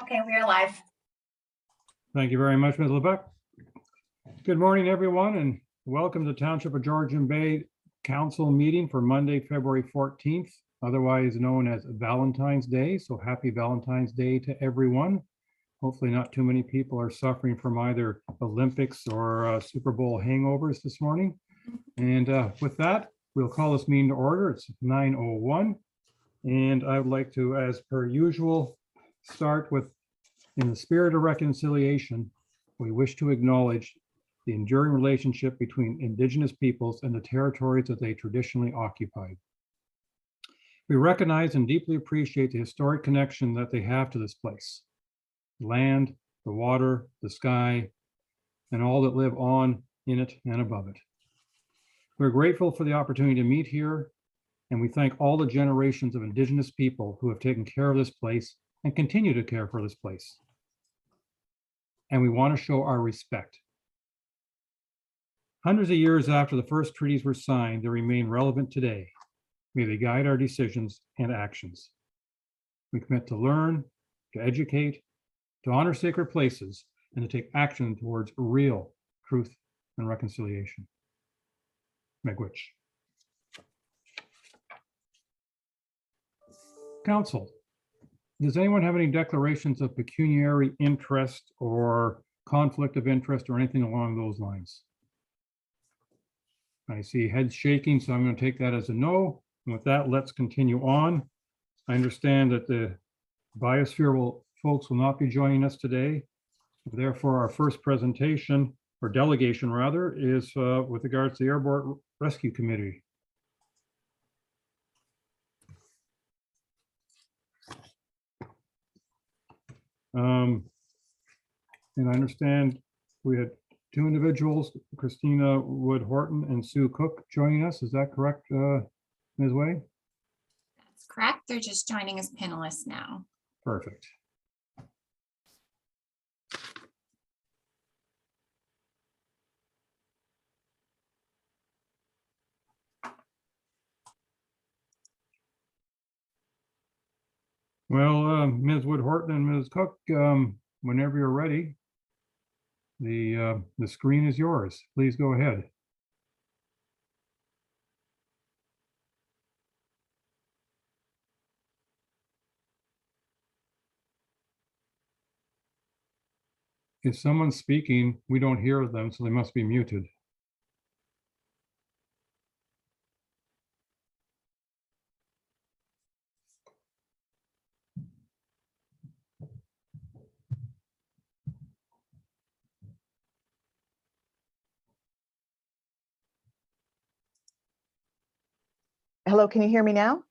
Okay, we are live. Thank you very much, Ms. Lebec. Good morning, everyone, and welcome to Township of Georgian Bay Council meeting for Monday, February 14th, otherwise known as Valentine's Day. So happy Valentine's Day to everyone. Hopefully not too many people are suffering from either Olympics or Super Bowl hangovers this morning. And with that, we'll call this meeting to order. It's 9:01. And I would like to, as per usual, start with, in the spirit of reconciliation, we wish to acknowledge the enduring relationship between Indigenous peoples and the territories that they traditionally occupied. We recognize and deeply appreciate the historic connection that they have to this place. The land, the water, the sky, and all that live on, in it, and above it. We're grateful for the opportunity to meet here, and we thank all the generations of Indigenous people who have taken care of this place and continue to care for this place. And we want to show our respect. Hundreds of years after the first treaties were signed, they remain relevant today. May they guide our decisions and actions. We commit to learn, to educate, to honor sacred places, and to take action towards real truth and reconciliation. Miigwech. Council, does anyone have any declarations of pecuniary interest or conflict of interest or anything along those lines? I see heads shaking, so I'm going to take that as a no. And with that, let's continue on. I understand that the biosphere folks will not be joining us today. Therefore, our first presentation, or delegation rather, is with regards to the Airboat Rescue Committee. And I understand we had two individuals, Christina Wood-Horton and Sue Cook, joining us. Is that correct, Ms. Way? That's correct. They're just joining as panelists now. Perfect. Well, Ms. Wood-Horton and Ms. Cook, whenever you're ready, the screen is yours. Please go ahead. If someone's speaking, we don't hear them, so they must be muted. Hello, can you hear me now?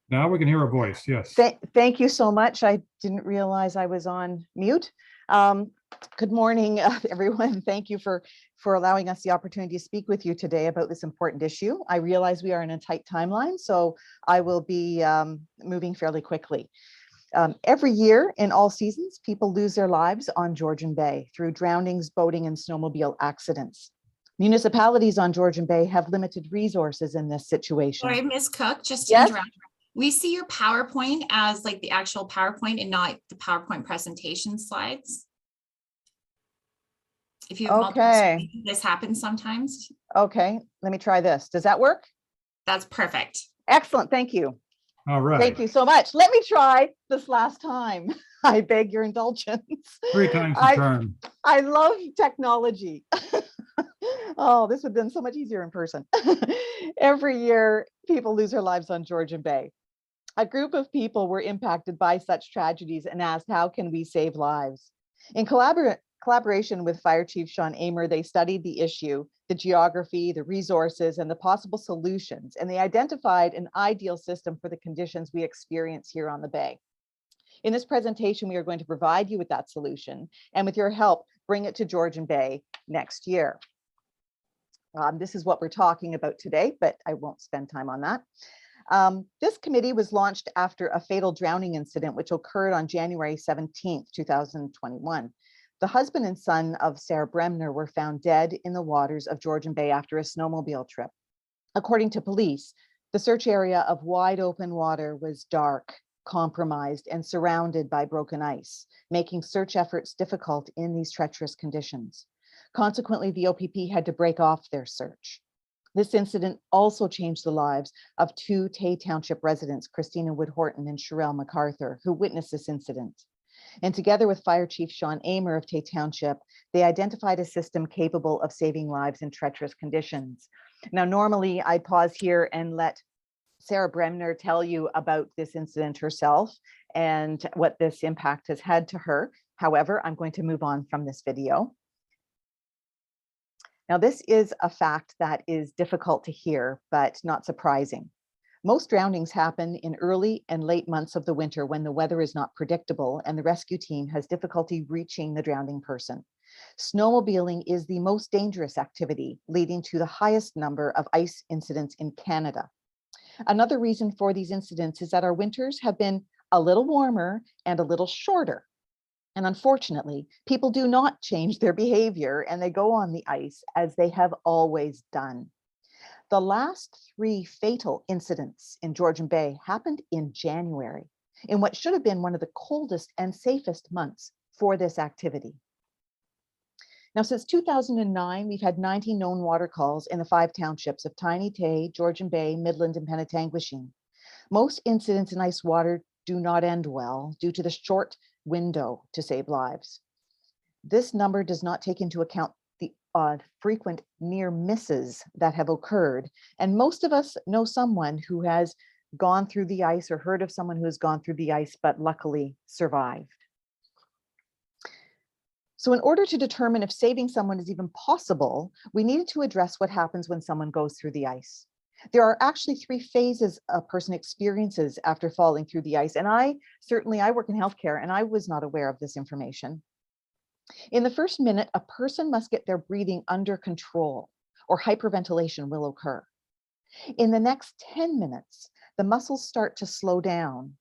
Now we can hear a voice, yes. Thank you so much. I didn't realize I was on mute. Good morning, everyone. Thank you for allowing us the opportunity to speak with you today about this important issue. I realize we are in a tight timeline, so I will be moving fairly quickly. Every year in all seasons, people lose their lives on Georgian Bay through drownings, boating, and snowmobile accidents. Municipalities on Georgian Bay have limited resources in this situation. Sorry, Ms. Cook, just to Yes? interrupt. We see your PowerPoint as like the actual PowerPoint and not the PowerPoint presentation slides. If you have multiple Okay. screens, this happens sometimes. Okay, let me try this. Does that work? That's perfect. Excellent, thank you. All right. Thank you so much. Let me try this last time. I beg your indulgence. 3 times the charm. I love technology. Oh, this would have been so much easier in person. Every year, people lose their lives on Georgian Bay. A group of people were impacted by such tragedies and asked, how can we save lives? In collaboration with Fire Chief Sean Amer, they studied the issue, the geography, the resources, and the possible solutions, and they identified an ideal system for the conditions we experience here on the Bay. In this presentation, we are going to provide you with that solution, and with your help, bring it to Georgian Bay next year. This is what we're talking about today, but I won't spend time on that. This committee was launched after a fatal drowning incident, which occurred on January 17th, 2021. The husband and son of Sarah Bremner were found dead in the waters of Georgian Bay after a snowmobile trip. According to police, the search area of wide open water was dark, compromised, and surrounded by broken ice, making search efforts difficult in these treacherous conditions. Consequently, the OPP had to break off their search. This incident also changed the lives of two Tay Township residents, Christina Wood-Horton and Sherelle MacArthur, who witnessed this incident. And together with Fire Chief Sean Amer of Tay Township, they identified a system capable of saving lives in treacherous conditions. Now, normally I'd pause here and let Sarah Bremner tell you about this incident herself and what this impact has had to her. However, I'm going to move on from this video. Now, this is a fact that is difficult to hear, but not surprising. Most drownings happen in early and late months of the winter when the weather is not predictable and the rescue team has difficulty reaching the drowning person. Snowmobiling is the most dangerous activity, leading to the highest number of ice incidents in Canada. Another reason for these incidents is that our winters have been a little warmer and a little shorter. And unfortunately, people do not change their behavior and they go on the ice as they have always done. The last 3 fatal incidents in Georgian Bay happened in January, in what should have been one of the coldest and safest months for this activity. Now, since 2009, we've had 90 known water calls in the 5 townships of Tiny Tay, Georgian Bay, Midland, and Penetanguishene. Most incidents in ice water do not end well due to the short window to save lives. This number does not take into account the frequent near misses that have occurred. And most of us know someone who has gone through the ice or heard of someone who has gone through the ice, but luckily survived. So in order to determine if saving someone is even possible, we needed to address what happens when someone goes through the ice. There are actually 3 phases a person experiences after falling through the ice. And I work in healthcare and I was not aware of this information. In the first minute, a person must get their breathing under control or hyperventilation will occur. In the next 10 minutes, the muscles start to slow down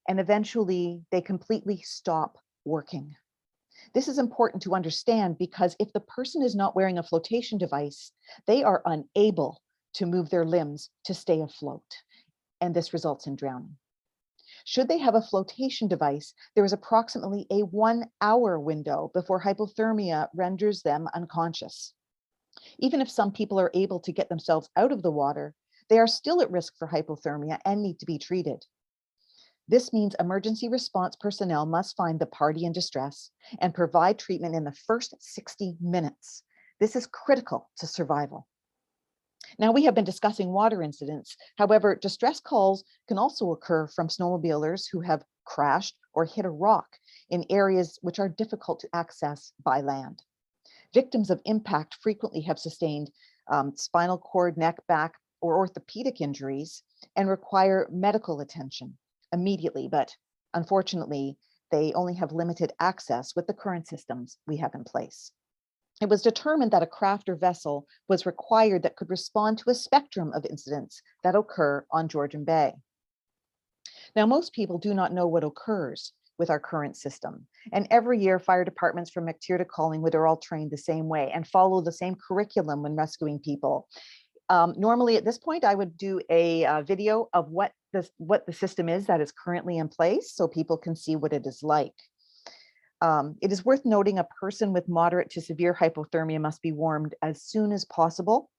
and eventually they completely stop working. This is important to understand because if the person is not wearing a flotation device, they are unable to move their limbs to stay afloat, and this results in drowning. Should they have a flotation device, there is approximately a 1-hour window before hypothermia renders them unconscious. Even if some people are able to get themselves out of the water, they are still at risk for hypothermia and need to be treated. This means emergency response personnel must find the party in distress and provide treatment in the first 60 minutes. This is critical to survival. Now, we have been discussing water incidents. However, distress calls can also occur from snowmobilers who have crashed or hit a rock in areas which are difficult to access by land. Victims of impact frequently have sustained spinal cord, neck, back, or orthopedic injuries and require medical attention immediately, but unfortunately, they only have limited access with the current systems we have in place. It was determined that a craft or vessel was required that could respond to a spectrum of incidents that occur on Georgian Bay. Now, most people do not know what occurs with our current system. And every year, fire departments from McTier to Collingwood are all trained the same way and follow the same curriculum when rescuing people. Normally at this point, I would do a video of what the system is that is currently in place so people can see what it is like. It is worth noting a person with moderate to severe hypothermia must be warmed as soon as possible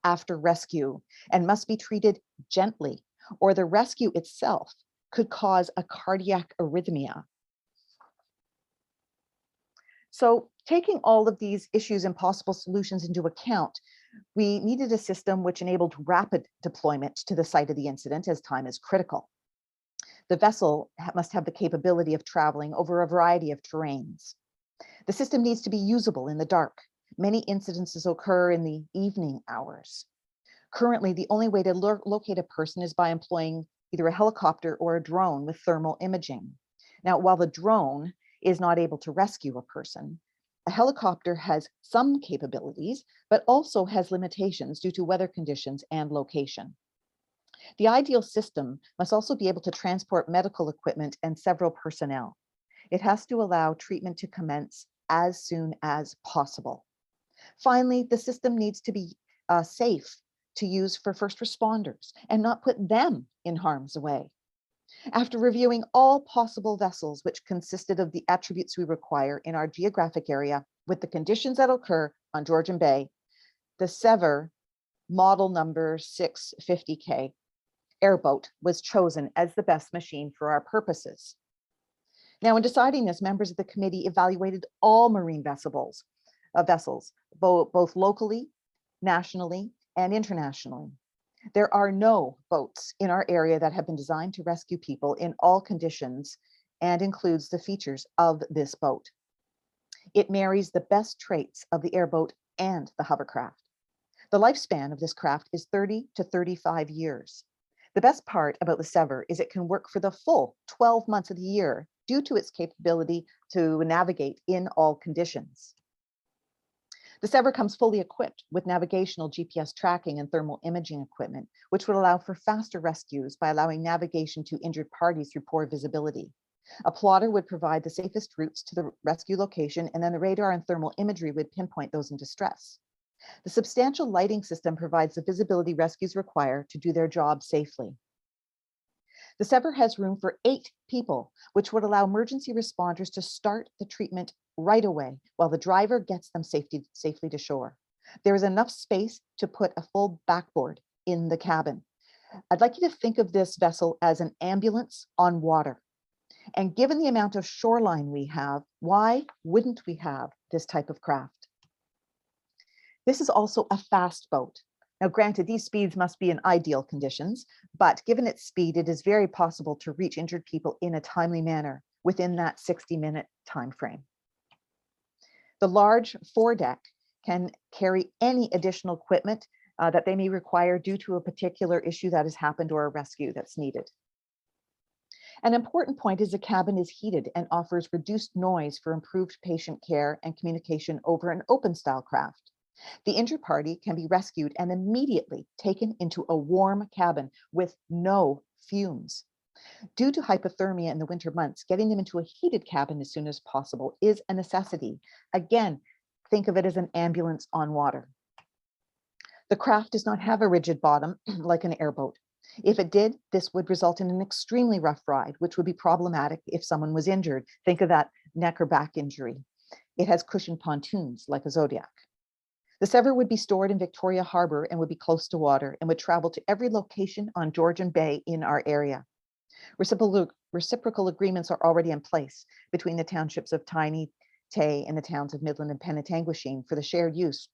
after rescue and must be treated gently, or the rescue itself could cause a cardiac arrhythmia. So taking all of these issues and possible solutions into account, we needed a system which enabled rapid deployment to the site of the incident as time is critical. The vessel must have the capability of traveling over a variety of terrains. The system needs to be usable in the dark. Many incidences occur in the evening hours. Currently, the only way to locate a person is by employing either a helicopter or a drone with thermal imaging. Now, while the drone is not able to rescue a person, a helicopter has some capabilities, but also has limitations due to weather conditions and location. The ideal system must also be able to transport medical equipment and several personnel. It has to allow treatment to commence as soon as possible. Finally, the system needs to be safe to use for first responders and not put them in harm's way. After reviewing all possible vessels which consisted of the attributes we require in our geographic area with the conditions that occur on Georgian Bay, the Sever model number 650K Airboat was chosen as the best machine for our purposes. Now, in deciding this, members of the committee evaluated all marine vessels, both locally, nationally, and internationally. There are no boats in our area that have been designed to rescue people in all conditions and includes the features of this boat. It marries the best traits of the airboat and the hovercraft. The lifespan of this craft is 30 to 35 years. The best part about the Sever is it can work for the full 12 months of the year due to its capability to navigate in all conditions. The Sever comes fully equipped with navigational GPS tracking and thermal imaging equipment, which would allow for faster rescues by allowing navigation to injured parties through poor visibility. A plotter would provide the safest routes to the rescue location, and then the radar and thermal imagery would pinpoint those in distress. The substantial lighting system provides the visibility rescues require to do their job safely. The Sever has room for 8 people, which would allow emergency responders to start the treatment right away while the driver gets them safely to shore. There is enough space to put a full backboard in the cabin. I'd like you to think of this vessel as an ambulance on water. And given the amount of shoreline we have, why wouldn't we have this type of craft? This is also a fast boat. Now, granted, these speeds must be in ideal conditions, but given its speed, it is very possible to reach injured people in a timely manner within that 60-minute time frame. The large foredeck can carry any additional equipment that they may require due to a particular issue that has happened or a rescue that's needed. An important point is the cabin is heated and offers reduced noise for improved patient care and communication over an open style craft. The injured party can be rescued and immediately taken into a warm cabin with no fumes. Due to hypothermia in the winter months, getting them into a heated cabin as soon as possible is a necessity. Again, think of it as an ambulance on water. The craft does not have a rigid bottom like an airboat. If it did, this would result in an extremely rough ride, which would be problematic if someone was injured. Think of that neck or back injury. It has cushioned pontoons like a Zodiac. The Sever would be stored in Victoria Harbour and would be close to water and would travel to every location on Georgian Bay in our area. Reciprocal agreements are already in place between the townships of Tiny, Tay, and the towns of Midland and Penetanguishene for the shared use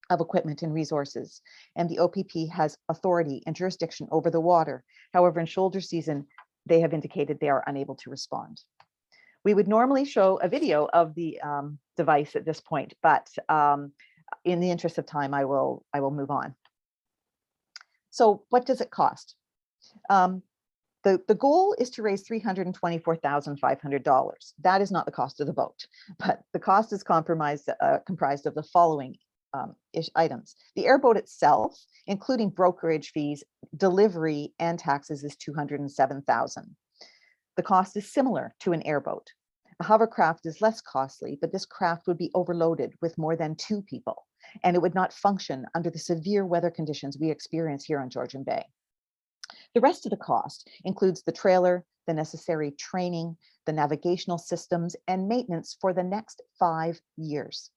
of equipment and resources. And the OPP has authority and jurisdiction over the water. However, in shoulder season, they have indicated they are unable to respond. We would normally show a video of the device at this point, but in the interest of time, I will move on. So what does it cost? The goal is to raise $324,500. That is not the cost of the boat, but the cost is comprised of the following items. The airboat itself, including brokerage fees, delivery, and taxes, is $207,000. The cost is similar to an airboat. A hovercraft is less costly, but this craft would be overloaded with more than 2 people, and it would not function under the severe weather conditions we experience here on Georgian Bay. The rest of the cost includes the trailer, the necessary training, the navigational systems, and maintenance for the next 5 years.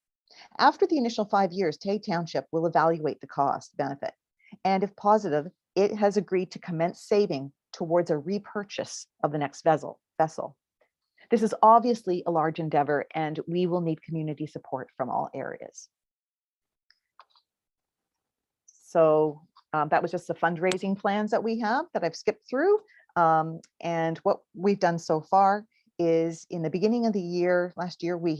After the initial 5 years, Tay Township will evaluate the cost benefit, and if positive, it has agreed to commence saving towards a repurchase of the next vessel. This is obviously a large endeavor, and we will need community support from all areas. So that was just the fundraising plans that we have that I've skipped through. And what we've done so far is in the beginning of the year, last year, we've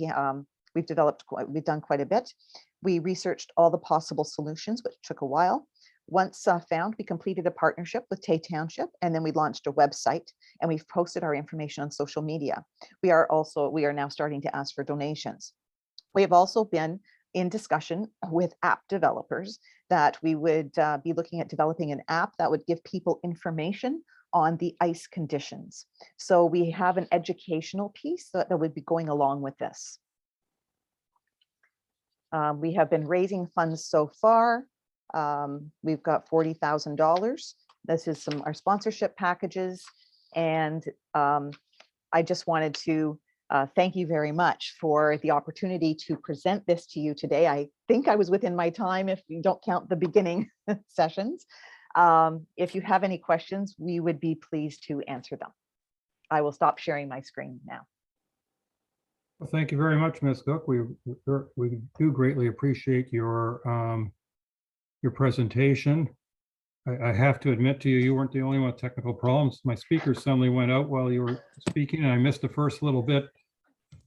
done quite a bit. We researched all the possible solutions, which took a while. Once found, we completed a partnership with Tay Township, and then we launched a website, and we've posted our information on social media. We are now starting to ask for donations. We have also been in discussion with app developers that we would be looking at developing an app that would give people information on the ice conditions. So we have an educational piece that would be going along with this. We have been raising funds so far. We've got $40,000. This is our sponsorship packages. And I just wanted to thank you very much for the opportunity to present this to you today. I think I was within my time if you don't count the beginning sessions. If you have any questions, we would be pleased to answer them. I will stop sharing my screen now. Well, thank you very much, Ms. Cook. We do greatly appreciate your presentation. I have to admit to you, you weren't the only one with technical problems. My speaker suddenly went out while you were speaking, and I missed the first little bit,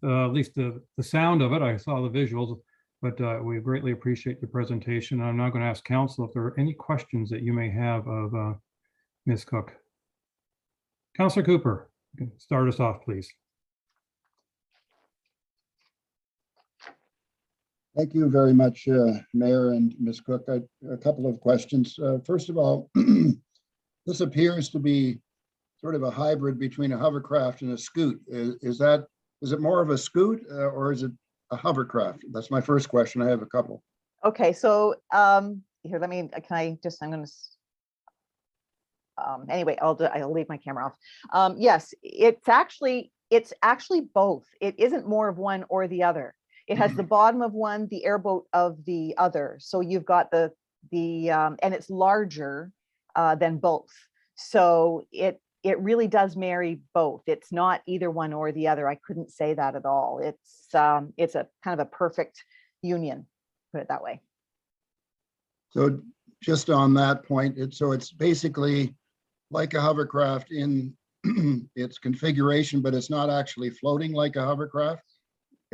at least the sound of it. I saw the visuals, but we greatly appreciate your presentation. I'm now going to ask council if there are any questions that you may have of Ms. Cook. Councillor Cooper, you can start us off, please. Thank you very much, Mayor and Ms. Cook. A couple of questions. First of all, this appears to be sort of a hybrid between a hovercraft and a scoot. Is it more of a scoot or is it a hovercraft? That's my first question. I have a couple. Okay, so here, I'm going to, anyway, I'll leave my camera off. Yes, it's actually both. It isn't more of one or the other. It has the bottom of one, the airboat of the other. So you've got and it's larger than both. So it really does marry both. It's not either one or the other. I couldn't say that at all. It's a kind of a perfect union, put it that way. So just on that point, it's basically like a hovercraft in its configuration, but it's not actually floating like a hovercraft.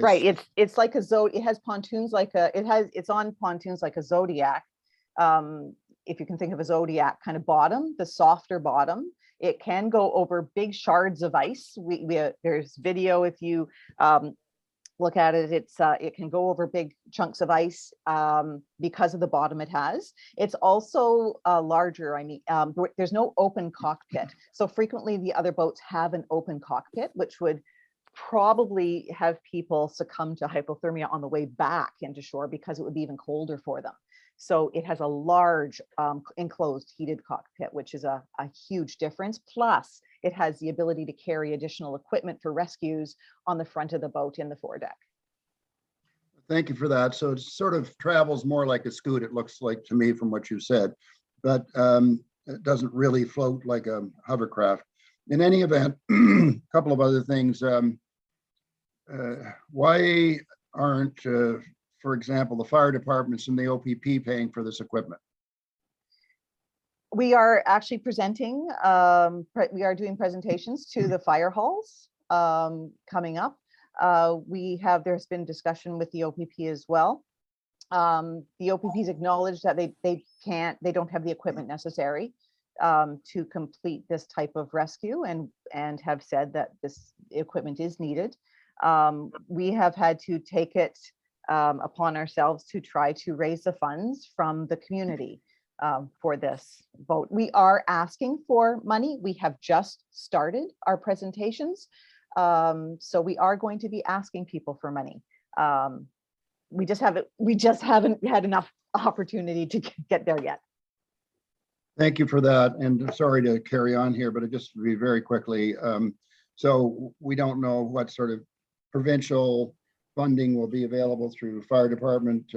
Right, it's like it has pontoons it's on pontoons like a Zodiac. If you can think of a Zodiac kind of bottom, the softer bottom. It can go over big shards of ice. There's video if you look at it. It can go over big chunks of ice because of the bottom it has. It's also larger. I mean, there's no open cockpit. So frequently the other boats have an open cockpit, which would probably have people succumb to hypothermia on the way back into shore because it would be even colder for them. So it has a large enclosed heated cockpit, which is a huge difference. Plus, it has the ability to carry additional equipment for rescues on the front of the boat in the foredeck. Thank you for that. So it sort of travels more like a scoot, it looks like to me from what you said, but it doesn't really float like a hovercraft. In any event, a couple of other things. Why aren't, for example, the fire departments and the OPP paying for this equipment? We are actually presenting, we are doing presentations to the fire halls coming up. There's been discussion with the OPP as well. The OPP's acknowledged that they don't have the equipment necessary to complete this type of rescue and have said that this equipment is needed. We have had to take it upon ourselves to try to raise the funds from the community for this boat. We are asking for money. We have just started our presentations. So we are going to be asking people for money. We just haven't had enough opportunity to get there yet. Thank you for that. And sorry to carry on here, but it just to be very quickly. So we don't know what sort of provincial funding will be available through fire department,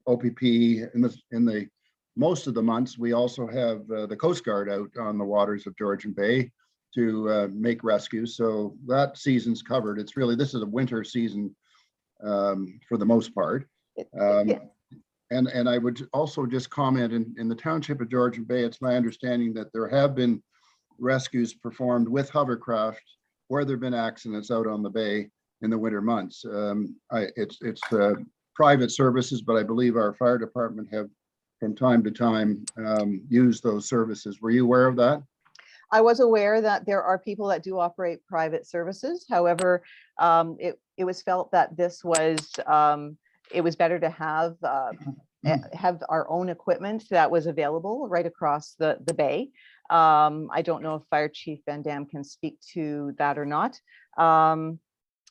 OPP in the most of the months. We also have the Coast Guard out on the waters of Georgian Bay to make rescues. So that season's covered. It's really, this is a winter season for the most part. And I would also just comment in the township of Georgian Bay, it's my understanding that there have been rescues performed with hovercraft where there have been accidents out on the bay in the winter months. It's private services, but I believe our fire department have from time to time used those services. Were you aware of that? I was aware that there are people that do operate private services. However, it was felt that this was, it was better to have our own equipment that was available right across the bay. I don't know if Fire Chief Van Dam can speak to that or not.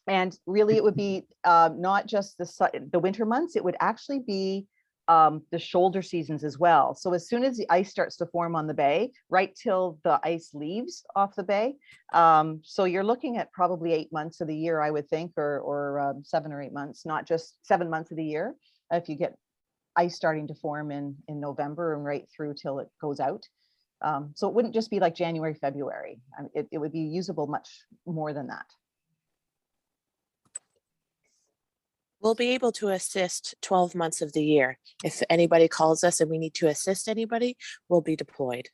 And really it would be not just the winter months, it would actually be the shoulder seasons as well. So as soon as the ice starts to form on the bay, right till the ice leaves off the bay. So you're looking at probably 8 months of the year, I would think, or 7 or 8 months, not just 7 months of the year. If you get ice starting to form in November and right through till it goes out. So it wouldn't just be like January, February. I mean, it would be usable much more than that. We'll be able to assist 12 months of the year. If anybody calls us and we need to assist anybody, we'll be deployed.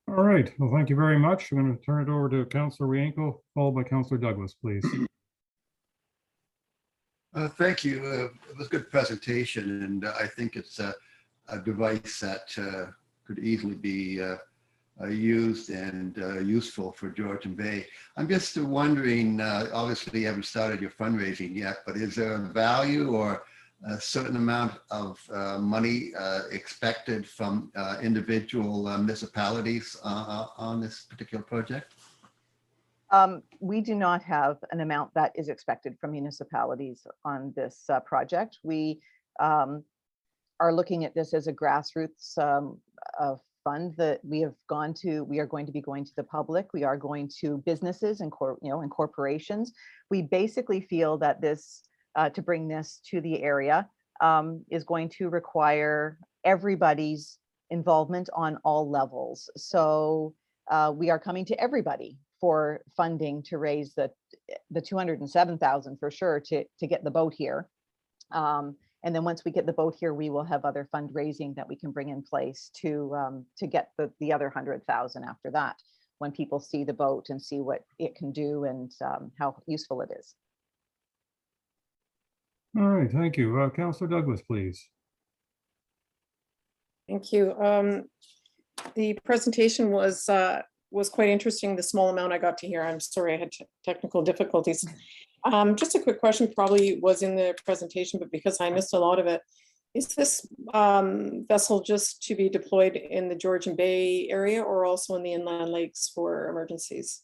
All right. Well, thank you very much. I'm going to turn it over to Councillor Rienko, followed by Councillor Douglas, please. Thank you. It was a good presentation, and I think it's a device that could easily be used and useful for Georgian Bay. I'm just wondering, obviously you haven't started your fundraising yet, but is there a value or a certain amount of money expected from individual municipalities on this particular project? We do not have an amount that is expected from municipalities on this project. We are looking at this as a grassroots fund that we are going to be going to the public. We are going to businesses and corporations. We basically feel that this to bring this to the area is going to require everybody's involvement on all levels. So we are coming to everybody for funding to raise the 207,000 for sure to get the boat here. And then once we get the boat here, we will have other fundraising that we can bring in place to get the other 100,000 after that, when people see the boat and see what it can do and how useful it is. All right, thank you. Councillor Douglas, please. Thank you. The presentation was quite interesting. The small amount I got to hear. I'm sorry I had technical difficulties. Just a quick question, probably was in the presentation, but because I missed a lot of it, is this vessel just to be deployed in the Georgian Bay area or also in the inland lakes for emergencies?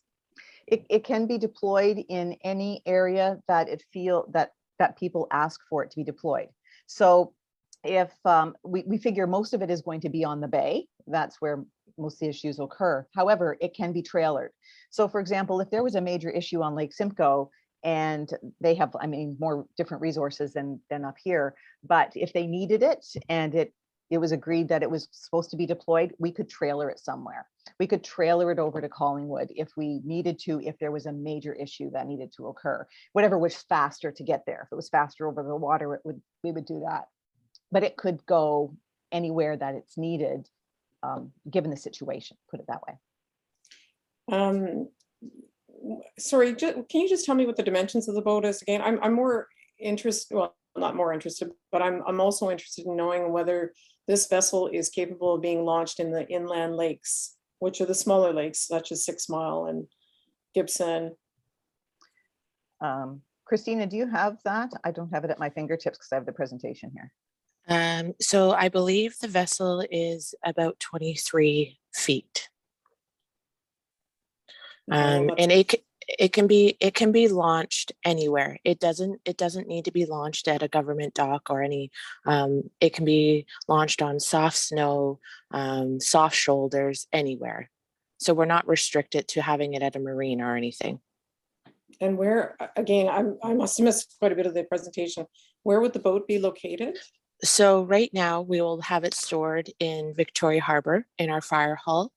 It can be deployed in any area that that people ask for it to be deployed. So if we figure most of it is going to be on the bay, that's where most of the issues occur. However, it can be trailered. So for example, if there was a major issue on Lake Simcoe, and they have, I mean, more different resources than up here, but if they needed it and it was agreed that it was supposed to be deployed, we could trailer it somewhere. We could trailer it over to Collingwood if we needed to, if there was a major issue that needed to occur, whatever was faster to get there. If it was faster over the water, we would do that. But it could go anywhere that it's needed, given the situation, put it that way. Sorry, can you just tell me what the dimensions of the boat is again? I'm more interested, well, not more interested, but I'm also interested in knowing whether this vessel is capable of being launched in the inland lakes, which are the smaller lakes, such as 6 Mile and Gibson. Christina, do you have that? I don't have it at my fingertips because I have the presentation here. So I believe the vessel is about 23 feet. And it can be launched anywhere. It doesn't need to be launched at a government dock or any. It can be launched on soft snow, soft shoulders, anywhere. So we're not restricted to having it at a marina or anything. And where, again, I must have missed quite a bit of the presentation. Where would the boat be located? So right now we will have it stored in Victoria Harbour in our fire hall.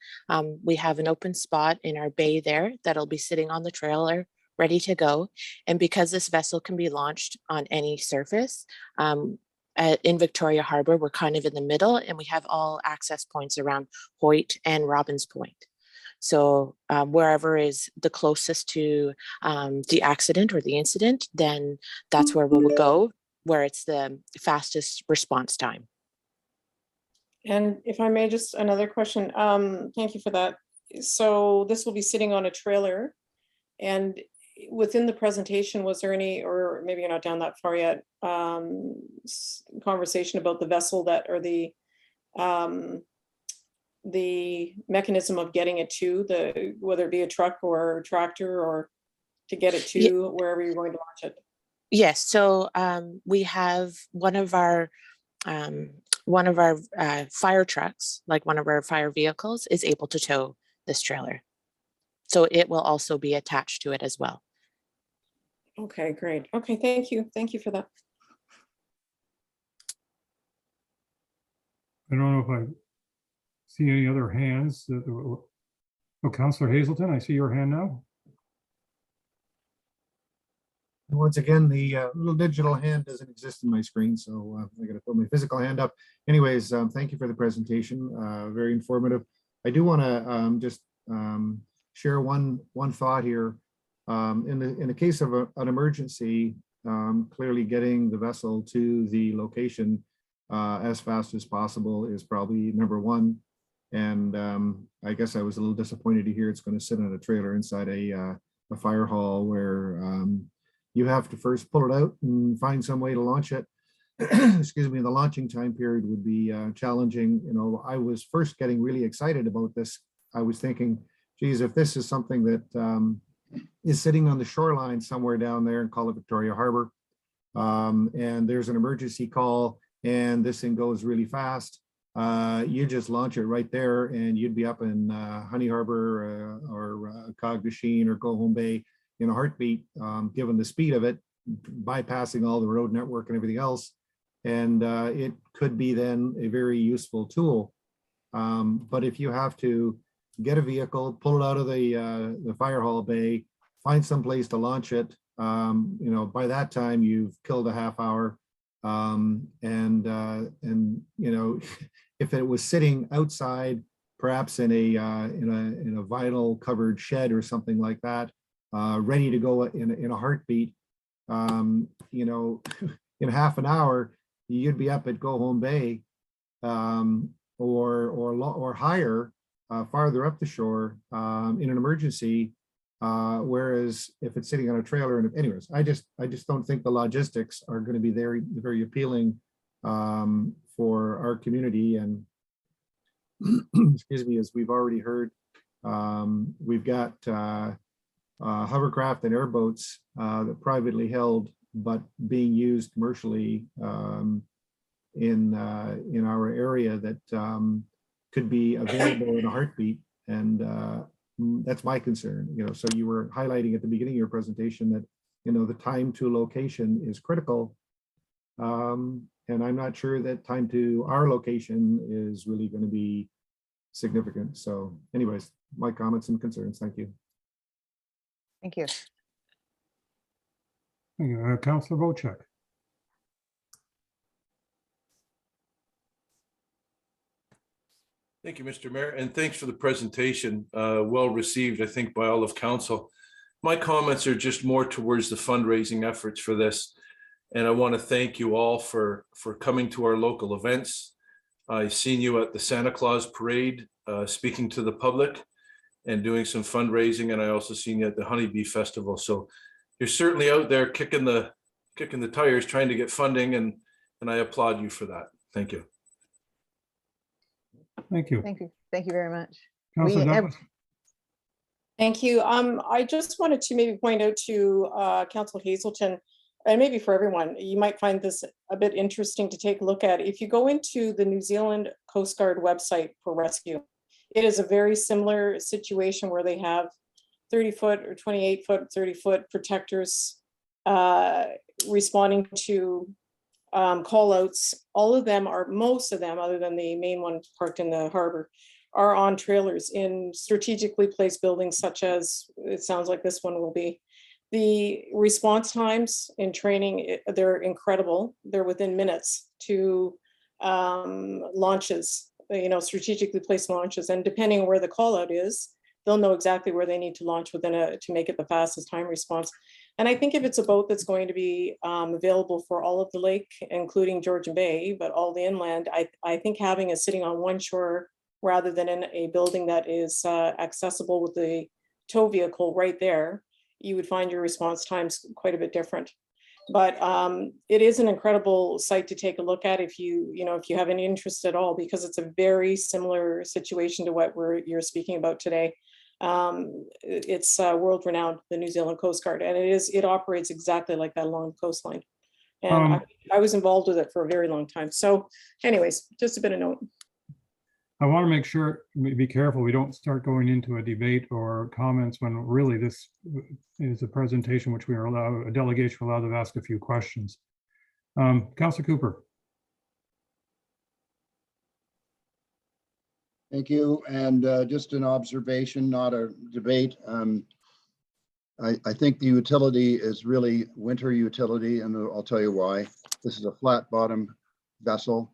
We have an open spot in our bay there that'll be sitting on the trailer ready to go. And because this vessel can be launched on any surface, in Victoria Harbour, we're kind of in the middle and we have all access points around Hoyt and Robbins Point. So wherever is the closest to the accident or the incident, then that's where we will go, where it's the fastest response time. And if I may, just another question. Thank you for that. So this will be sitting on a trailer, and within the presentation, was there any, or maybe you're not down that far yet, conversation about the vessel that, or the mechanism of getting it to whether it be a truck or a tractor, or to get it to wherever you're going to launch it? Yes, so we have one of our fire trucks, like one of our fire vehicles, is able to tow this trailer. So it will also be attached to it as well. Okay, great. Okay, thank you. Thank you for that. I don't know if I see any other hands. Oh, Councillor Hazelton, I see your hand now. Once again, the little digital hand doesn't exist in my screen, so I got to put my physical hand up. Anyways, thank you for the presentation. Very informative. I do want to just share one thought here. In the case of an emergency, clearly getting the vessel to the location as fast as possible is probably number one. And I guess I was a little disappointed to hear it's going to sit on a trailer inside a fire hall where you have to first pull it out and find some way to launch it. Excuse me, the launching time period would be challenging. You know, I was first getting really excited about this. I was thinking, geez, if this is something that is sitting on the shoreline somewhere down there in call it Victoria Harbour, and there's an emergency call and this thing goes really fast, you just launch it right there and you'd be up in Honey Harbour or Cogdasheen or Go Home Bay in a heartbeat, given the speed of it, bypassing all the road network and everything else. And it could be then a very useful tool. But if you have to get a vehicle, pull it out of the fire hall bay, find some place to launch it, you know, by that time you've killed a half hour. And you know, if it was sitting outside, perhaps in a vinyl covered shed or something like that, ready to go in a heartbeat, you know, in half an hour, you'd be up at Go Home Bay, or higher, farther up the shore, in an emergency. Whereas if it's sitting on a trailer, and anyways, I just don't think the logistics are going to be very appealing for our community. And excuse me, as we've already heard, we've got hovercraft and airboats that privately held, but being used commercially in our area that could be available in a heartbeat. And that's my concern. You know, so you were highlighting at the beginning of your presentation that, you know, the time to location is critical. And I'm not sure that time to our location is really going to be significant. So anyways, my comments and concerns. Thank you. Thank you. Thank you. Councillor Wojcik. Thank you, Mr. Mayor, and thanks for the presentation. Well received, I think, by all of council. My comments are just more towards the fundraising efforts for this. And I want to thank you all for coming to our local events. I've seen you at the Santa Claus Parade, speaking to the public and doing some fundraising. And I also seen you at the Honeybee Festival. So you're certainly out there kicking the tires, trying to get funding. And I applaud you for that. Thank you. Thank you. Thank you. Thank you very much. Councillor Douglas. Thank you. I just wanted to maybe point out to Councillor Hazelton, and maybe for everyone, you might find this a bit interesting to take a look at. If you go into the New Zealand Coast Guard website for rescue, it is a very similar situation where they have 30-foot or 28-foot, 30-foot protectors responding to call outs. All of them are, most of them, other than the main one parked in the harbor, are on trailers in strategically placed buildings, such as it sounds like this one will be. The response times in training, they're incredible. They're within minutes to launches, you know, strategically placed launches. And depending on where the call out is, they'll know exactly where they need to launch within to make it the fastest time response. And I think if it's a boat that's going to be available for all of the lake, including Georgian Bay, but all the inland, I think having it sitting on one shore rather than in a building that is accessible with the tow vehicle right there, you would find your response times quite a bit different. But it is an incredible site to take a look at if you have any interest at all, because it's a very similar situation to what you're speaking about today. It's world renowned, the New Zealand Coast Guard, and it operates exactly like that along the coastline. And I was involved with it for a very long time. So anyways, just a bit of note. I want to make sure, be careful, we don't start going into a debate or comments when really this is a presentation which we are allowed, a delegation allowed to ask a few questions. Councillor Cooper. Thank you. And just an observation, not a debate. I think the utility is really winter utility, and I'll tell you why. This is a flat bottom vessel.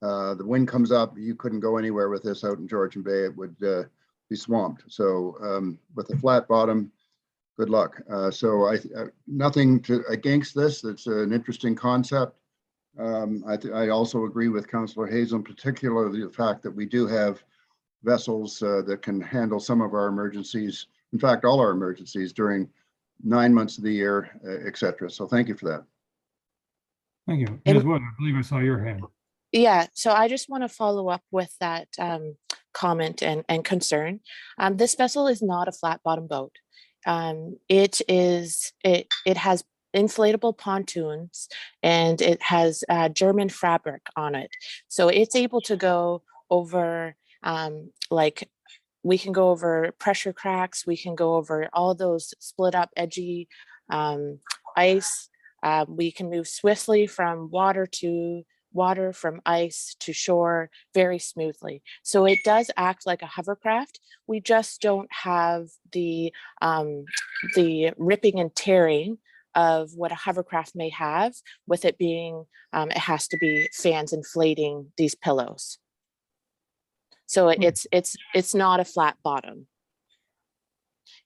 The wind comes up, you couldn't go anywhere with this out in Georgian Bay. It would be swamped. So with a flat bottom, good luck. So nothing against this. It's an interesting concept. I also agree with Councillor Hazel, particularly the fact that we do have vessels that can handle some of our emergencies. In fact, all our emergencies during 9 months of the year, etc. So thank you for that. Thank you. Ms. Wood, I believe I saw your hand. Yeah, so I just want to follow up with that comment and concern. This vessel is not a flat bottom boat. It has inflatable pontoons and it has German fabric on it. So it's able to go over like we can go over pressure cracks, we can go over all those split up edgy ice. We can move swiftly from water, from ice to shore very smoothly. So it does act like a hovercraft. We just don't have the ripping and tearing of what a hovercraft may have, with it being, it has to be fans inflating these pillows. So it's not a flat bottom.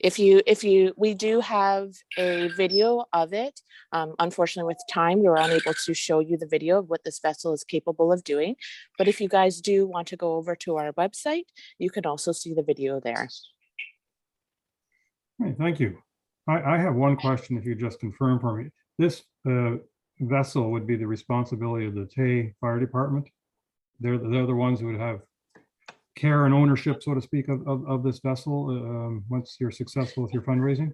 We do have a video of it. Unfortunately, with time, we were unable to show you the video of what this vessel is capable of doing. But if you guys do want to go over to our website, you can also see the video there. Hey, thank you. I have one question, if you just confirm for me. This vessel would be the responsibility of the Tay Fire Department. They're the ones who would have care and ownership, so to speak, of this vessel once you're successful with your fundraising?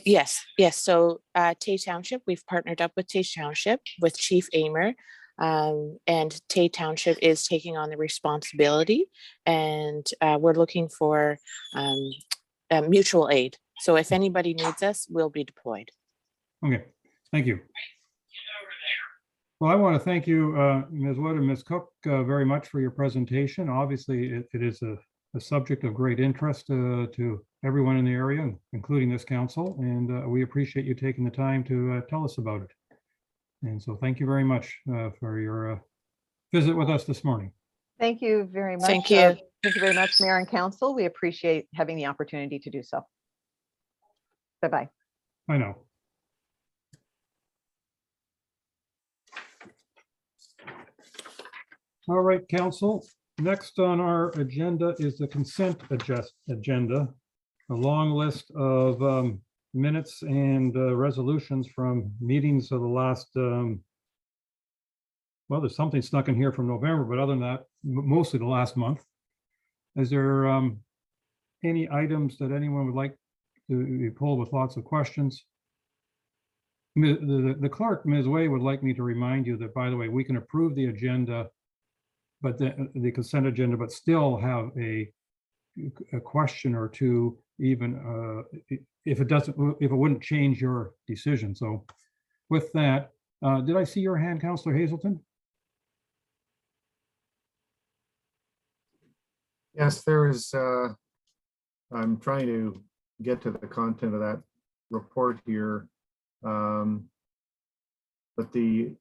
Yes. So Tay Township, we've partnered up with Tay Township with Chief Amer, and Tay Township is taking on the responsibility, and we're looking for mutual aid. So if anybody needs us, we'll be deployed. Okay, thank you. Well, I want to thank you, Ms. Wood and Ms. Cook, very much for your presentation. Obviously, it is a subject of great interest to everyone in the area, including this council, and we appreciate you taking the time to tell us about it. And so thank you very much for your visit with us this morning. Thank you very much. Thank you. Thank you very much, Mayor and Council. We appreciate having the opportunity to do so. Bye-bye. I know. All right, Council. Next on our agenda is the consent agenda, a long list of minutes and resolutions from meetings of the last, well, there's something snuck in here from November, but other than that, mostly the last month. Is there any items that anyone would like to be pulled with lots of questions? The clerk, Ms. Way, would like me to remind you that, by the way, we can approve the agenda, but the consent agenda, but still have a question or two, even if it wouldn't change your decision. So with that, did I see your hand, Councillor Hazelton? Yes, there is. I'm trying to get to the content of that report here, but there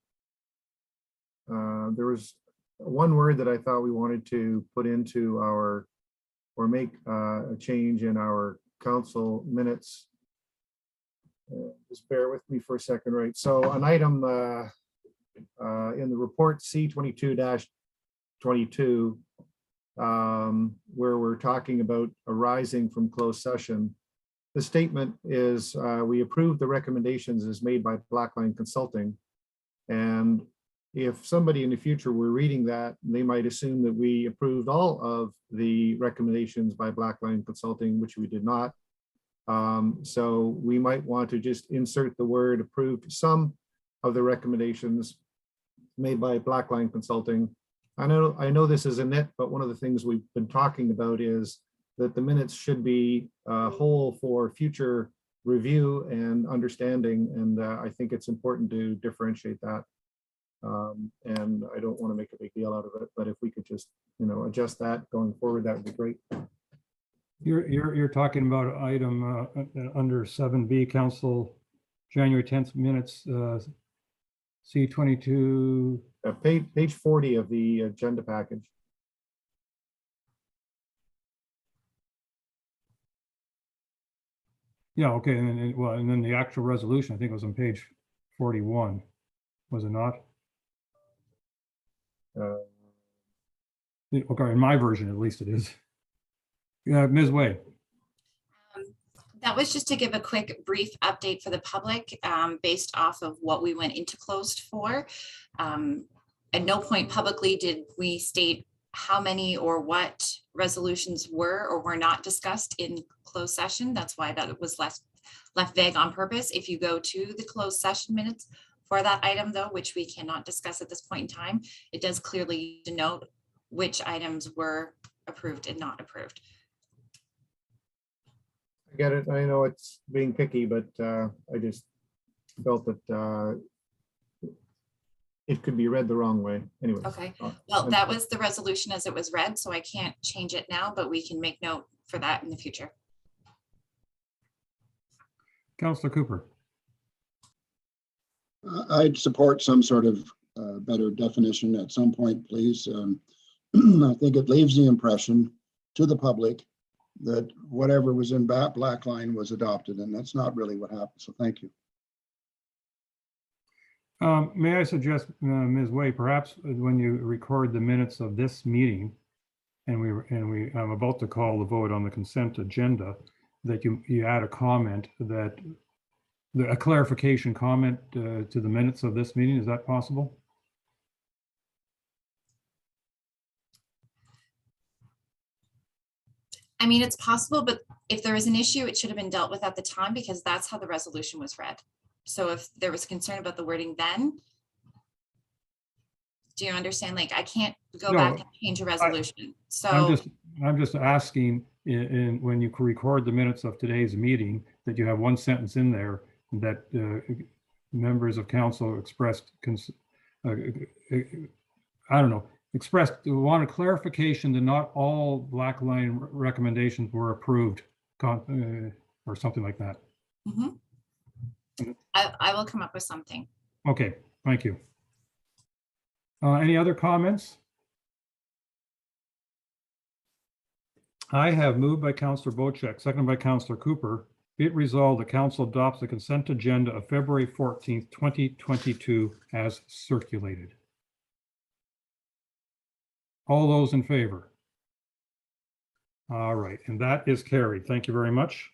was one word that I thought we wanted to put into our, or make a change in our council minutes. Just bear with me for a second, right? So an item in the report C22-22, where we're talking about arising from closed session. The statement is we approve the recommendations as made by Blackline Consulting, and if somebody in the future were reading that, they might assume that we approved all of the recommendations by Blackline Consulting, which we did not. So we might want to just insert the word approved some of the recommendations made by Blackline Consulting. I know this is a nit, but one of the things we've been talking about is that the minutes should be whole for future review and understanding. And I think it's important to differentiate that. And I don't want to make a big deal out of it, but if we could just, adjust that going forward, that would be great. You're talking about item under 7B, Council January 10th minutes, C22. Page 40 of the agenda package. Yeah, okay, and then the actual resolution, I think it was on page 41, was it not? Okay, in my version, at least it is. Yeah, Ms. Wade. That was just to give a quick brief update for the public based off of what we went into closed for. At no point publicly did we state how many or what resolutions were or were not discussed in closed session. That's why that was left vague on purpose. If you go to the closed session minutes for that item though, which we cannot discuss at this point in time, it does clearly denote which items were approved and not approved. I get it. I know it's being picky, but I just felt that it could be read the wrong way. Anyway. Okay, well, that was the resolution as it was read, so I can't change it now, but we can make note for that in the future. Councillor Cooper. I'd support some sort of better definition at some point, please. I think it leaves the impression to the public that whatever was in Blackline was adopted, and that's not really what happened. So thank you. May I suggest, Ms. Wade, perhaps when you record the minutes of this meeting, and I'm about to call the vote on the consent agenda, that you add a comment that a clarification comment to the minutes of this meeting. Is that possible? I mean, it's possible, but if there is an issue, it should have been dealt with at the time because that's how the resolution was read. So if there was concern about the wording then, do you understand? Like, I can't go back and change a resolution. So I'm just asking when you record the minutes of today's meeting that you have one sentence in there that members of council expressed, expressed wanted clarification that not all Blackline recommendations were approved, or something like that. Mm-hmm. I will come up with something. Okay, thank you. Any other comments? I have moved by Councillor Bocek, seconded by Councillor Cooper. Be it resolved, the council adopts the consent agenda of February 14th, 2022 as circulated. All those in favor? All right, and that is carried. Thank you very much.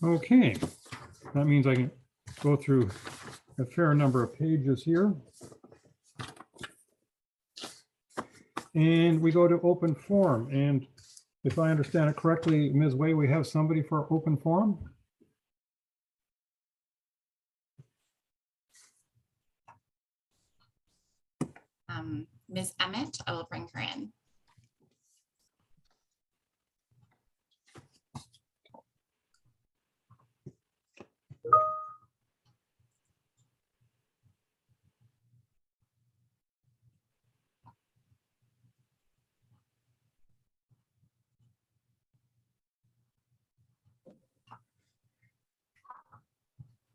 Okay, that means I can go through a fair number of pages here. And we go to open forum. And if I understand it correctly, Ms. Way, we have somebody for open forum? Ms. Emmett, I will bring her in.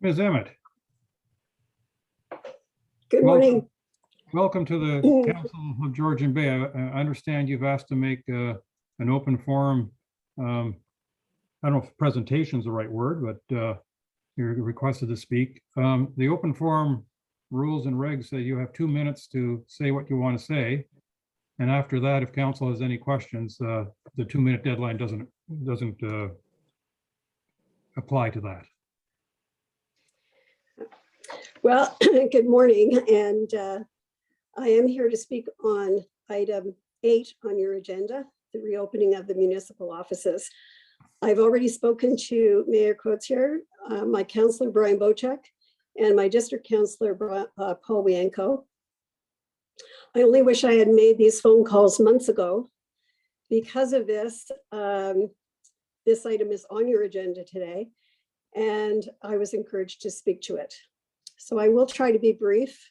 Ms. Emmett. Good morning. Welcome to the Council of Georgian Bay. I understand you've asked to make an open forum. I don't know if presentation is the right word, but you're requested to speak. The open forum rules and regs say you have 2 minutes to say what you want to say. And after that, if council has any questions, the 2-minute deadline doesn't apply to that. Well, good morning, and I am here to speak on item 8 on your agenda, the reopening of the municipal offices. I've already spoken to Mayor Coetzee, my councillor Brian Bochek, and my district councillor Paul Wienko. I only wish I had made these phone calls months ago. Because of this, this item is on your agenda today, and I was encouraged to speak to it. So I will try to be brief.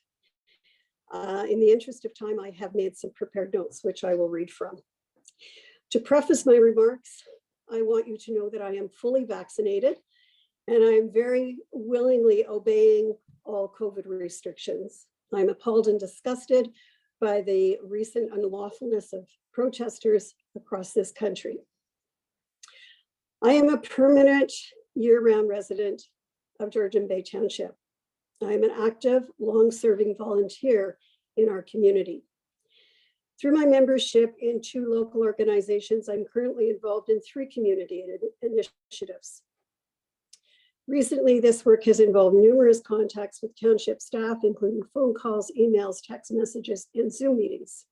In the interest of time, I have made some prepared notes, which I will read from. To preface my remarks, I want you to know that I am fully vaccinated, and I am very willingly obeying all COVID restrictions. I'm appalled and disgusted by the recent unlawfulness of protesters across this country. I am a permanent year-round resident of Georgian Bay Township. I am an active, long-serving volunteer in our community. Through my membership in 2 local organizations, I'm currently involved in 3 community initiatives. Recently, this work has involved numerous contacts with township staff, including phone calls, emails, text messages, and Zoom meetings.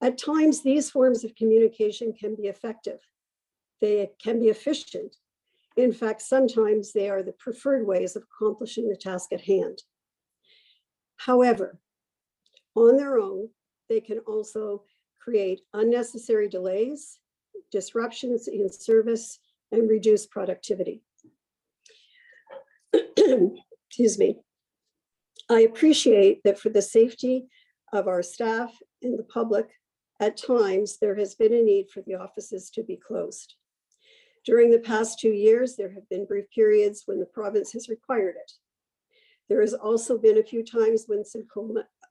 At times, these forms of communication can be effective. They can be efficient. In fact, sometimes they are the preferred ways of accomplishing the task at hand. However, on their own, they can also create unnecessary delays, disruptions in service, and reduce productivity. Excuse me. I appreciate that for the safety of our staff and the public, at times there has been a need for the offices to be closed. During the past 2 years, there have been brief periods when the province has required it. There has also been a few times when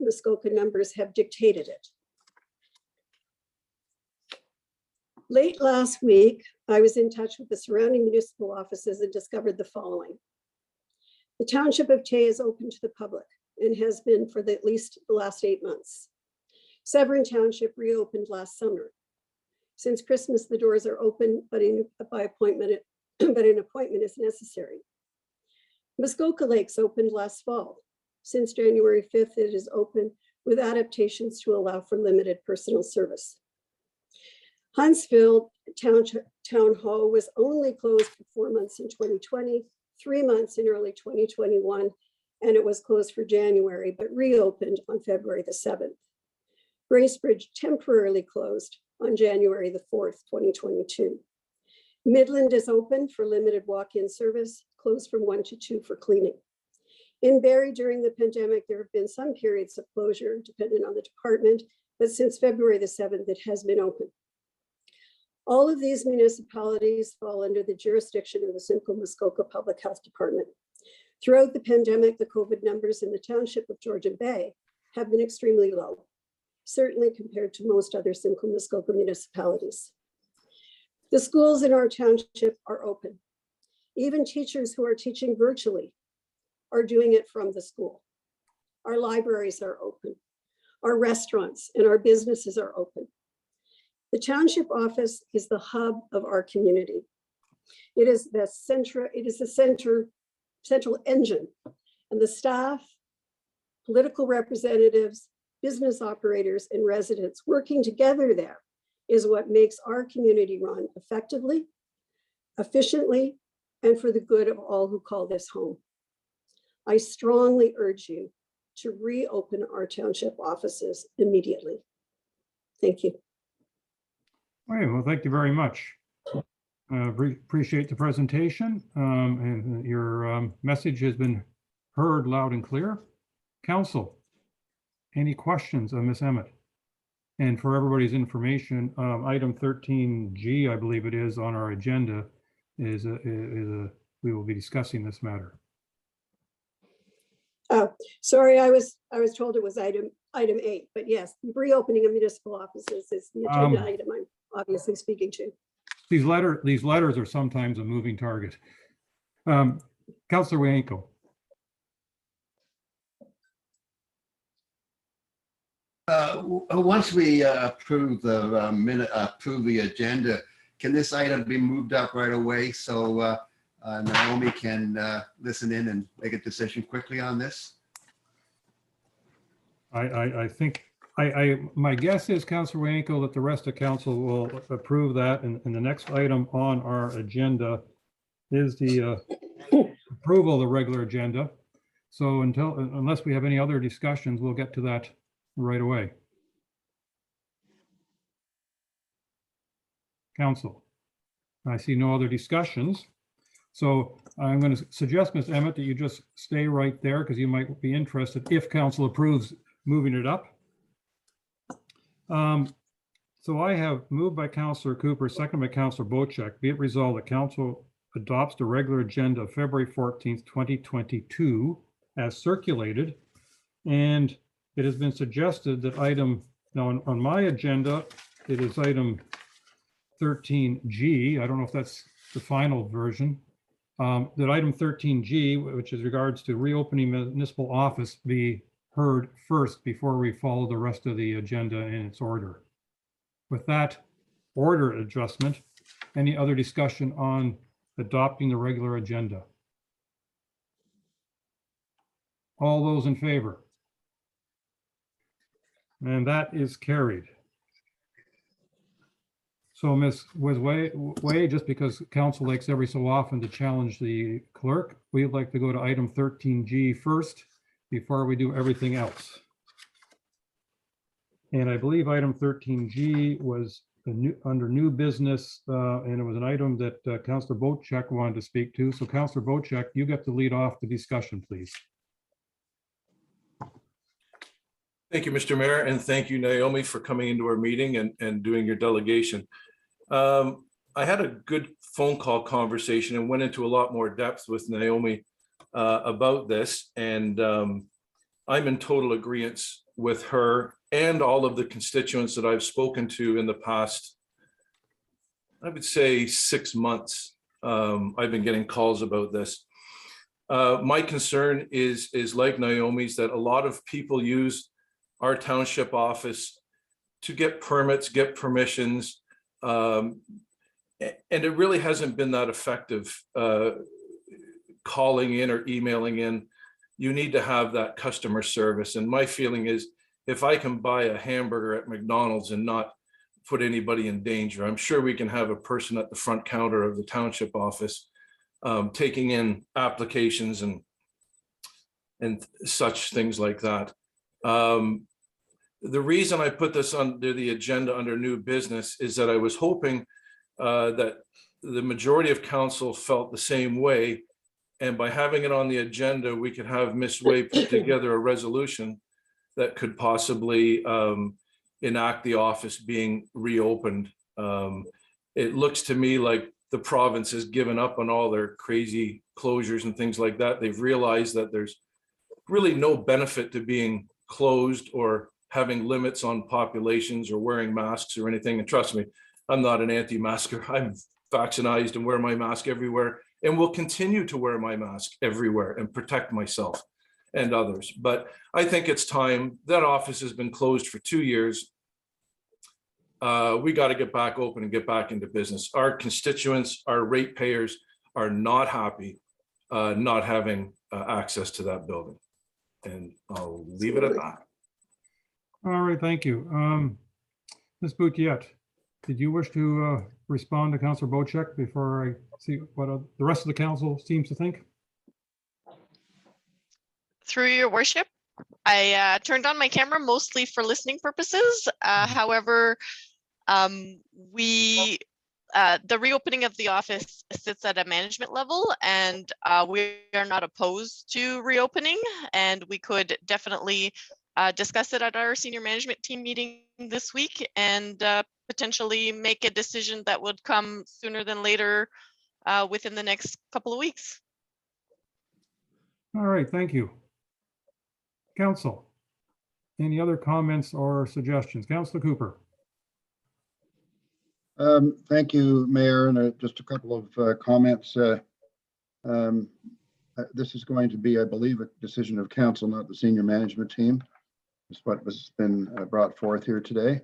Muskoka numbers have dictated it. Late last week, I was in touch with the surrounding municipal offices and discovered the following. The Township of Tay is open to the public and has been for at least the last 8 months. Severn Township reopened last summer. Since Christmas, the doors are open, but by appointment, but an appointment is necessary. Muskoka Lakes opened last fall. Since January 5th, it is open with adaptations to allow for limited personal service. Huntsville Town Hall was only closed for 4 months in 2020, 3 months in early 2021, and it was closed for January, but reopened on February the 7th. Bracebridge temporarily closed on January the 4th, 2022. Midland is open for limited walk-in service, closed from 1 to 2 for cleaning. In Barrie, during the pandemic, there have been some periods of closure, depending on the department, but since February the 7th, it has been open. All of these municipalities fall under the jurisdiction of the Simcoe Muskoka Public Health Department. Throughout the pandemic, the COVID numbers in the township of Georgian Bay have been extremely low, certainly compared to most other Simcoe Muskoka municipalities. The schools in our township are open. Even teachers who are teaching virtually are doing it from the school. Our libraries are open. Our restaurants and our businesses are open. The township office is the hub of our community. It is the central engine, and the staff, political representatives, business operators, and residents working together there is what makes our community run effectively, efficiently, and for the good of all who call this home. I strongly urge you to reopen our township offices immediately. Thank you. All right, well, thank you very much. Appreciate the presentation, and your message has been heard loud and clear. Council, any questions of Ms. Emmett? And for everybody's information, item 13G, I believe it is, on our agenda is we will be discussing this matter. Oh, sorry, I was told it was item 8, but yes, reopening of municipal offices is the agenda item I'm obviously speaking to. These letters are sometimes a moving target. Councillor Wienko. Once we approve the minute, approve the agenda, can this item be moved up right away so Naomi can listen in and make a decision quickly on this? I think, my guess is, Councillor Wanko, that the rest of council will approve that, and the next item on our agenda is the approval of the regular agenda. So unless we have any other discussions, we'll get to that right away. Council, I see no other discussions. So I'm going to suggest, Ms. Emmett, that you just stay right there because you might be interested if council approves moving it up. So I have moved by Councillor Cooper, second by Councillor Bocheck. Be it resolved that council adopts the regular agenda of February 14th, 2022 as circulated. And it has been suggested that now on my agenda, it is item 13G. I don't know if that's the final version. That item 13G, which is regards to reopening municipal office, be heard first before we follow the rest of the agenda in its order. With that order adjustment, any other discussion on adopting the regular agenda? All those in favor? And that is carried. So Ms. Way, just because council likes every so often to challenge the clerk, we'd like to go to item 13G first before we do everything else. And I believe item 13G was under new business, and it was an item that Councillor Bocheck wanted to speak to. So Councillor Bocheck, you get to lead off the discussion, please. Thank you, Mr. Mayor, and thank you, Naomi, for coming into our meeting and doing your delegation. I had a good phone call conversation and went into a lot more depth with Naomi about this, and I'm in total agreement with her and all of the constituents that I've spoken to in the past, I would say 6 months. I've been getting calls about this. My concern is like Naomi's, that a lot of people use our township office to get permits, get permissions, and it really hasn't been that effective calling in or emailing in. You need to have that customer service. And my feeling is, if I can buy a hamburger at McDonald's and not put anybody in danger, I'm sure we can have a person at the front counter of the township office taking in applications and such things like that. The reason I put this under the agenda under new business is that I was hoping that the majority of council felt the same way. And by having it on the agenda, we could have Ms. Way put together a resolution that could possibly enact the office being reopened. It looks to me like the province has given up on all their crazy closures and things like that. They've realized that there's really no benefit to being closed or having limits on populations or wearing masks or anything. And trust me, I'm not an anti-masker. I'm vaccinated and wear my mask everywhere and will continue to wear my mask everywhere and protect myself and others. But I think it's time. That office has been closed for 2 years. We got to get back open and get back into business. Our constituents, our ratepayers are not happy not having access to that building. And I'll leave it at that. All right, thank you. Ms. Boutiette, did you wish to respond to Councillor Bocheck before I see what the rest of the council seems to think? Through your worship, I turned on my camera mostly for listening purposes. However, the reopening of the office sits at a management level, and we are not opposed to reopening, and we could definitely discuss it at our senior management team meeting this week and potentially make a decision that would come sooner than later within the next couple of weeks. All right, thank you. Council, any other comments or suggestions? Councillor Cooper. Thank you, Mayor, and just a couple of comments. This is going to be, I believe, a decision of council, not the senior management team. is what was been brought forth here today.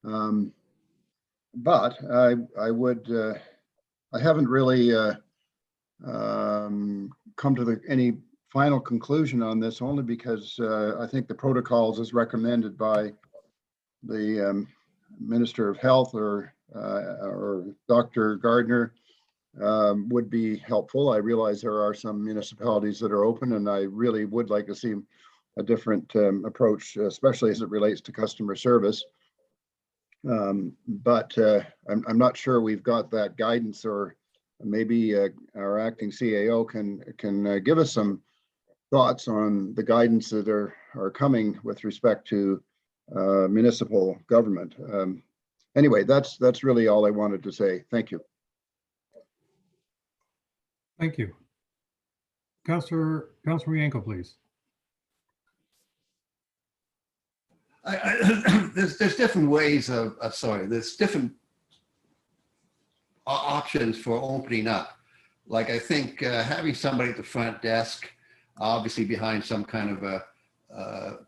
But I would, I haven't really come to any final conclusion on this, only because I think the protocols as recommended by the Minister of Health or Dr. Gardner would be helpful. I realize there are some municipalities that are open, and I really would like to see a different approach, especially as it relates to customer service. But I'm not sure we've got that guidance, or maybe our acting CAO can give us some thoughts on the guidance that are coming with respect to municipal government. Anyway, that's really all I wanted to say. Thank you. Thank you. Councillor Yanko, please. There's different ways of, there's different options for opening up. Like, I think having somebody at the front desk, obviously behind some kind of a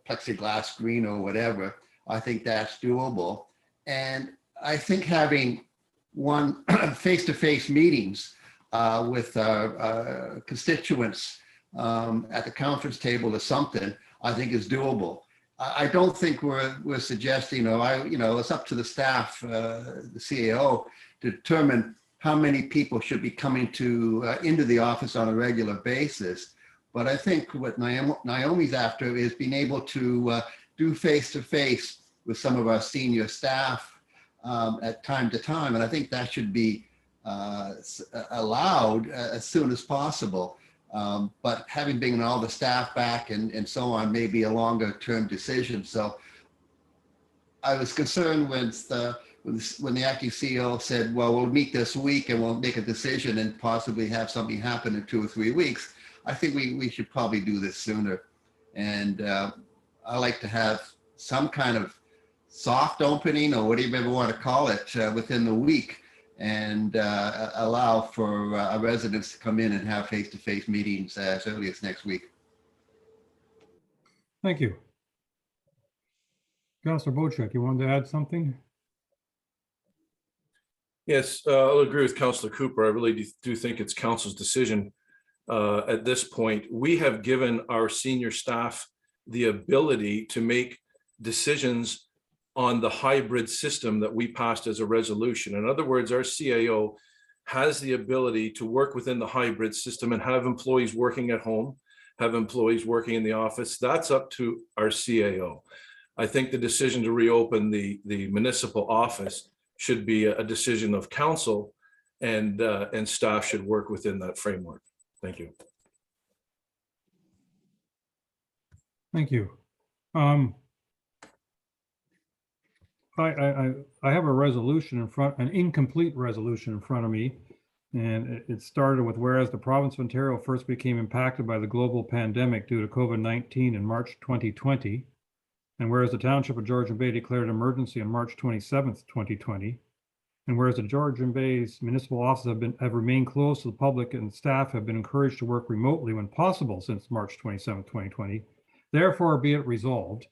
plexiglass screen or whatever, I think that's doable. And I think having one face-to-face meetings with constituents at the conference table or something, I think is doable. I don't think we're suggesting, it's up to the staff, the CAO, to determine how many people should be coming into the office on a regular basis. But I think what Naomi's after is being able to do face-to-face with some of our senior staff at time to time. And I think that should be allowed as soon as possible. But having been all the staff back and so on may be a longer term decision. So I was concerned when the acting CEO said, well, we'll meet this week and we'll make a decision and possibly have something happen in 2 or 3 weeks. I think we should probably do this sooner. And I like to have some kind of soft opening, or whatever you ever want to call it, within the week, and allow for our residents to come in and have face-to-face meetings as early as next week. Thank you. Councillor Bochek, you wanted to add something? Yes, I'll agree with Councillor Cooper. I really do think it's council's decision at this point. We have given our senior staff the ability to make decisions on the hybrid system that we passed as a resolution. In other words, our CAO has the ability to work within the hybrid system and have employees working at home, have employees working in the office. That's up to our CAO. I think the decision to reopen the municipal office should be a decision of council, and staff should work within that framework. Thank you. Thank you. I have a resolution in front, an incomplete resolution in front of me. And it started with, whereas the province of Ontario first became impacted by the global pandemic due to COVID-19 in March 2020. And whereas the Township of Georgian Bay declared an emergency on March 27th, 2020. And whereas the Georgian Bay's municipal offices have remained closed to the public, and staff have been encouraged to work remotely when possible since March 27th, 2020. Therefore, be it resolved.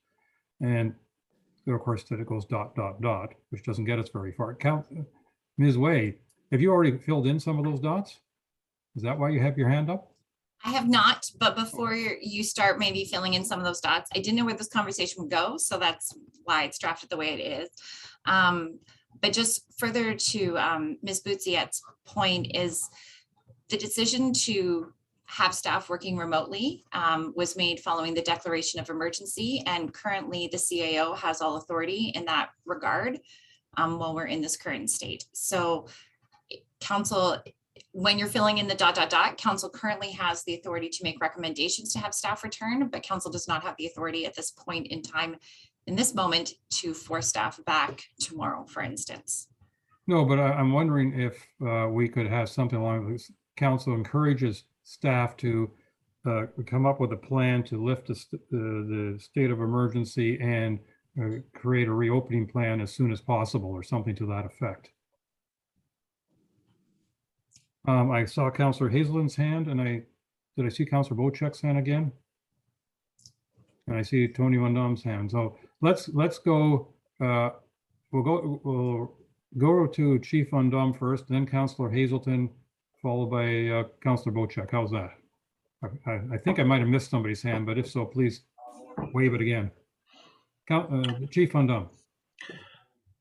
And of course, then it goes ... which doesn't get us very far. Ms. Wade, have you already filled in some of those dots? Is that why you have your hand up? I have not, but before you start maybe filling in some of those dots, I didn't know where this conversation would go, so that's why it's drafted the way it is. But just further to Ms. Boutsiette's point, is the decision to have staff working remotely was made following the declaration of emergency, and currently the CAO has all authority in that regard while we're in this current state. So council, when you're filling in the ... council currently has the authority to make recommendations to have staff return, but council does not have the authority at this point in time, in this moment, to force staff back tomorrow, for instance. No, but I'm wondering if we could have something along this. Council encourages staff to come up with a plan to lift the state of emergency and create a reopening plan as soon as possible, or something to that effect. I saw Councillor Hazelin's hand, and did I see Councillor Bochek's hand again? And I see Tony Van Dom's hand. So let's go, we'll go to Chief Van Dom first, then Councillor Hazelton, followed by Councillor Bocek. How's that? I think I might have missed somebody's hand, but if so, please wave it again. Chief Van Dom.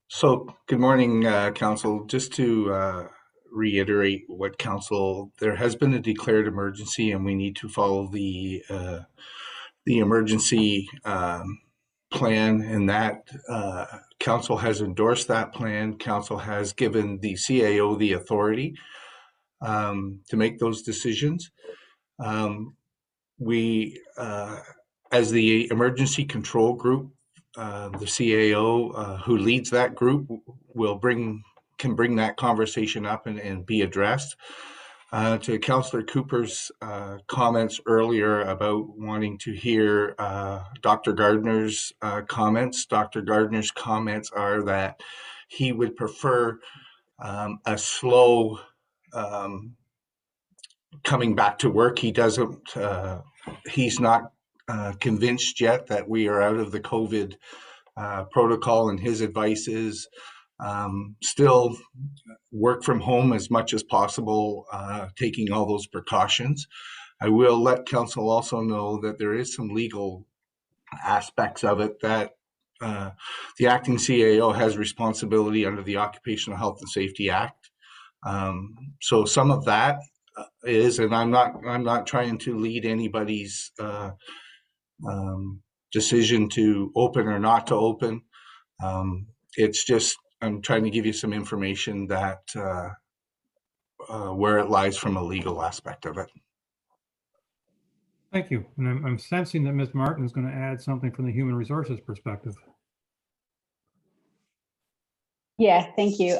So, good morning, Council. Just to reiterate what Council, there has been a declared emergency, and we need to follow the emergency plan, and that Council has endorsed that plan. Council has given the CAO the authority to make those decisions. We, as the emergency control group, the CAO who leads that group can bring that conversation up and be addressed. To Councillor Cooper's comments earlier about wanting to hear Dr. Gardner's comments. Dr. Gardner's comments are that he would prefer a slow coming back to work. He doesn't, he's not convinced yet that we are out of the COVID protocol, and his advice is still work from home as much as possible, taking all those precautions. I will let Council also know that there is some legal aspects of it that the acting CAO has responsibility under the Occupational Health and Safety Act. So some of that is, and I'm not trying to lead anybody's decision to open or not to open. It's just, I'm trying to give you some information that where it lies from a legal aspect of it. Thank you. And I'm sensing that Ms. Martin is going to add something from the human resources perspective. Yeah, thank you.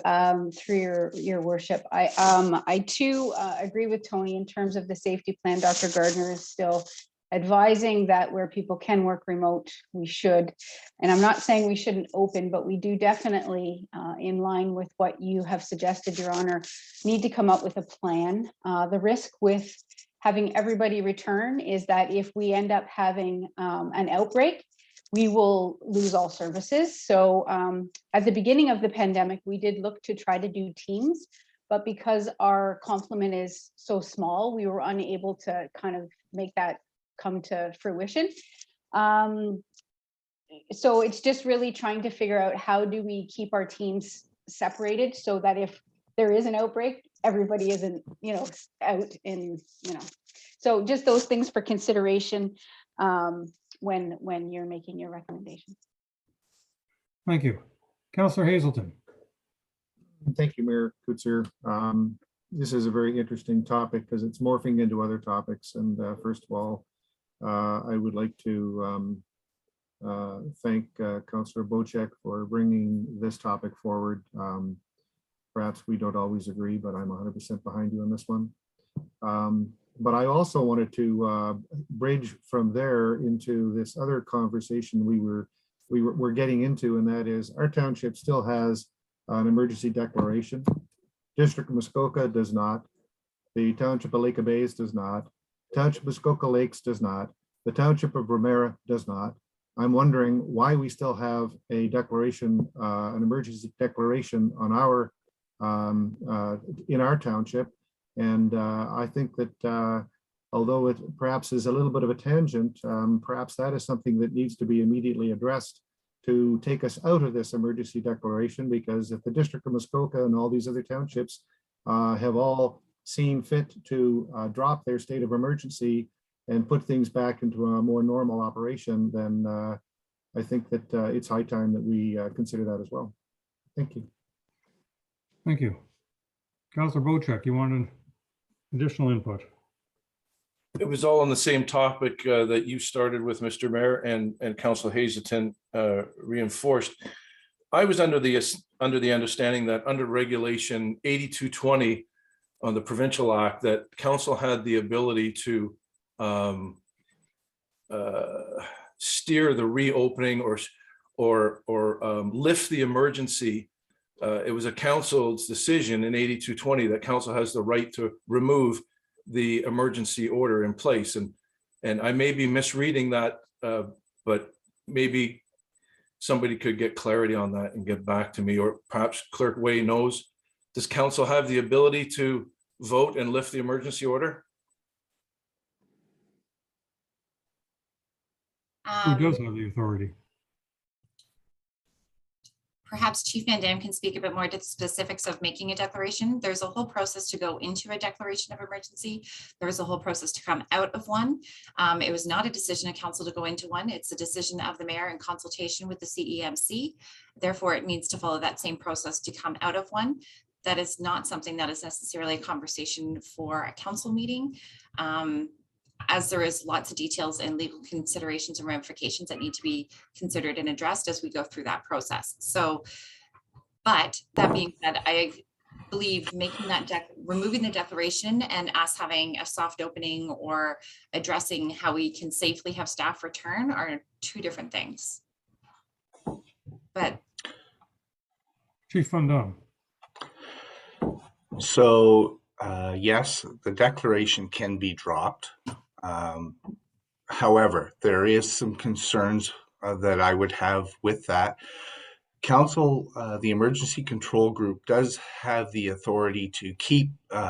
Through your worship, I too agree with Tony in terms of the safety plan. Dr. Gardner is still advising that where people can work remote, we should. And I'm not saying we shouldn't open, but we do definitely, in line with what you have suggested, Your Honor, need to come up with a plan. The risk with having everybody return is that if we end up having an outbreak, we will lose all services. So at the beginning of the pandemic, we did look to try to do teams, but because our complement is so small, we were unable to kind of make that come to fruition. So it's just really trying to figure out how do we keep our teams separated so that if there is an outbreak, everybody isn't, out in, So just those things for consideration when you're making your recommendation. Thank you. Councillor Hazelton. Thank you, Mayor Kutzer. This is a very interesting topic because it's morphing into other topics. And first of all, I would like to thank Councillor Bocek for bringing this topic forward. Perhaps we don't always agree, but I'm 100% behind you on this one. But I also wanted to bridge from there into this other conversation we're getting into, and that is our township still has an emergency declaration. District of Muskoka does not. The Township of Lake Bays does not. Township of Muskoka Lakes does not. The Township of Bromera does not. I'm wondering why we still have a declaration, an emergency declaration on our in our township. And I think that although it perhaps is a little bit of a tangent, perhaps that is something that needs to be immediately addressed to take us out of this emergency declaration, because if the District of Muskoka and all these other townships have all seen fit to drop their state of emergency and put things back into a more normal operation, then I think that it's high time that we consider that as well. Thank you. Thank you. Councillor Bocek, you wanted additional input? It was all on the same topic that you started with, Mr. Mayor, and Councillor Hazelton reinforced. I was under the understanding that under Regulation 8220 on the Provincial Act, that Council had the ability to steer the reopening or lift the emergency. It was a council's decision in 8220 that Council has the right to remove the emergency order in place. And I may be misreading that but maybe somebody could get clarity on that and get back to me, or perhaps Clerk Way knows. Does council have the ability to vote and lift the emergency order? Who does have the authority? Perhaps Chief Van Dam can speak a bit more to the specifics of making a declaration. There's a whole process to go into a declaration of emergency. There was a whole process to come out of one. It was not a decision of council to go into one. It's a decision of the mayor in consultation with the CEMC. Therefore, it needs to follow that same process to come out of one. That is not something that is necessarily a conversation for a council meeting. As there is lots of details and legal considerations and ramifications that need to be considered and addressed as we go through that process. So, but that being said, I believe making that removing the declaration and us having a soft opening or addressing how we can safely have staff return are two different things. But Chief Van Dam. So yes, the declaration can be dropped. However, there is some concerns that I would have with that. Council, the Emergency Control Group does have the authority to keep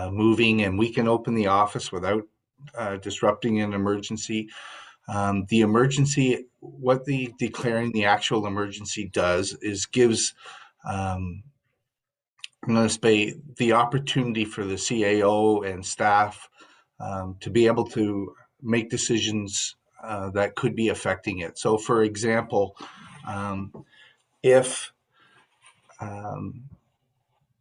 moving, and we can open the office without disrupting an emergency. The emergency, what the declaring the actual emergency does is gives I'm going to say the opportunity for the CAO and staff to be able to make decisions that could be affecting it. So for example, if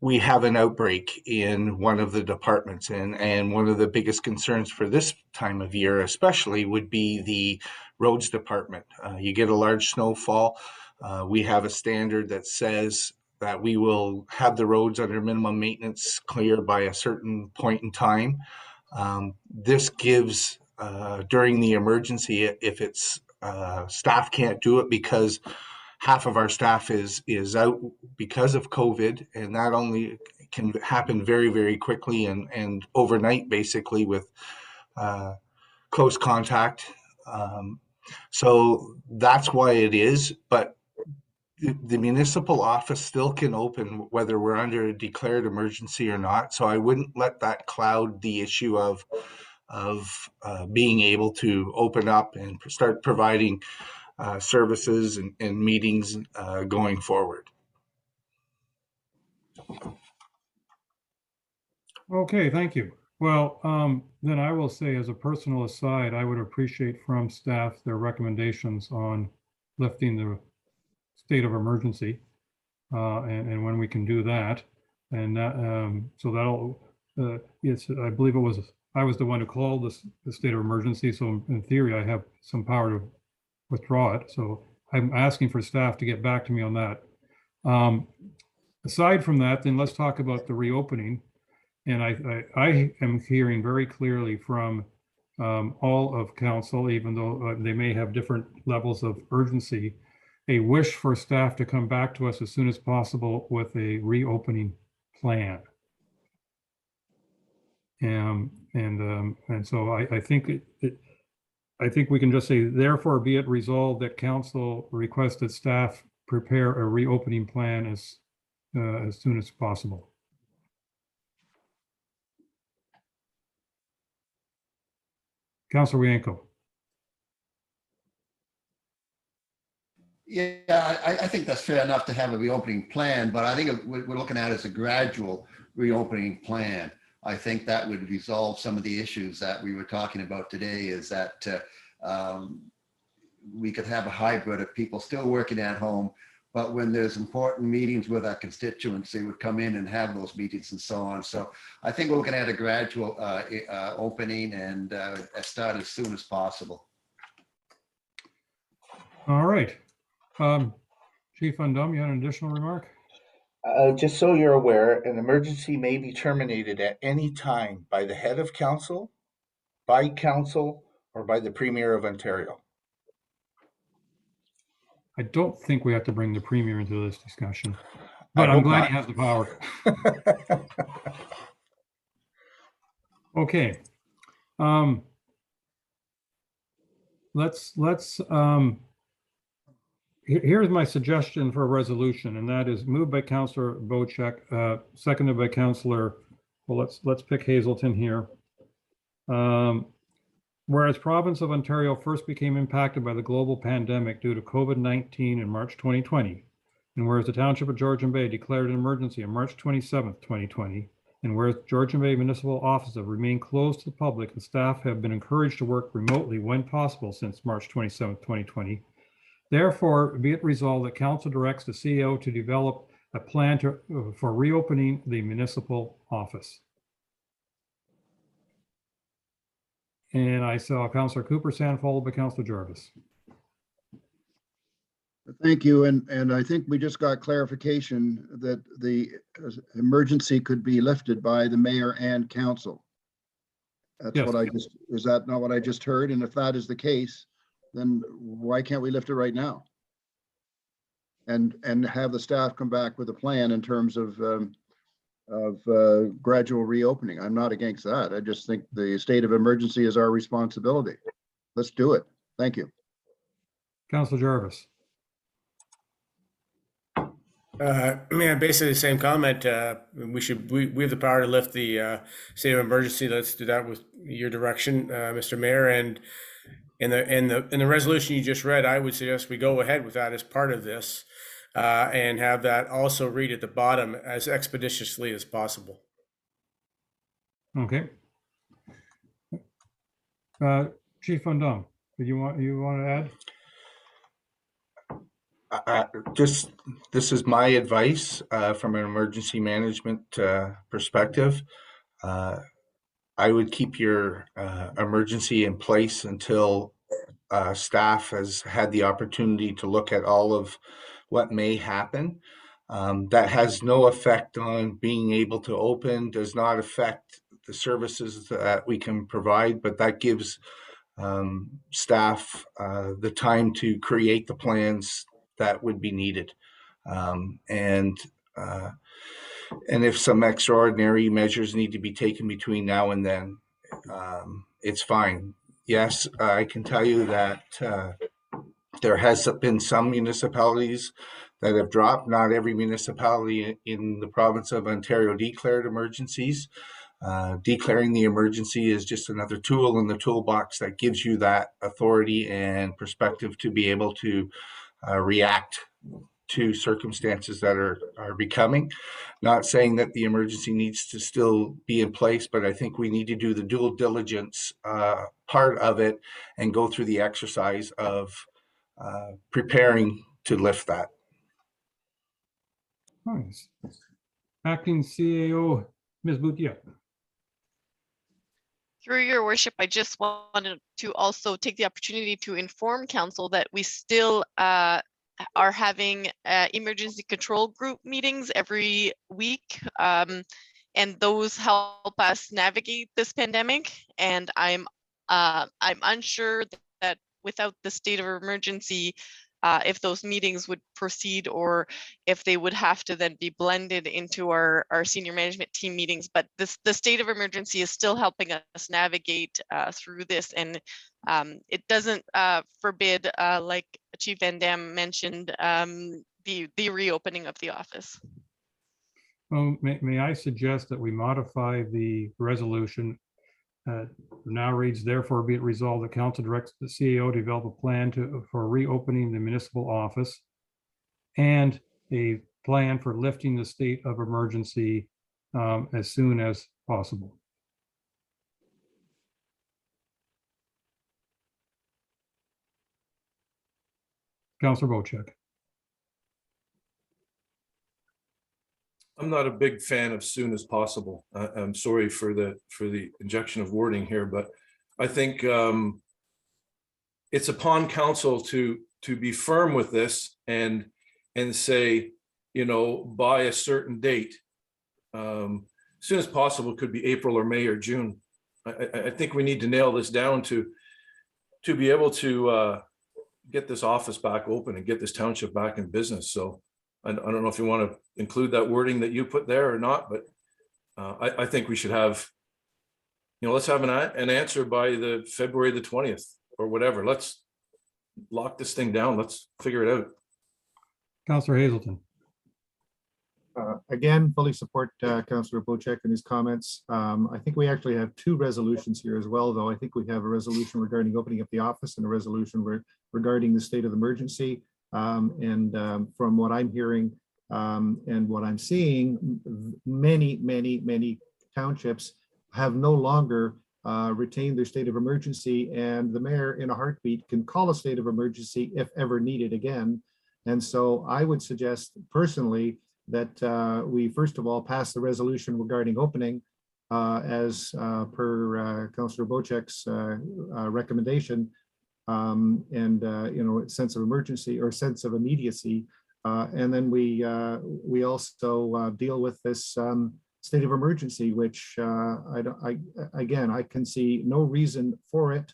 we have an outbreak in one of the departments, and one of the biggest concerns for this time of year especially would be the roads department. You get a large snowfall. We have a standard that says that we will have the roads under minimum maintenance clear by a certain point in time. This gives, during the emergency, if it's staff can't do it because half of our staff is out because of COVID, and that only can happen very, very quickly and overnight, basically, with close contact. So that's why it is, but the municipal office still can open whether we're under a declared emergency or not. So I wouldn't let that cloud the issue of being able to open up and start providing services and meetings going forward. Okay, thank you. Well, then I will say, as a personal aside, I would appreciate from staff their recommendations on lifting the state of emergency and when we can do that. And that, so that'll, yes, I believe I was the one who called the state of emergency. So in theory, I have some power to withdraw it. So I'm asking for staff to get back to me on that. Aside from that, then let's talk about the reopening. And I am hearing very clearly from all of council, even though they may have different levels of urgency, a wish for staff to come back to us as soon as possible with a reopening plan. And so I think I think we can just say, therefore be it resolved that council requests that staff prepare a reopening plan as soon as possible. Councilor Rienko. Yeah, I think that's fair enough to have a reopening plan, but I think what we're looking at is a gradual reopening plan. I think that would resolve some of the issues that we were talking about today, is that we could have a hybrid of people still working at home, but when there's important meetings with our constituency, would come in and have those meetings and so on. So I think we're looking at a gradual opening and start as soon as possible. All right. Chief Van Dam, you had an additional remark? Just so you're aware, an emergency may be terminated at any time by the head of council, by council, or by the Premier of Ontario. I don't think we have to bring the Premier into this discussion, but I'm glad he has the power. Okay. Let's Here's my suggestion for a resolution, and that is moved by Councillor Bocek, seconded by Councillor, well, let's pick Hazelton here. Whereas province of Ontario first became impacted by the global pandemic due to COVID-19 in March 2020, and whereas the Township of Georgian Bay declared an emergency on March 27th, 2020, and whereas Georgian Bay municipal offices have remained closed to the public and staff have been encouraged to work remotely when possible since March 27th, 2020, therefore, be it resolved that Council directs the CEO to develop a plan for reopening the municipal office. And I saw Councillor Cooper-Sand followed by Councillor Jarvis. Thank you. And I think we just got clarification that the emergency could be lifted by the mayor and council. That's Yes. what I just, is that not what I just heard? And if that is the case, then why can't we lift it right now? And have the staff come back with a plan in terms of gradual reopening. I'm not against that. I just think the state of emergency is our responsibility. Let's do it. Thank you. Councillor Jarvis. Yeah, basically the same comment. We have the power to lift the state of emergency. Let's do that with your direction, Mr. Mayor. And in the resolution you just read, I would suggest we go ahead with that as part of this, and have that also read at the bottom as expeditiously as possible. Okay. Chief Van Dam, did you want to add? This is my advice from an emergency management perspective. I would keep your emergency in place until staff has had the opportunity to look at all of what may happen. That has no effect on being able to open, does not affect the services that we can provide, but that gives staff the time to create the plans that would be needed. And if some extraordinary measures need to be taken between now and then, it's fine. Yes, I can tell you that there has been some municipalities that have dropped. Not every municipality in the province of Ontario declared emergencies. Declaring the emergency is just another tool in the toolbox that gives you that authority and perspective to be able to react to circumstances that are becoming. Not saying that the emergency needs to still be in place, but I think we need to do the due diligence part of it and go through the exercise of preparing to lift that. Nice. Acting CAO, Ms. Boutier. Through your worship, I just wanted to also take the opportunity to inform council that we still are having emergency control group meetings every week. And those help us navigate this pandemic. And I'm unsure that without the state of emergency, if those meetings would proceed or if they would have to then be blended into our senior management team meetings. But the state of emergency is still helping us navigate through this. And it doesn't forbid, like Chief Van Dam mentioned, the reopening of the office. Well, may I suggest that we modify the resolution? Now reads, therefore be it resolved, the council directs the CEO to develop a plan for reopening the municipal office and a plan for lifting the state of emergency as soon as possible. Councillor Bocek. I'm not a big fan of soon as possible. I'm sorry for the injection of wording here, but I think it's upon council to be firm with this and say, you know, by a certain date. Soon as possible could be April or May or June. I think we need to nail this down to be able to get this office back open and get this township back in business. So I don't know if you want to include that wording that you put there or not, but I think we should have, you know, let's have an answer by the February the 20th or whatever. Let's lock this thing down. Let's figure it out. Councillor Hazelton. Again, fully support Councillor Bocek and his comments. I think we actually have two resolutions here as well, though. I think we have a resolution regarding opening up the office and a resolution regarding the state of emergency. From what I'm hearing and what I'm seeing, many townships have no longer retained their state of emergency, and the mayor in a heartbeat can call a state of emergency if ever needed again. And so I would suggest personally that we first of all pass the resolution regarding opening as per Councillor Bocek's recommendation, sense of emergency or sense of immediacy, and then we also deal with this state of emergency, which I can see no reason for it.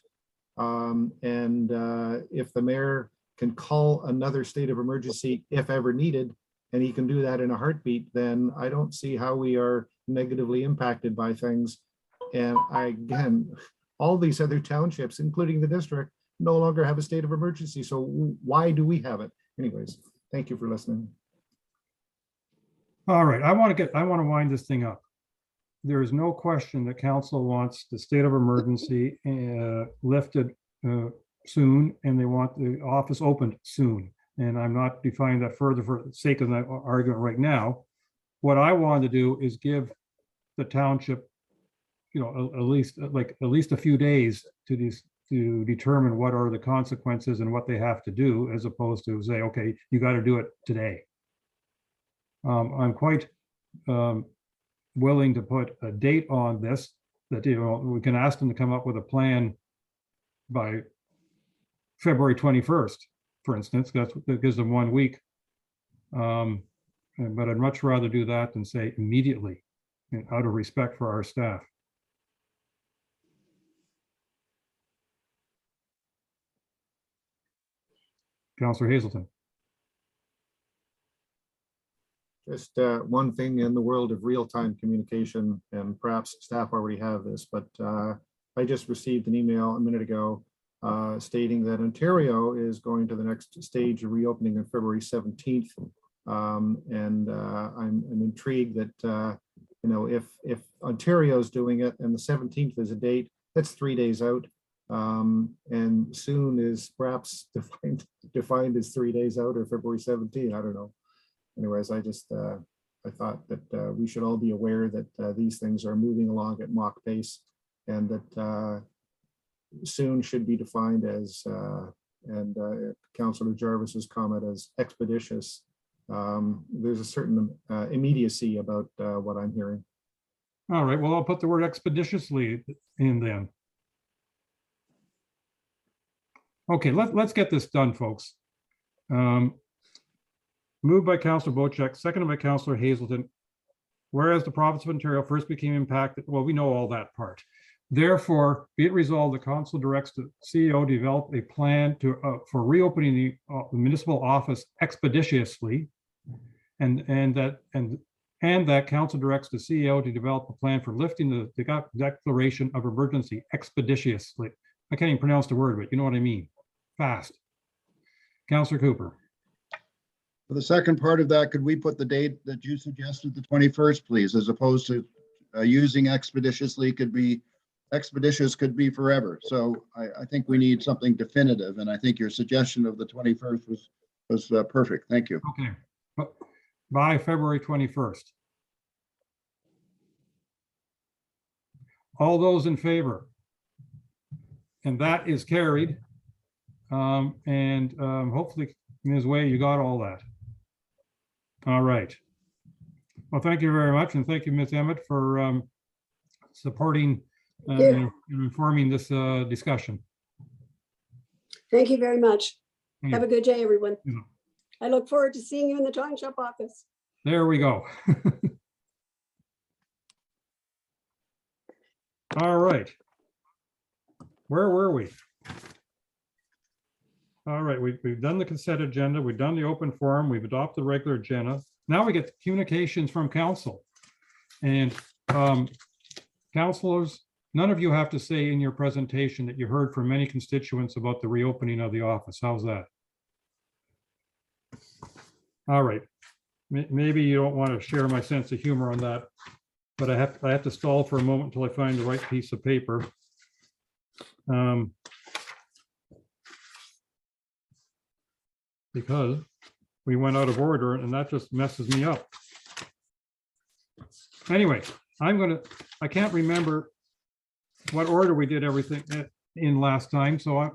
If the mayor can call another state of emergency if ever needed, and he can do that in a heartbeat, then I don't see how we are negatively impacted by things. And again, all these other townships, including the district, no longer have a state of emergency. So why do we have it? Anyways, thank you for listening. All right, I want to wind this thing up. There is no question that council wants the state of emergency lifted soon, and they want the office opened soon. And I'm not defining that further for the sake of that argument right now. What I want to do is give the township, at least a few days to determine what are the consequences and what they have to do, as opposed to say, okay, you got to do it today. I'm quite willing to put a date on this, that we can ask them to come up with a plan by February 21st. For instance, that gives them 1 week. But I'd much rather do that than say immediately, out of respect for our staff. Councillor Hazelton. Just one thing in the world of real-time communication, and perhaps staff already have this, but I just received an email a minute ago stating that Ontario is going to the next stage of reopening on February 17th. I'm intrigued that, if Ontario is doing it and the 17th is a date, that's 3 days out. And soon is perhaps defined as 3 days out, or February 17th, I don't know. Anyways, I thought that we should all be aware that these things are moving along at mock pace, and that soon should be defined as, Councillor Jarvis's comment, as expeditious. There's a certain immediacy about what I'm hearing. All right, well, I'll put the word expeditiously in then. Okay, let's get this done, folks. Moved by Councillor Bocek, seconded by Councillor Hazelton. Whereas the province of Ontario first became impacted, well, we know all that part. Therefore, be it resolved, the council directs the CEO to develop a plan for reopening the municipal office expeditiously, and that council directs the CEO to develop a plan for lifting the declaration of emergency expeditiously. I can't even pronounce the word, but you know what I mean. Fast. Councillor Cooper. For the second part of that, could we put the date that you suggested, the 21st, please, as opposed to using expeditiously? Expeditious could be forever. So I think we need something definitive, and I think your suggestion of the 21st was perfect. Thank you. Okay, by February 21st. All those in favor? And that is carried. Hopefully, Ms. Way, you got all that. All right. Well, thank you very much, and thank you, Ms. Emmett, for supporting and informing this discussion. Thank you very much. Yeah. Have a good day, everyone. Yeah. I look forward to seeing you in the Township office. There we go. All right. Where were we? All right, we've done the consent agenda, we've done the open forum, we've adopted the regular agenda. Now we get communications from council. And councilors, none of you have to say in your presentation that you heard from many constituents about the reopening of the office. How's that? All right. Maybe you don't want to share my sense of humor on that, but I have to stall for a moment until I find the right piece of paper. Because we went out of order and that just messes me up. Anyway, I can't remember what order we did everything in last time. So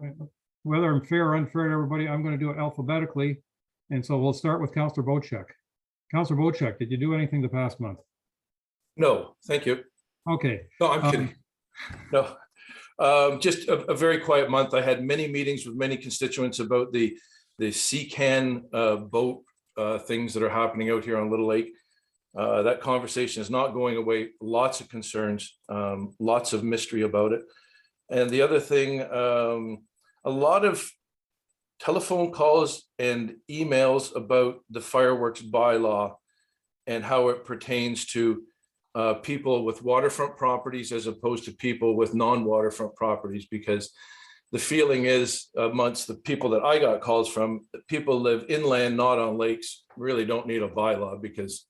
whether I'm fair or unfair to everybody, I'm going to do it alphabetically. And so we'll start with Councillor Bocek. Councillor Bocek, did you do anything the past month? No, thank you. Okay. No, I'm kidding. No, just a very quiet month. I had many meetings with many constituents about the CCAN boat things that are happening out here on Little Lake. That conversation is not going away. Lots of concerns, lots of mystery about it. And the other thing, a lot of telephone calls and emails about the fireworks bylaw and how it pertains to people with waterfront properties as opposed to people with non-waterfront properties, because the feeling is amongst the people that I got calls from, people live inland, not on lakes, really don't need a bylaw because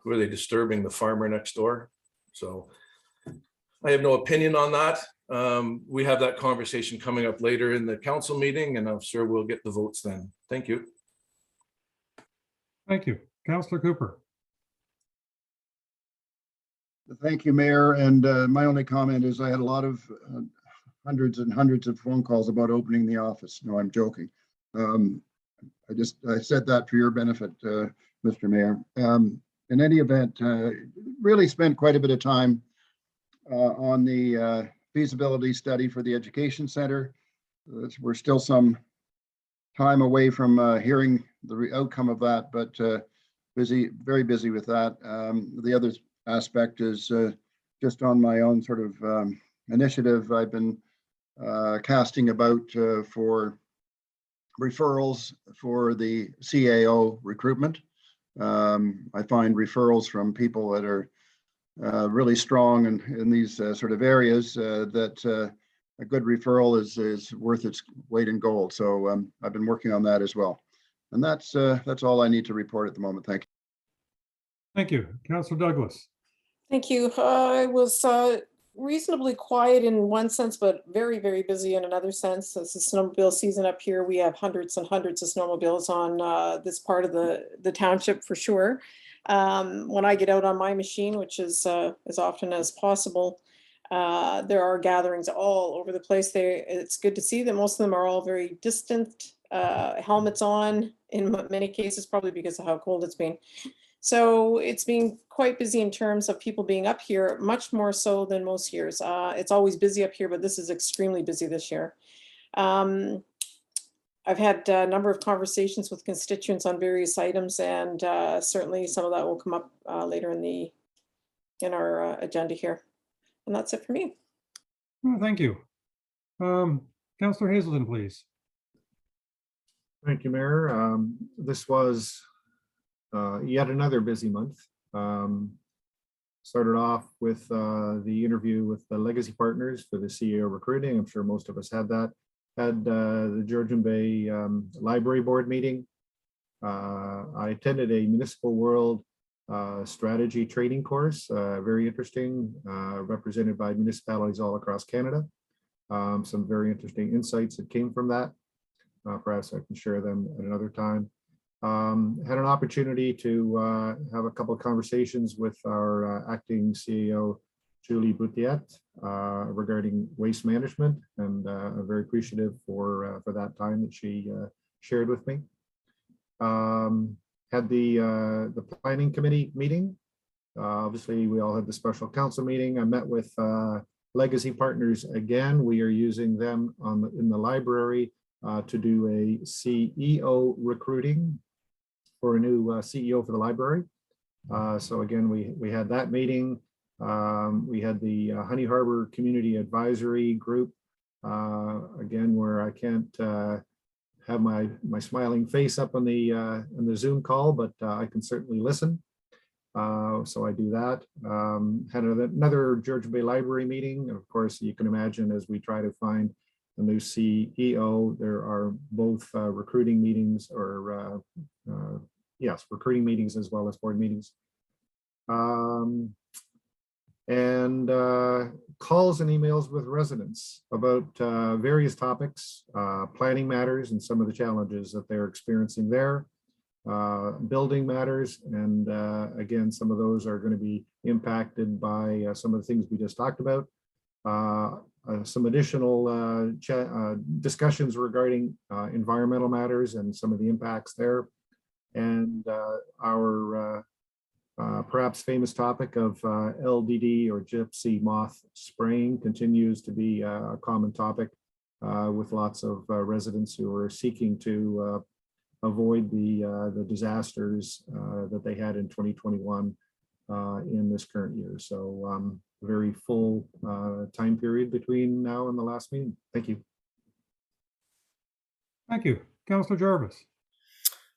who are they disturbing? The farmer next door? So I have no opinion on that. We have that conversation coming up later in the council meeting, and I'm sure we'll get the votes then. Thank you. Thank you. Councillor Cooper. Thank you, Mayor. And my only comment is I had a lot of hundreds and hundreds of phone calls about opening the office. No, I'm joking. I said that for your benefit, Mr. Mayor. In any event, really spent quite a bit of time on the feasibility study for the education center. We're still some time away from hearing the outcome of that, but very busy with that. The other aspect is just on my own sort of initiative. I've been casting about for referrals for the CAO recruitment. I find referrals from people that are really strong in these sort of areas that a good referral is worth its weight in gold. So I've been working on that as well. And that's all I need to report at the moment. Thank you. Thank you. Councillor Douglas. Thank you. I was reasonably quiet in one sense, but very, very busy in another sense. This is snowmobile season up here. We have hundreds and hundreds of snowmobiles on this part of the township for sure. When I get out on my machine, which is as often as possible, there are gatherings all over the place. It's good to see that most of them are all very distant, helmets on in many cases, probably because of how cold it's been. So it's been quite busy in terms of people being up here, much more so than most years. It's always busy up here, but this is extremely busy this year. I've had a number of conversations with constituents on various items, and certainly some of that will come up later in our agenda here. And that's it for me. Well, thank you. Councillor Hazelton, please. Thank you, Mayor. This was yet another busy month. Started off with the interview with the legacy partners for the CEO recruiting. I'm sure most of us had that. Had the Georgian Bay Library Board meeting. I attended a Municipal World strategy training course, very interesting, represented by municipalities all across Canada. Some very interesting insights that came from that. Perhaps I can share them at another time. Had an opportunity to have a couple of conversations with our acting CEO, Julie Boutiette, regarding waste management, and I'm very appreciative for that time that she shared with me. Had the planning committee meeting. Obviously, we all had the special council meeting. I met with legacy partners again. We are using them in the library to do a CEO recruiting for a new CEO for the library. So again, we had that meeting. We had the Honey Harbour Community Advisory Group, again, where I can't have my smiling face up on the Zoom call, but I can certainly listen. So I do that. Had another Georgian Bay Library meeting. Of course, you can imagine as we try to find a new CEO, there are both recruiting meetings or yes, recruiting meetings as well as board meetings. And calls and emails with residents about various topics, planning matters and some of the challenges that they're experiencing there, building matters. And again, some of those are going to be impacted by some of the things we just talked about. Some additional discussions regarding environmental matters and some of the impacts there. And our perhaps famous topic of LDD or gypsy moth spraying continues to be a common topic with lots of residents who are seeking to avoid the disasters that they had in 2021 in this current year. So very full time period between now and the last meeting. Thank you. Thank you. Councillor Jarvis.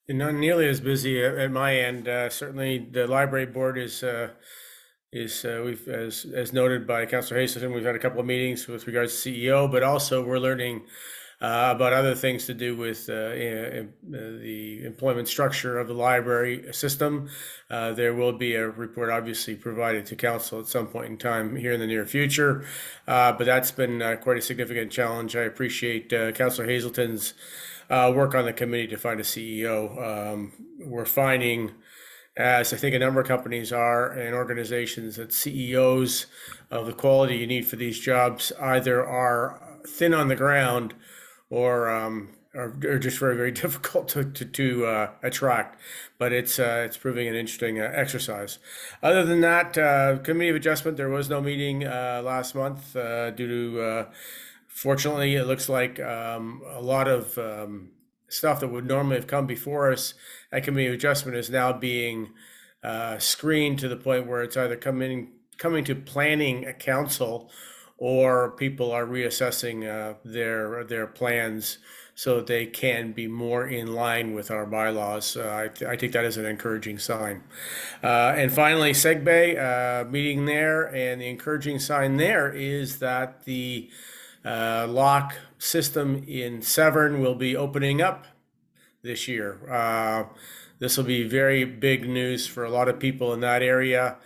And not nearly as busy at my end. Certainly, the library board is we've as noted by Councillor Hazelton, we've had a couple of meetings with regards to CEO, but also we're learning about other things to do with the employment structure of the library system. There will be a report obviously provided to council at some point in time here in the near future, but that's been quite a significant challenge. I appreciate Councillor Hazelton's work on the committee to find a CEO. We're finding, as I think a number of companies are and organizations, that CEOs of the quality you need for these jobs either are thin on the ground or are just very, very difficult to attract. But it's proving an interesting exercise. Other than that, Committee of Adjustment, there was no meeting last month due to fortunately, it looks like a lot of stuff that would normally have come before us at Committee of Adjustment is now being screened to the point where it's either coming to Planning Council, or people are reassessing their plans so that they can be more in line with our bylaws. I take that as an encouraging sign. And finally, SegBay meeting there, and the encouraging sign there is that the lock system in Severn will be opening up this year. This will be very big news for a lot of people in that area,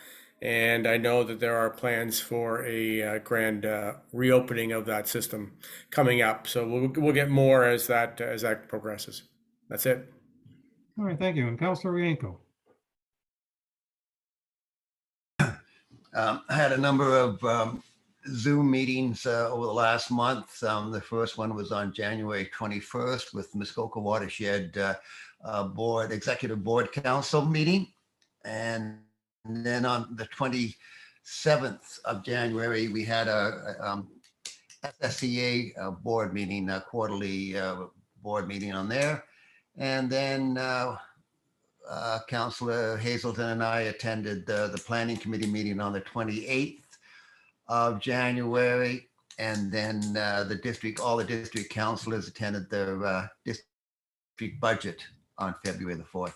and I know that there are plans for a grand reopening of that system coming up. So we'll get more as that progresses. That's it. All right, thank you. And Councillor Rienko. I had a number of Zoom meetings over the last month. The first one was on January 21st with Muskoka Watershed Executive Board Council meeting. And then on the 27th of January, we had a SSCA board meeting, a quarterly board meeting on there. And then Councillor Hazelton and I attended the Planning Committee meeting on the 28th of January, and then all the district councillors attended their district budget on February the 4th.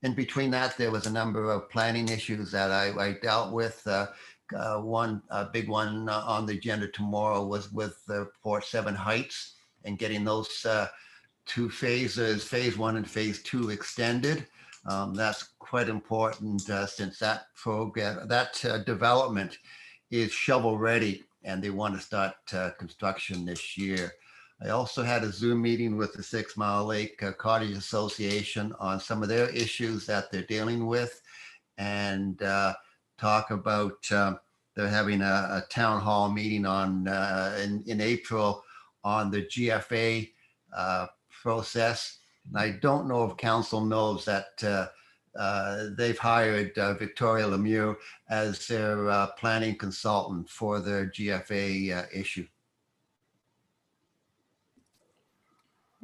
In between that, there was a number of planning issues that I dealt with. One big one on the agenda tomorrow was with Port 7 Heights and getting those two phases, phase 1 and phase 2, extended. That's quite important since that program, that development is shovel ready and they want to start construction this year. I also had a Zoom meeting with the 6 Mile Lake Cottage Association on some of their issues that they're dealing with, and talk about they're having a town hall meeting on in April on the GFA process. And I don't know if council knows that they've hired Victoria Lemieux as their planning consultant for their GFA issue.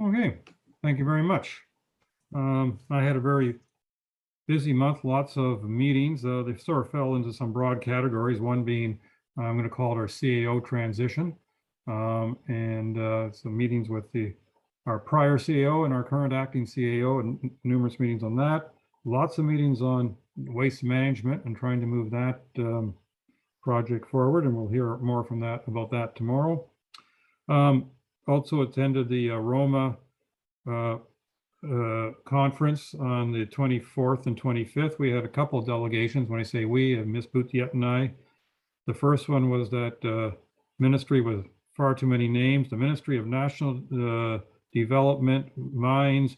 Okay, thank you very much. I had a very busy month, lots of meetings. They sort of fell into some broad categories, one being, I'm going to call it our CAO transition, and some meetings with our prior CAO and our current acting CAO, and numerous meetings on that. Lots of meetings on waste management and trying to move that project forward, and we'll hear more about that tomorrow. Also attended the Roma conference on the 24th and 25th. We had a couple of delegations. When I say we, Ms. Boutiette and I. The first one was that ministry with far too many names, the Ministry of National Development, Mines,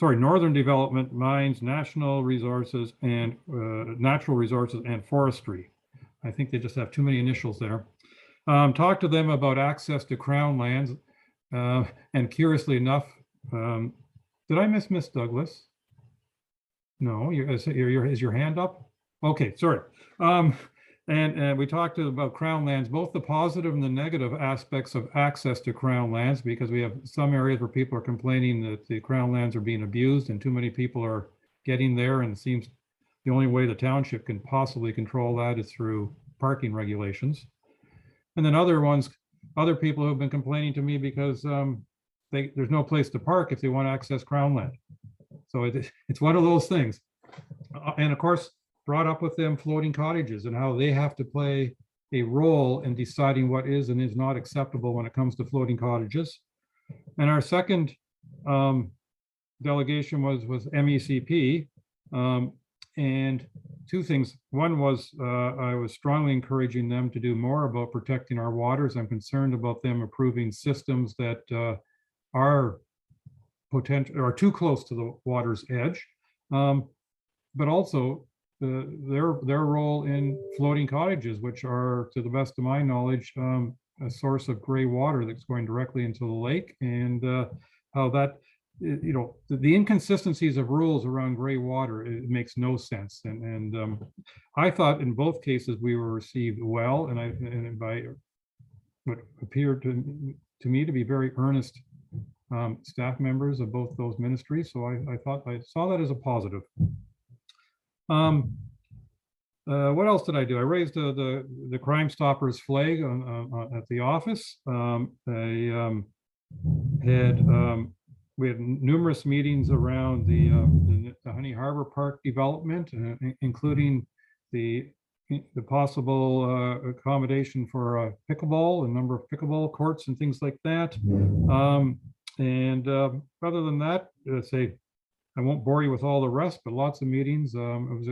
Northern Development, Mines, National Resources, and Natural Resources and Forestry. I think they just have too many initials there. Talk to them about access to Crown lands. And curiously enough, did I miss Douglas? No, is your hand up? Okay, sorry. And we talked about Crown lands, both the positive and the negative aspects of access to Crown lands, because we have some areas where people are complaining that the Crown lands are being abused and too many people are getting there. And it seems the only way the township can possibly control that is through parking regulations. And then other people who have been complaining to me because there's no place to park if they want to access Crown land. So it's one of those things. And of course, brought up with them floating cottages and how they have to play a role in deciding what is and is not acceptable when it comes to floating cottages. And our second delegation was MECP. And two things. One was I was strongly encouraging them to do more about protecting our waters. I'm concerned about them approving systems that are too close to the water's edge, but also their role in floating cottages, which are, to the best of my knowledge, a source of gray water that's going directly into the lake, and how that, the inconsistencies of rules around gray water, it makes no sense. And I thought in both cases we were received well, and by what appeared to me to be very earnest staff members of both those ministries. So I thought I saw that as a positive. What else did I do? I raised the Crime Stoppers flag at the office. We had numerous meetings around the Honey Harbour Park development, including the possible accommodation for pickleball, a number of pickleball courts and things like that. Other than that, I won't bore you with all the rest, but lots of meetings. It was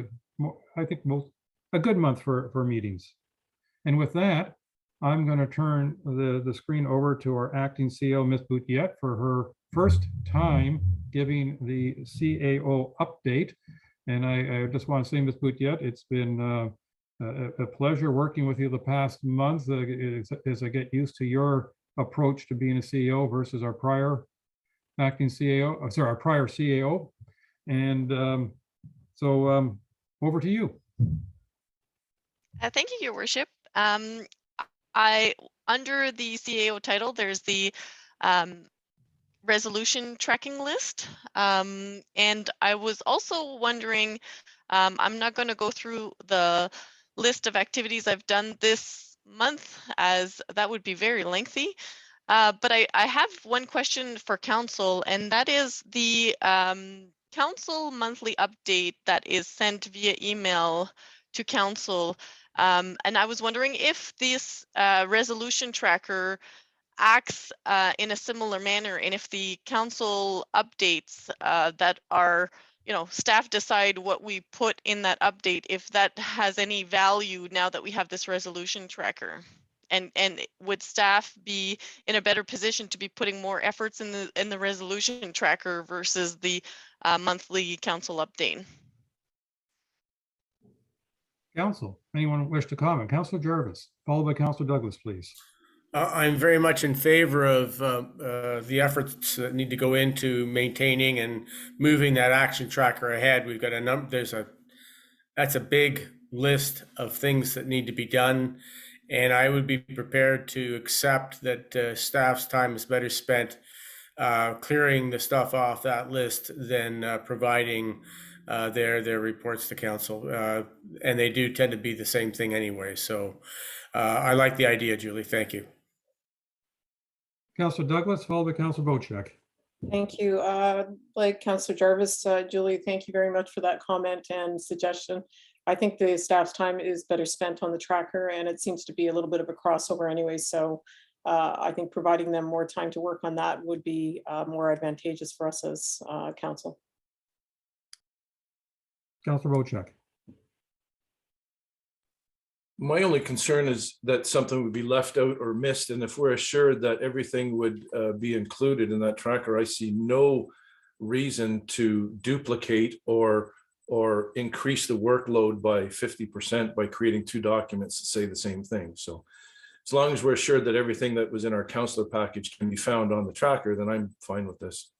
I think a good month for meetings. And with that, I'm going to turn the screen over to our acting CEO, Ms. Boutiette, for her first time giving the CAO update. And I just want to say, Ms. Boutiette, it's been a pleasure working with you the past month as I get used to your approach to being a CEO versus our prior acting CAO, our prior CAO. And so over to you. Thank you, Your Worship. Under the CAO title, there's the resolution tracking list. And I was also wondering, I'm not going to go through the list of activities I've done this month, as that would be very lengthy. But I have one question for council, and that is the council monthly update that is sent via email to council. And I was wondering if this resolution tracker acts in a similar manner, and if the council updates that are, staff decide what we put in that update, if that has any value now that we have this resolution tracker. And would staff be in a better position to be putting more efforts in the resolution tracker versus the monthly council update? Council, anyone wish to comment? Councilor Jarvis, followed by Councilor Douglas, please. I'm very much in favor of the efforts that need to go into maintaining and moving that action tracker ahead. We've got a number. That's a big list of things that need to be done, and I would be prepared to accept that staff's time is better spent clearing the stuff off that list than providing their reports to council, and they do tend to be the same thing anyway. So I like the idea, Julie. Thank you. Councilor Douglas, followed by Councilor Bochek. Thank you. Like Councilor Jarvis, Julie, thank you very much for that comment and suggestion. I think the staff's time is better spent on the tracker, and it seems to be a little bit of a crossover anyway. So I think providing them more time to work on that would be more advantageous for us as council. Councillor Wojcik. My only concern is that something would be left out or missed. And if we're assured that everything would be included in that tracker, I see no reason to duplicate or increase the workload by 50% by creating two documents that say the same thing. So as long as we're assured that everything that was in our councillor package can be found on the tracker, then I'm fine with this.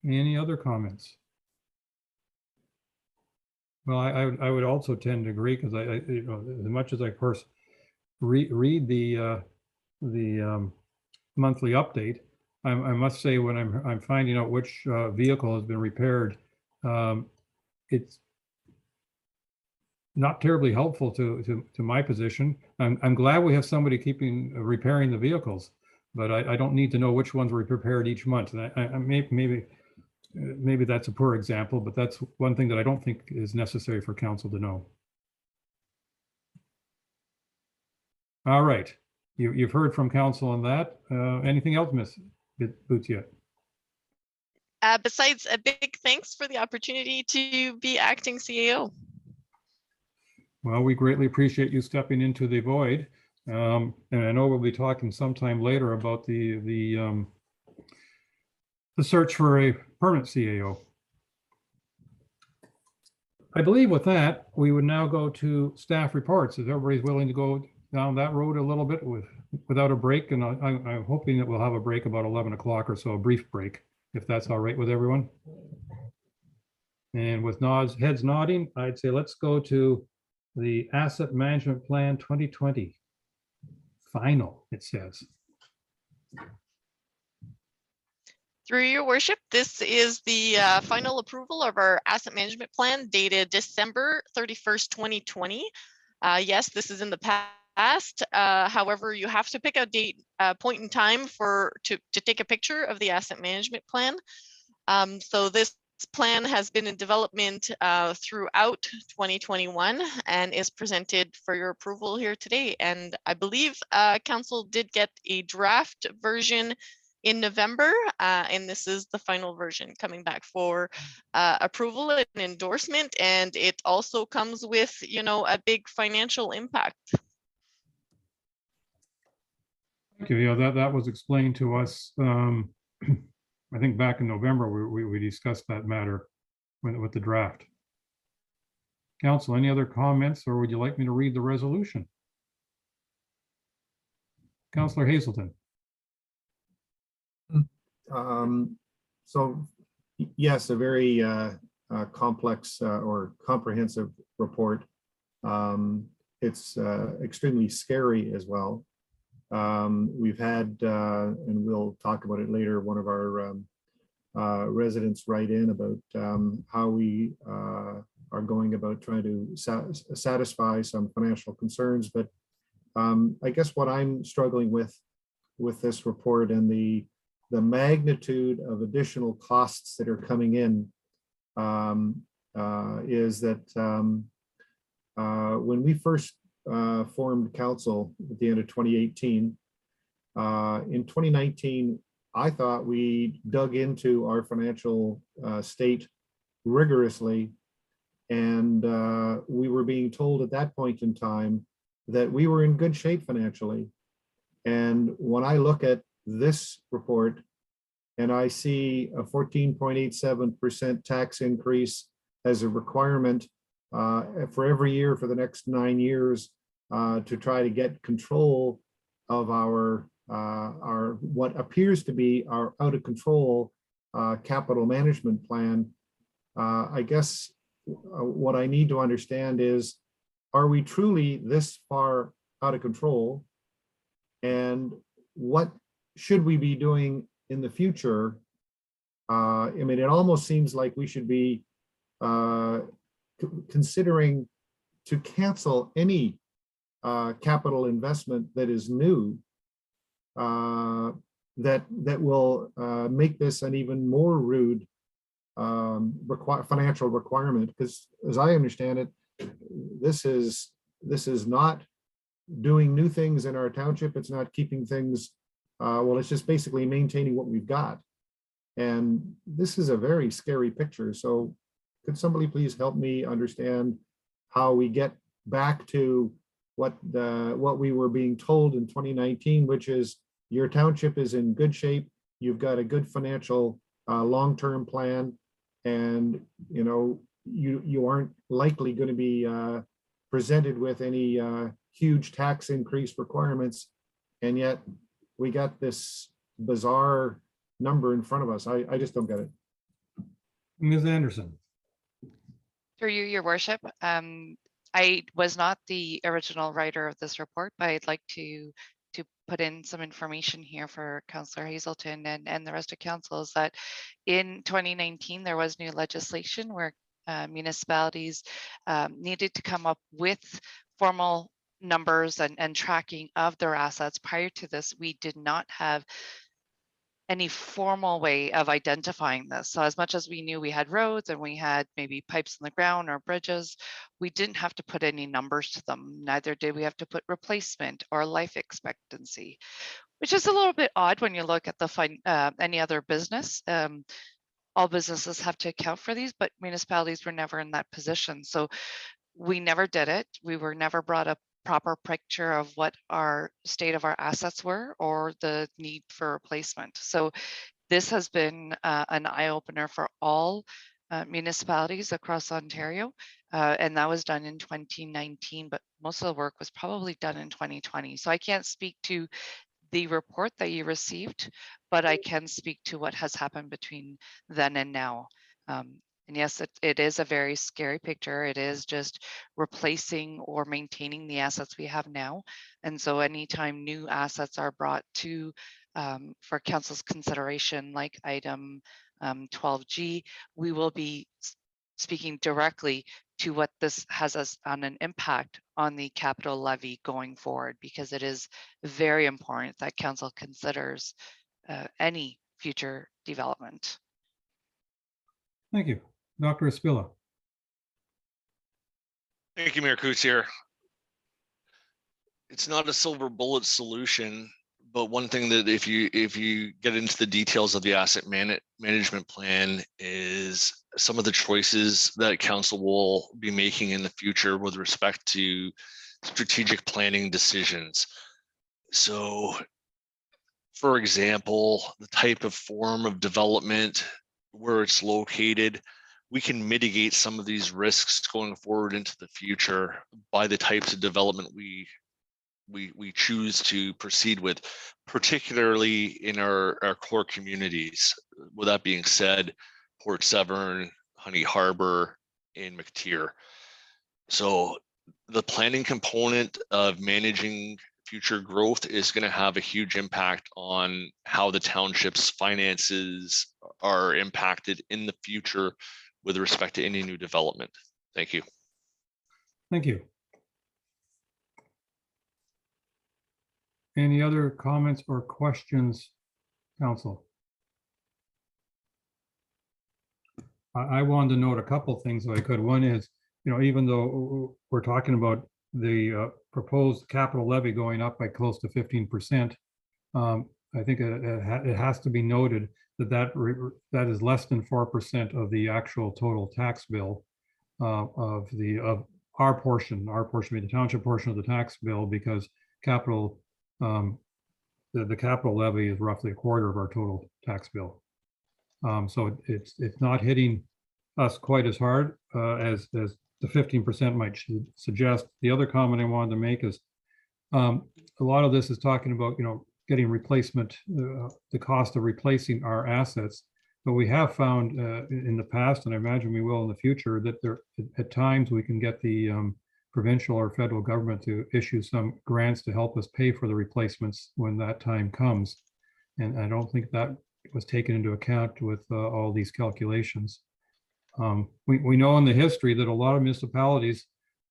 Any other comments? Well, I would also tend to agree, because I you know, as much as I, of course, read the monthly update, I must say when I'm finding out which vehicle has been repaired, it's not terribly helpful to my position. I'm glad we have somebody repairing the vehicles, but I don't need to know which ones were repaired each month. And maybe that's a poor example, but that's one thing that I don't think is necessary for council to know. All right, you've heard from council on that. Anything else, Ms. Boutier? Besides a big thanks for the opportunity to be acting CAO. Well, we greatly appreciate you stepping into the void. And I know we'll be talking sometime later about the search for a permanent CAO. I believe with that, we would now go to staff reports. If everybody's willing to go down that road a little bit without a break, and I'm hoping that we'll have a break about 11 o'clock or so, a brief break, if that's all right with everyone. And with heads nodding, I'd say let's go to the Asset Management Plan 2020. Final, it says. Through your worship, this is the final approval of our asset management plan dated December 31st, 2020. Yes, this is in the past. However, you have to pick a point in time to take a picture of the asset management plan. So this plan has been in development throughout 2021 and is presented for your approval here today. And I believe council did get a draft version in November, and this is the final version coming back for approval and endorsement. And it also comes with, a big financial impact. Thank you. Yeah, that was explained to us. I think back in November, we discussed that matter with the draft. Council, any other comments, or would you like me to read the resolution? Councillor Hazelton. So yes, a very complex or comprehensive report. It's extremely scary as well. We've had, and we'll talk about it later, one of our residents write in about how we are going about trying to satisfy some financial concerns. But I guess what I'm struggling with this report and the magnitude of additional costs that are coming in is that when we first formed council at the end of 2018, in 2019, I thought we dug into our financial state rigorously, and we were being told at that point in time that we were in good shape financially. And when I look at this report and I see a 14.87% tax increase as a requirement for every year for the next 9 years to try to get control of our what appears to be our out of control capital management plan, I guess what I need to understand is, are we truly this far out of control? And what should we be doing in the future? I mean, it almost seems like we should be considering to cancel any capital investment that is new, that will make this an even more rude financial requirement. Because as I understand it, this is not doing new things in our township. It's not keeping things, well, it's just basically maintaining what we've got. And this is a very scary picture. So could somebody please help me understand how we get back to what we were being told in 2019, which is your township is in good shape. You've got a good financial long-term plan, and you aren't likely going to be presented with any huge tax increase requirements, and yet we got this bizarre number in front of us. I just don't get it. Ms. Anderson. Through you, your worship. I was not the original writer of this report, but I'd like to put in some information here for Councillor Hazelton and the rest of council, is that in 2019, there was new legislation where municipalities needed to come up with formal numbers and tracking of their assets. Prior to this, we did not have any formal way of identifying this. So as much as we knew we had roads and we had maybe pipes in the ground or bridges, we didn't have to put any numbers to them. Neither did we have to put replacement or life expectancy, which is a little bit odd when you look at the any other business. All businesses have to account for these, but municipalities were never in that position. So we never did it. We were never brought a proper picture of what our state of our assets were or the need for replacement. So this has been an eye-opener for all municipalities across Ontario, and that was done in 2019, but most of the work was probably done in 2020. So I can't speak to the report that you received, but I can speak to what has happened between then and now. And yes, it is a very scary picture. It is just replacing or maintaining the assets we have now. And so anytime new assets are brought to for council's consideration, like item 12G, we will be speaking directly to what this has as on an impact on the capital levy going forward, because it is very important that council considers any future development. Thank you. Dr. Espila. Thank you, Mayor Coutts here. It's not a silver bullet solution, but one thing that if you get into the details of the asset management plan is some of the choices that council will be making in the future with respect to strategic planning decisions. So, for example, the type of form of development, where it's located, we can mitigate some of these risks going forward into the future by the types of development we choose to proceed with, particularly in our core communities. With that being said, Port Severn, Honey Harbour, and McTier. So the planning component of managing future growth is going to have a huge impact on how the township's finances are impacted in the future with respect to any new development. Thank you. Thank you. Any other comments or questions, council? I wanted to note a couple things if I could. One is, even though we're talking about the proposed capital levy going up by close to 15%, I think it has to be noted that is less than 4% of the actual total tax bill of our portion, the township portion of the tax bill, because capital the capital levy is roughly a quarter of our total tax bill. So it's not hitting us quite as hard as the 15% might suggest. The other comment I wanted to make is a lot of this is talking about getting replacement, the cost of replacing our assets. But we have found in the past, and I imagine we will in the future, that there at times we can get the provincial or federal government to issue some grants to help us pay for the replacements when that time comes. And I don't think that was taken into account with all these calculations. We know in the history that a lot of municipalities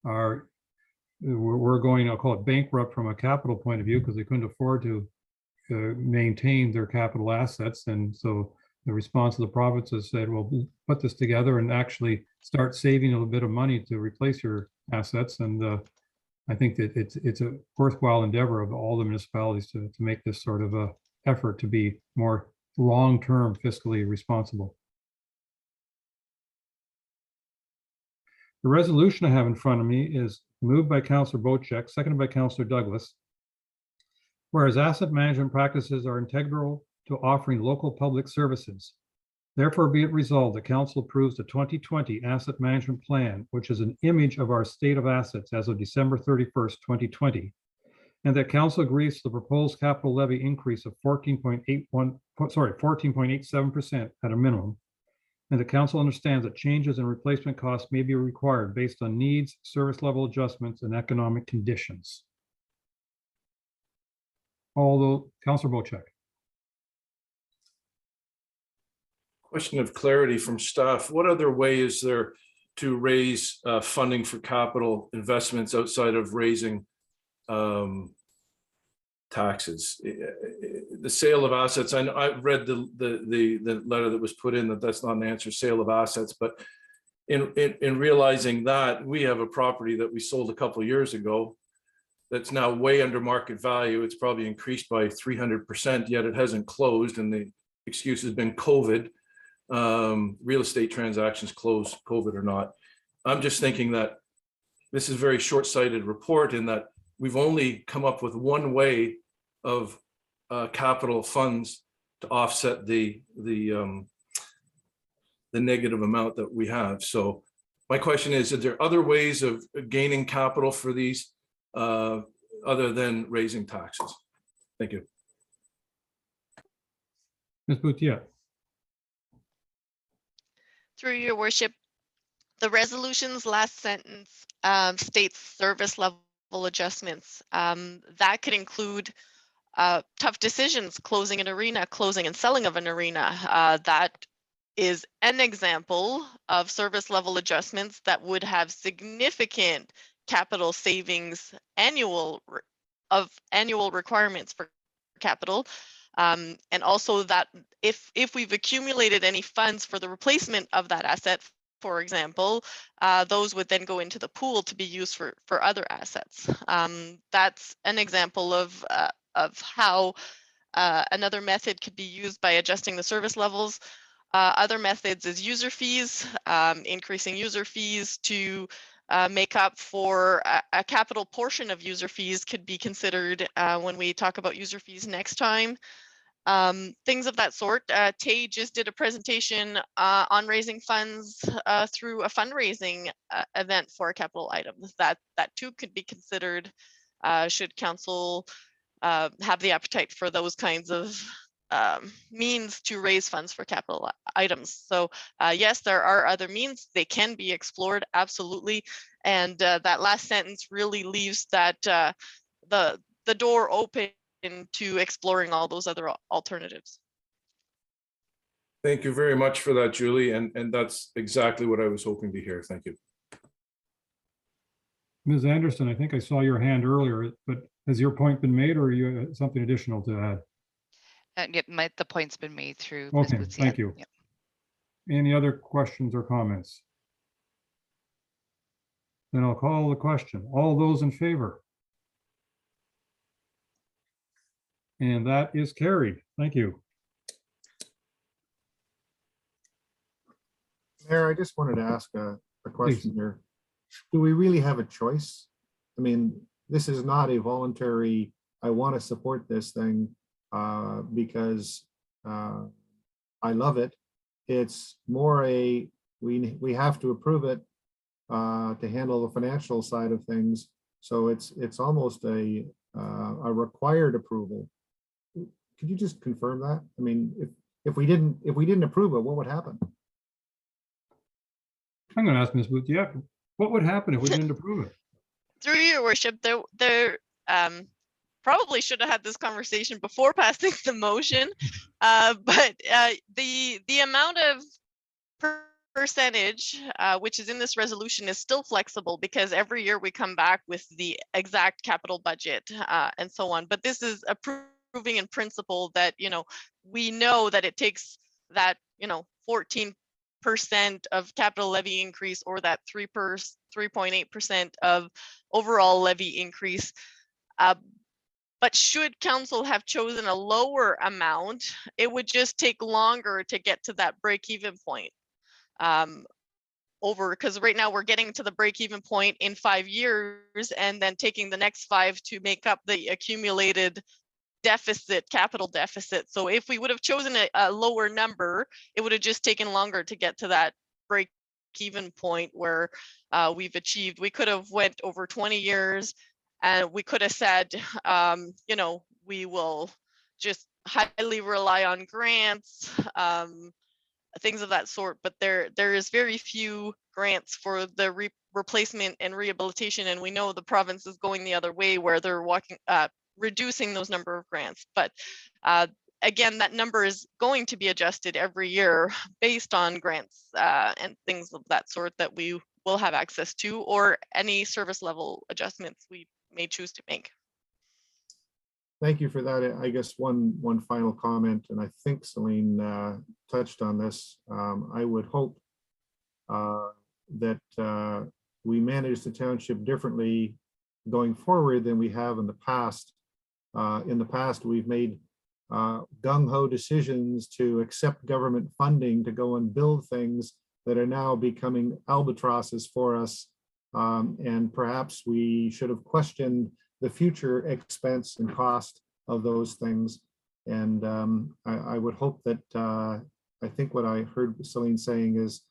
were going, I'll call it bankrupt from a capital point of view, because they couldn't afford to maintain their capital assets. And so the response of the provinces said, well, put this together and actually start saving a little bit of money to replace your assets. And I think that it's a worthwhile endeavor of all the municipalities to make this sort of a effort to be more long-term fiscally responsible. The resolution I have in front of me is moved by Councillor Bocek, seconded by Councillor Douglas. Whereas asset management practices are integral to offering local public services. Therefore, be it resolved that Council approves the 2020 Asset Management Plan, which is an image of our state of assets as of December 31st, 2020, and that Council agrees to the proposed capital levy increase of 14.87% at a minimum, and the Council understands that changes in replacement costs may be required based on needs, service level adjustments, and economic conditions. Although, Councillor Bocek. Question of clarity from staff. What other way is there to raise funding for capital investments outside of raising taxes? The sale of assets, I read the letter that was put in that that's not an answer, sale of assets, but in realizing that we have a property that we sold a couple of years ago that's now way under market value. It's probably increased by 300%, yet it hasn't closed, and the excuse has been COVID. Real estate transactions closed, COVID or not. I'm just thinking that this is a very short-sighted report in that we've only come up with one way of capital funds to offset the negative amount that we have. So my question is there other ways of gaining capital for these other than raising taxes? Thank you. Ms. Boutier. Through your worship, the resolution's last sentence states service level adjustments. That could include tough decisions, closing an arena, closing and selling of an arena. That is an example of service level adjustments that would have significant capital savings, annual requirements for capital. And also that if we've accumulated any funds for the replacement of that asset, for example, those would then go into the pool to be used for other assets. That's an example of how another method could be used by adjusting the service levels. Other methods is user fees, increasing user fees to make up for a capital portion of user fees could be considered when we talk about user fees next time. Things of that sort. Tay just did a presentation on raising funds through a fundraising event for capital items. That too could be considered should council have the appetite for those kinds of means to raise funds for capital items. So yes, there are other means. They can be explored, absolutely. And that last sentence really leaves that the door open to exploring all those other alternatives. Thank you very much for that, Julie. And that's exactly what I was hoping to hear. Thank you. Ms. Anderson, I think I saw your hand earlier, but has your point been made or you something additional to add? Yep, the point's been made through. Okay, Ms. thank you. Yep. Any other questions or comments? Then I'll call the question. All those in favor? And that is carried. Thank you. Mayor, I just wanted to ask a question here. Do we really have a choice? I mean, this is not a voluntary, I want to support this thing because I love it. It's more a, we have to approve it to handle the financial side of things. So it's almost a required approval. Could you just confirm that? I mean, if we didn't approve it, what would happen? I'm going to ask Ms. Boutier, what would happen if we didn't approve it? Through your worship, there probably should have had this conversation before passing the motion, but the amount of percentage which is in this resolution is still flexible because every year we come back with the exact capital budget and so on. But this is approving in principle that, we know that it takes that, 14 of capital levy increase or that 3.8% of overall levy increase. But should council have chosen a lower amount, it would just take longer to get to that break-even point. Because right now we're getting to the break-even point in 5 years and then taking the next 5 to make up the accumulated deficit, capital deficit. So if we would have chosen a lower number, it would have just taken longer to get to that break-even point where we've achieved. We could have went over 20 years and we could have said, you know, we will just highly rely on grants, things of that sort. But there is very few grants for the replacement and rehabilitation, and we know the province is going the other way where they're reducing those number of grants. But again, that number is going to be adjusted every year based on grants and things of that sort that we will have access to, or any service level adjustments we may choose to make. Thank you for that. I guess one final comment, and I think Celine touched on this. I would hope that we manage the township differently going forward than we have in the past. In the past, we've made gung-ho decisions to accept government funding to go and build things that are now becoming albatrosses for us. And perhaps we should have questioned the future expense and cost of those things. And I would hope that, I think what I heard Celine saying is,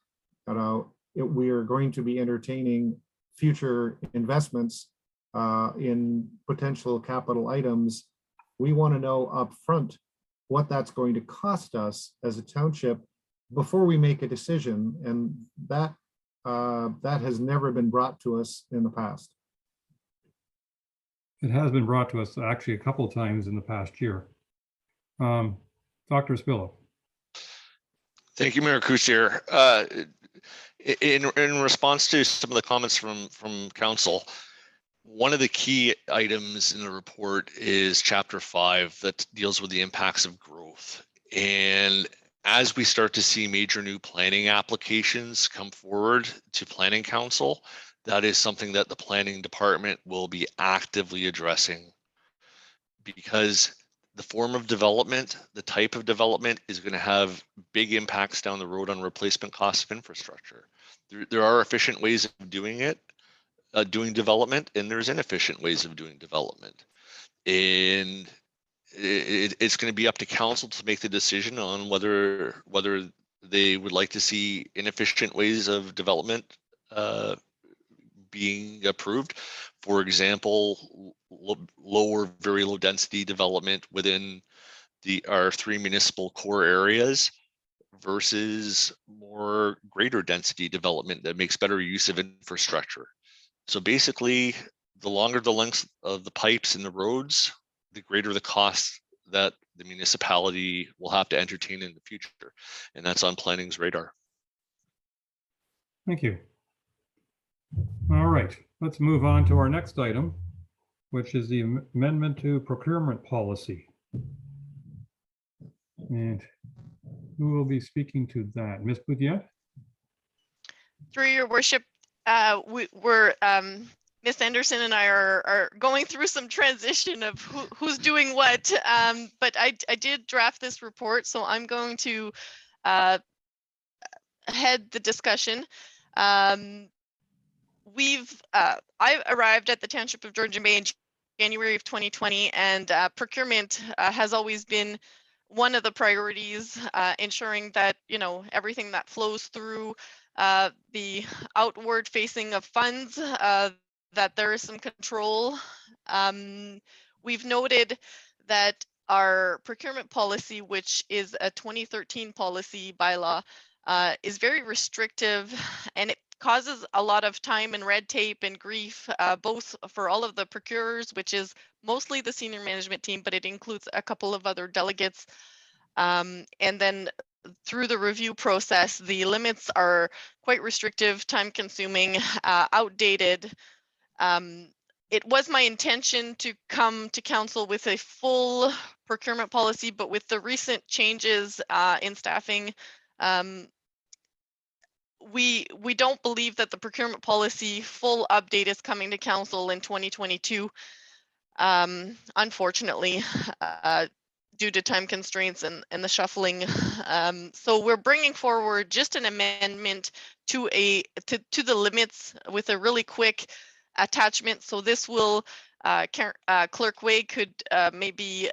we are going to be entertaining future investments in potential capital items. We want to know upfront what that's going to cost us as a township before we make a decision. And that has never been brought to us in the past. It has been brought to us actually a couple of times in the past year. Dr. Spillo. Thank you, Mayor Cousier. In response to some of the comments from council, one of the key items in the report is Chapter 5 that deals with the impacts of growth. And as we start to see major new planning applications come forward to Planning Council, that is something that the planning department will be actively addressing, because the form of development, the type of development is going to have big impacts down the road on replacement costs of infrastructure. There are efficient ways of doing it, doing development, and there's inefficient ways of doing development. And it's going to be up to council to make the decision on whether they would like to see inefficient ways of development being approved. For example, very low density development within our 3 municipal core areas versus more greater density development that makes better use of infrastructure. So basically, the longer the length of the pipes and the roads, the greater the cost that the municipality will have to entertain in the future. And that's on planning's radar. Thank you. All right, let's move on to our next item, which is the amendment to procurement policy. And who will be speaking to that? Ms. Boutier? Through your worship, Ms. Anderson and I are going through some transition of who's doing what, but I did draft this report, so I'm going to head the discussion. I arrived at the Township of Georgian Bay in January of 2020, and procurement has always been one of the priorities, ensuring that, you know, everything that flows through the outward facing of funds, that there is some control. We've noted that our procurement policy, which is a 2013 policy bylaw, is very restrictive, and it causes a lot of time and red tape and grief, both for all of the procurers, which is mostly the senior management team, but it includes a couple of other delegates. And then through the review process, the limits are quite restrictive, time consuming, outdated. It was my intention to come to council with a full procurement policy, but with the recent changes in staffing, we don't believe that the procurement policy full update is coming to council in 2022. Unfortunately, due to time constraints and the shuffling. So we're bringing forward just an amendment to the limits with a really quick attachment. So this will, Clerk Wade could maybe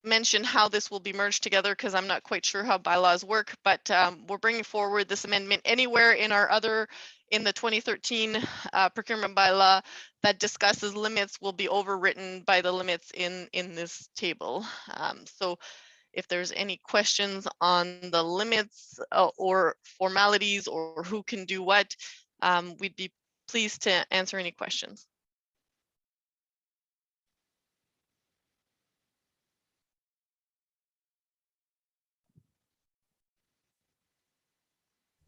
mention how this will be merged together, because I'm not quite sure how bylaws work, but we're bringing forward this amendment. Anywhere in the 2013 procurement bylaw that discusses limits will be overwritten by the limits in this table. So if there's any questions on the limits or formalities or who can do what, we'd be pleased to answer any questions.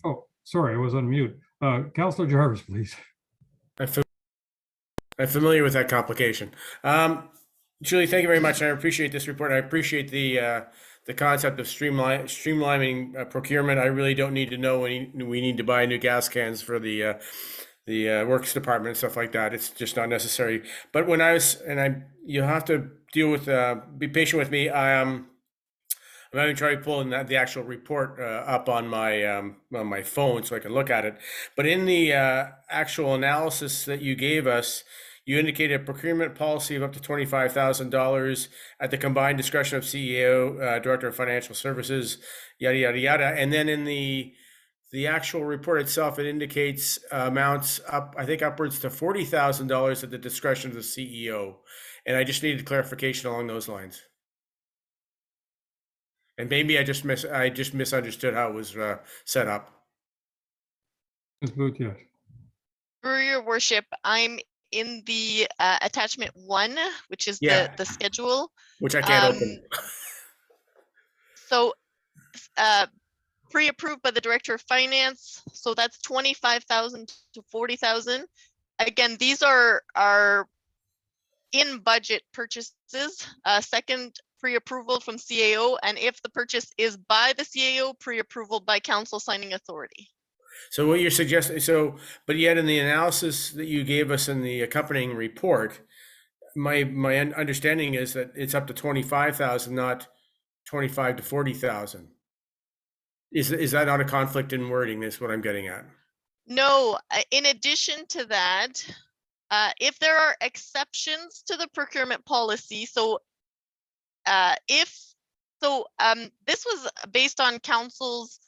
Oh, sorry, I was on mute. Councillor Jarvis, please. I'm familiar with that complication. Julie, thank you very much. I appreciate this report. I appreciate the concept of streamlining procurement. I really don't need to know when we need to buy new gas cans for the works department and stuff like that. It's just not necessary. But when you have to deal with, be patient with me. I'm having trouble pulling the actual report up on my phone so I can look at it. But in the actual analysis that you gave us, you indicated a procurement policy of up to $25,000 at the combined discretion of CEO, Director of Financial Services, yada, yada, yada. And then in the actual report itself, it indicates amounts up, I think upwards to $40,000 at the discretion of the CEO. And I just needed clarification along those lines. And maybe I just misunderstood how it was set up. Ms. Booth, yes. For your worship, I'm in the attachment 1, which is the schedule. Which I can't open. So pre-approved by the Director of Finance. So that's 25,000 to 40,000. Again, these are in budget purchases. Second, pre-approval from CAO, and if the purchase is by the CAO, pre-approval by council signing authority. So what you're suggesting, but yet in the analysis that you gave us in the accompanying report, my understanding is that it's up to 25,000, not 25 to 40,000. Is that not a conflict in wording? Is what I'm getting at. No, in addition to that, if there are exceptions to the procurement policy, this was based on council's,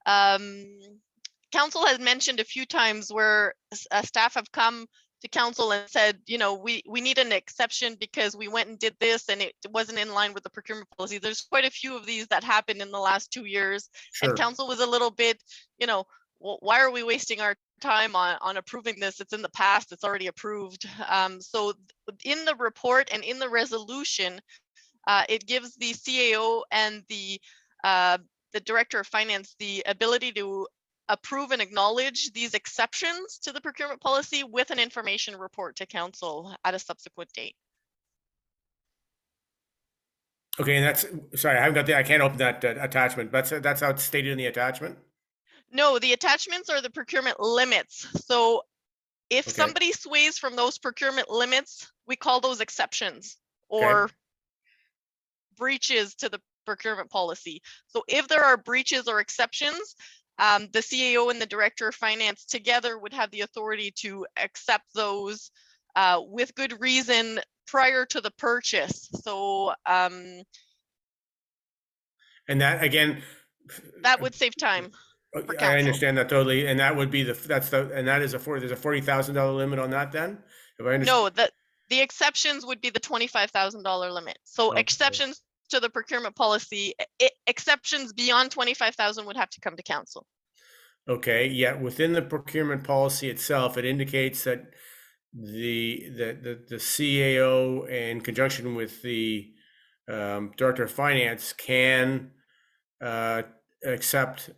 council has mentioned a few times where staff have come to council and said, we need an exception because we went and did this and it wasn't in line with the procurement policy. There's quite a few of these that happened in the last 2 years. Sure. And council was a little bit, why are we wasting our time on approving this? It's in the past, it's already approved. So in the report and in the resolution, it gives the CAO and the Director of Finance the ability to approve and acknowledge these exceptions to the procurement policy with an information report to council at a subsequent date. Okay, and sorry, I can't open that attachment. That's how it's stated in the attachment? No, the attachments are the procurement limits. So if somebody sways from those procurement limits, we call those exceptions or breaches to the procurement policy. So if there are breaches or exceptions, the CAO and the Director of Finance together would have the authority to accept those with good reason prior to the purchase. So and that again, that would save time. I understand that totally, and that would be there's a $40,000 limit on that then? If I understand. No, the exceptions would be the $25,000 limit. So exceptions to the procurement policy, exceptions beyond 25,000 would have to come to council. Okay, yeah, within the procurement policy itself, it indicates that the CAO in conjunction with the Director of Finance can accept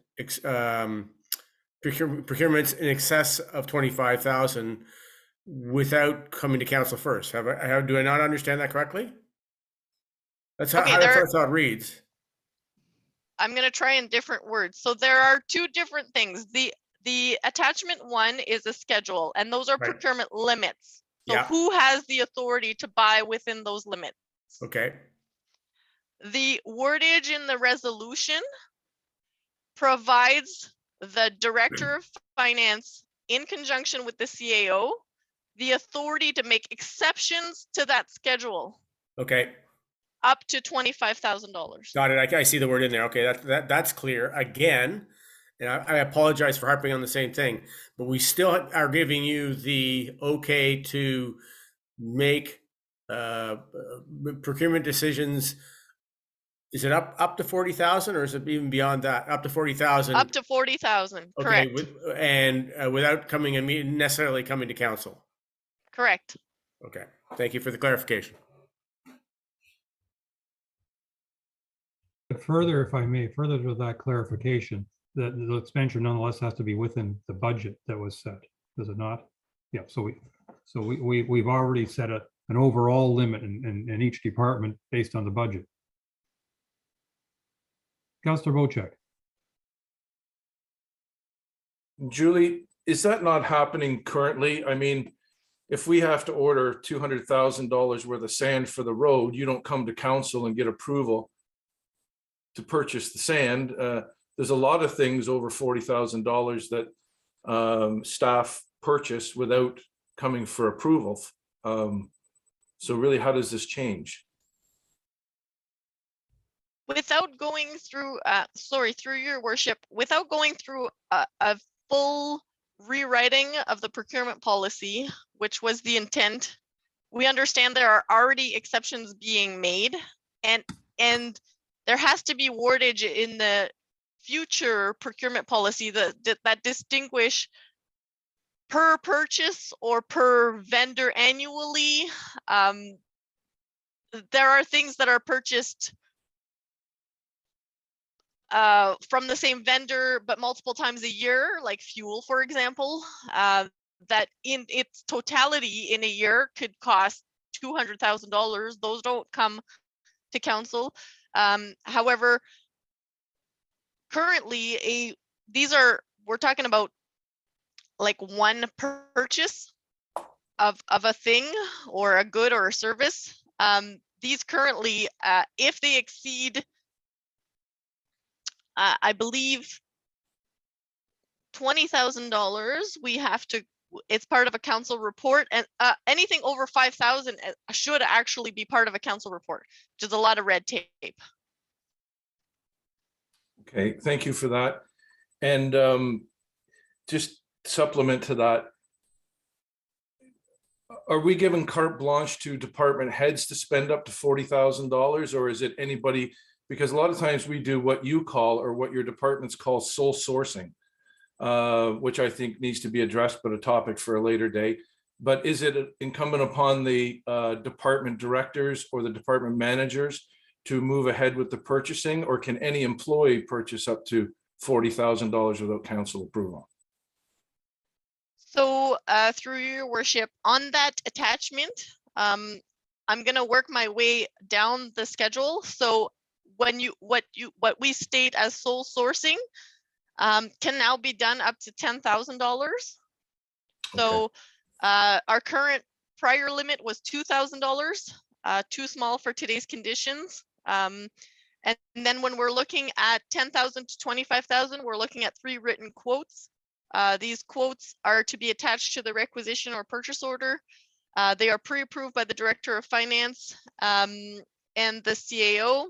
procurements in excess of 25,000 without coming to council first. Do I not understand that correctly? That's how it reads. I'm going to try in different words. So there are two different things. The The attachment 1 is a schedule, and those are Right. procurement limits. So Yeah. who has the authority to buy within those limits? Okay. The wordage in the resolution provides the Director of Finance, in conjunction with the CAO, the authority to make exceptions to that schedule Okay. up to $25,000. Got it. I see the word in there. Okay, that's clear. Again, and I apologize for harping on the same thing, but we still are giving you the okay to make procurement decisions. Is it up to 40,000, or is it even beyond that? Up to 40,000. Up to 40,000. Okay, Correct. without necessarily coming to council. Correct. Okay. Thank you for the clarification. Further, if I may, further to that clarification, that the expenditure nonetheless has to be within the budget that was set, does it not? Yeah, so we've already set an overall limit in each department based on the budget. Councillor Wojcik. Julie, is that not happening currently? I mean, if we have to order $200,000 worth of sand for the road, you don't come to council and get approval to purchase the sand. There's a lot of things over $40,000 that staff purchase without coming for approval. So really, how does this change? Without going through, through your worship, without going through a full rewriting of the procurement policy, which was the intent, we understand there are already exceptions being made, and there has to be wordage in the future procurement policy that distinguish per purchase or per vendor annually. There are things that are purchased from the same vendor, but multiple times a year, like fuel, for example, that in its totality in a year could cost $200,000. Those don't come to council. However, currently we're talking about like one purchase of a thing or a good or a service. These currently, if they exceed, I believe, $20,000, we have to, it's part of a council report, and anything over 5,000 should actually be part of a council report, which is a lot of red tape. Okay, thank you for that. And just supplement to that, are we giving carte blanche to department heads to spend up to $40,000, or is it anybody? Because a lot of times we do what you call, or what your departments call, sole sourcing, which I think needs to be addressed, but a topic for a later day. But is it incumbent upon the department directors or the department managers to move ahead with the purchasing, or can any employee purchase up to $40,000 without council approval? So through your worship, on that attachment, I'm going to work my way down the schedule. So when what we state as sole sourcing can now be done up to $10,000. So our current prior limit was $2,000, too small for today's conditions. And then when we're looking at 10,000 to 25,000, we're looking at 3 written quotes. These quotes are to be attached to the requisition or purchase order. They are pre-approved by the Director of Finance and the CAO.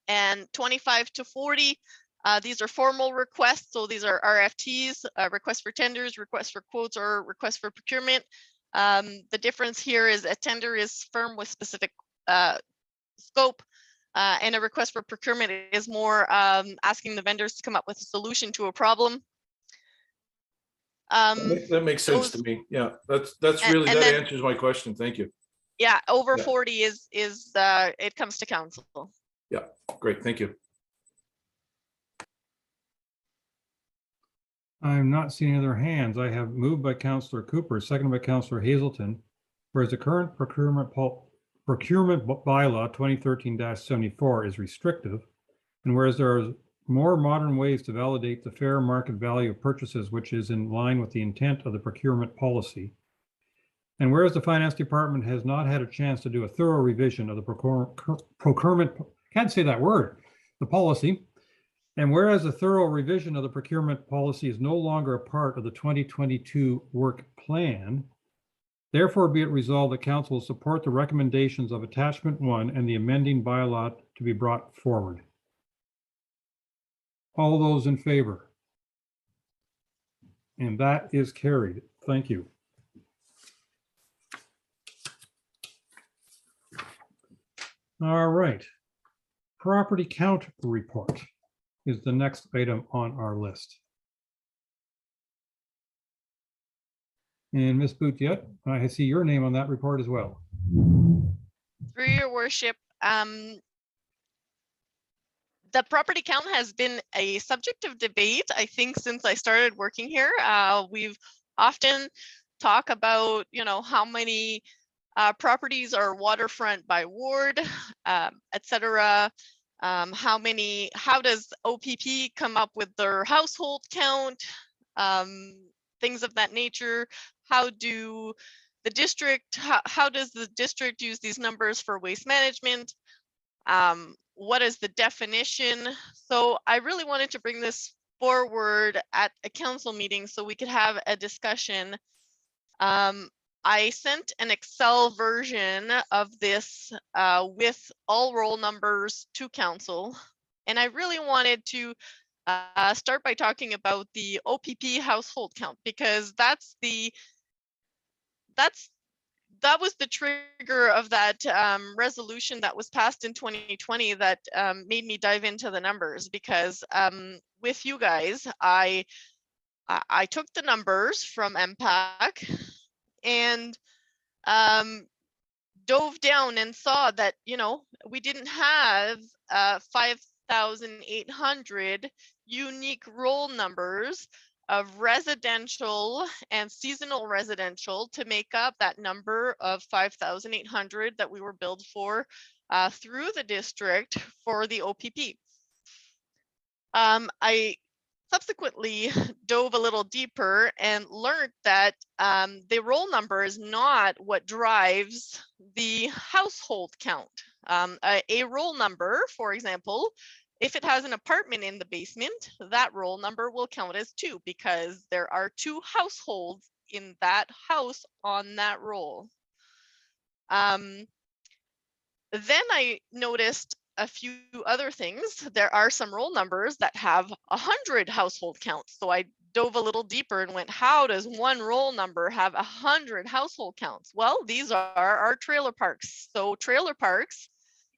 And 25 to 40, these are formal requests. So these are RFTs, requests for tenders, requests for quotes, or requests for procurement. The difference here is a tender is firm with specific scope, and a request for procurement is more asking the vendors to come up with a solution to a problem. That makes sense to me. Yeah, that answers my question. Thank you. Yeah, over 40 is it comes to council. Yeah, great. Thank you. I'm not seeing other hands. I have moved by Councillor Cooper, seconded by Councillor Hazelton. Whereas the current procurement bylaw 2013-74 is restrictive, and whereas there more modern ways to validate the fair market value of purchases, which is in line with the intent of the procurement policy. And whereas the Finance Department has not had a chance to do a thorough revision of the procurement, can't say that word, the policy. And whereas a thorough revision of the procurement policy is no longer a part of the 2022 work plan, therefore be it resolved that Council will support the recommendations of Attachment 1 and the amending bylaw to be brought forward. All those in favor? And that is carried. Thank you. All right. Property count report is the next item on our list. And Ms. Boutiette, I see your name on that report as well. Through your worship, the property count has been a subject of debate, I think, since I started working here. We've often talked about, how many properties are waterfront by ward, etc. How does OPP come up with their household count, things of that nature? How does the district use these numbers for waste management? What is the definition? So I really wanted to bring this forward at a council meeting so we could have a discussion. I sent an Excel version of this with all roll numbers to council. And I really wanted to start by talking about the OPP household count, because that was the trigger of that resolution that was passed in 2020 that made me dive into the numbers, because with you guys, I took the numbers from MPAC and dove down and saw that, we didn't have 5,800 unique roll numbers of residential and seasonal residential to make up that number of 5,800 that we were billed for through the district for the OPP. I subsequently dove a little deeper and learned that the roll number is not what drives the household count. A roll number, for example, if it has an apartment in the basement, that roll number will count as 2 because there are 2 households in that house on that roll. Then I noticed a few other things. There are some roll numbers that have 100 household counts. So I dove a little deeper and went, how does one roll number have 100 household counts? Well, these are our trailer parks. So trailer parks,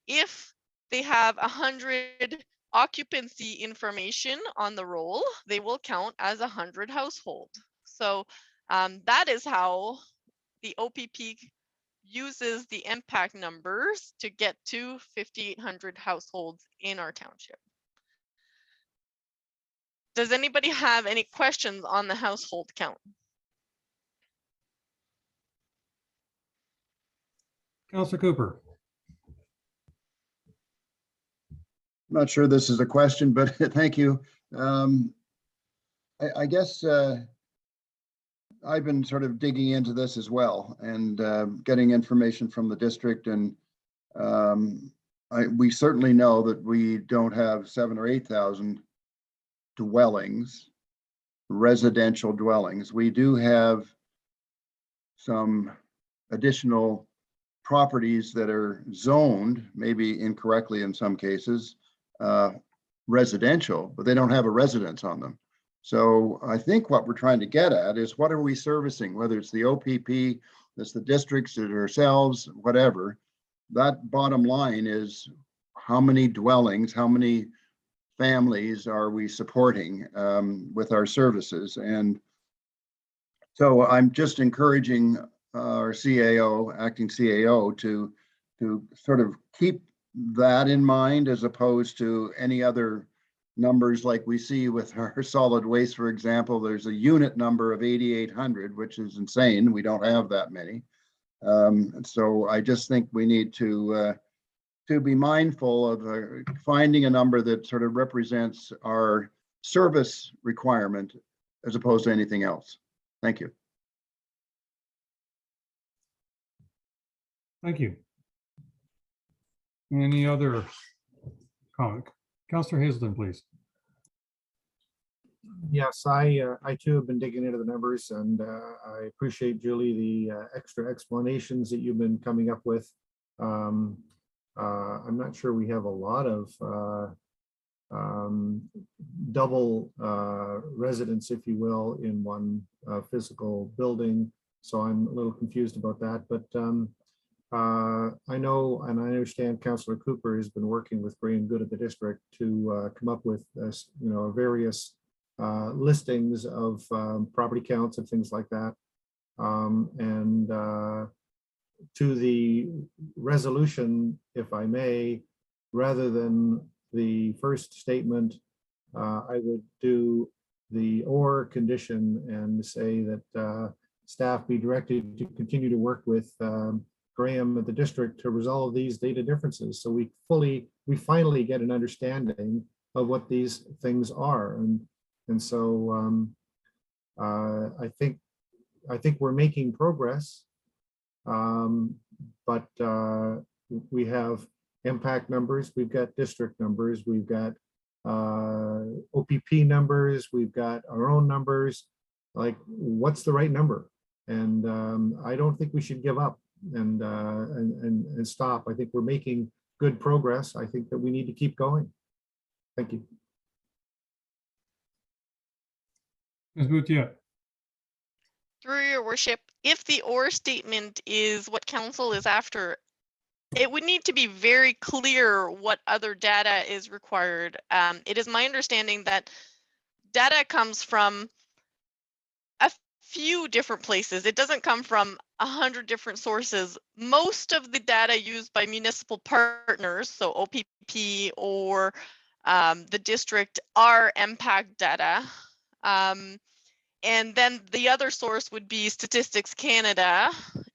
if they have 100 occupancy information on the roll, they will count as 100 household. So that is how the OPP uses the impact numbers to get to 5,800 households in our township. Does anybody have any questions on the household count? Councilor Cooper. I'm not sure this is a question, but thank you. I guess I've been sort of digging into this as well and getting information from the district, and we certainly know that we don't have 7,000 or 8,000 dwellings, residential dwellings. We do have some additional properties that are zoned, maybe incorrectly in some cases, residential, but they don't have a residence on them. So I think what we're trying to get at is, what are we servicing, whether it's the OPP, it's the districts, it's ourselves, whatever. That bottom line is, how many dwellings, how many families are we supporting with our services? And so I'm just encouraging our CAO, acting CAO, to sort of keep that in mind, as opposed to any other numbers like we see with our solid waste. For example, there's a unit number of 8,800, which is insane. We don't have that many. So I just think we need to to be mindful of finding a number that sort of represents our service requirement as opposed to anything else. Thank you. Thank you. Any other comment? Councillor Hazelton, please. Yes, I too have been digging into the numbers, and I appreciate, Julie, the extra explanations that you've been coming up with. I'm not sure we have a lot of double residence, if you will, in one physical building. So I'm a little confused about that, but I know and I understand Councillor Cooper has been working with Graham Good at the district to come up with various listings of property counts and things like that. And to the resolution, if I may, rather than the first statement, I would do the or condition and say that staff be directed to continue to work with Graham at the district to resolve these data differences. So we finally get an understanding of what these things are. And so I think we're making progress, but we have impact numbers, we've got district numbers, we've got OPP numbers, we've got our own numbers. Like, what's the right number? And I don't think we should give up and stop. I think we're making good progress. I think that we need to keep going. Thank you. Ms. Boutier. Through your worship, if the or statement is what council is after, it would need to be very clear what other data is required. It is my understanding that data comes from a few different places. It doesn't come from 100 different sources. Most of the data used by municipal partners, so OPP or the district, are impact data. And then the other source would be Statistics Canada.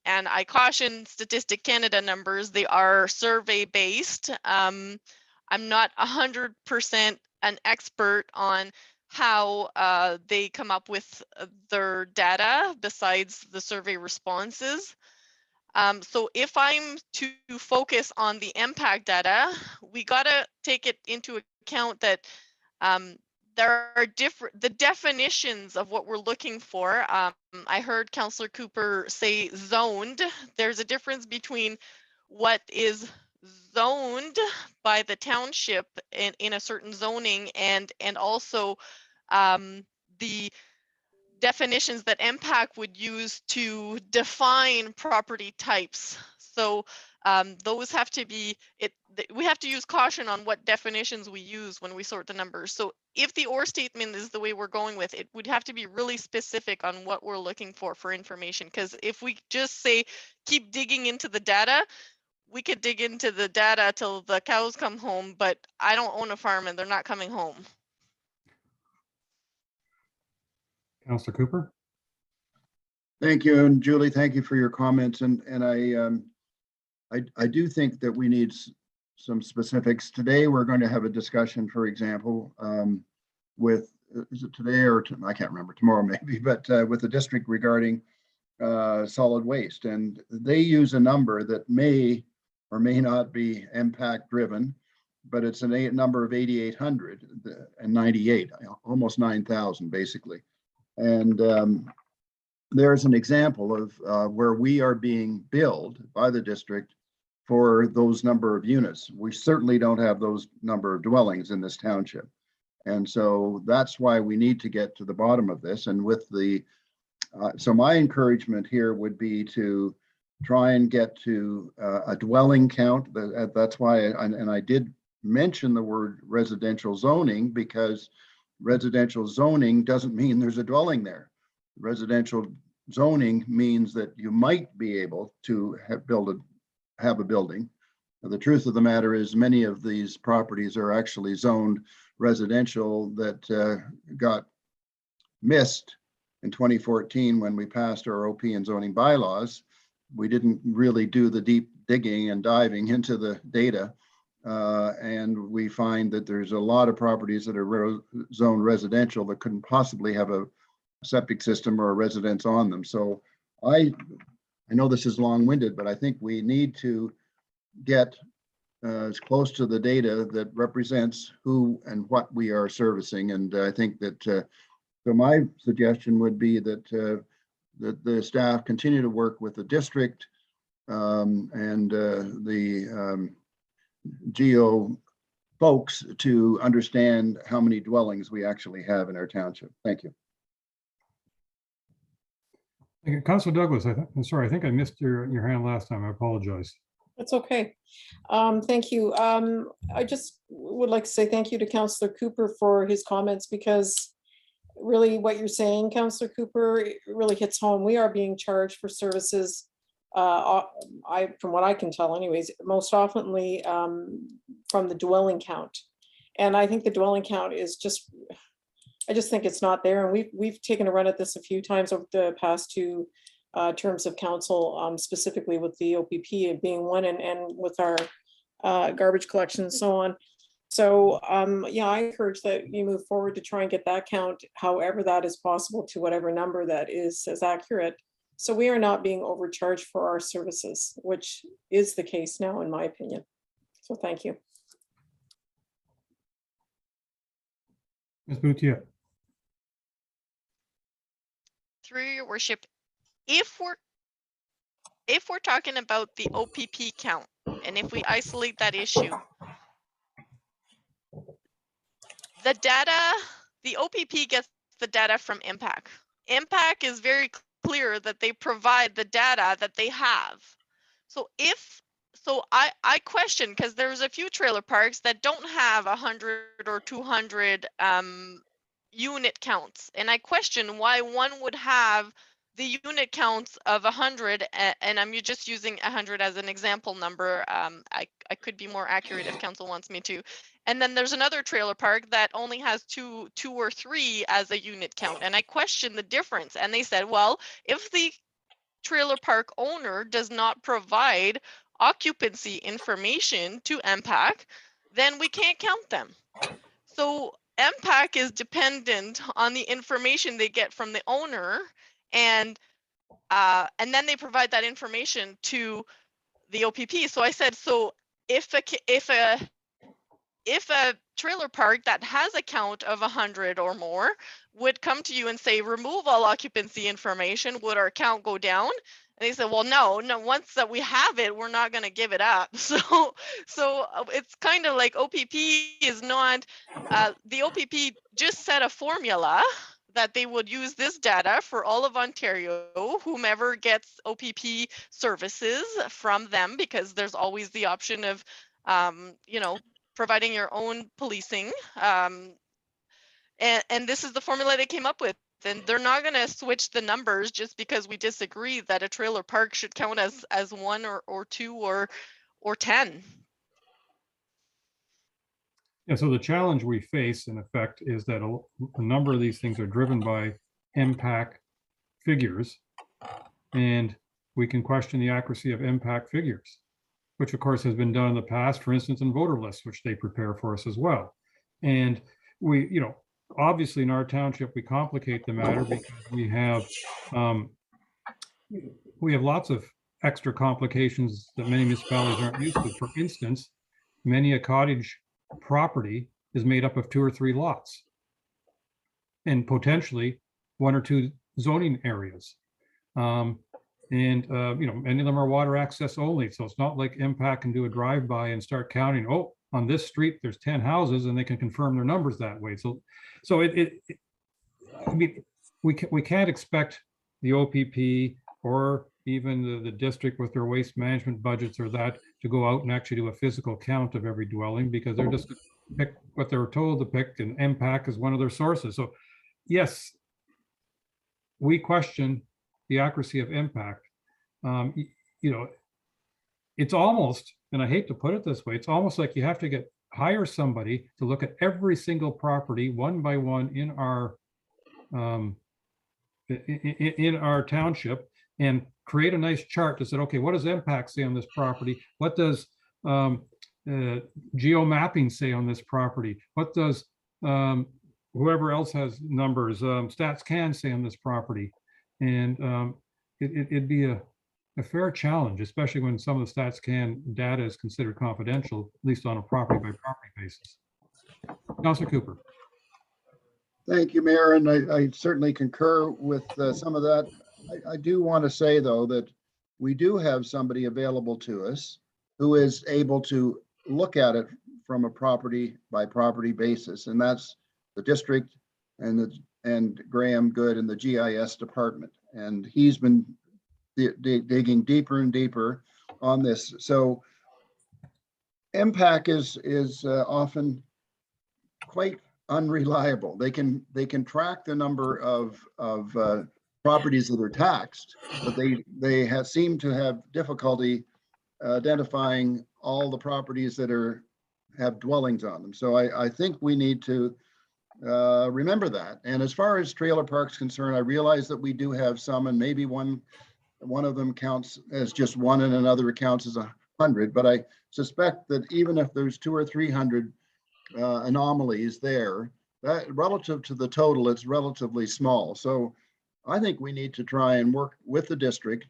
And I caution Statistic Canada numbers, they are survey based. I'm not 100% an expert on how they come up with their data besides the survey responses. So if I'm to focus on the impact data, we gotta take it into account that there are the definitions of what we're looking for. I heard Councillor Cooper say zoned. There's a difference between what is zoned by the township in a certain zoning and also the definitions that MPAC would use to define property types. So those have to be, we have to use caution on what definitions we use when we sort the numbers. So if the or statement is the way we're going with, it would have to be really specific on what we're looking for information. Because if we just say, keep digging into the data, we could dig into the data till the cows come home, but I don't own a farm and they're not coming home. Councillor Cooper. Thank you, and Julie, thank you for your comments. And I do think that we need some specifics. Today, we're going to have a discussion, for example, with, is it today or I can't remember, tomorrow maybe, but with the district regarding solid waste. And they use a number that may or may not be impact driven, but it's a number of 8,800 and 98, almost 9,000 basically. And there's an example of where we are being billed by the district for those number of units. We certainly don't have those number of dwellings in this township. And so that's why we need to get to the bottom of this. And with the, so my encouragement here would be to try and get to a dwelling count. That's why, and I did mention the word residential zoning, because residential zoning doesn't mean there's a dwelling there. Residential zoning means that you might be able to have a building. The truth of the matter is many of these properties are actually zoned residential that got missed in 2014 when we passed our OP and zoning bylaws. We didn't really do the deep digging and diving into the data And we find that there's a lot of properties that are zone residential that couldn't possibly have a septic system or a residence on them. So I know this is long-winded, but I think we need to get as close to the data that represents who and what we are servicing. And I think that, so my suggestion would be that, that the staff continue to work with the district and the geo folks to understand how many dwellings we actually have in our township. Thank you. Councilor Douglas, I'm sorry, I think I missed your hand last time. I apologize. That's okay. Thank you. I just would like to say thank you to Councillor Cooper for his comments, because really what you're saying, Councillor Cooper, it really hits home. We are being charged for services, from what I can tell anyways, most oftenly from the dwelling count. And I think the dwelling count is just, I just think it's not there. And we've taken a run at this a few times over the past two terms of council, specifically with the OPP being one, and with our garbage collection and so on. So yeah, I encourage that you move forward to try and get that count, however that is possible, to whatever number that is as accurate. So we are not being overcharged for our services, which is the case now, in my opinion. So thank you. Ms. Boutier. Through your worship, if we're talking about the OPP count, and if we isolate that issue, the data, the OPP gets the data from impact. Impact is very clear that they provide the data that they have. So I question, because there's a few trailer parks that don't have 100 or 200 unit counts, and I question why one would have the unit counts of 100, and I'm just using 100 as an example number. I could be more accurate if council wants me to. And then there's another trailer park that only has two or three as a unit count, and I question the difference. And they said, well, if the trailer park owner does not provide occupancy information to MPAC, then we can't count them. So MPAC is dependent on the information they get from the owner, and then they provide that information to the OPP. So I said, so if a trailer park that has a count of 100 or more would come to you and say, remove all occupancy information, would our count go down? And they said, well, no, once that we have it, we're not going to give it up. So it's kind of like OPP is not, the OPP just set a formula that they would use this data for all of Ontario, whomever gets OPP services from them, because there's always the option of, providing your own policing. And this is the formula they came up with. And they're not going to switch the numbers just because we disagree that a trailer park should count as 1 or 2 or 10. Yeah, so the challenge we face, in effect, is that a number of these things are driven by impact figures, and we can question the accuracy of impact figures, which of course has been done in the past, for instance, in voter lists, which they prepare for us as well. And we, obviously in our township, we complicate the matter because we have lots of extra complications that many municipalities aren't used to. For instance, many a cottage property is made up of 2 or 3 lots and potentially 1 or 2 zoning areas. Many of them are water access only. So it's not like impact can do a drive-by and start counting, oh, on this street, there's 10 houses, and they can confirm their numbers that way. So I mean, we can't expect the OPP or even the district with their waste management budgets or that to go out and actually do a physical count of every dwelling, because they're just gonna pick what they were told to pick, and impact is one of their sources. So yes, we question the accuracy of impact. It's almost, and I hate to put it this way, it's almost like you have to hire somebody to look at every single property one by one in our township and create a nice chart to say, okay, what does impact say on this property? What does geomapping say on this property? What does whoever else has numbers, stats can say on this property? And it'd be a fair challenge, especially when some of the stats can data is considered confidential, at least on a property by property basis. Councillor Cooper. Thank you, Mayor, and I certainly concur with some of that. I do want to say, though, that we do have somebody available to us who is able to look at it from a property by property basis, and that's the district and Graham Good in the GIS department. And he's been digging deeper and deeper on this. So MPAC is often quite unreliable. They can track the number of properties that are taxed, but they seem to have difficulty identifying all the properties that have dwellings on them. So I think we need to remember that. And as far as trailer parks concerned, I realize that we do have some, and maybe one of them counts as just one and another counts as 100, but I suspect that even if there's 200 or 300 anomalies there, that relative to the total, it's relatively small. So I think we need to try and work with the district,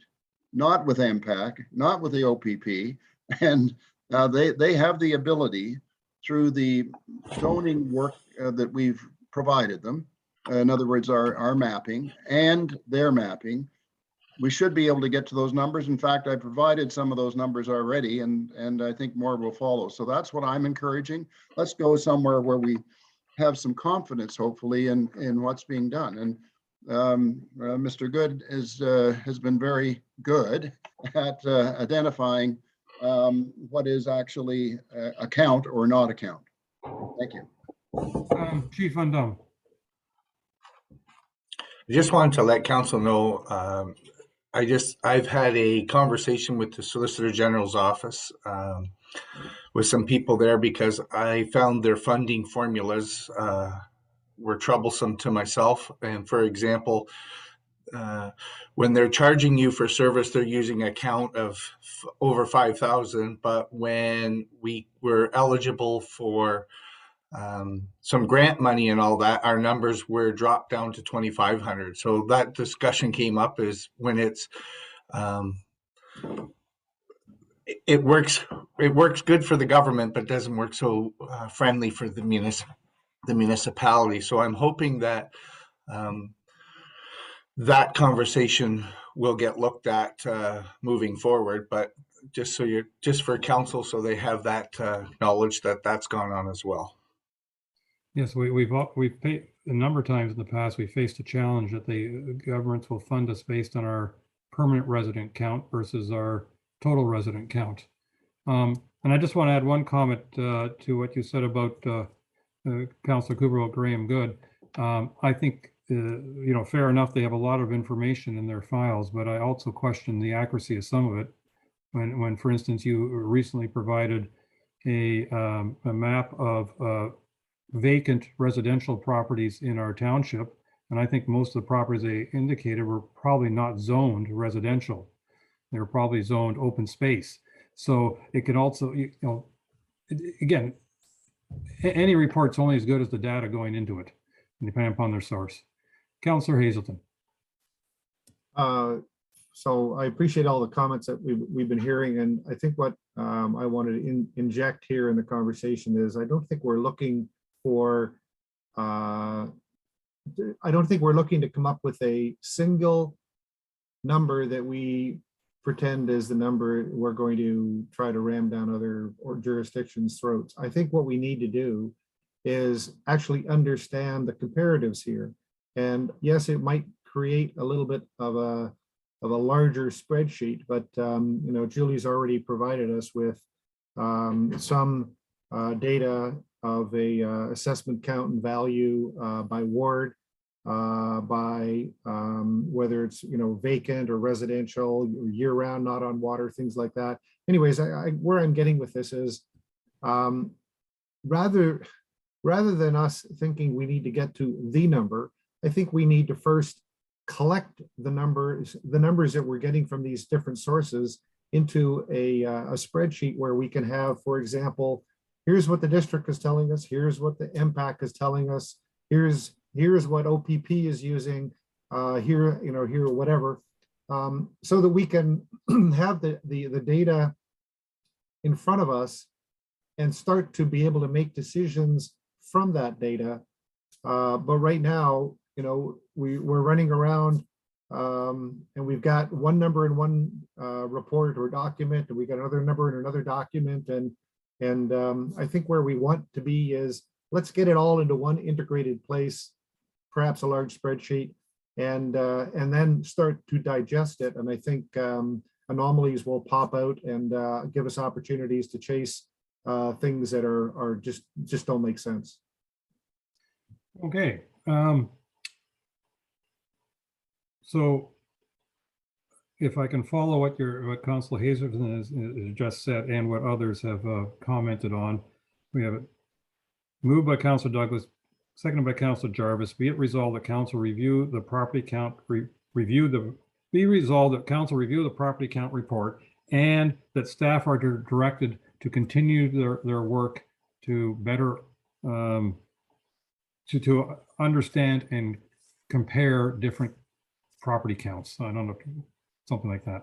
not with MPAC, not with the OPP, and they have the ability through the zoning work that we've provided them. In other words, our mapping and their mapping, we should be able to get to those numbers. In fact, I provided some of those numbers already, and I think more will follow. So that's what I'm encouraging. Let's go somewhere where we have some confidence, hopefully, in what's being done. And Mr. Good has been very good at identifying what is actually a count or not a count. Thank you. Chief Undum. I just wanted to let council know, I've had a conversation with the Solicitor General's office with some people there, because I found their funding formulas were troublesome to myself. And for example, when they're charging you for service, they're using a count of over 5,000, but when we were eligible for some grant money and all that, our numbers were dropped down to 2,500. So that discussion came up, is when it's it works good for the government, but doesn't work so friendly for the municipality. So I'm hoping that that conversation will get looked at moving forward. But just for council, so they have that knowledge that that's gone on as well. Yes, we've paid a number of times in the past. We faced a challenge that the governments will fund us based on our permanent resident count versus our total resident count. And I just want to add one comment to what you said about Councillor Cooper about Graham Good. I think fair enough, they have a lot of information in their files, but I also question the accuracy of some of it. When for instance, you recently provided a map of vacant residential properties in our township, and I think most of the properties they indicated were probably not zoned residential. They were probably zoned open space. So it could also, again, any report's only as good as the data going into it, depending upon their source. Councillor Hazelton. So I appreciate all the comments that we've been hearing, and I think what I wanted to inject here in the conversation is I don't think we're looking to come up with a single number that we pretend is the number we're going to try to ram down other jurisdictions' throats. I think what we need to do is actually understand the comparatives here. And yes, it might create a little bit of a larger spreadsheet, but Julie's already provided us with some data of a assessment count and value by ward, by whether it's vacant or residential or year-round, not on water, things like that. Anyways, where I'm getting with this is rather than us thinking we need to get to the number, I think we need to first collect the numbers that we're getting from these different sources into a spreadsheet where we can have, for example, here's what the district is telling us, here's what the MPAC is telling us, here's what OPP is using, here, here, whatever, so that we can have the data in front of us and start to be able to make decisions from that data. But right now, we're running around and we've got one number in one report or document, and we got another number in another document. And I think where we want to be is, let's get it all into one integrated place, perhaps a large spreadsheet, and then start to digest it. And I think anomalies will pop out and give us opportunities to chase things that are just don't make sense. Okay. So if I can follow what Councillor Hazelton has just said and what others have commented on, we have it moved by Councillor Douglas, seconded by Councillor Jarvis. Be it resolved that Council review the property count, be resolved that Council review the property count report, and that staff are directed to continue their work to better to understand and compare different property counts. I don't know, something like that.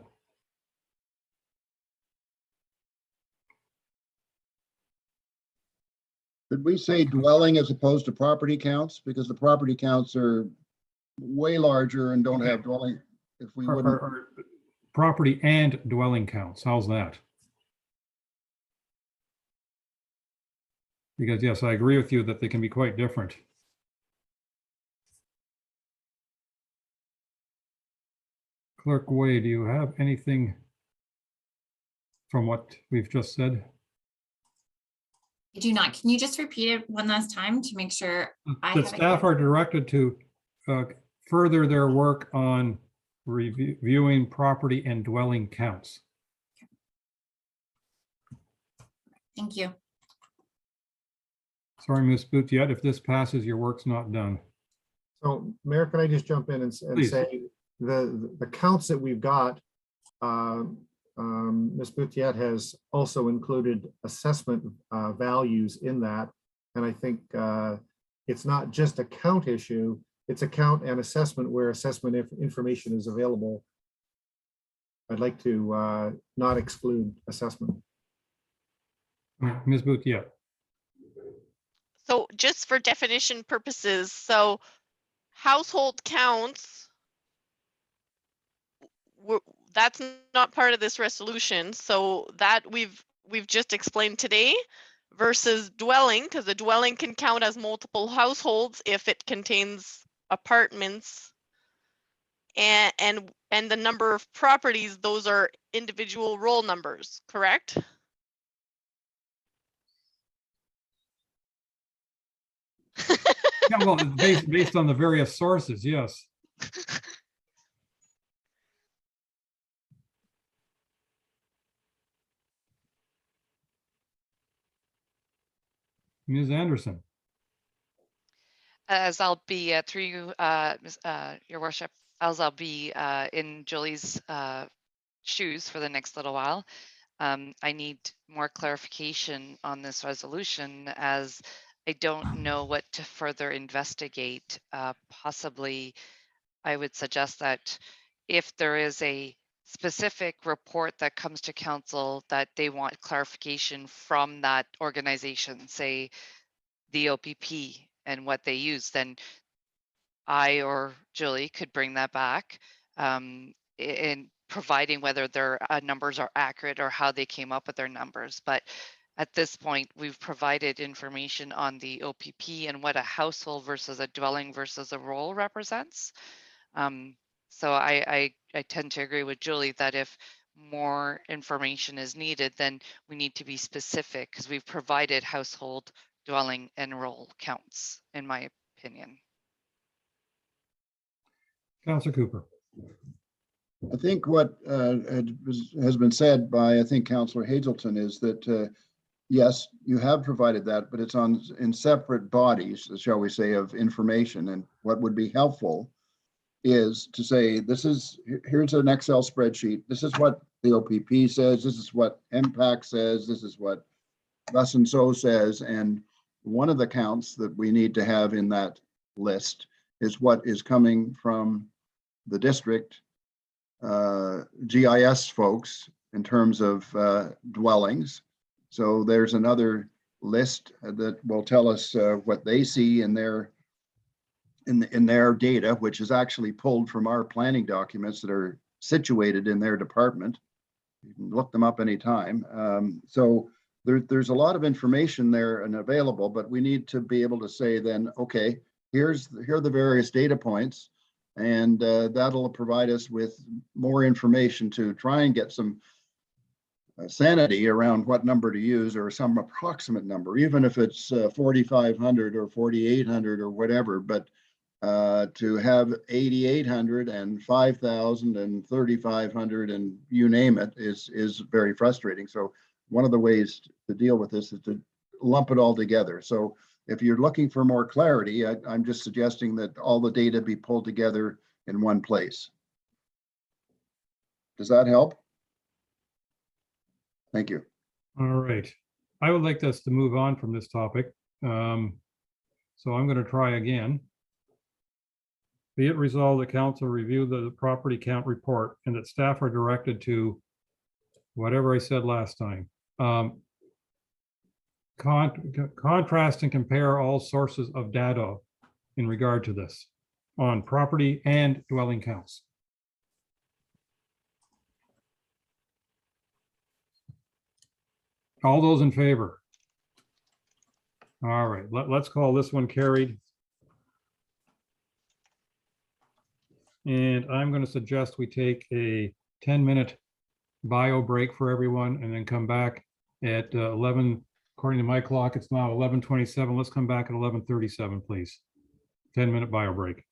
Could we say dwelling as opposed to property counts? Because the property counts are way larger and don't have dwelling. If we wouldn't. Property and dwelling counts, how's that? Because yes, I agree with you that they can be quite different. Clerk Way, do you have anything from what we've just said? I do not. Can you just repeat it one last time to make sure I The have staff are directed to further their work on reviewing property and dwelling counts. Thank you. Sorry, Ms. Boutiette, if this passes, your work's not done. So Mayor, can I just jump in and say the counts that we've got, Ms. Boutiette has also included assessment values in that. And I think it's not just a count issue, it's a count and assessment where assessment information is available. I'd like to not exclude assessment. Ms. Boutiette. So just for definition purposes, so household counts, that's not part of this resolution. So that we've just explained today, versus dwelling, because the dwelling can count as multiple households if it contains apartments, and the number of properties, those are individual roll numbers, correct? Yeah, well, based on the various sources, yes. Ms. Anderson. As I'll be through you, Your Worship, as I'll be in Julie's shoes for the next little while, I need more clarification on this resolution, as I don't know what to further investigate. Possibly, I would suggest that if there is a specific report that comes to council that they want clarification from that organization, say the OPP and what they use, then I or Julie could bring that back in providing whether their numbers are accurate or how they came up with their numbers. But at this point, we've provided information on the OPP and what a household versus a dwelling versus a role represents. So I tend to agree with Julie that if more information is needed, then we need to be specific, because we've provided household, dwelling, and role counts, in my opinion. Councillor Cooper. I think what has been said by, I think, Councillor Hazelton is that, yes, you have provided that, but it's in separate bodies, shall we say, of information. And what would be helpful is to say, here's an Excel spreadsheet. This is what COPP says, this is what MPAC says, this is what thus and so says. And one of the counts that we need to have in that list is what is coming from the district GIS folks in terms of dwellings. So there's another list that will tell us what they see in their data, which is actually pulled from our planning documents that are situated in their department. You can look them up anytime. So there's a lot of information there and available, but we need to be able to say then, okay, here are the various data points, and that'll provide us with more information to try and get some sanity around what number to use, or some approximate number, even if it's 4,500 or 4,800 or whatever. But to have 8,800 and 5,000 and 3,500 and you name it is very frustrating. So one of the ways to deal with this is to lump it all together. So if you're looking for more clarity, I'm just suggesting that all the data be pulled together in one place. Does that help? Thank you. All right. I would like us to move on from this topic. So I'm going to try again. Be it resolved that council review the property count report and that staff are directed to whatever I said last time. Contrast and compare all sources of data in regard to this on property and dwelling counts. All those in favor? All right, let's call this one carried. And I'm going to suggest we take a 10-minute bio break for everyone and then come back at 11. According to my clock, it's now 11:27. Let's come back at 11:37, please. 10-minute bio break.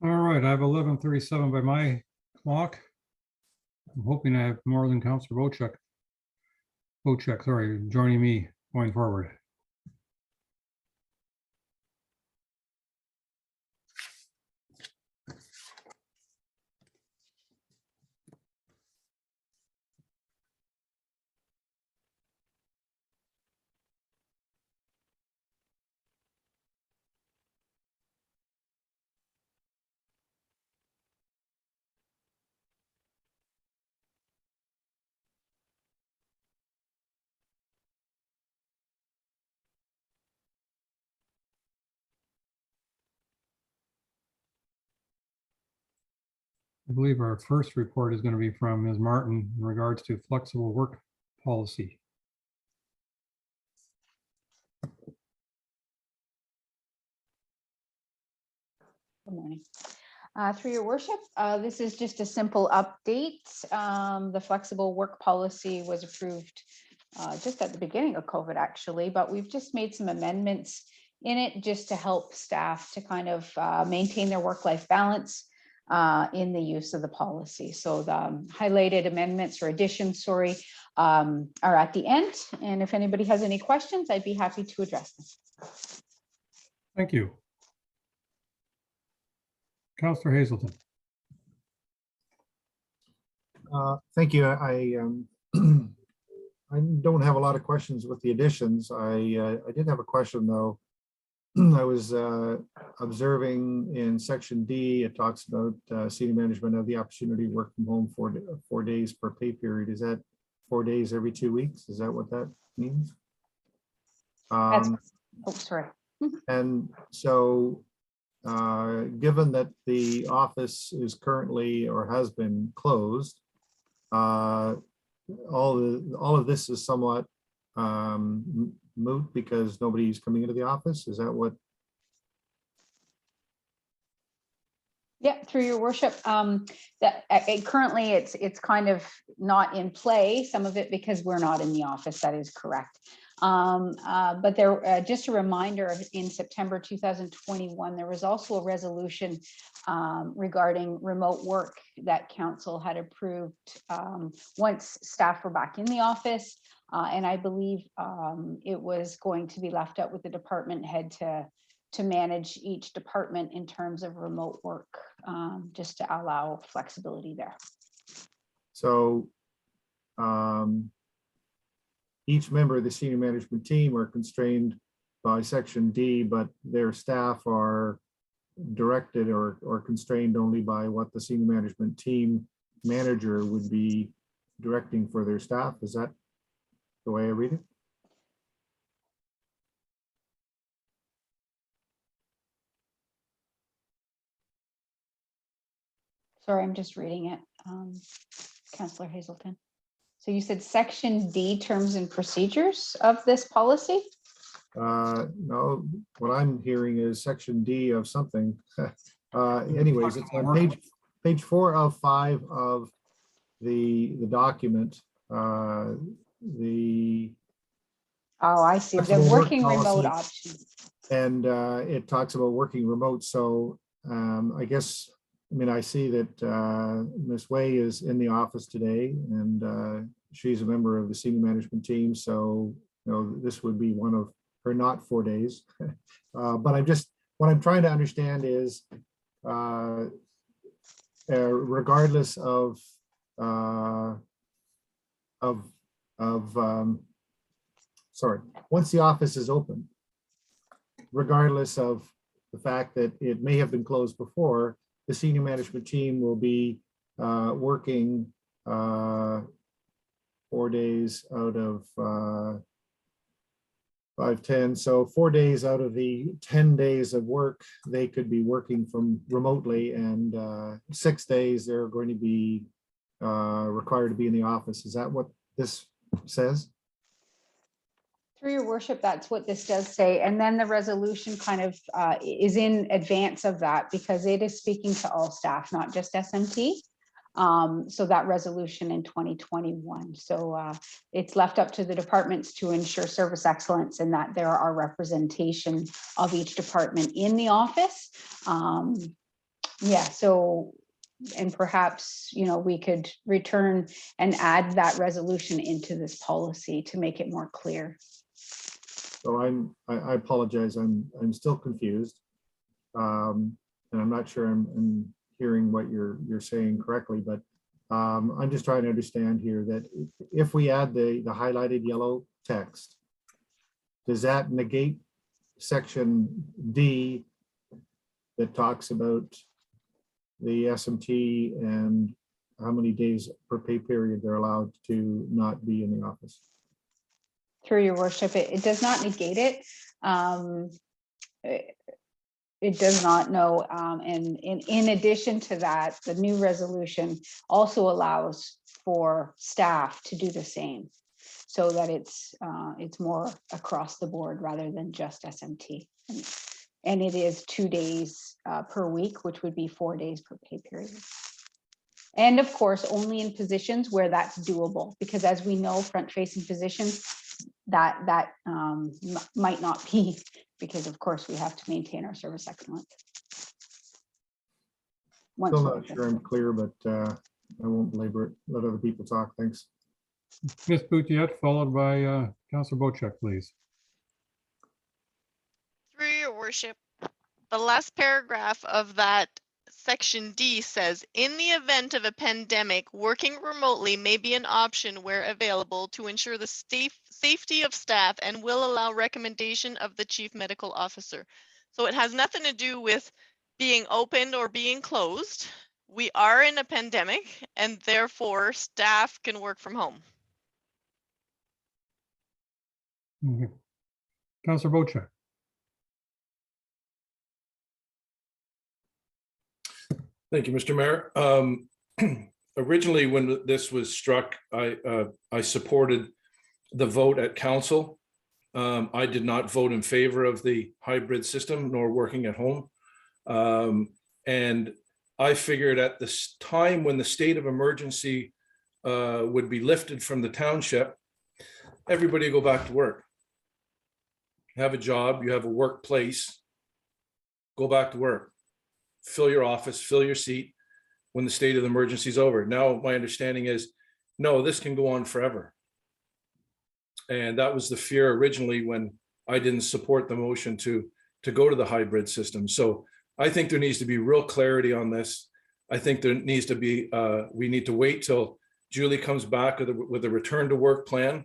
All right, I have 11:37 by my clock. I'm hoping I have more than Councillor Wojcik, sorry, joining me going forward. I believe our first report is going to be from Ms. Martin in regards to flexible work policy. Good morning. Through your worship, this is just a simple update. The flexible work policy was approved just at the beginning of COVID, actually, but we've just made some amendments in it just to help staff to kind of maintain their work-life balance in the use of the policy. So the highlighted amendments or additions, sorry, are at the end. And if anybody has any questions, I'd be happy to address them. Thank you. Councillor Hazelton. Thank you. I don't have a lot of questions with the additions. I did have a question though. I was observing in section D, it talks about senior management have the opportunity to work from home 4 days per pay period. Is that 4 days every 2 weeks? Is that what that means? Oh, sorry. And so given that the office is currently or has been closed, all of this is somewhat moot because nobody's coming into the office. Is that what? Yeah, through your worship, currently it's kind of not in play, some of it because we're not in the office, that is correct. But there, just a reminder, in September 2021, there was also a resolution regarding remote work that council had approved once staff were back in the office. And I believe it was going to be left up with the department head to manage each department in terms of remote work, just to allow flexibility there. So each member of the senior management team are constrained by section D, but their staff are directed or constrained only by what the senior management team manager would be directing for their staff. Is that the way I read it? Sorry, I'm just reading it, Councillor Hazelton. So you said section D, terms and procedures of this policy? No, what I'm hearing is section D of something. Anyways, it's on page 4 of 5 of the document. Oh, I see, the working remote option. And it talks about working remote. So I guess, I mean, I see that Ms. Way is in the office today, and she's a member of the senior management team. So, you know, this would be one of her not 4 days. But what I'm trying to understand is, regardless of sorry, once the office is open, regardless of the fact that it may have been closed before, the senior management team will be working 4 days out of 5, 10. So 4 days out of the 10 days of work, they could be working from remotely, and 6 days they're going to be required to be in the office. Is that what this says? Through your worship, that's what this does say. And then the resolution kind of is in advance of that because it is speaking to all staff, not just SMT. So that resolution in 2021. So it's left up to the departments to ensure service excellence and that there are representation of each department in the office. yeah, so, and perhaps, you know, we could return and add that resolution into this policy to make it more clear. So I apologize, I'm still confused. And I'm not sure I'm hearing what you're saying correctly, but I'm just trying to understand here that if we add the highlighted yellow text, does that negate section D that talks about the SMT and how many days per pay period they're allowed to not be in the office? Through your worship, it does not negate it. It does not know. And in addition to that, the new resolution also allows for staff to do the same, so that it's more across the board rather than just SMT. And it is 2 days per week, which would be 4 days per pay period. And of course, only in positions where that's doable, because as we know, front-facing positions, that might not be, because of course we have to maintain our service excellence. Still not sure I'm clear, but I won't belabor it. Let other people talk. Thanks. Ms. Boutiette, followed by Councillor Bocek, please. Through your worship, the last paragraph of that section D says, in the event of a pandemic, working remotely may be an option where available to ensure the safety of staff and will allow recommendation of the chief medical officer. So it has nothing to do with being opened or being closed. We are in a pandemic and therefore staff can work from home. Okay. Councillor Bocek. Thank you, Mr. Mayor. Originally, when this was struck, I supported the vote at council. I did not vote in favor of the hybrid system nor working at home. And I figured at this time when the state of emergency would be lifted from the township, everybody go back to work. Have a job, you have a workplace, go back to work. Fill your office, fill your seat when the state of the emergency is over. Now, my understanding is, no, this can go on forever. And that was the fear originally when I didn't support the motion to go to the hybrid system. So I think there needs to be real clarity on this. I think there needs to be, we need to wait till Julie comes back with a return to work plan.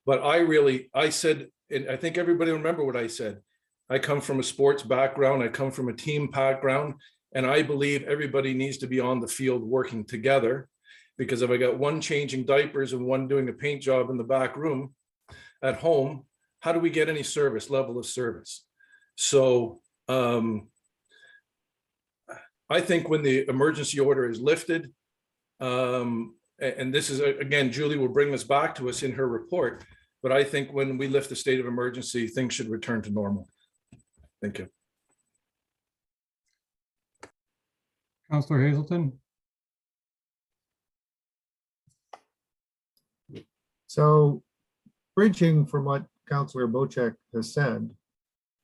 But I said, and I think everybody remember what I said. I come from a sports background. I come from a team background, and I believe everybody needs to be on the field working together, because if I got one changing diapers and one doing a paint job in the back room at home, how do we get any level of service? So I think when the emergency order is lifted, and this is, again, Julie will bring this back to us in her report, but I think when we lift the state of emergency, things should return to normal. Thank you. Councillor Hazelton. So bridging from what Councillor Bocek has said,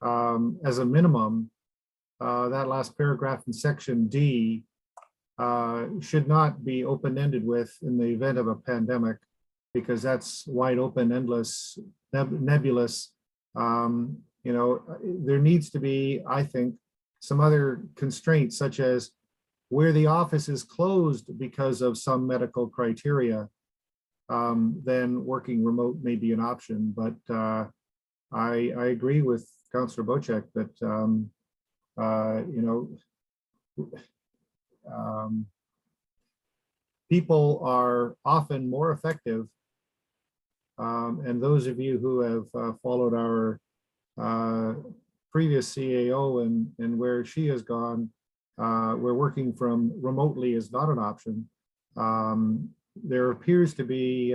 as a minimum, that last paragraph in section D should not be open-ended with in the event of a pandemic, because that's wide open, endless, nebulous. You know, there needs to be, I think, some other constraints, such as where the office is closed because of some medical criteria, then working remote may be an option. But I agree with Councillor Bocek that, you know, people are often more effective. And those of you who have followed our previous CAO and where she has gone, where working from remotely is not an option. There appears to be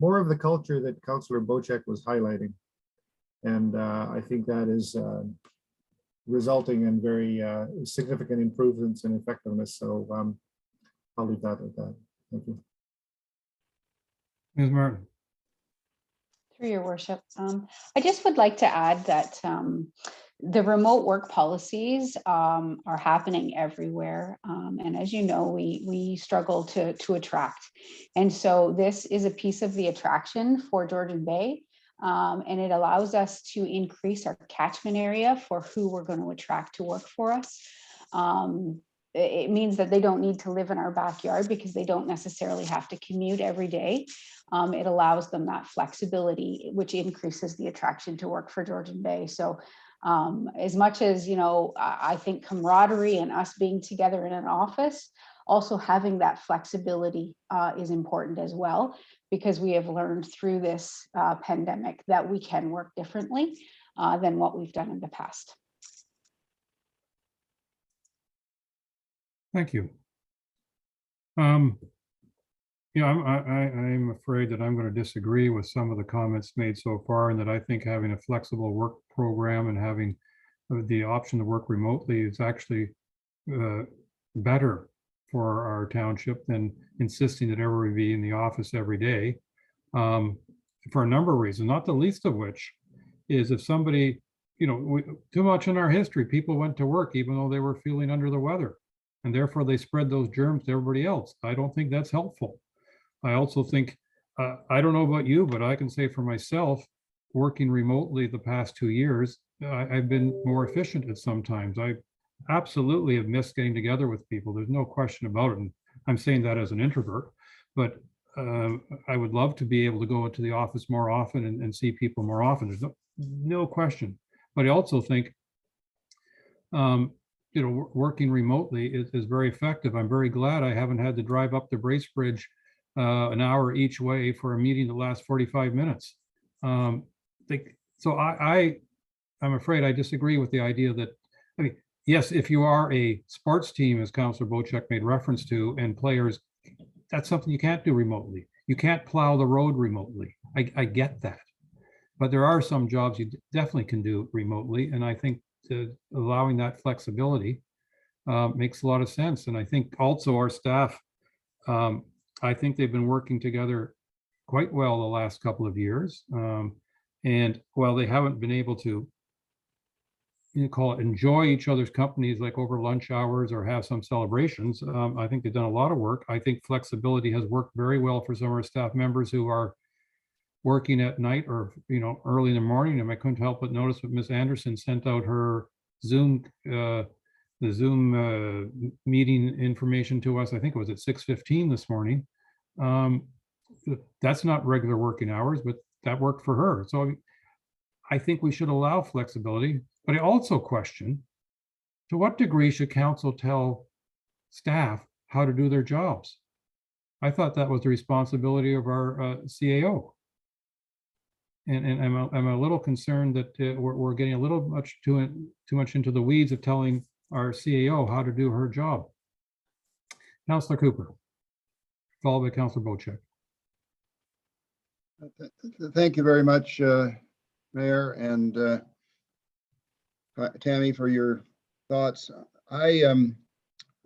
more of the culture that Councillor Bocek was highlighting. And I think that is resulting in very significant improvements in effectiveness. So I'll leave that at that. Thank you. Ms. Martin. Through your worship, I just would like to add that the remote work policies are happening everywhere. And as you know, we struggle to attract. And so this is a piece of the attraction for Georgian Bay. And it allows us to increase our catchment area for who we're going to attract to work for us. It means that they don't need to live in our backyard because they don't necessarily have to commute every day. It allows them that flexibility, which increases the attraction to work for Georgian Bay. So as much as, you know, I think camaraderie and us being together in an office, also having that flexibility is important as well, because we have learned through this pandemic that we can work differently than what we've done in the past. Thank you. Yeah, I'm afraid that I'm going to disagree with some of the comments made so far, and that I think having a flexible work program and having the option to work remotely is actually better for our township than insisting that everybody be in the office every day, for a number of reasons, not the least of which is if somebody, you know, too much in our history, people went to work even though they were feeling under the weather, and therefore they spread those germs to everybody else. I don't think that's helpful. I also think, I don't know about you, but I can say for myself, working remotely the past 2 years, I've been more efficient at some times. I absolutely have missed getting together with people. There's no question about it. And I'm saying that as an introvert, but I would love to be able to go into the office more often and see people more often. There's no question. But I also think, you know, working remotely is very effective. I'm very glad I haven't had to drive up the Bracebridge an hour each way for a meeting that lasts 45 minutes. So I'm afraid I disagree with the idea that, I mean, yes, if you are a sports team, as Councillor Bochek made reference to, and players, that's something you can't do remotely. You can't plow the road remotely. I get that. But there are some jobs you definitely can do remotely. And I think allowing that flexibility makes a lot of sense. And I think also our staff, I think they've been working together quite well the last couple of years. And while they haven't been able to, you call it, enjoy each other's companies like over lunch hours or have some celebrations, I think they've done a lot of work. I think flexibility has worked very well for some of our staff members who are working at night or, you know, early in the morning. And I couldn't help but notice what Ms. Anderson sent out her Zoom, the Zoom meeting information to us. I think it was at 6:15 this morning. That's not regular working hours, but that worked for her. So I think we should allow flexibility, but I also question, to what degree should council tell staff how to do their jobs? I thought that was the responsibility of our CAO. And I'm a little concerned that we're getting a little too much into the weeds of telling our CAO how to do her job. Councillor Cooper, followed by Councillor Bochek. Thank you very much, Mayor and Tammy, for your thoughts. I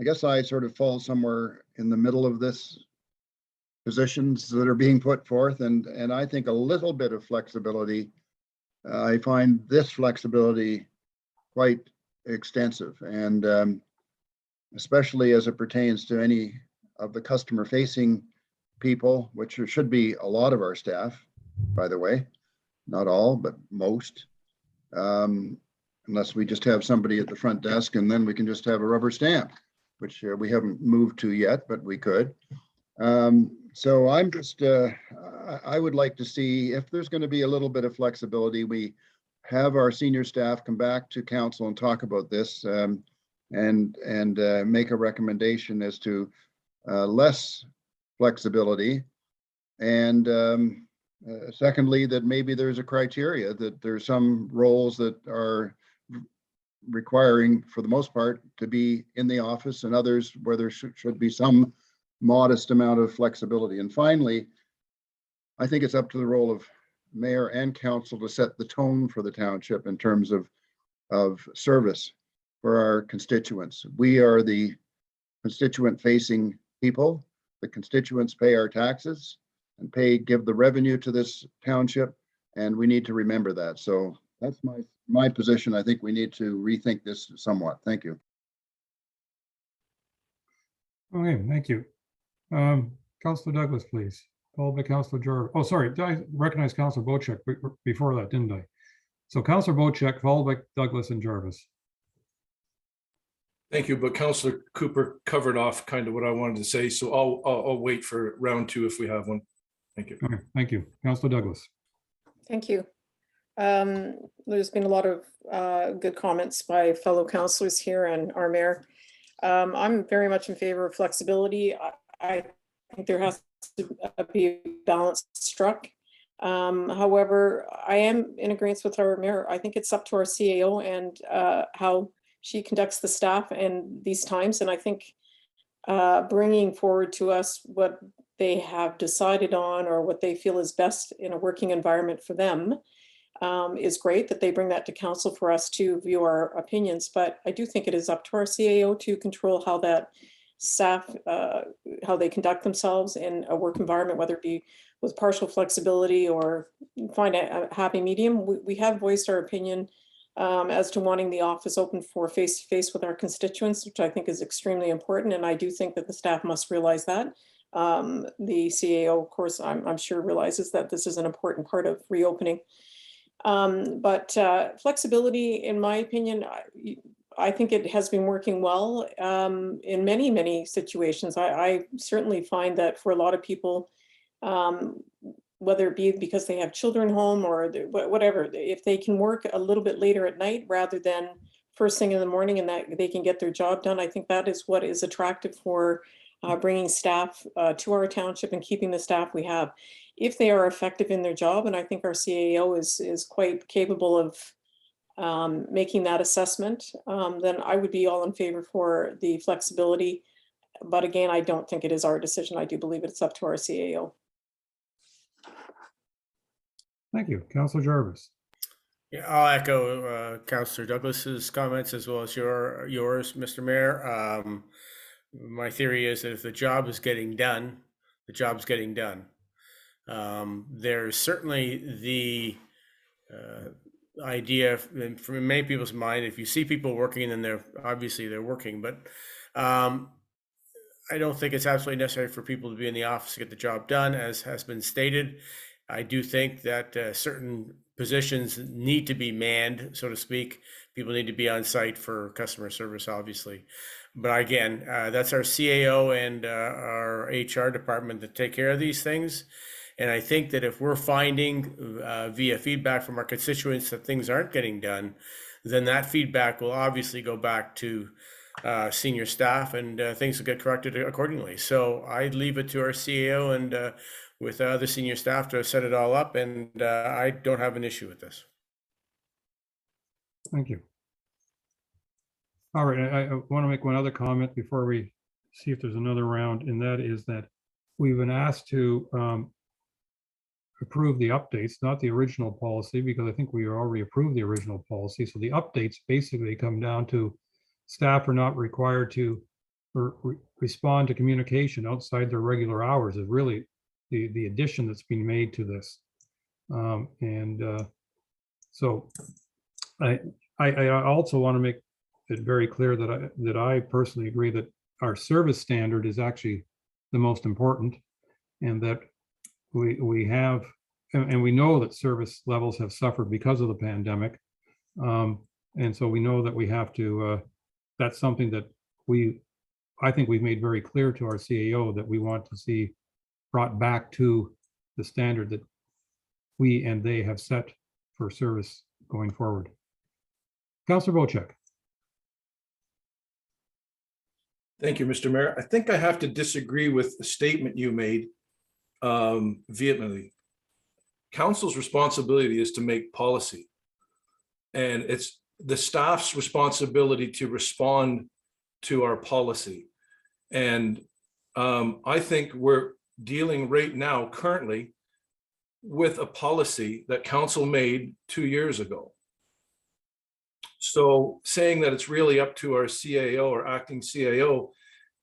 guess I sort of fall somewhere in the middle of this positions that are being put forth, and I think a little bit of flexibility. I find this flexibility quite extensive, and especially as it pertains to any of the customer-facing people, which should be a lot of our staff, by the way, not all, but most. Unless we just have somebody at the front desk and then we can just have a rubber stamp, which we haven't moved to yet, but we could. So I'm just, I would like to see if there's going to be a little bit of flexibility. We have our senior staff come back to council and talk about this, and make a recommendation as to less flexibility. And secondly, that maybe there's a criteria that there's some roles that are requiring, for the most part, to be in the office, and others where there should be some modest amount of flexibility. And finally, I think it's up to the role of mayor and council to set the tone for the township in terms of service for our constituents. We are the constituent facing people. The constituents pay our taxes and give the revenue to this township. And we need to remember that. So that's my position. I think we need to rethink this somewhat. Thank you. Okay, thank you. Councillor Douglas, please. Followed by Councillor Jarvis. Oh, sorry, did I recognize Councillor Bocek before that, didn't I? So Councillor Bocek, followed by Douglas and Jarvis. Thank you, but Councillor Cooper covered off kind of what I wanted to say, so I'll wait for round two if we have one. Thank you. Okay, thank you. Councillor Douglas. Thank you. There's been a lot of good comments by fellow councillors here and our mayor. I'm very much in favor of flexibility. I think there has to be a balance struck. However, I am in agreement with our mayor. I think it's up to our CAO and how she conducts the staff in these times. And I think bringing forward to us what they have decided on or what they feel is best in a working environment for them is great that they bring that to council for us to view our opinions. But I do think it is up to our CAO to control how that staff, how they conduct themselves in a work environment, whether it be with partial flexibility or find a happy medium. We have voiced our opinion as to wanting the office open for face-to-face with our constituents, which I think is extremely important. And I do think that the staff must realize that. The CAO, of course, I'm sure realizes that this is an important part of reopening. But flexibility, in my opinion, I think it has been working well in many, many situations. I certainly find that for a lot of people, whether it be because they have children home or whatever, if they can work a little bit later at night rather than first thing in the morning and that they can get their job done, I think that is what is attractive for bringing staff to our township and keeping the staff we have. If they are effective in their job, and I think our CAO is quite capable of making that assessment, then I would be all in favor for the flexibility. But again, I don't think it is our decision. I do believe it's up to our CAO. Thank you. Councillor Jarvis. Yeah, I'll echo Councillor Douglas's comments as well as yours, Mr. Mayor. My theory is that if the job is getting done, the job's getting done. There's certainly the idea from many people's mind, if you see people working, then they're obviously working, but I don't think it's absolutely necessary for people to be in the office to get the job done, as has been stated. I do think that certain positions need to be manned, so to speak. People need to be on site for customer service, obviously. But again, that's our CAO and our HR department that take care of these things. And I think that if we're finding via feedback from our constituents that things aren't getting done, then that feedback will obviously go back to senior staff and things will get corrected accordingly. So I'd leave it to our CAO and with other senior staff to set it all up, and I don't have an issue with this. Thank you. All right, I want to make one other comment before we see if there's another round, and that is that we've been asked to approve the updates, not the original policy, because I think we already approved the original policy. So the updates basically come down to staff are not required to respond to communication outside their regular hours is really the addition that's being made to this. So I also want to make it very clear that I personally agree that our service standard is actually the most important, and that we have, and we know that service levels have suffered because of the pandemic. And so we know that we have to, that's something that I think we've made very clear to our CAO that we want to see brought back to the standard that we and they have set for service going forward. Councillor Bocek. Thank you, Mr. Mayor. I think I have to disagree with the statement you made vehemently. Council's responsibility is to make policy, and it's the staff's responsibility to respond to our policy. And I think we're dealing right now currently with a policy that council made 2 years ago. So saying that it's really up to our CAO or acting CAO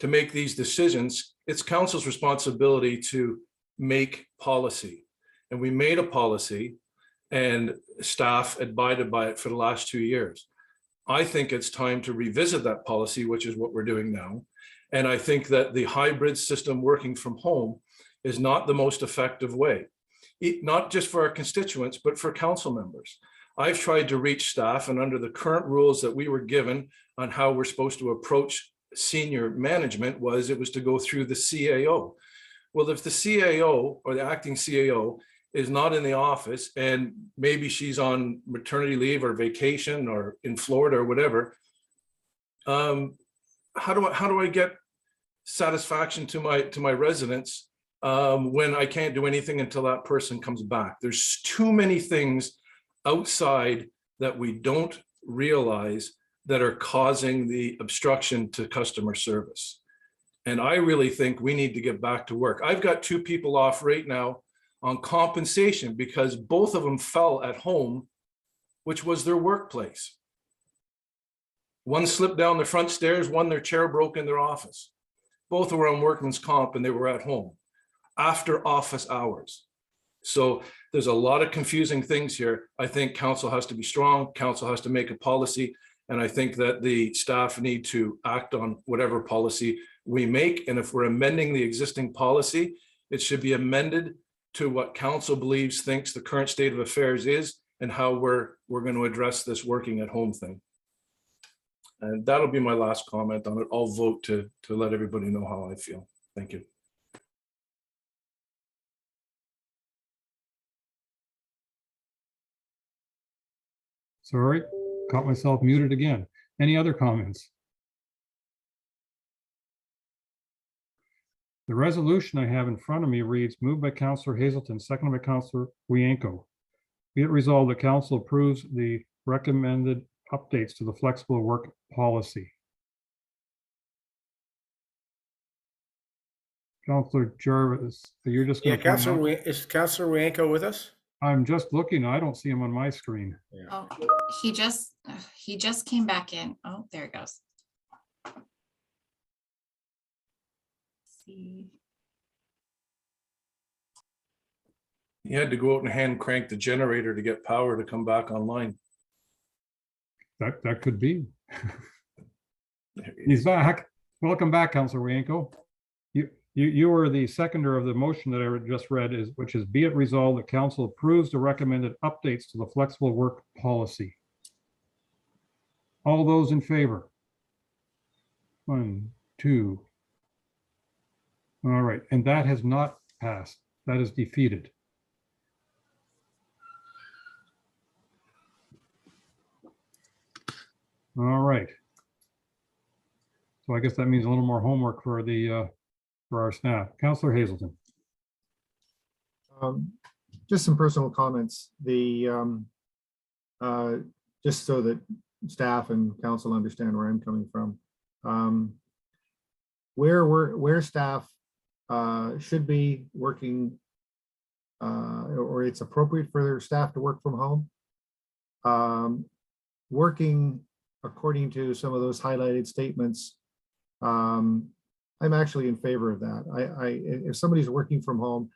to make these decisions, it's council's responsibility to make policy. And we made a policy, and staff abided by it for the last 2 years. I think it's time to revisit that policy, which is what we're doing now. And I think that the hybrid system working from home is not the most effective way, not just for our constituents, but for council members. I've tried to reach staff, and under the current rules that we were given on how we're supposed to approach senior management it was to go through the CAO. Well, if the CAO or the acting CAO is not in the office and maybe she's on maternity leave or vacation or in Florida or whatever, how do I get satisfaction to my residents when I can't do anything until that person comes back? There's too many things outside that we don't realize that are causing the obstruction to customer service. And I really think we need to get back to work. I've got 2 people off right now on compensation because both of them fell at home, which was their workplace. One slipped down the front stairs, one their chair broke in their office. Both were on workman's comp and they were at home after office hours. So there's a lot of confusing things here. I think council has to be strong. Council has to make a policy. And I think that the staff need to act on whatever policy we make. And if we're amending the existing policy, it should be amended to what council thinks the current state of affairs is and how we're going to address this working at home thing. And that'll be my last comment on it. I'll vote to let everybody know how I feel. Thank you. Sorry, caught myself muted again. Any other comments? The resolution I have in front of me reads, moved by Councillor Hazelton, seconded by Councillor Wienko. Be it resolved that council approves the recommended updates to the flexible work policy. Councillor Jarvis, you're just Yeah, going to... is Councillor Wienko with us? I'm just looking. I don't see him on my screen. Yeah. Oh, he just came back in. Oh, there it goes. See. He had to go out and hand crank the generator to get power to come back online. That could be. He's back. Welcome back, Councillor Wienko. You were the seconder of the motion that I just read, which is be it resolved that council approves the recommended updates to the flexible work policy. All those in favor? 1, 2. All right, and that has not passed. That is defeated. All right. So I guess that means a little more homework for our staff. Councillor Hazelton. Just some personal comments. Just so that staff and council understand where I'm coming from. Where staff should be working, or it's appropriate for their staff to work from home. Working according to some of those highlighted statements, I'm actually in favor of that. If somebody's working from home,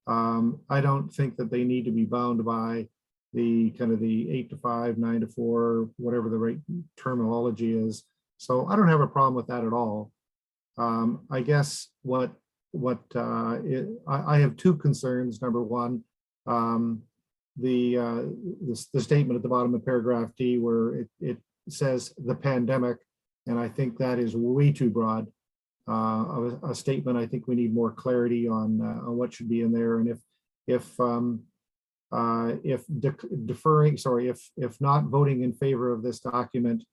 I don't think that they need to be bound by the kind of the 8 to 5, 9 to 4, whatever the right terminology is. So I don't have a problem with that at all. I guess I have 2 concerns. Number one, the statement at the bottom of paragraph D where it says the pandemic, and I think that is way too broad of a statement. I think we need more clarity on what should be in there, and if not voting in favor of this document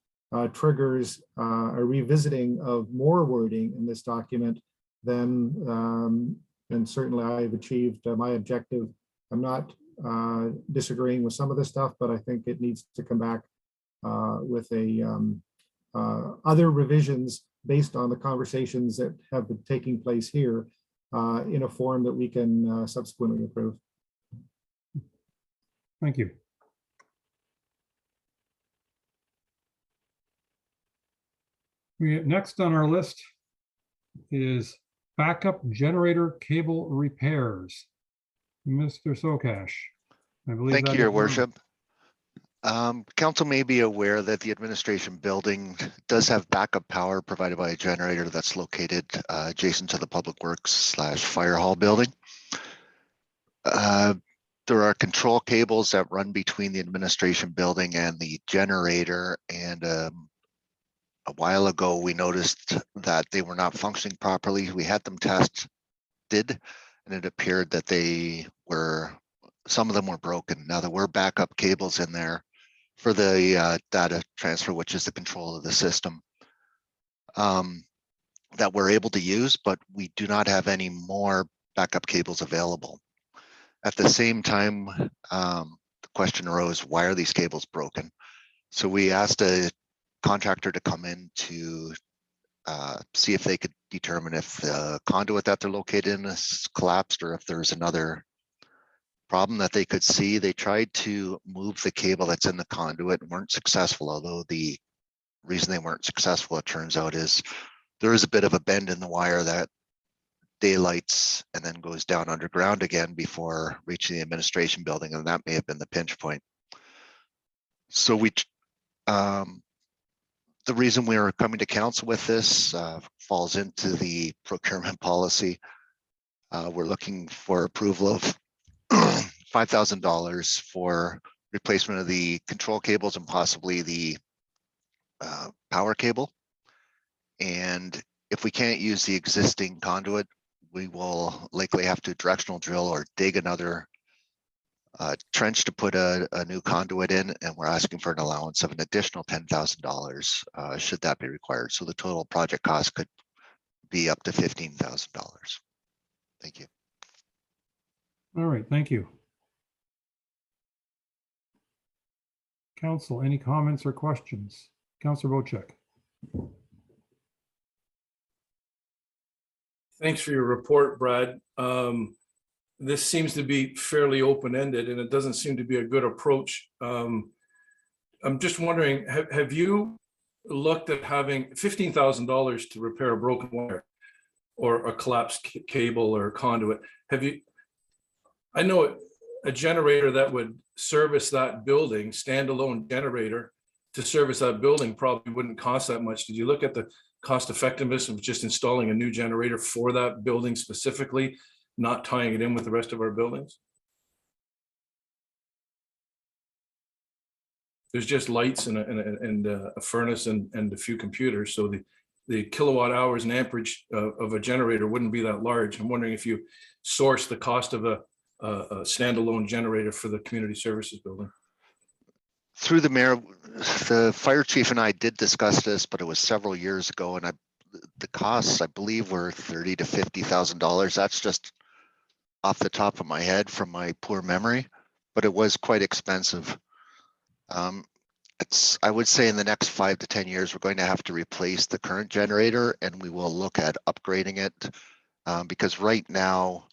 triggers a revisiting of more wording in this document, then certainly I've achieved my objective. I'm not disagreeing with some of this stuff, but I think it needs to come back with other revisions based on the conversations that have been taking place here in a form that we can subsequently approve. Thank you. Next on our list is backup generator cable repairs. Mr. Sokash. I believe Thank that you, is Your done. Worship. Council may be aware that the administration building does have backup power provided by a generator that's located adjacent to the Public Works / Fire Hall building. There are control cables that run between the administration building and the generator, and a while ago we noticed that they were not functioning properly. We had them tested, and it appeared that some of them were broken. Now there were backup cables in there for the data transfer, which is the control of the system, that we're able to use, but we do not have any more backup cables available. At the same time, the question arose, why are these cables broken? So we asked a contractor to come in to see if they could determine if the conduit that they're located in is collapsed or if there's another problem that they could see. They tried to move the cable that's in the conduit and weren't successful, although the reason they weren't successful, it turns out, is there is a bit of a bend in the wire that daylights and then goes down underground again before reaching the administration building, and that may have been the pinch point. So the reason we are coming to council with this falls into the procurement policy. We're looking for approval of $5,000 for replacement of the control cables and possibly the power cable. And if we can't use the existing conduit, we will likely have to directional drill or dig another trench to put a new conduit in, and we're asking for an allowance of an additional $10,000 should that be required. So the total project cost could be up to $15,000. Thank you. All right, thank you. Council, any comments or questions? Councillor Wojcik. Thanks for your report, Brad. This seems to be fairly open-ended, and it doesn't seem to be a good approach. I'm just wondering, have you looked at having $15,000 to repair a broken wire or a collapsed cable or conduit? I know a generator that would service that building, standalone generator to service that building, probably wouldn't cost that much. Did you look at the cost effectiveness of just installing a new generator for that building specifically, not tying it in with the rest of our buildings? There's just lights and a furnace and a few computers. So the kilowatt hours and amperage of a generator wouldn't be that large. I'm wondering if you source the cost of a standalone generator for the community services building. Through the mayor, the fire chief and I did discuss this, but it was several years ago, and the costs, I believe, were $30,000 to $50,000. That's just off the top of my head from my poor memory, but it was quite expensive. I would say in the next 5 to 10 years, we're going to have to replace the current generator, and we will look at upgrading it because right now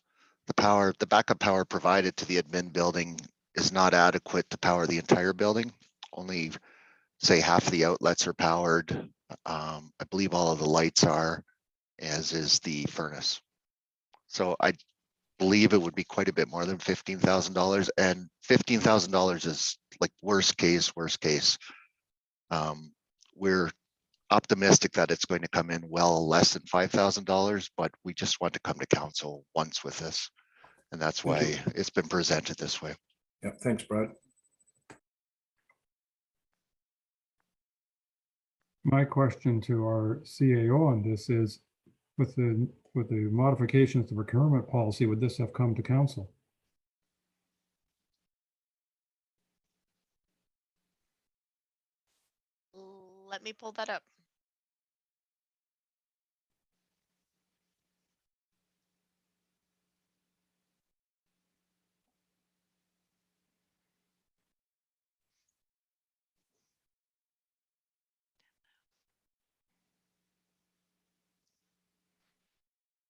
the backup power provided to the admin building is not adequate to power the entire building. Only say half the outlets are powered. I believe all of the lights are, as is the furnace. So I believe it would be quite a bit more than $15,000, and $15,000 is like worst case. We're optimistic that it's going to come in well less than $5,000, but we just want to come to council once with this. And that's why it's been presented this way. Yeah, thanks, Brad. My question to our CAO on this is, with the modifications to procurement policy, would this have come to council? Let me pull that up.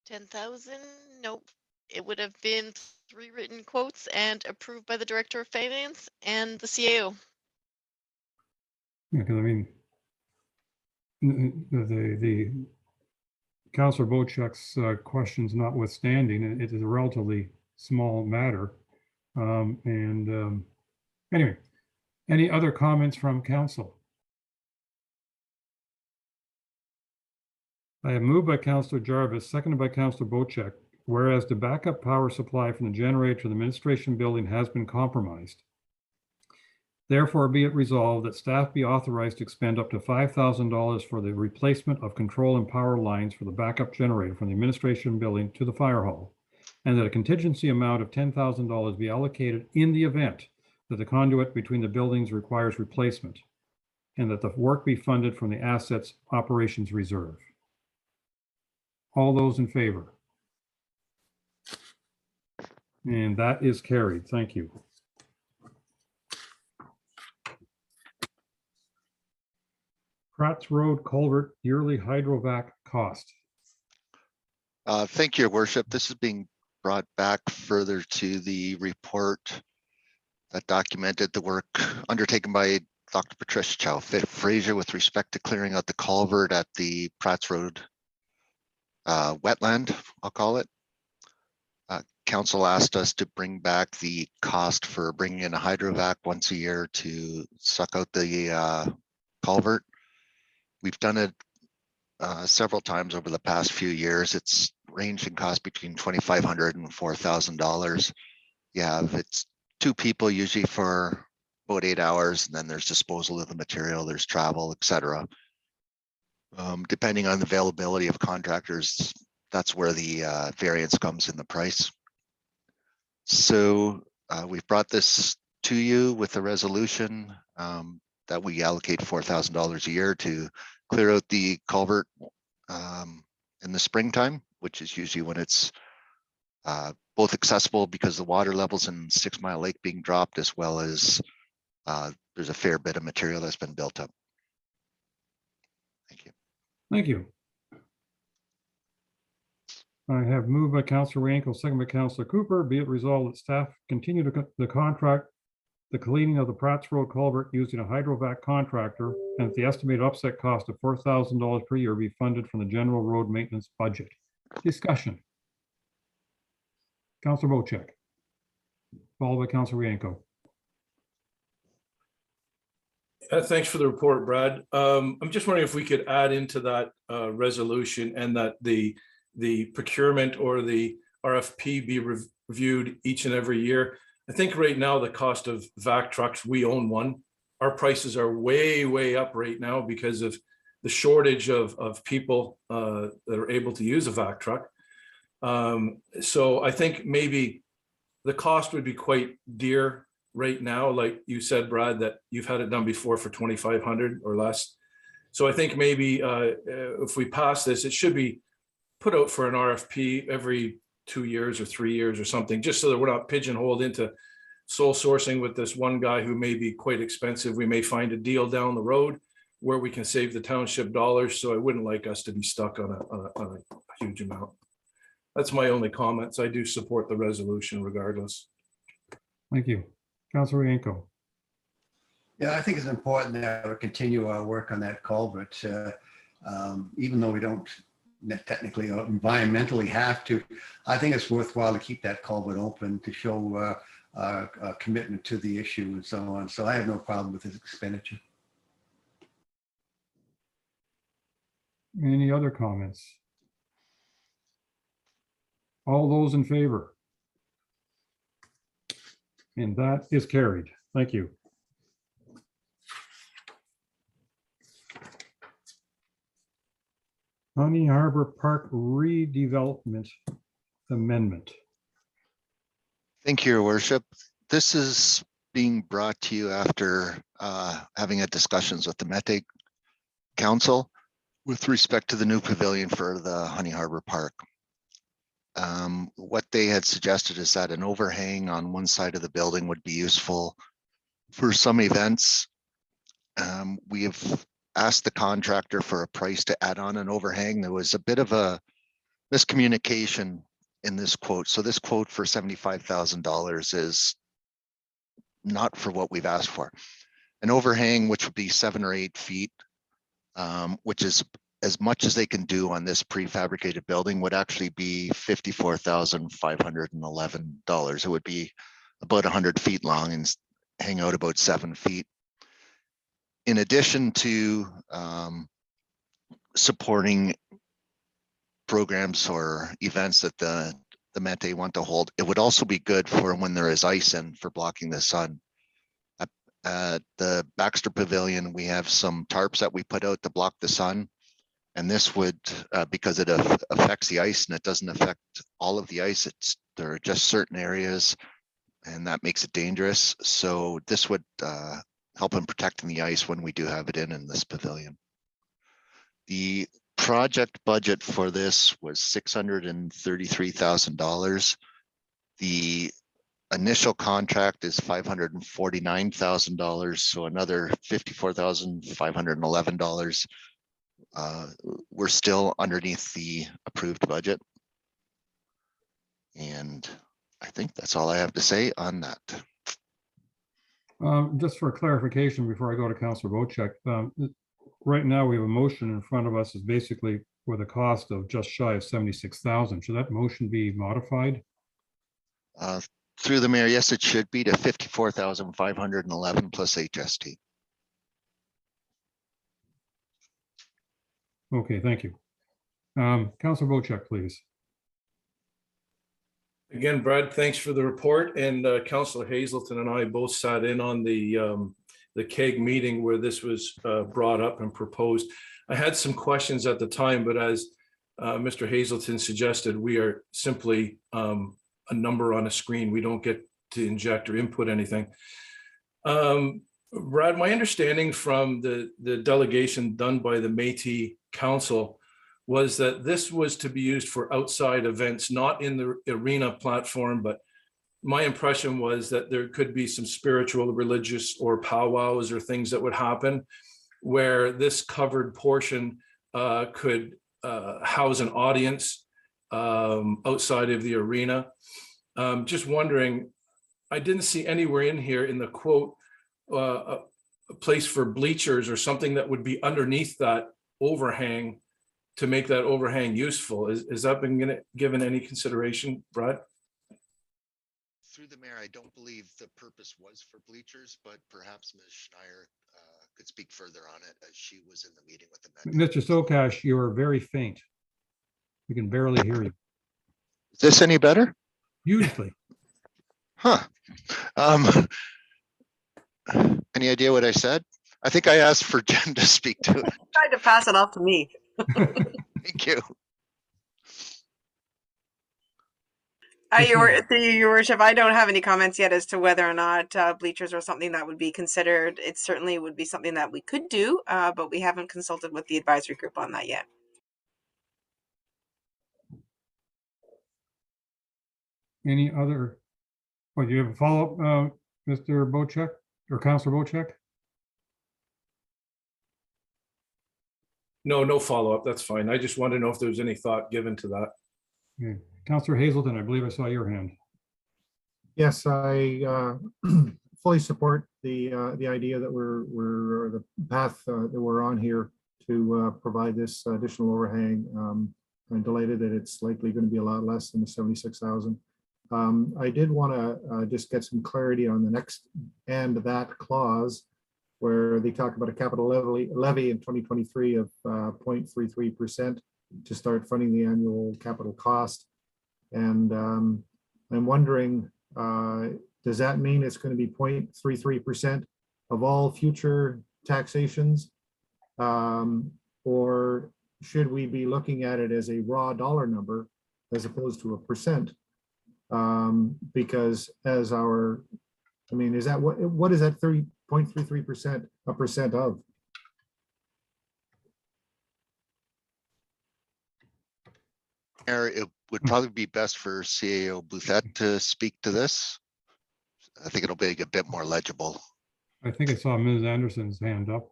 $10,000? Nope. It would have been 3 written quotes and approved by the Director of Finance and the CAO. Yeah, because I mean, the Councillor Wojcik's questions notwithstanding, it is a relatively small matter. Anyway, any other comments from council? I have moved by Councillor Jarvis, seconded by Councillor Bocek, whereas the backup power supply from the generator to the administration building has been compromised. Therefore, be it resolved that staff be authorized to expend up to $5,000 for the replacement of control and power lines for the backup generator from the administration building to the fire hall, and that a contingency amount of $10,000 be allocated in the event that the conduit between the buildings requires replacement, and that the work be funded from the assets operations reserve. All those in favor? And that is carried. Thank you. Pratt's Road Culvert yearly hydrovac cost. Thank you, Your Worship. This is being brought back further to the report that documented the work undertaken by Dr. Patricia Chow Fraser with respect to clearing out the culvert at the Pratt's Road wetland, I'll call it. Council asked us to bring back the cost for bringing in a hydrovac once a year to suck out the culvert. We've done it several times over the past few years. It's ranged in cost between $2,500 and $4,000. It's two people usually for about 8 hours, and then there's disposal of the material, there's travel, etc. Depending on the availability of contractors, that's where the variance comes in the price. So we've brought this to you with a resolution that we allocate $4,000 a year to clear out the culvert in the springtime, which is usually when it's both accessible because the water levels in 6 Mile Lake being dropped, as well as there's a fair bit of material that's been built up. Thank you. Thank you. I have moved by Councillor Rankle, second by Councillor Cooper. Be it resolved that staff continue to contract the cleaning of the Pratt's Road culvert using a hydrovac contractor, and the estimated offset cost of $4,000 per year be funded from the general road maintenance budget. Discussion. Councillor Bocek, followed by Councillor Rienko. Thanks for the report, Brad. I'm just wondering if we could add into that resolution and that the procurement or the RFP be reviewed each and every year. I think right now the cost of vac trucks, we own one. Our prices are way up right now because of the shortage of people that are able to use a vac truck. So I think maybe the cost would be quite dear right now. Like you said, Brad, that you've had it done before for $2,500 or less. So I think maybe if we pass this, it should be put out for an RFP every 2 years or 3 years or something, just so that we're not pigeonholed into sole sourcing with this one guy who may be quite expensive. We may find a deal down the road where we can save the township dollars. So I wouldn't like us to be stuck on a huge amount. That's my only comments. I do support the resolution regardless. Thank you. Councillor Rienko. Yeah, I think it's important that we continue our work on that culvert, even though we don't technically or environmentally have to. I think it's worthwhile to keep that culvert open to show a commitment to the issue and so on. So I have no problem with this expenditure. Any other comments? All those in favor? And that is carried. Thank you. Honey Harbour Park redevelopment amendment. Thank you, Your Worship. This is being brought to you after having a discussions with the Mete Council with respect to the new pavilion for the Honey Harbour Park. What they had suggested is that an overhang on one side of the building would be useful for some events. We have asked the contractor for a price to add on an overhang. There was a bit of a miscommunication in this quote. So this quote for $75,000 is not for what we've asked for. An overhang, which would be 7 or 8 feet, which is as much as they can do on this prefabricated building, would actually be $54,511. It would be about 100 feet long and hang out about 7 feet. In addition to supporting programs or events that the Métis want to hold, it would also be good for when there is ice in for blocking the sun. At the Baxter Pavilion, we have some tarps that we put out to block the sun. And this would, because it affects the ice and it doesn't affect all of the ice, there are just certain areas and that makes it dangerous. So this would help in protecting the ice when we do have it in this pavilion. The project budget for this was $633,000. The initial contract is $549,000, so another $54,511. We're still underneath the approved budget. And I think that's all I have to say on that. Just for clarification, before I go to Councillor Wojcik, right now we have a motion in front of us is basically with a cost of just shy of 76,000. Should that motion be modified? Through the mayor, yes, it should be to 54,511 plus HST. Okay, thank you. Councillor Wojcik, please. Again, Brad, thanks for the report. And Councillor Hazelton and I both sat in on the KEG meeting where this was brought up and proposed. I had some questions at the time, but as Mr. Hazelton suggested, we are simply a number on a screen. We don't get to inject or input anything. Brad, my understanding from the delegation done by the Métis Council was that this was to be used for outside events, not in the arena platform, but my impression was that there could be some spiritual, religious, or powwows or things that would happen where this covered portion could house an audience outside of the arena. Just wondering, I didn't see anywhere in here in the quote a place for bleachers or something that would be underneath that overhang to make that overhang useful. Is that been given any consideration, Brad? Through the mayor, I don't believe the purpose was for bleachers, but perhaps Ms. Schneier could speak further on it as she was in the meeting with the Mr. Sokash, you are very faint. We can barely hear you. Is this any better? Usually. Huh. Any idea what I said? I think I asked for Jen to speak to it. Tried to pass it off to me. Thank you. Your worship, I don't have any comments yet as to whether or not bleachers are something that would be considered. It certainly would be something that we could do, but we haven't consulted with the advisory group on that yet. Any other? Oh, do you have a follow-up, Mr. Wojcik or Councillor Wojcik? No follow-up. That's fine. I just want to know if there's any thought given to that. Okay. Councillor Hazelton, I believe I saw your hand. Yes, I fully support the idea that we're the path that we're on here to provide this additional overhang. I'm delighted that it's likely going to be a lot less than the 76,000. I did want to just get some clarity on the next and that clause where they talk about a capital levy in 2023 of 0.33% to start funding the annual capital cost. And I'm wondering, does that mean it's going to be 0.33% of all future taxations? Or should we be looking at it as a raw dollar number as opposed to a percent? Because as our, I mean, is that what is that 30.33% a percent of? It would probably be best for CAO Bouthette to speak to this. I think it'll be a bit more legible. I think I saw Ms. Anderson's hand up.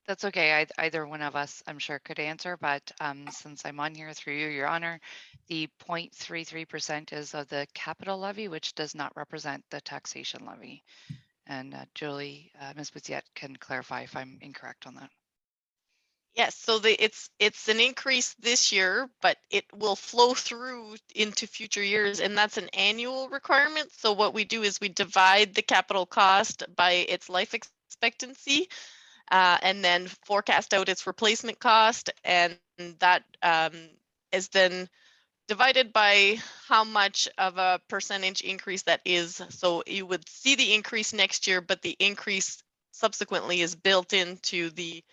That's okay. Either one of us, I'm sure, could answer, but since I'm on here through you, Your Honor, the 0.33% is of the capital levy, which does not represent the taxation levy. And Julie, Ms. Bouthette can clarify if I'm incorrect on that. Yes, so it's an increase this year, but it will flow through into future years, and that's an annual requirement. So what we do is we divide the capital cost by its life expectancy, and then forecast out its replacement cost, and that is then divided by how much of a percentage increase that is. So you would see the increase next year, but the increase subsequently is built into the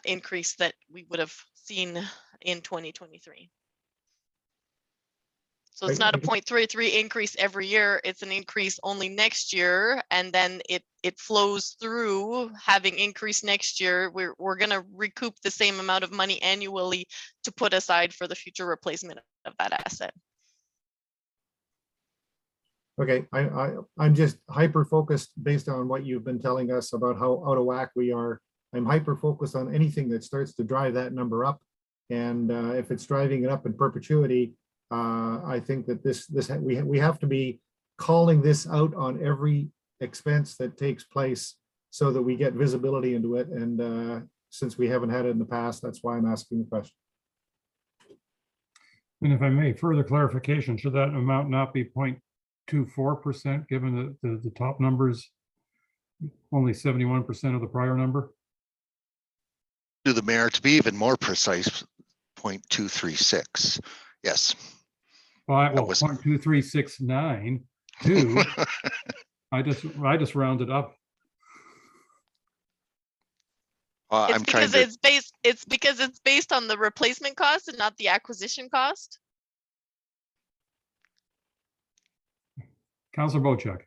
increase that we would have seen in 2023. So it's not a 0.33 increase every year, it's an increase only next year, and then it flows through having increased next year. We're going to recoup the same amount of money annually to put aside for the future replacement of that asset. Okay, I'm just hyper focused based on what you've been telling us about how out of whack we are. I'm hyper focused on anything that starts to drive that number up. And if it's driving it up in perpetuity, I think that we have to be calling this out on every expense that takes place so that we get visibility into it. And since we haven't had it in the past, that's why I'm asking the question. And if I may, further clarification, should that amount not be 0.24%, given that the top numbers only 71% of the prior number? To the mayor, to be even more precise, 0.236. Yes. Well, 0.2369. I just rounded up. It's because it's based on the replacement cost and not the acquisition cost. Councillor Bochek.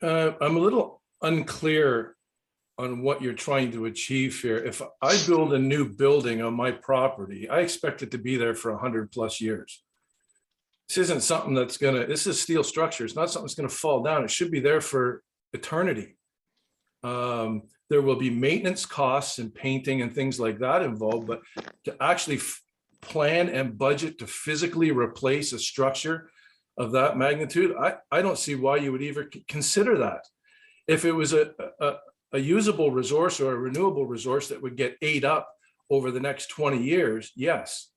I'm a little unclear on what you're trying to achieve here. If I build a new building on my property, I expect it to be there for 100+ years. This isn't something that's this is steel structure. It's not something that's gonna fall down. It should be there for eternity. There will be maintenance costs and painting and things like that involved, but to actually plan and budget to physically replace a structure of that magnitude, I don't see why you would even consider that. If it was a usable resource or a renewable resource that would get ate up over the next 20 years, yes,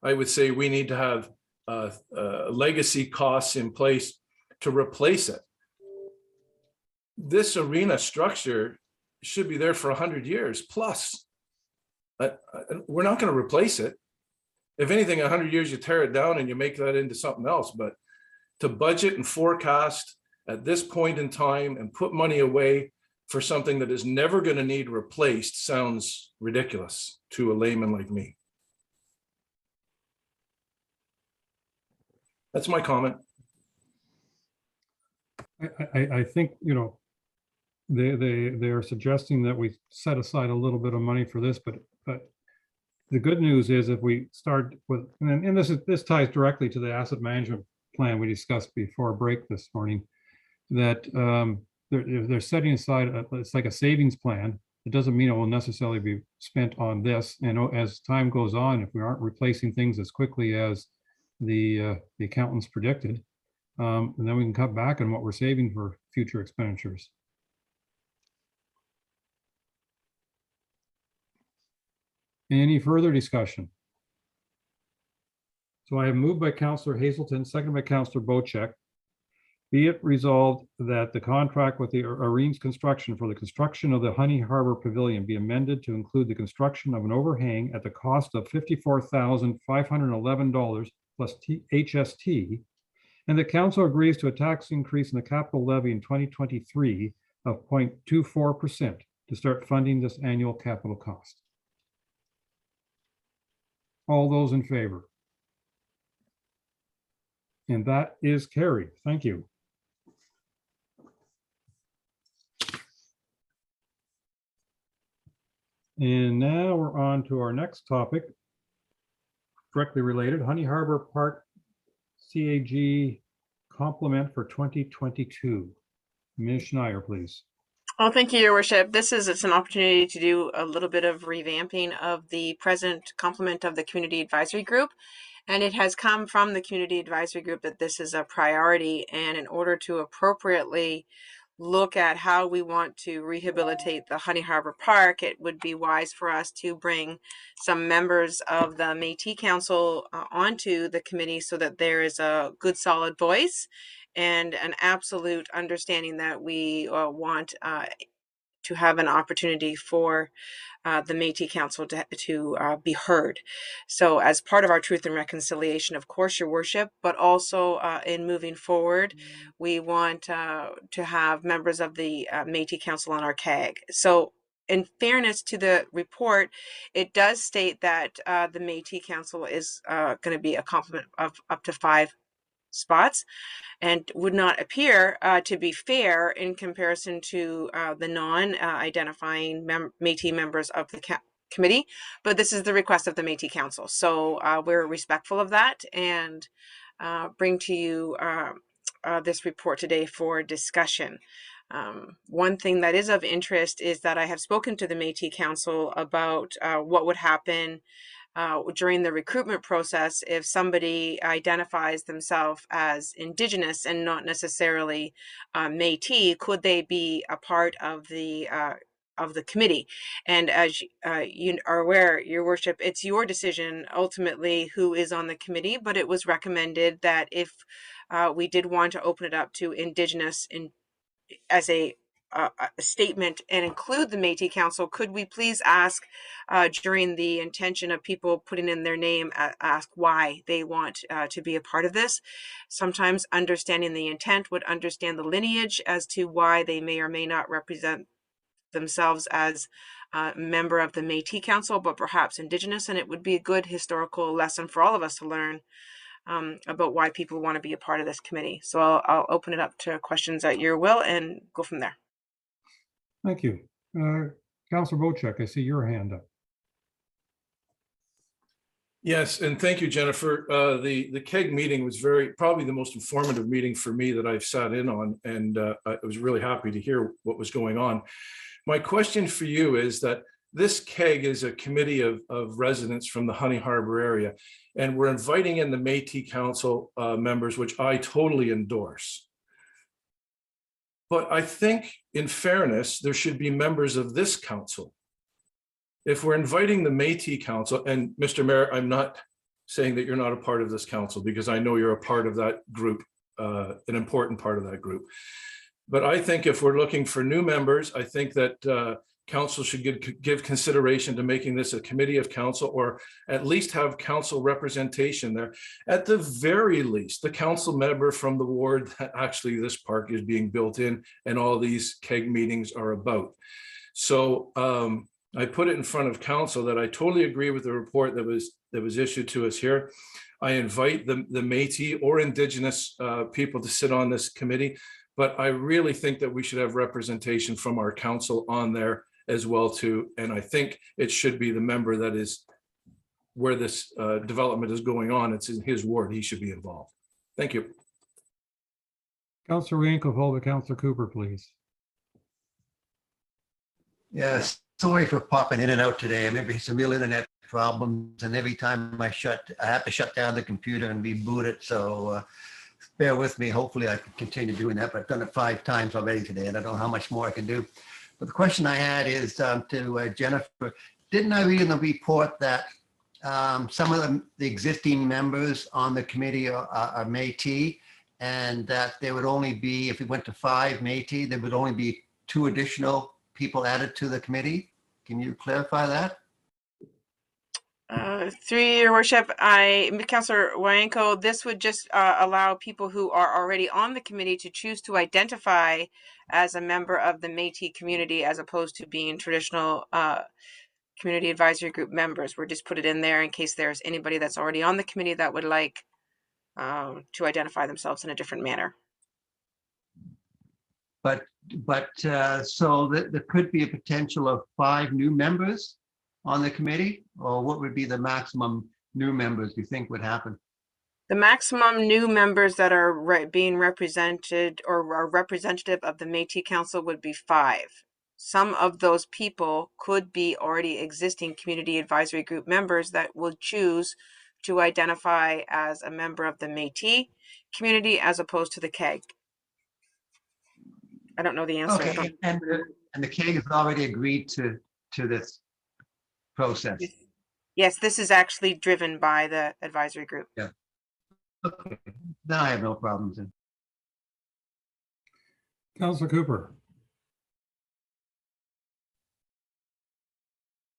I would say we need to have legacy costs in place to replace it. This arena structure should be there for 100 years plus. We're not going to replace it. If anything, 100 years, you tear it down and you make that into something else. But to budget and forecast at this point in time and put money away for something that is never going to need replaced sounds ridiculous to a layman like me. That's my comment. I think, you know, they are suggesting that we set aside a little bit of money for this, but the good news is if we start with, and this ties directly to the asset management plan we discussed before break this morning, that they're setting aside, it's like a savings plan. It doesn't mean it will necessarily be spent on this. And as time goes on, if we aren't replacing things as quickly as the accountants predicted, and then we can cut back on what we're saving for future expenditures. Any further discussion? So I have moved by Councillor Hazelton, seconded by Councillor Bochek. Be it resolved that the contract with the Arenes Construction for the construction of the Honey Harbour Pavilion be amended to include the construction of an overhang at the cost of $54,511 plus HST, and the council agrees to a tax increase in the capital levy in 2023 of 0.24% to start funding this annual capital cost. All those in favor? And that is carried. Thank you. And now we're on to our next topic, directly related, Honey Harbour Park CAG complement for 2022. Ms. Schneier, please. Oh, thank you, Your Worship. It's an opportunity to do a little bit of revamping of the present complement of the Community Advisory Group. And it has come from the Community Advisory Group that this is a priority. And in order to appropriately look at how we want to rehabilitate the Honey Harbor Park, it would be wise for us to bring some members of the Métis Council onto the committee so that there is a good solid voice and an absolute understanding that we want to have an opportunity for the Métis Council to be heard. So as part of our Truth and Reconciliation, of course, Your Worship, but also in moving forward, we want to have members of the Métis Council on our CAG. So in fairness to the report, it does state that the Métis Council is going to be a complement of up to 5 spots, and would not appear to be fair in comparison to the non-identifying Métis members of the committee. But this is the request of the Métis Council. So we're respectful of that and bring to you this report today for discussion. One thing that is of interest is that I have spoken to the Métis Council about what would happen during the recruitment process if somebody identifies themselves as Indigenous and not necessarily Métis. Could they be a part of the committee? And as you are aware, Your Worship, it's your decision ultimately who is on the committee, but it was recommended that if we did want to open it up to Indigenous as a statement and include the Métis Council, could we please ask during the intention of people putting in their name, ask why they want to be a part of this? Sometimes understanding the intent would understand the lineage as to why they may or may not represent themselves as a member of the Métis Council, but perhaps Indigenous, and it would be a good historical lesson for all of us to learn about why people want to be a part of this committee. So I'll open it up to questions at your will and go from there. Thank you. Councillor Wojcik, I see your hand up. Yes, and thank you, Jennifer. The KEG meeting was probably the most informative meeting for me that I've sat in on, and I was really happy to hear what was going on. My question for you is that this KEG is a committee of residents from the Honey Harbor area, and we're inviting in the Métis Council members, which I totally endorse. But I think, in fairness, there should be members of this council. If we're inviting the Métis Council, and Mr. Mayor, I'm not saying that you're not a part of this council, because I know you're a part of that group, an important part of that group. But I think if we're looking for new members, I think that council should give consideration to making this a committee of council, or at least have council representation there. At the very least, the council member from the ward that actually this park is being built in and all these KEG meetings are about. So I put it in front of council that I totally agree with the report that was issued to us here. I invite the Métis or Indigenous people to sit on this committee, but I really think that we should have representation from our council on there as well too. And I think it should be the member that is where this development is going on. It's in his ward. He should be involved. Thank you. Councillor Winkle, followed by Councillor Cooper, please. Yes, sorry for popping in and out today. Maybe some real internet problems, and every time I have to shut down the computer and reboot it. So bear with me. Hopefully I can continue doing that, but I've done it 5 times already today, and I don't know how much more I can do. But the question I had is to Jennifer. Didn't I read in the report that some of the existing members on the committee are Métis, and that there would only be, if we went to 5 Métis, there would only be 2 additional people added to the committee? Can you clarify that? Through Your Worship, Councillor Wayanko, this would just allow people who are already on the committee to choose to identify as a member of the Métis community, as opposed to being traditional community advisory group members. We're just put it in there in case there's anybody that's already on the committee that would like to identify themselves in a different manner. But so there could be a potential of 5 new members on the committee, or what would be the maximum new members you think would happen? The maximum new members that are being represented or are representative of the Métis Council would be 5. Some of those people could be already existing community advisory group members that will choose to identify as a member of the Métis community as opposed to the KEG. I don't know the answer. I Okay, don't- and the CAG has already agreed to this process. Yes, this is actually driven by the advisory group. Yeah. Okay, then I have no problems. Then. Councilor Cooper.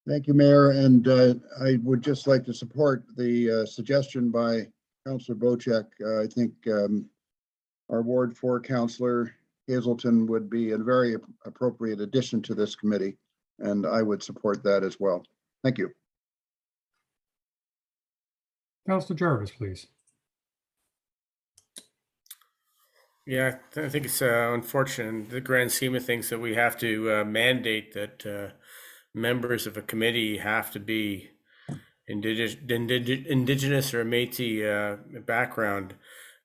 Thank you, Mayor. And I would just like to support the suggestion by Councillor Bocek. I think our Ward 4 Councillor Hazelton would be a very appropriate addition to this committee, and I would support that as well. Thank you. Councilor Jarvis, please. Yeah, I think it's unfortunate in the grand scheme of things that we have to mandate that members of a committee have to be indigenous or Métis background.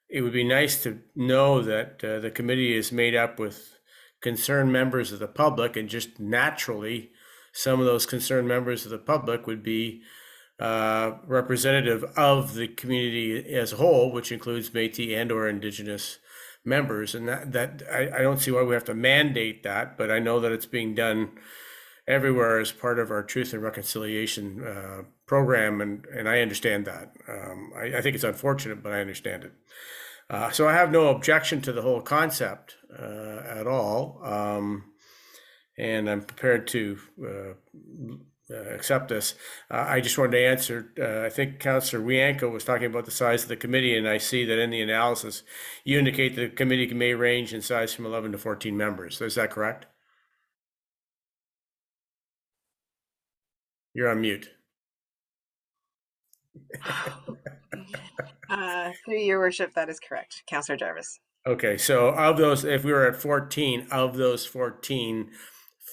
It would be nice to know that the committee is made up with concerned members of the public, and just naturally, some of those concerned members of the public would be representative of the community as a whole, which includes Métis and or indigenous members. And that I don't see why we have to mandate that, but I know that it's being done everywhere as part of our Truth and Reconciliation program, and I understand that. I think it's unfortunate, but I understand it. So I have no objection to the whole concept at all, and I'm prepared to accept this. I just wanted to answer, I think Councillor Wianco was talking about the size of the committee, and I see that in the analysis, you indicate the committee may range in size from 11 to 14 members. Is that correct? You're on mute. Through your worship, that is correct, Councillor Jarvis. Okay, so of those, if we were at 14, of those 14,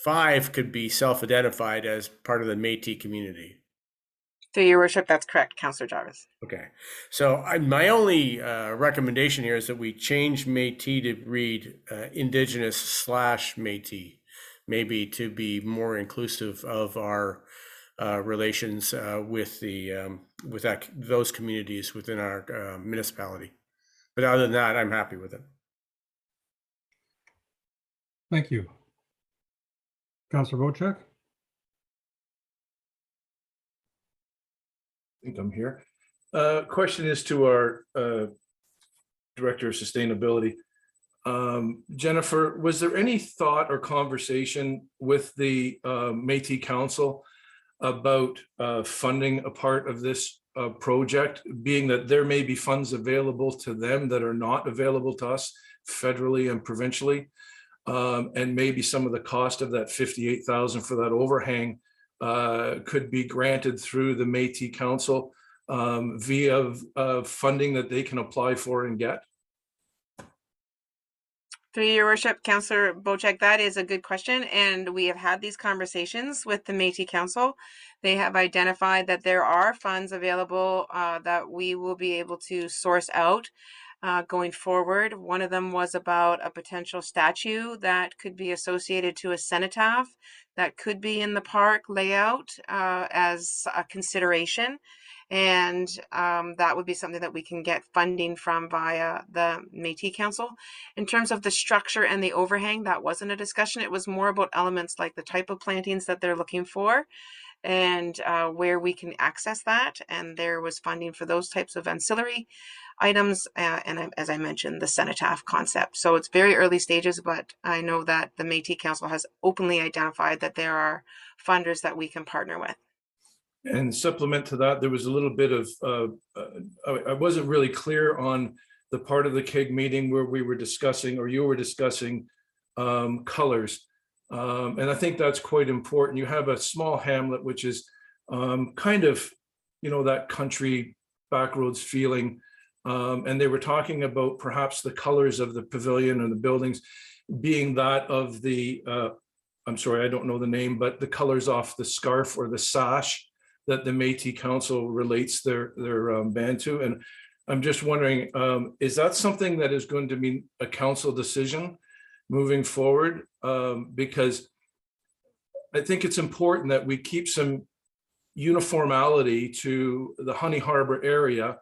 5 could be self-identified as part of the Métis community. Through your worship, that's correct, Councillor Jarvis. Okay, so my only recommendation here is that we change Métis to read Indigenous/Métis, maybe to be more inclusive of our relations with those communities within our municipality. But other than that, I'm happy with it. Thank you. Councillor Bocek. I think I'm here. Question is to our Director of Sustainability. Jennifer, was there any thought or conversation with the Métis Council about funding a part of this project, being that there may be funds available to them that are not available to us federally and provincially, and maybe some of the cost of that $58,000 for that overhang could be granted through the Métis Council via funding that they can apply for and get? Through your worship, Councillor Bocek, that is a good question, and we have had these conversations with the Métis Council. They have identified that there are funds available that we will be able to source out going forward. One of them was about a potential statue that could be associated to a cenotaph that could be in the park layout as a consideration. And that would be something that we can get funding from via the Métis Council. In terms of the structure and the overhang, that wasn't a discussion. It was more about elements like the type of plantings that they're looking for and where we can access that. And there was funding for those types of ancillary items. And as I mentioned, the cenotaph concept. So it's very early stages, but I know that the Métis Council has openly identified that there are funders that we can partner with. And supplement to that, there was a little bit of, I wasn't really clear on the part of the KEG meeting where we were discussing, or you were discussing colors. And I think that's quite important. You have a small hamlet, which is kind of, that country backroads feeling. And they were talking about perhaps the colors of the pavilion and the buildings being that of the, I'm sorry, I don't know the name, but the colors off the scarf or the sash that the Métis Council relates their band to. And I'm just wondering, is that something that is going to be a council decision moving forward? Because I think it's important that we keep some uniformity to the Honey Harbour area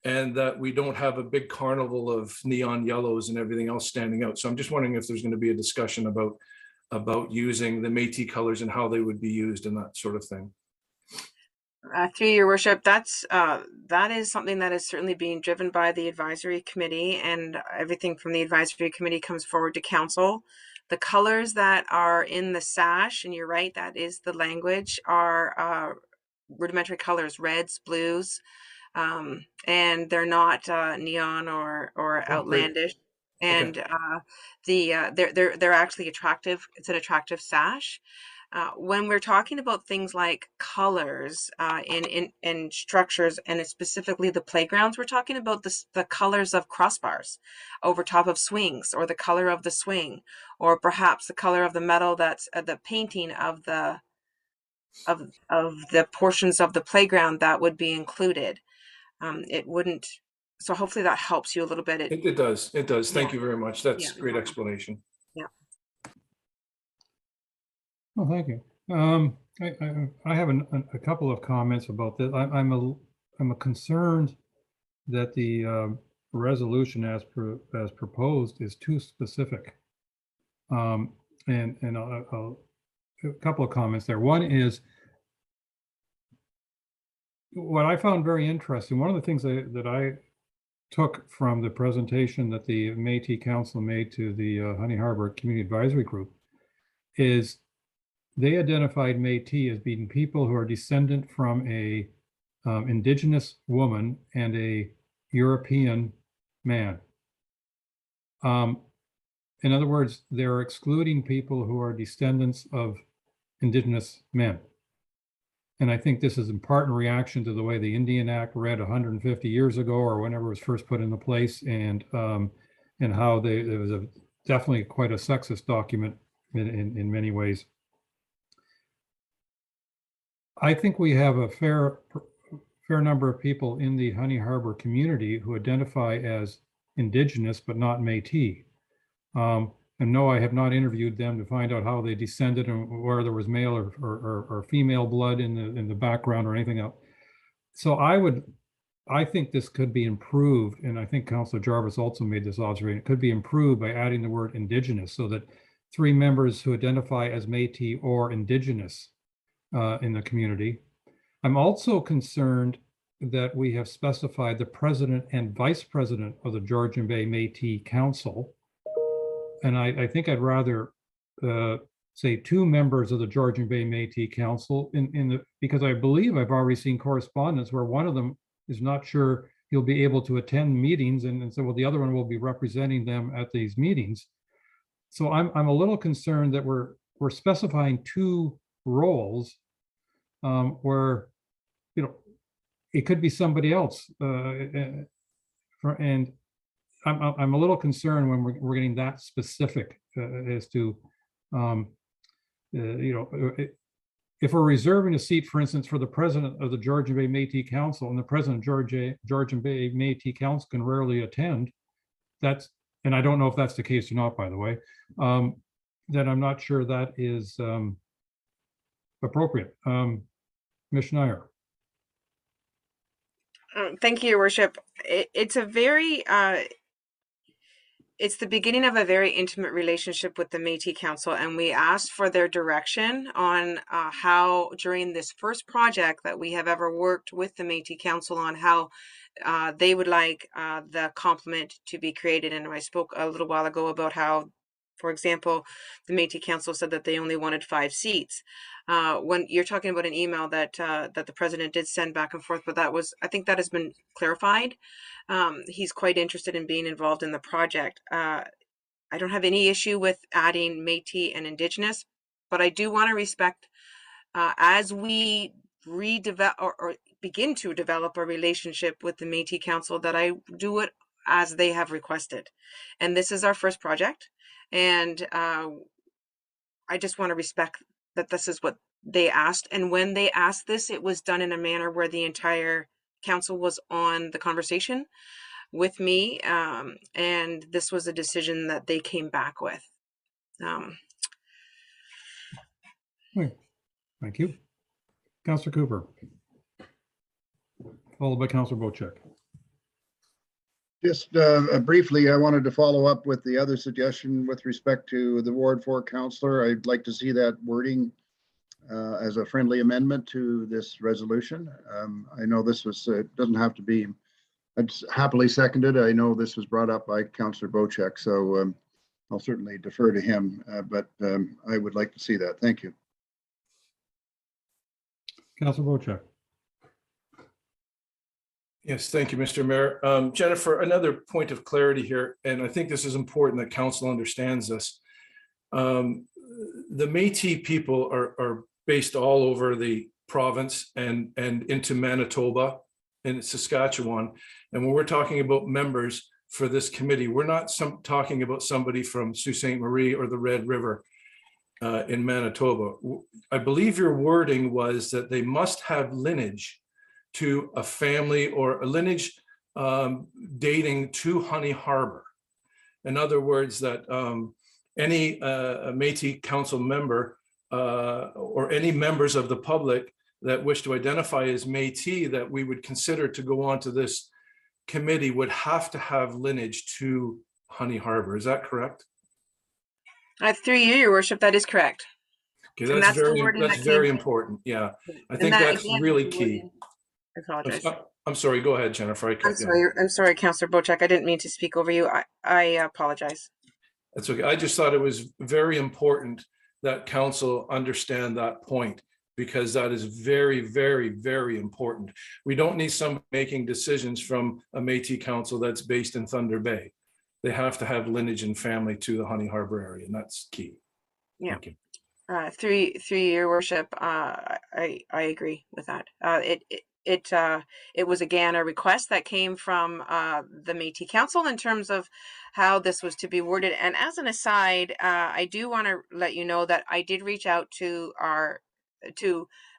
and that we don't have a big carnival of neon yellows and everything else standing out. So I'm just wondering if there's going to be a discussion about using the Métis colors and how they would be used and that sort of thing. Through your worship, that is something that is certainly being driven by the advisory committee, and everything from the advisory committee comes forward to council. The colors that are in the sash, and you're right, that is the language, are rudimentary colors, reds, blues, and they're not neon or outlandish. And they're actually attractive. It's an attractive sash. When we're talking about things like colors in structures, and specifically the playgrounds, we're talking about the colors of crossbars over top of swings, or the color of the swing, or perhaps the color of the metal that's the painting of the portions of the playground that would be included. It wouldn't. So hopefully that helps you a little bit. It does. It does. Thank Yeah. you very much. That's Yeah. great explanation. Yeah. Well, thank you. I have a couple of comments about this. I'm concerned that the resolution as proposed is too specific. And a couple of comments there. One is what I found very interesting. One of the things that I took from the presentation that the Métis Council made to the Honey Harbour Community Advisory Group is they identified Métis as being people who are descendant from a Indigenous woman and a European man. In other words, they're excluding people who are descendants of Indigenous men. And I think this is in part in reaction to the way the Indian Act read 150 years ago, or whenever it was first put into place, and how there was definitely quite a sexist document in many ways. I think we have a fair number of people in the Honey Harbour community who identify as Indigenous but not Métis. And no, I have not interviewed them to find out how they descended and where there was male or female blood in the background or anything else. So I think this could be improved, and I think Councillor Jarvis also made this observation. It could be improved by adding the word Indigenous, so that 3 members who identify as Métis or Indigenous in the community. I'm also concerned that we have specified the president and vice president of the Georgian Bay Métis Council. And I think I'd rather say 2 members of the Georgian Bay Métis Council because I believe I've already seen correspondence where one of them is not sure he'll be able to attend meetings, and so well, the other one will be representing them at these meetings. So I'm a little concerned that we're specifying 2 roles where, you know, it could be somebody else, and I'm a little concerned when we're getting that specific as to, you know, if we're reserving a seat, for instance, for the president of the Georgian Bay Métis Council, and the president of Georgian Bay Métis Council can rarely attend, and I don't know if that's the case or not, by the way, then I'm not sure that is appropriate. Ms. Schneier. Thank you, Your Worship. It's a very it's the beginning of a very intimate relationship with the Métis Council, and we asked for their direction on how, during this first project that we have ever worked with the Métis Council on, how they would like the complement to be created. And I spoke a little while ago about how, for example, the Métis Council said that they only wanted 5 seats. When you're talking about an email that the president did send back and forth, but I think that has been clarified. He's quite interested in being involved in the project. I don't have any issue with adding Métis and Indigenous, but I do want to respect as we redevelop or begin to develop a relationship with the Métis Council, that I do it as they have requested. And this is our first project. And I just want to respect that this is what they asked. And when they asked this, it was done in a manner where the entire council was on the conversation with me. And this was a decision that they came back with. Thank you. Councillor Cooper. Followed by Councillor Bochek. Just briefly, I wanted to follow up with the other suggestion with respect to the Ward 4 councillor. I'd like to see that wording as a friendly amendment to this resolution. I know this was, it doesn't have to be, it's happily seconded. I know this was brought up by Councillor Bocek, so I'll certainly defer to him, but I would like to see that. Thank you. Councillor Bocek. Yes, thank you, Mr. Mayor. Jennifer, another point of clarity here, and I think this is important that council understands this. The Métis people are based all over the province and into Manitoba and Saskatchewan. And when we're talking about members for this committee, we're not talking about somebody from Sault Ste. Marie or the Red River in Manitoba. I believe your wording was that they must have lineage to a family or a lineage dating to Honey Harbour. In other words, that any Métis council member or any members of the public that wish to identify as Métis that we would consider to go on to this committee would have to have lineage to Honey Harbour. Is that correct? Through you, Your Worship, that is correct. Okay, And that's that's very important. Yeah, I think that, that's again, really key. I apologize. I'm sorry, go ahead, Jennifer. I'm sorry, Councillor Bocek. I didn't mean to speak over you. I apologize. That's okay. I just thought it was very important that council understand that point, because that is very, very, very important. We don't need somebody making decisions from a Métis council that's based in Thunder Bay. They have to have lineage and family to the Honey Harbour area, and that's key. Yeah. Thank you. Through Your Worship, I agree with that. It was again a request that came from the Métis Council in terms of how this was to be worded. And as an aside, I do want to let you know that I did reach out to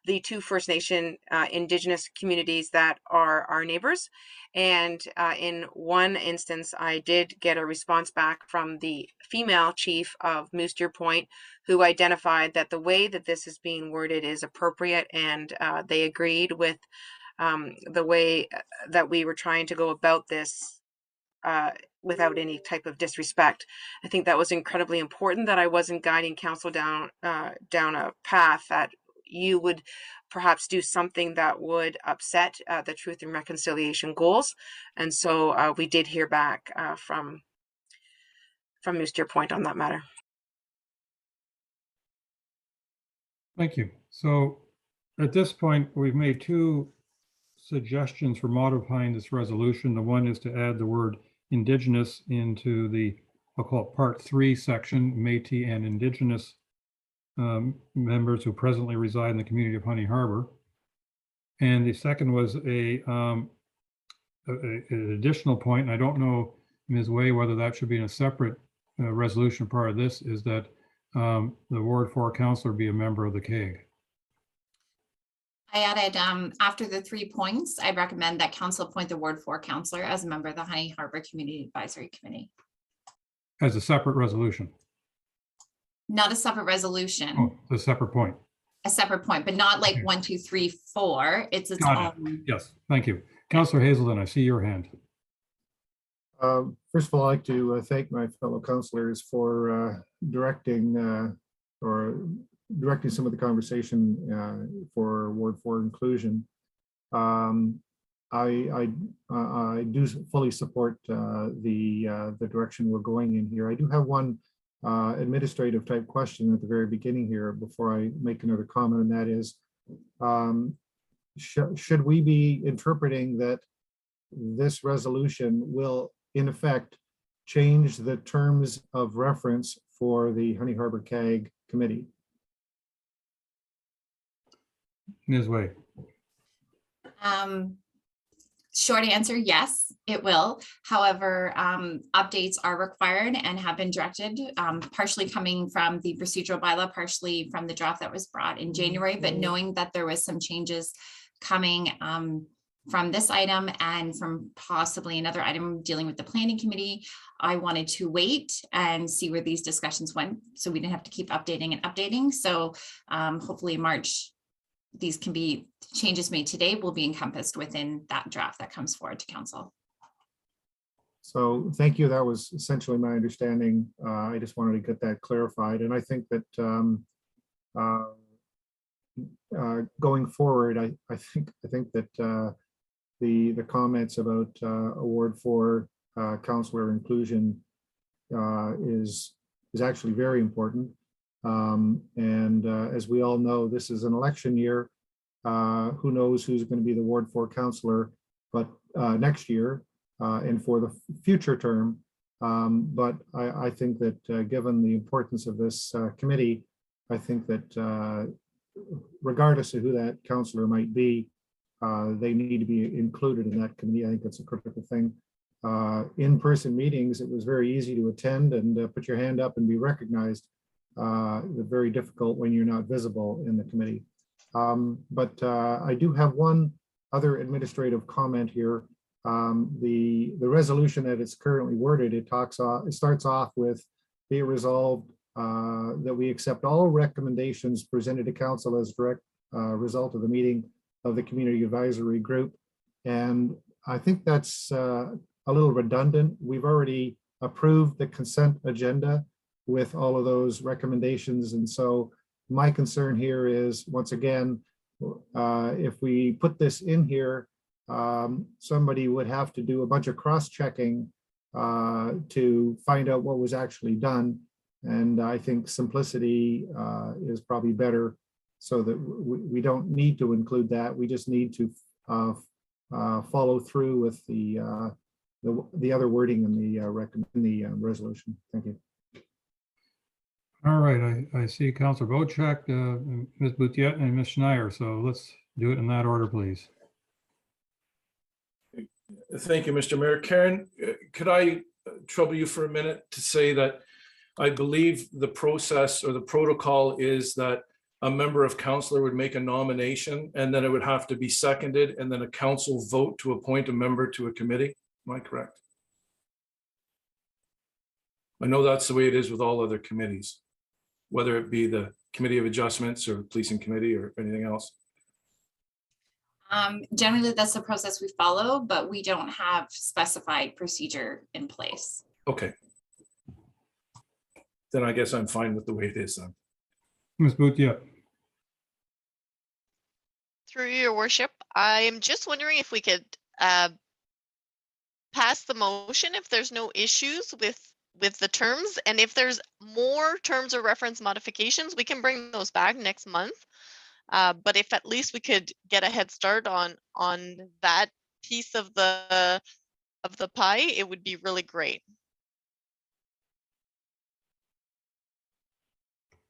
the two First Nation Indigenous communities that are our neighbors. And in one instance, I did get a response back from the female chief of Moose Deer Point, who identified that the way that this is being worded is appropriate, and they agreed with the way that we were trying to go about this without any type of disrespect. I think that was incredibly important, that I wasn't guiding council down a path that you would perhaps do something that would upset the Truth and Reconciliation goals. And so we did hear back from Moose Deer Point on that matter. Thank you. So at this point, we've made two suggestions for modifying this resolution. The one is to add the word Indigenous into the, I'll call it Part 3 section, Métis and Indigenous members who presently reside in the community of Honey Harbour. And the second was an additional point, and I don't know, Ms. Way, whether that should be in a separate resolution part of this, is that the Ward 4 councillor be a member of the CAG. I added, after the 3 points, I recommend that council appoint the Ward 4 councillor as a member of the Honey Harbour Community Advisory Committee. As a separate resolution. Not a separate resolution. Oh, a separate point. A separate point, but not like 1, 2, 3, 4. It's its own. Yes, thank you. Councillor Hazelden, I see your hand. First of all, I'd like to thank my fellow councillors for directing some of the conversation for Ward 4 inclusion. I do fully support the direction we're going in here. I do have one administrative type question at the very beginning here before I make another comment, and that is, should we be interpreting that this resolution will in effect change the terms of reference for the Honey Harbour CAG committee? Ms. Way. Short answer, yes, it will. However, updates are required and have been directed, partially coming from the procedural bylaw, partially from the draft that was brought in January, but knowing that there was some changes coming from this item and from possibly another item dealing with the planning committee, I wanted to wait and see where these discussions went, so we didn't have to keep updating and updating. So hopefully in March, these can be changes made today will be encompassed within that draft that comes forward to council. So thank you. That was essentially my understanding. I just wanted to get that clarified. And I think that going forward, I think that the comments about award for counselor inclusion is actually very important. And as we all know, this is an election year. Who knows who's going to be the Ward 4 counselor, but next year and for the future term. But I think that given the importance of this committee, I think that regardless of who that counselor might be, they need to be included in that committee. I think that's a critical thing. In-person meetings, it was very easy to attend and put your hand up and be recognized. Very difficult when you're not visible in the committee. But I do have one other administrative comment here. The resolution that it's currently worded, it starts off with, be it resolved that we accept all recommendations presented to council as direct result of the meeting of the community advisory group. And I think that's a little redundant. We've already approved the consent agenda with all of those recommendations. And so my concern here is, once again, if we put this in here, somebody would have to do a bunch of cross-checking to find out what was actually done. And I think simplicity is probably better, so that we don't need to include that. We just need to follow through with the other wording in the resolution. Thank you. All right, I see Councilor Bochek, Ms. Boutiette, and Ms. Schneier. So let's do it in that order, please. Thank you, Mr. Mayor. Karen, could I trouble you for a minute to say that I believe the process or the protocol is that a member of council would make a nomination and then it would have to be seconded and then a council vote to appoint a member to a committee. Am I correct? I know that's the way it is with all other committees, whether it be the Committee of Adjustments or Policing Committee or anything else. Generally, that's the process we follow, but we don't have specified procedure in place. Okay. Then I guess I'm fine with the way it is then. Ms. Boutiette. Through your worship, I am just wondering if we could pass the motion if there's no issues with the terms, and if there's more terms or reference modifications, we can bring those back next month. But if at least we could get a head start on that piece of the pie, it would be really great.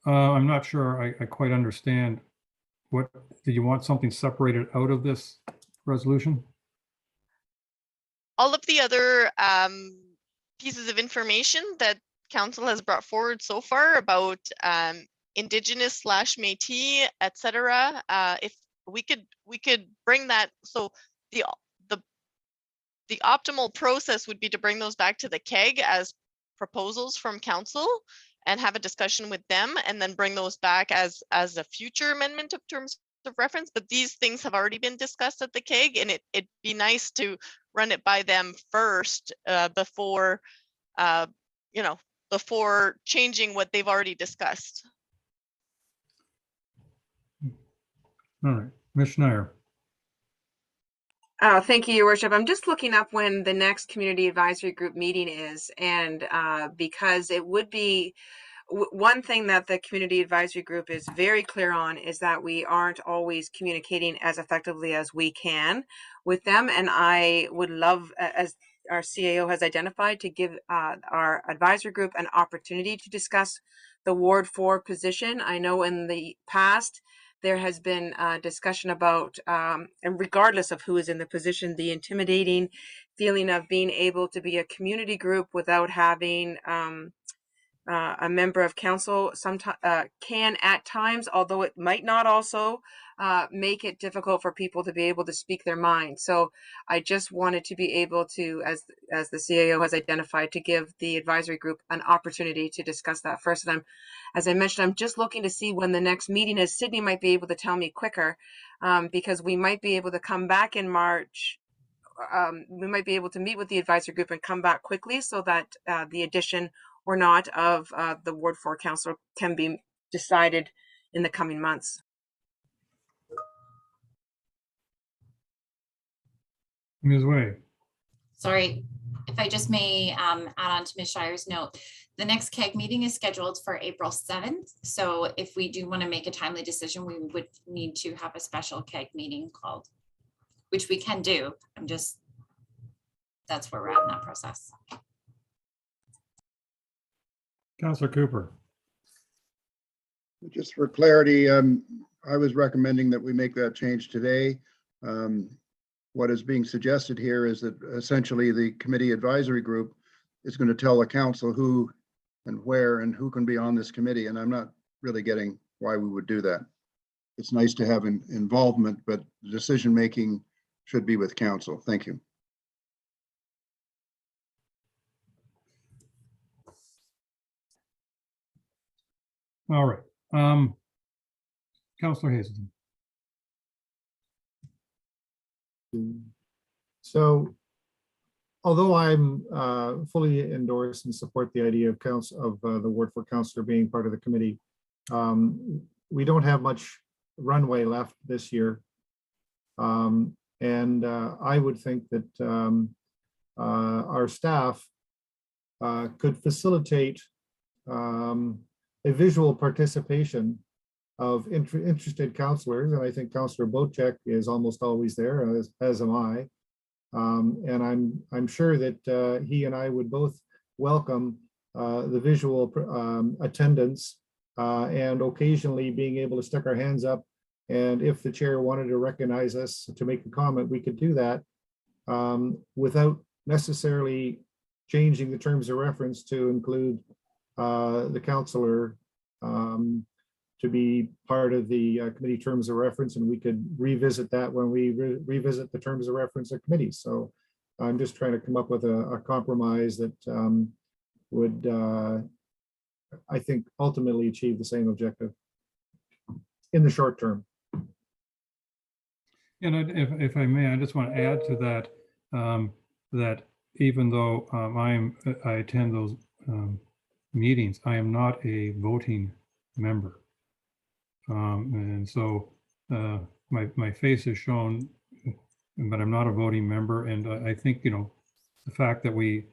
I'm not sure I quite understand. What, do you want something separated out of this resolution? All of the other pieces of information that council has brought forward so far about Indigenous / Métis, etc. If we could bring that, so the optimal process would be to bring those back to the KEG as proposals from council and have a discussion with them, and then bring those back as a future amendment of terms of reference. But these things have already been discussed at the KEG, and it'd be nice to run it by them first before before changing what they've already discussed. All right, Ms. Schneier. Thank you, Your Worship. I'm just looking up when the next community advisory group meeting is, and because it would be one thing that the community advisory group is very clear on is that we aren't always communicating as effectively as we can with them. And I would love, as our CAO has identified, to give our advisory group an opportunity to discuss the Ward 4 position. I know in the past, there has been discussion about, and regardless of who is in the position, the intimidating feeling of being able to be a community group without having a member of council can at times, although it might not also make it difficult for people to be able to speak their mind. So I just wanted to be able to, as the CAO has identified, to give the advisory group an opportunity to discuss that first. And as I mentioned, I'm just looking to see when the next meeting is. Sydney might be able to tell me quicker, because we might be able to come back in March we might be able to meet with the advisory group and come back quickly so that the addition or not of the Ward 4 councillor can be decided in the coming months. Ms. Wade. Sorry, if I just may add on to Ms. Shire's note, the next CAG meeting is scheduled for April 7th. So if we do want to make a timely decision, we would need to have a special CAG meeting called, which we can do. That's where we're at in that process. Councillor Cooper. Just for clarity, I was recommending that we make that change today. What is being suggested here is that essentially the committee advisory group is going to tell the council who and where and who can be on this committee. And I'm not really getting why we would do that. It's nice to have involvement, but the decision-making should be with council. Thank you. All right. Councillor Hazelton. So, although I'm fully endorse and support the idea of the Ward 4 councillor being part of the committee, we don't have much runway left this year, and I would think that our staff could facilitate a visual participation of interested councillors, and I think Councillor Bocek is almost always there, as am I. And I'm sure that he and I would both welcome the visual attendance and occasionally being able to stick our hands up. And if the chair wanted to recognize us to make a comment, we could do that without necessarily changing the terms of reference to include the councillor to be part of the committee terms of reference, and we could revisit that when we revisit the terms of reference of committees. So I'm just trying to come up with a compromise that would, I think, ultimately achieve the same objective in the short term. And if I may, I just want to add to that, that even though I attend those meetings, I am not a voting member. And so my face is shown, but I'm not a voting member. And I think, the fact that in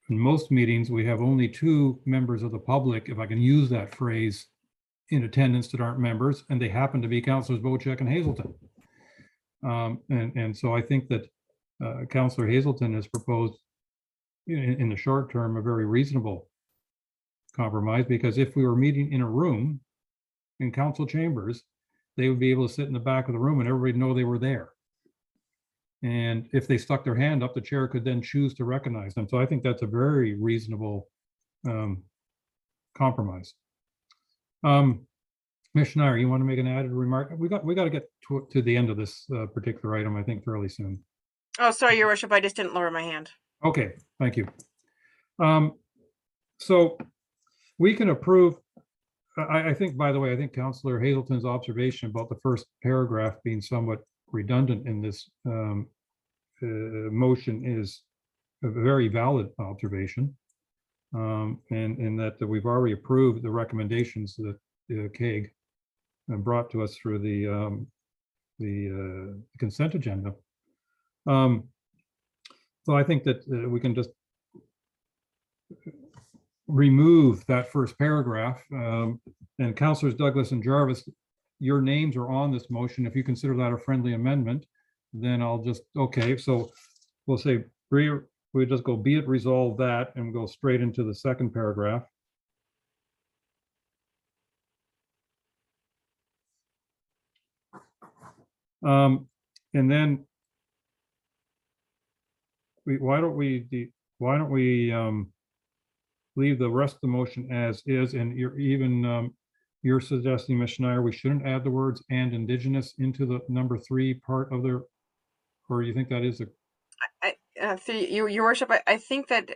most meetings, we have only 2 members of the public, if I can use that phrase, in attendance that aren't members, and they happen to be Councillors Bocek and Hazelton. And so I think that Councillor Hazelton has proposed in the short term a very reasonable compromise, because if we were meeting in a room in council chambers, they would be able to sit in the back of the room and everybody know they were there. And if they stuck their hand up, the chair could then choose to recognize them. So I think that's a very reasonable compromise. Commissioner, you want to make an added remark? We got to get to the end of this particular item, I think, fairly soon. Oh, sorry, Your Worship, I just didn't lower my hand. Okay, thank you. So we can approve. I think, by the way, I think Councillor Hazelton's observation about the first paragraph being somewhat redundant in this motion is a very valid observation. And that we've already approved the recommendations that the CAG brought to us through the consent agenda. So I think that we can just remove that first paragraph. And Councillors Douglas and Jarvis, your names are on this motion. If you consider that a friendly amendment, then I'll just, okay, so we'll say, we just go be it resolved that, and go straight into the second paragraph. And then why don't we leave the rest of the motion as is, and you're suggesting, Ms. Schneider, we shouldn't add the words "and Indigenous" into the number 3 part of their, or you think that is a? Your Worship, I think that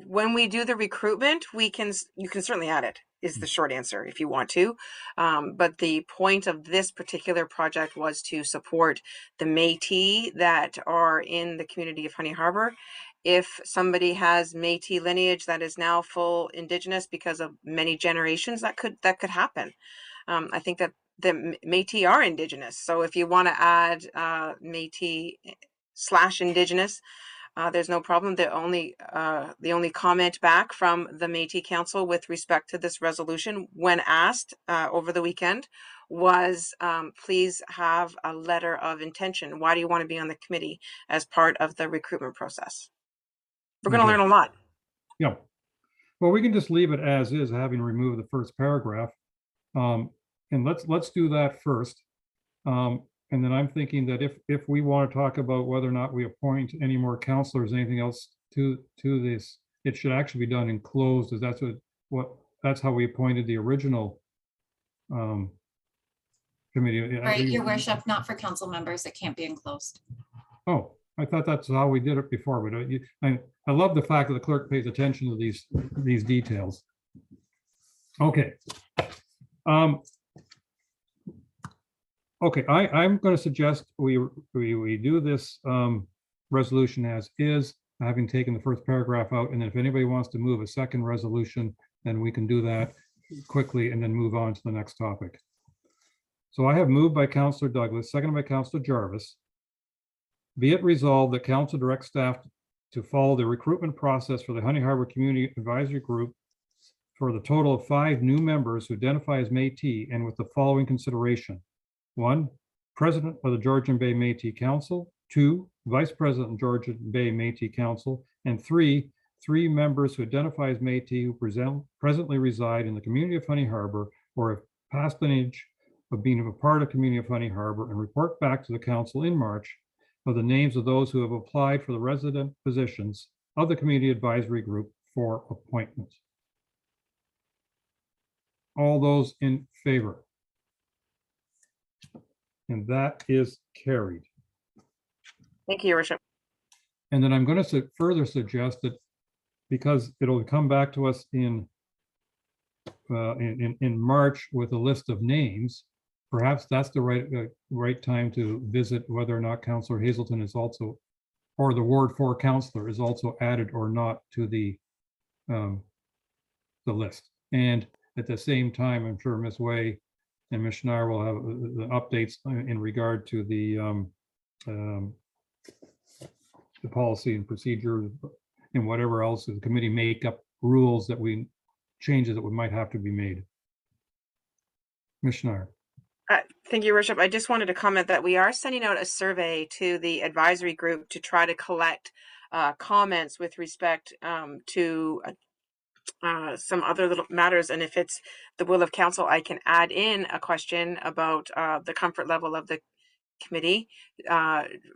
when we do the recruitment, you can certainly add it, is the short answer if you want to. But the point of this particular project was to support the Métis that are in the community of Honey Harbour. If somebody has Métis lineage that is now full Indigenous because of many generations, that could happen. I think that the Métis are Indigenous. So if you want to add Métis/Indigenous, there's no problem. The only comment back from the Métis Council with respect to this resolution, when asked over the weekend, was please have a letter of intention. Why do you want to be on the committee as part of the recruitment process? We're going to learn a lot. Yeah. Well, we can just leave it as is, having removed the first paragraph. And let's do that first. And then I'm thinking that if we want to talk about whether or not we appoint any more counselors, anything else to this, it should actually be done in closed, as that's how we appointed the original committee. Right, Your Worship, not for council members. It can't be enclosed. Oh, I thought that's how we did it before, but I love the fact that the clerk pays attention to these details. Okay. Okay, I'm going to suggest we do this resolution as is, having taken the first paragraph out, and then if anybody wants to move a second resolution, then we can do that quickly and then move on to the next topic. So I have moved by Councillor Douglas, seconded by Councillor Jarvis. Be it resolved that council directs staff to follow the recruitment process for the Honey Harbour Community Advisory Group for the total of 5 new members who identify as Métis, and with the following consideration. 1, President of the Georgian Bay Métis Council. 2, Vice President of Georgian Bay Métis Council. And 3 members who identify as Métis who presently reside in the community of Honey Harbour or have past lineage of being a part of the community of Honey Harbour, and report back to the council in March of the names of those who have applied for the resident positions of the Community Advisory Group for appointment. All those in favor? And that is carried. Thank you, Your Worship. And then I'm going to further suggest that, because it'll come back to us in March with a list of names, perhaps that's the right time to visit whether or not Councillor Hazelton is also, or the Ward 4 councillor is also added or not to the list. And at the same time, I'm sure Ms. Way and Ms. Schneier will have the updates in regard to the policy and procedure and whatever else the committee make up rules that changes that might have to be made. Ms. Schneier. Thank you, Your Worship. I just wanted to comment that we are sending out a survey to the advisory group to try to collect comments with respect to some other little matters. And if it's the will of council, I can add in a question about the comfort level of the committee,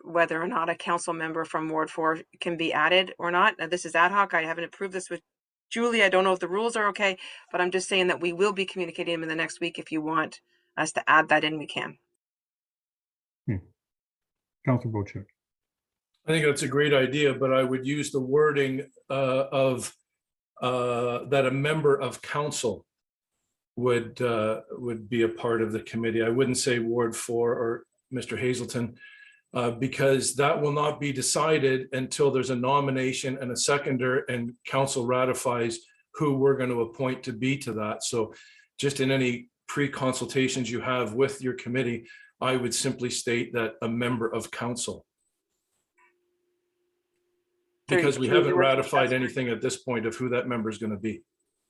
whether or not a council member from Ward 4 can be added or not. Now, this is ad hoc. I haven't approved this with Julie. I don't know if the rules are okay, but I'm just saying that we will be communicating them in the next week. If you want us to add that in, we can. Councilor Bocek. I think that's a great idea, but I would use the wording of that a member of council would be a part of the committee. I wouldn't say Ward 4 or Mr. Hazelton, because that will not be decided until there's a nomination and a seconder and council ratifies who we're going to appoint to be to that. So just in any pre-consultations you have with your committee, I would simply state that a member of council. Because we haven't ratified anything at this point of who that member is going to be.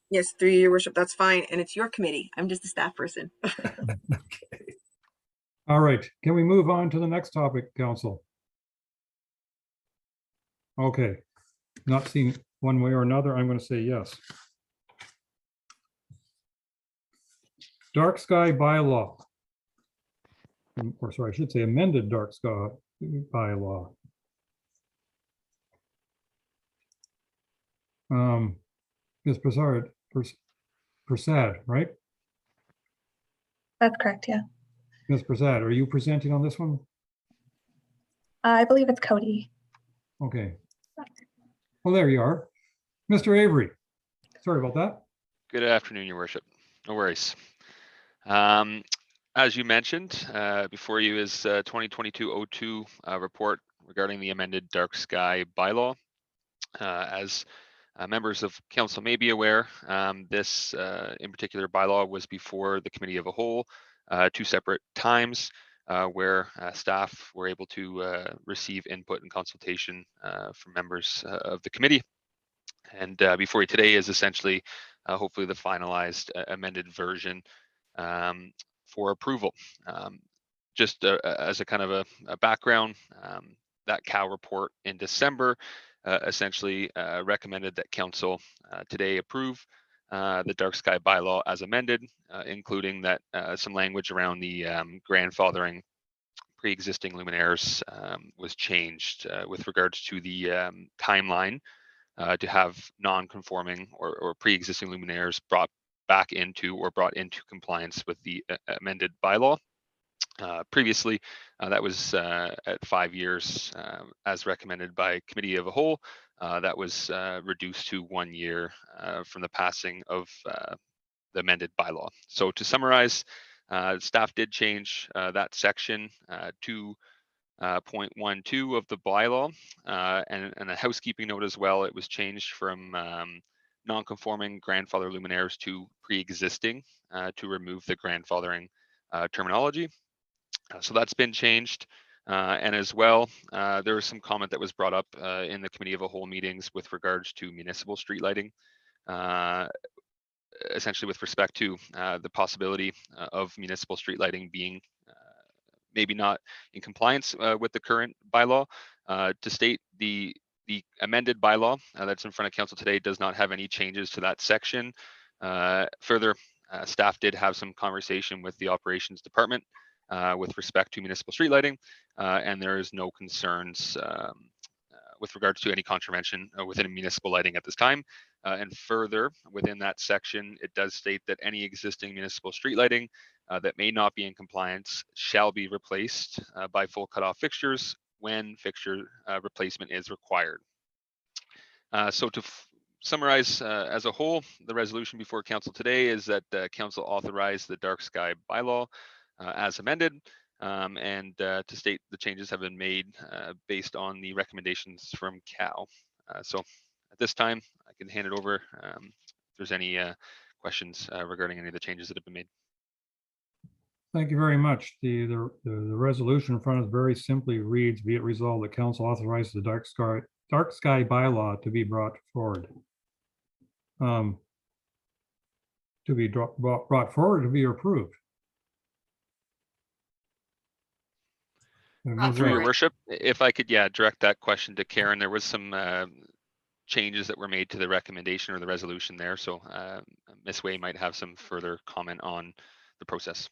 Yes, through Your Worship, that's fine. And it's your committee. I'm just a staff person. Okay. All right. Can we move on to the next topic, Council? Okay. Not seen one way or another, I'm going to say yes. Dark sky bylaw. Or sorry, I should say amended dark sky bylaw. Ms. Prasad, right? That's correct, yeah. Ms. Prasad, are you presenting on this one? I believe it's Cody. Okay. Well, there you are. Mr. Avery. Sorry about that. Good afternoon, Your Worship. No worries. As you mentioned, before you is 2022-02 report regarding the amended dark sky bylaw. As members of council may be aware, this in particular bylaw was before the committee of a whole 2 separate times where staff were able to receive input and consultation from members of the committee. And before you today is essentially hopefully the finalized amended version for approval. Just as a kind of a background, that COW report in December essentially recommended that council today approve the dark sky bylaw as amended, including that some language around the grandfathering pre-existing luminaires was changed with regards to the timeline to have non-conforming or pre-existing luminaires brought back into or brought into compliance with the amended bylaw. Previously, that was at 5 years as recommended by committee of a whole. That was reduced to 1 year from the passing of the amended bylaw. So to summarize, staff did change that section to 0.12 of the bylaw, and a housekeeping note as well. It was changed from non-conforming grandfather luminaires to pre-existing to remove the grandfathering terminology. So that's been changed. And as well, there was some comment that was brought up in the committee of a whole meetings with regards to municipal street lighting, essentially with respect to the possibility of municipal street lighting being maybe not in compliance with the current bylaw. To state, the amended bylaw that's in front of council today does not have any changes to that section. Further, staff did have some conversation with the operations department with respect to municipal street lighting, and there is no concerns with regards to any contravention within municipal lighting at this time. And further, within that section, it does state that any existing municipal street lighting that may not be in compliance shall be replaced by full cutoff fixtures when fixture replacement is required. So to summarize as a whole, the resolution before council today is that council authorized the dark sky bylaw as amended, and to state the changes have been made based on the recommendations from COW. So at this time, I can hand it over if there's any questions regarding any of the changes that have been made. Thank you very much. The resolution in front of us very simply reads, be it resolved that council authorizes the dark sky bylaw to be brought forward. To be brought forward, to be approved. Through your worship, if I could, direct that question to Karen. There was some changes that were made to the recommendation or the resolution there. So Ms. Way might have some further comment on the process.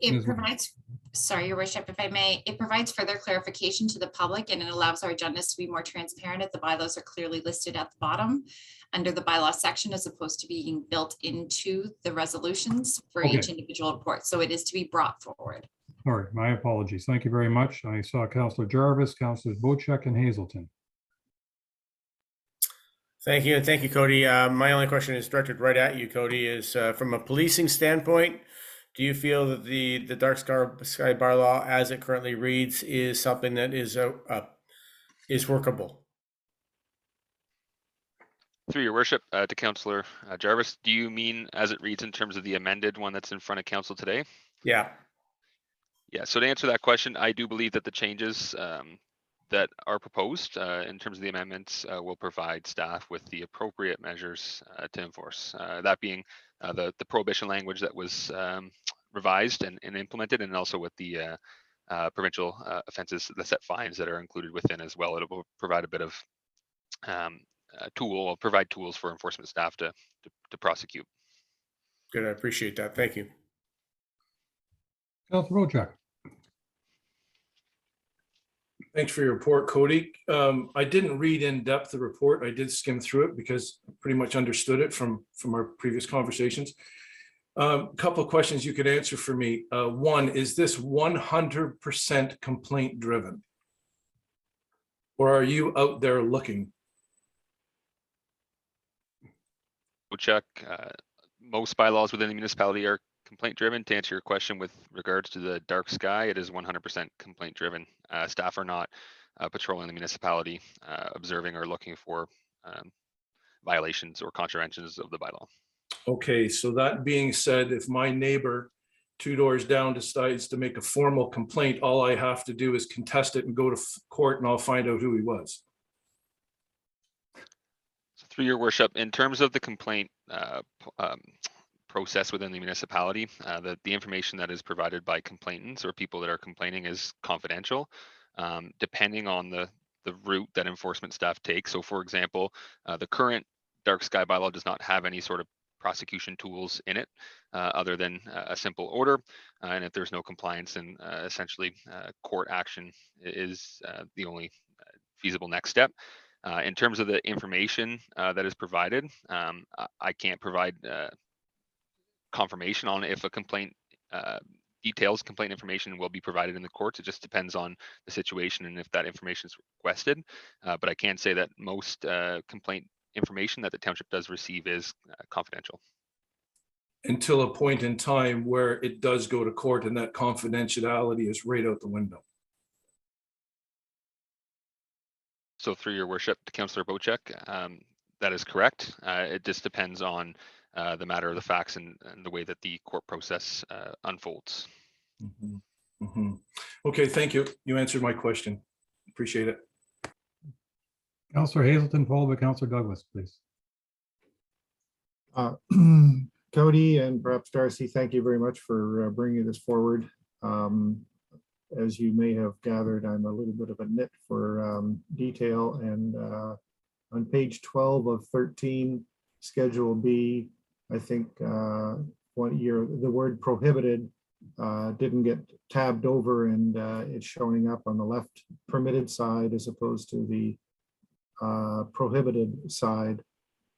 It provides, sorry, Your Worship, if I may, it provides further clarification to the public, and it allows our agendas to be more transparent if the bylaws are clearly listed at the bottom under the bylaw section, as opposed to being built into the resolutions for each individual report. So it is to be brought forward. All right, my apologies. Thank you very much. I saw Councillor Jarvis, Councillors Bochek and Hazelton. Thank you, and thank you, Cody. My only question is directed right at you, Cody, is from a policing standpoint, do you feel that the dark sky bylaw as it currently reads is something that is workable? Through your worship, to Councillor Jarvis, do you mean as it reads in terms of the amended one that's in front of council today? Yeah. Yeah, so to answer that question, I do believe that the changes that are proposed in terms of the amendments will provide staff with the appropriate measures to enforce. That being the prohibition language that was revised and implemented, and also with the provincial offenses, the set fines that are included within as well. It will provide a bit of provide tools for enforcement staff to prosecute. Good, I appreciate that. Thank you. Councillor Bochek. Thanks for your report, Cody. I didn't read in depth the report. I did skim through it because I pretty much understood it from our previous conversations. A couple of questions you could answer for me. One, is this 100% complaint driven? Or are you out there looking? Bochek. Most bylaws within the municipality are complaint driven. To answer your question with regards to the dark sky, it is 100% complaint driven. Staff are not patrolling the municipality, observing or looking for violations or contraventions of the bylaw. Okay, so that being said, if my neighbor 2 doors down decides to make a formal complaint, all I have to do is contest it and go to court and I'll find out who he was. So through your worship, in terms of the complaint process within the municipality, the information that is provided by complainants or people that are complaining is confidential, depending on the route that enforcement staff takes. So for example, the current dark sky bylaw does not have any sort of prosecution tools in it other than a simple order. And if there's no compliance, then essentially court action is the only feasible next step. In terms of the information that is provided, I can't provide confirmation on if a complaint details complaint information will be provided in the courts. It just depends on the situation and if that information is requested. But I can say that most complaint information that the township does receive is confidential. Until a point in time where it does go to court and that confidentiality is right out the window. So through your worship, Councillor Bochek, that is correct. It just depends on the matter of the facts and the way that the court process unfolds. Mm-hmm. Mm-hmm. Okay, thank you. You answered my question. Appreciate it. Councillor Hazelton, followed by Councillor Douglas, please. Cody and perhaps Darcy, thank you very much for bringing this forward. As you may have gathered, I'm a little bit of a nit for detail, and on page 12 of 13, Schedule B, I think 1 year, the word prohibited didn't get tabbed over, and it's showing up on the left permitted side as opposed to the prohibited side,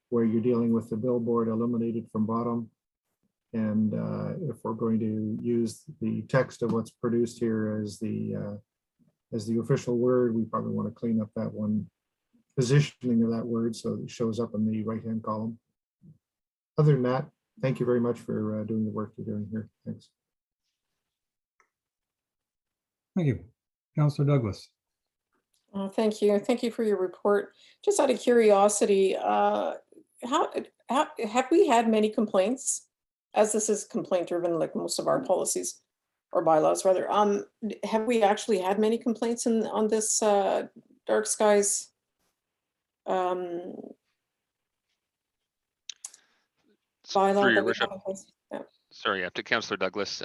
where you're dealing with the billboard eliminated from bottom. And if we're going to use the text of what's produced here as the official word, we probably want to clean up that one positioning of that word so it shows up in the right-hand column. Other than that, thank you very much for doing the work you're doing here. Thanks. Thank you. Councillor Douglas. Thank you. Thank you for your report. Just out of curiosity, how have we had many complaints? As this is complaint driven, like most of our policies or bylaws rather, have we actually had many complaints on this dark skies bylaw? Through your that we worship, have in place? Yeah. sorry, to Councillor Douglas,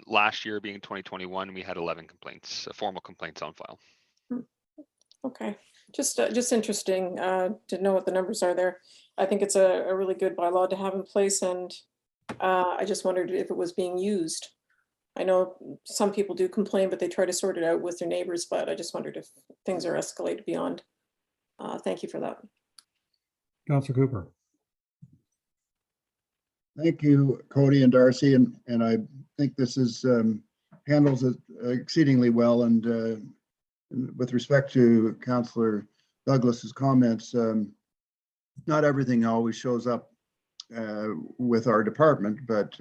last year being 2021, we had 11 complaints, formal complaints on file. Okay, just interesting to know what the numbers are there. I think it's a really good bylaw to have in place, and I just wondered if it was being used. I know some people do complain, but they try to sort it out with their neighbors, but I just wondered if things are escalated beyond. Thank you for that. Councillor Cooper. Thank you, Cody and Darcy, and I think this is handles it exceedingly well. And with respect to Councillor Douglas's comments, not everything always shows up with our department, but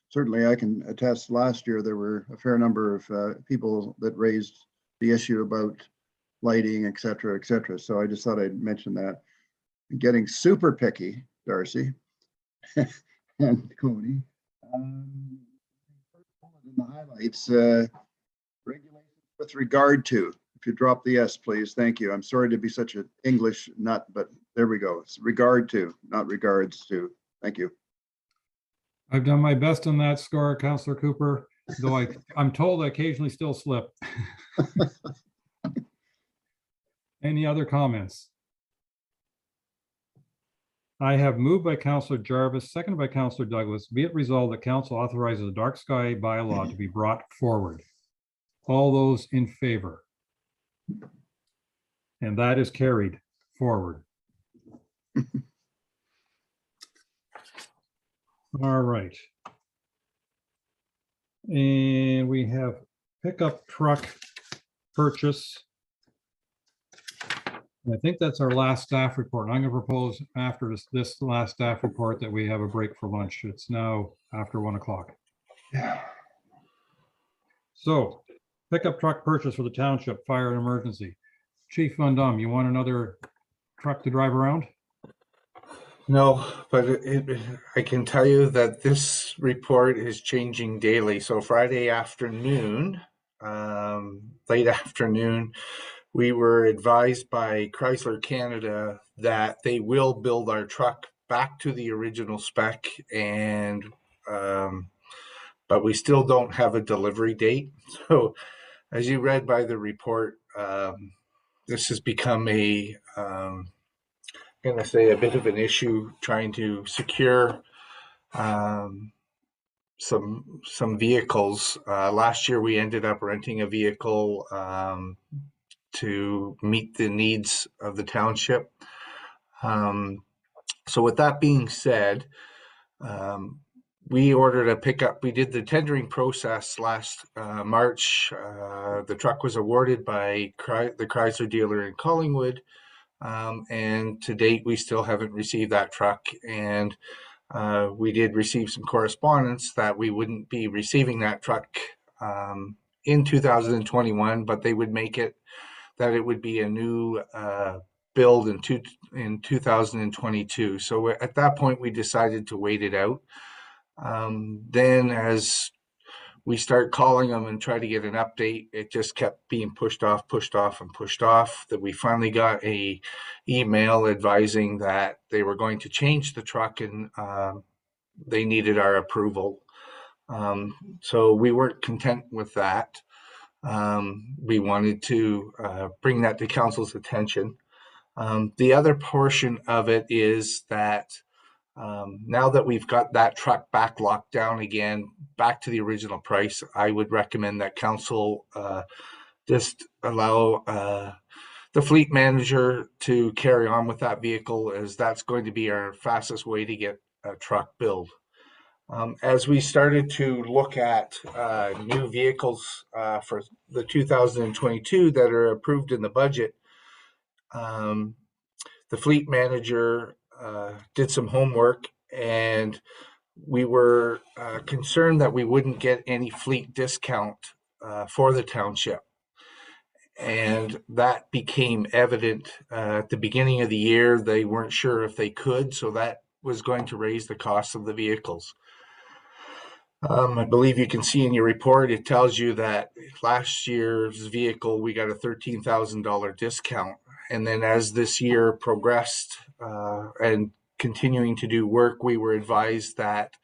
certainly I can attest last year there were a fair number of people that raised the issue about lighting, et cetera, et cetera. So I just thought I'd mention that. Getting super picky, Darcy and Cody. In the highlights, regulations with regard to, if you drop the S, please, thank you. I'm sorry to be such an English nut, but there we go. It's regard to, not regards to. Thank you. I've done my best on that score, Councillor Cooper, though I'm told I occasionally still slip. Any other comments? I have moved by Councillor Jarvis, seconded by Councillor Douglas. Be it resolved that Council authorizes the dark sky bylaw to be brought forward. All those in favor? And that is carried forward. All right. And we have pickup truck purchase. I think that's our last staff report. I'm going to propose after this last staff report that we have a break for lunch. It's now after 1 o'clock. So pickup truck purchase for the township, fire and emergency. Chief Van Dam, you want another truck to drive around? No, but I can tell you that this report is changing daily. So Friday afternoon, late afternoon, we were advised by Chrysler Canada that they will build our truck back to the original spec, and but we still don't have a delivery date. So as you read by the report, this has become a going to say a bit of an issue trying to secure some vehicles. Last year we ended up renting a vehicle to meet the needs of the township. So with that being said, we ordered a pickup. We did the tendering process last March. The truck was awarded by the Chrysler dealer in Collingwood. And to date, we still haven't received that truck. And we did receive some correspondence that we wouldn't be receiving that truck in 2021, but they would make it that it would be a new build in 2022. So at that point, we decided to wait it out. Then as we start calling them and try to get an update, it just kept being pushed off, that we finally got a email advising that they were going to change the truck and they needed our approval. So we weren't content with that. We wanted to bring that to council's attention. The other portion of it is that now that we've got that truck back locked down again, back to the original price, I would recommend that council just allow the fleet manager to carry on with that vehicle, as that's going to be our fastest way to get a truck build. As we started to look at new vehicles for the 2022 that are approved in the budget, the fleet manager did some homework, and we were concerned that we wouldn't get any fleet discount for the township. And that became evident at the beginning of the year. They weren't sure if they could, so that was going to raise the cost of the vehicles. I believe you can see in your report, it tells you that last year's vehicle, we got a $13,000 discount. And then as this year progressed and continuing to do work, we were advised that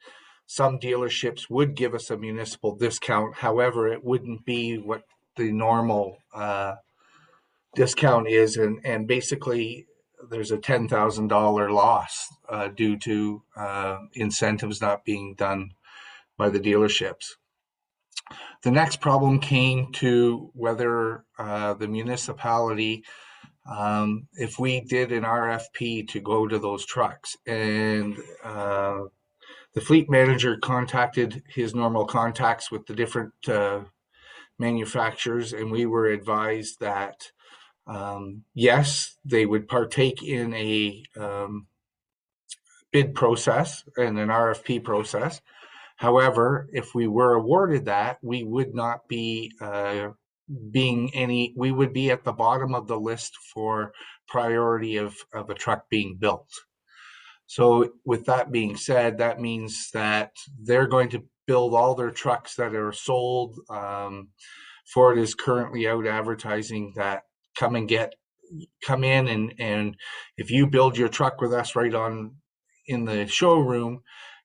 some dealerships would give us a municipal discount. However, it wouldn't be what the normal discount is. And basically, there's a $10,000 loss due to incentives not being done by the dealerships. The next problem came to whether the municipality, if we did an RFP to go to those trucks, and the fleet manager contacted his normal contacts with the different manufacturers, and we were advised that yes, they would partake in a bid process and an RFP process. However, if we were awarded that, we would not be we would be at the bottom of the list for priority of a truck being built. So with that being said, that means that they're going to build all their trucks that are sold. Ford is currently out advertising that come in and if you build your truck with us right on in the showroom,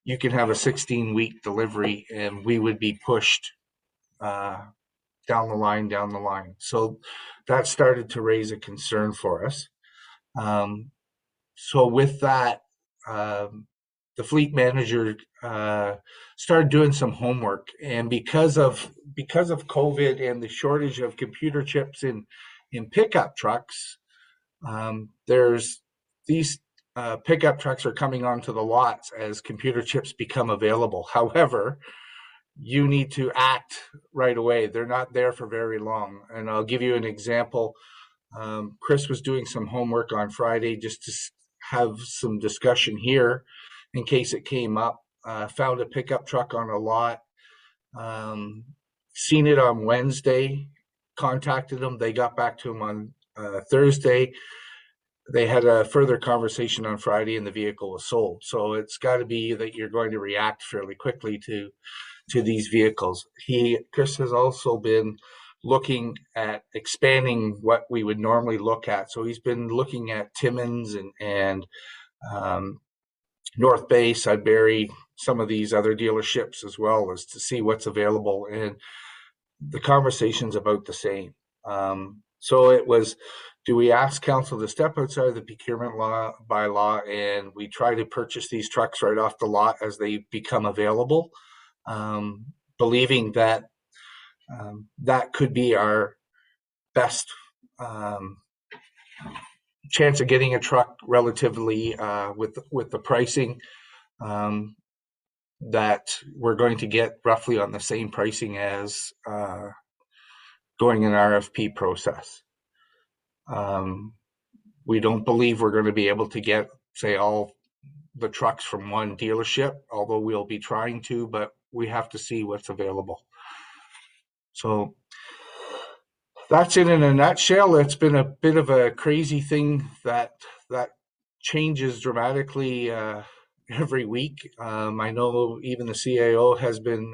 you can have a 16-week delivery, and we would be pushed down the line. So that started to raise a concern for us. So with that, the fleet manager started doing some homework, and because of COVID and the shortage of computer chips in pickup trucks, there's these pickup trucks are coming onto the lots as computer chips become available. However, you need to act right away. They're not there for very long. And I'll give you an example. Chris was doing some homework on Friday just to have some discussion here in case it came up. Found a pickup truck on a lot. Seen it on Wednesday, contacted them. They got back to him on Thursday. They had a further conversation on Friday and the vehicle was sold. So it's got to be that you're going to react fairly quickly to these vehicles. Chris has also been looking at expanding what we would normally look at. So he's been looking at Timmins and North Bay, Sudbury, some of these other dealerships as well, as to see what's available. And the conversation's about the same. So it was, do we ask council to step outside of the procurement bylaw and we try to purchase these trucks right off the lot as they become available, believing that that could be our best chance of getting a truck relatively with the pricing that we're going to get roughly on the same pricing as going an RFP process. We don't believe we're going to be able to get, say, all the trucks from one dealership, although we'll be trying to, but we have to see what's available. So that's it in a nutshell. It's been a bit of a crazy thing that changes dramatically every week. I know even the CAO has been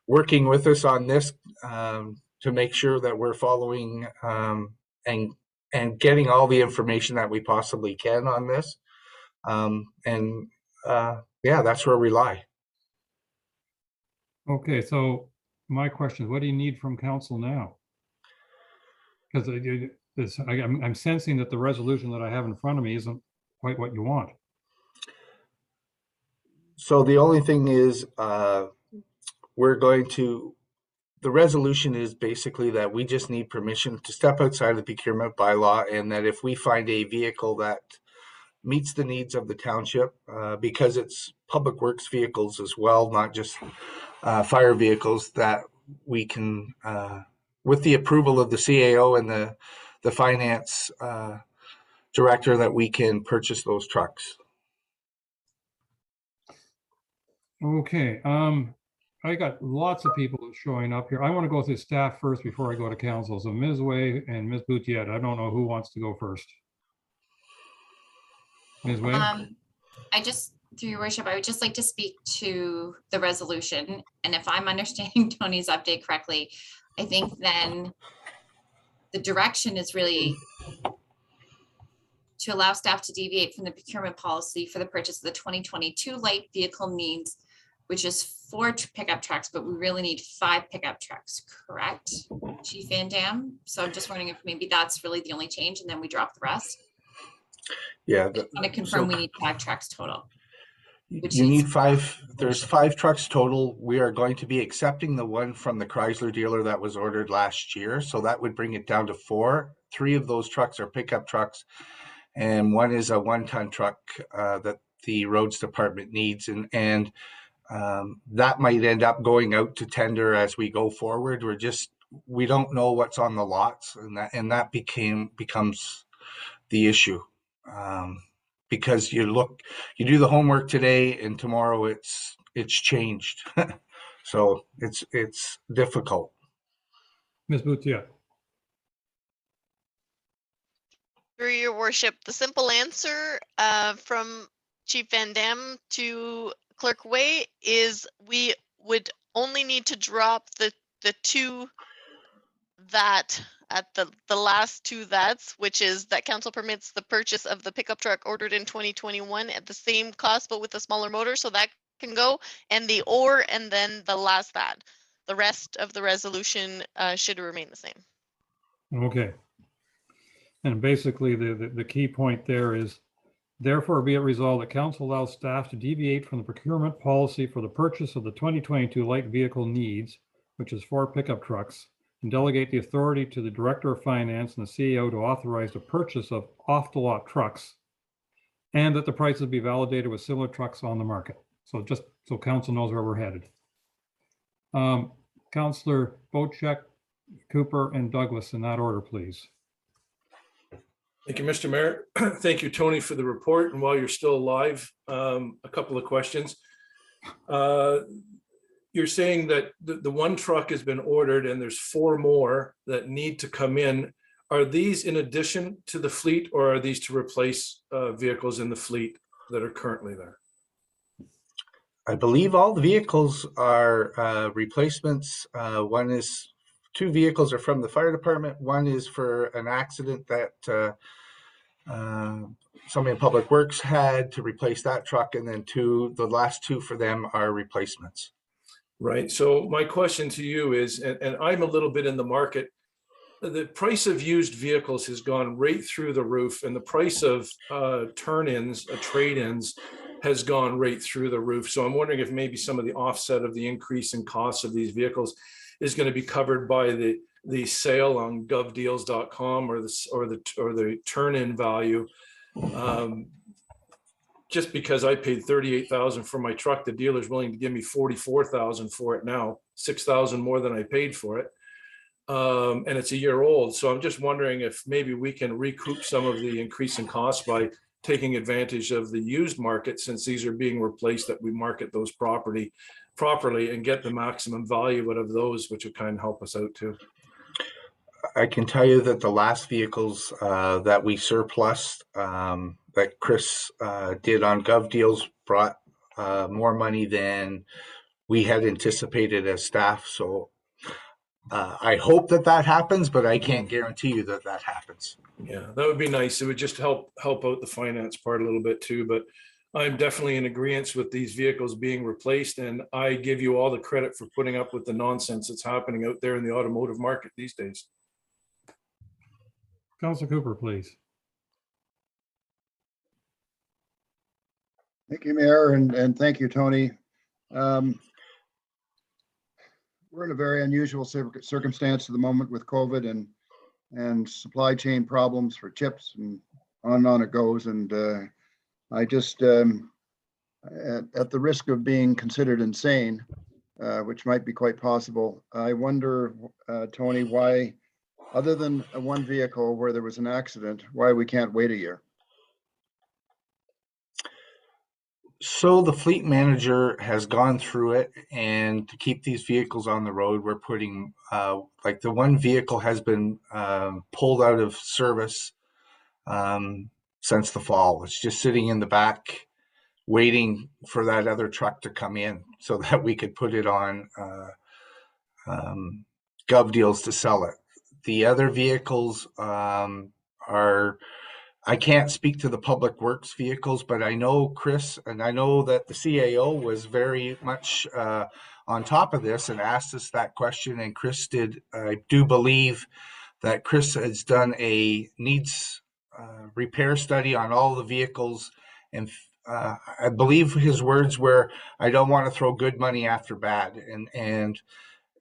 working with us on this to make sure that we're following and getting all the information that we possibly can on this. Yeah, that's where we lie. Okay, so my question is, what do you need from council now? Because I'm sensing that the resolution that I have in front of me isn't quite what you want. So the only thing is the resolution is basically that we just need permission to step outside the procurement bylaw, and that if we find a vehicle that meets the needs of the township, because it's public works vehicles as well, not just fire vehicles, that we can, with the approval of the CAO and the finance director, that we can purchase those trucks. Okay, I got lots of people showing up here. I want to go through staff first before I go to council. So Ms. Way and Ms. Boutiette, I don't know who wants to go first. Ms. Way? Through your worship, I would just like to speak to the resolution. And if I'm understanding Tony's update correctly, I think then the direction is really to allow staff to deviate from the procurement policy for the purchase of the 2022 light vehicle needs, which is 4 pickup trucks, but we really need 5 pickup trucks, correct, Chief Van Dam? So I'm just wondering if maybe that's really the only change and then we drop the rest. Yeah. I want to confirm we need 5 trucks total. You need 5. There's 5 trucks total. We are going to be accepting the one from the Chrysler dealer that was ordered last year. So that would bring it down to 4. 3 of those trucks are pickup trucks, and 1 is a 1-ton truck that the roads department needs. And that might end up going out to tender as we go forward. We don't know what's on the lots, and that becomes the issue. Because you do the homework today and tomorrow it's changed. So it's difficult. Ms. Boutiette. Through your worship, the simple answer from Chief Van Dam to Clerk Way is we would only need to drop the 2 that at the last 2 that's, which is that council permits the purchase of the pickup truck ordered in 2021 at the same cost but with a smaller motor, so that can go, and the or, and then the last that. The rest of the resolution should remain the same. Okay. And basically the key point there is, therefore be it resolved that council allows staff to deviate from the procurement policy for the purchase of the 2022 light vehicle needs, which is 4 pickup trucks, and delegate the authority to the Director of Finance and the CEO to authorize the purchase of off-the-lot trucks, and that the prices be validated with similar trucks on the market. So just so council knows where we're headed. Councillor Bocek, Cooper, and Douglas in that order, please. Thank you, Mr. Mayor. Thank you, Tony, for the report. And while you're still alive, a couple of questions. You're saying that the one truck has been ordered and there's 4 more that need to come in. Are these in addition to the fleet, or are these to replace vehicles in the fleet that are currently there? I believe all the vehicles are replacements. 2 vehicles are from the fire department. 1 is for an accident that somebody in Public Works had to replace that truck, and then the last 2 for them are replacements. Right. So my question to you is, and I'm a little bit in the market, the price of used vehicles has gone right through the roof, and the price of turn-ins, trade-ins, has gone right through the roof. So I'm wondering if maybe some of the offset of the increase in costs of these vehicles is going to be covered by the sale on govdeals.com or the turn-in value. Just because I paid $38,000 for my truck, the dealer's willing to give me $44,000 for it now, $6,000 more than I paid for it. And it's a year old. So I'm just wondering if maybe we can recoup some of the increase in costs by taking advantage of the used market, since these are being replaced, that we market those properly and get the maximum value out of those, which would kind of help us out too. I can tell you that the last vehicles that we surplused, that Chris did on Gov Deals, brought more money than we had anticipated as staff. So I hope that happens, but I can't guarantee you that happens. Yeah, that would be nice. It would just help out the finance part a little bit too. But I'm definitely in agreement with these vehicles being replaced, and I give you all the credit for putting up with the nonsense that's happening out there in the automotive market these days. Councilor Cooper, please. Thank you, Mayor, and thank you, Tony. We're in a very unusual circumstance at the moment with COVID and supply chain problems for chips, and on it goes. And I just, at the risk of being considered insane, which might be quite possible, I wonder, Tony, why, other than one vehicle where there was an accident, why we can't wait a year? So the fleet manager has gone through it, and to keep these vehicles on the road, we're putting, like the one vehicle has been pulled out of service since the fall. It's just sitting in the back waiting for that other truck to come in so that we could put it on Gov Deals to sell it. The other vehicles are, I can't speak to the Public Works vehicles, but I know Chris, and I know that the CAO was very much on top of this and asked us that question. And Chris did, I do believe that Chris has done a needs repair study on all the vehicles. And I believe his words were, I don't want to throw good money after bad. And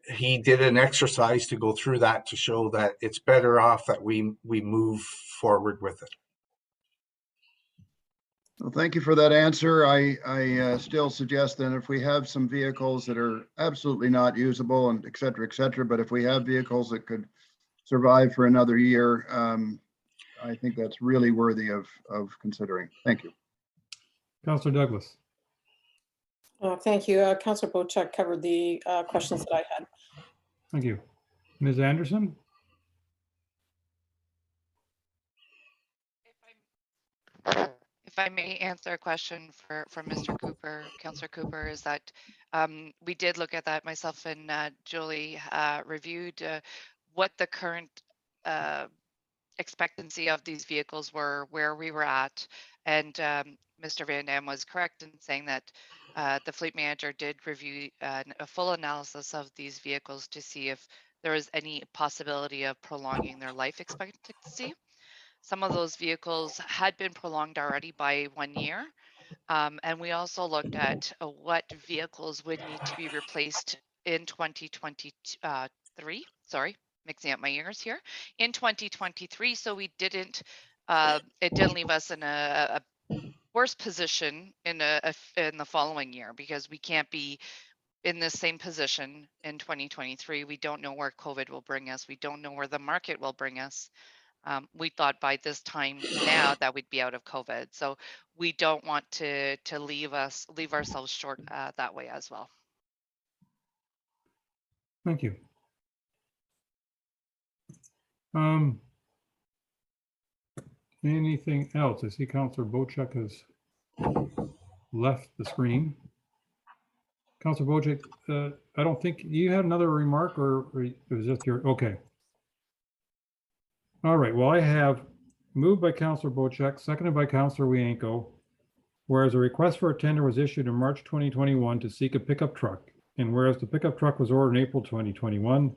he did an exercise to go through that to show that it's better off that we move forward with it. Well, thank you for that answer. I still suggest that if we have some vehicles that are absolutely not usable and et cetera, but if we have vehicles that could survive for another year, I think that's really worthy of considering. Thank you. Councilor Douglas. Thank you. Councilor Bochuk covered the questions that I had. Thank you. Ms. Anderson? If I may answer a question from Mr. Cooper, Councillor Cooper, is that we did look at that. Myself and Julie reviewed what the current expectancy of these vehicles were, where we were at, and Mr. Van Dam was correct in saying that the fleet manager did review a full analysis of these vehicles to see if there was any possibility of prolonging their life expectancy. Some of those vehicles had been prolonged already by 1 year. And we also looked at what vehicles would need to be replaced in 2023. Sorry, mixing up my years here. In 2023, so we didn't, it didn't leave us in a worse position in the following year, because we can't be in the same position in 2023. We don't know where COVID will bring us. We don't know where the market will bring us. We thought by this time now that we'd be out of COVID. So we don't want to leave ourselves short that way as well. Thank you. Anything else? I see Councillor Bochek has left the screen. Councillor Bochek, I don't think you had another remark, or it was just your, okay. All right, well, I have moved by Councillor Bochek, seconded by Councillor Wienko, whereas a request for a tender was issued in March 2021 to seek a pickup truck, and whereas the pickup truck was ordered in April 2021,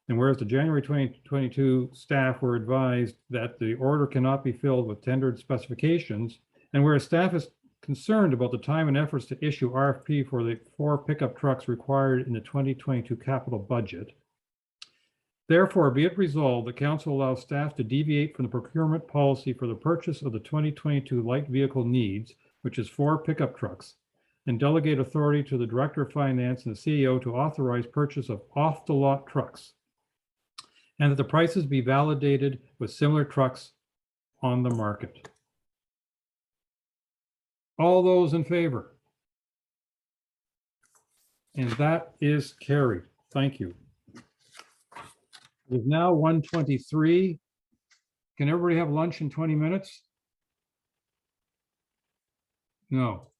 and whereas the January 2022 staff were advised that the order cannot be filled with tendered specifications, and whereas staff is concerned about the time and efforts to issue RFP for the 4 pickup trucks required in the 2022 capital budget. Therefore, be it resolved, the council allows staff to deviate from the procurement policy for the purchase of the 2022 light vehicle needs, which is 4 pickup trucks, and delegate authority to the Director of Finance and the CEO to authorize purchase of off-the-lot trucks, and that the prices be validated with similar trucks on the market. All those in favor? And that is carried. Thank you. It is now 1:23. Can everybody have lunch in 20 minutes? No.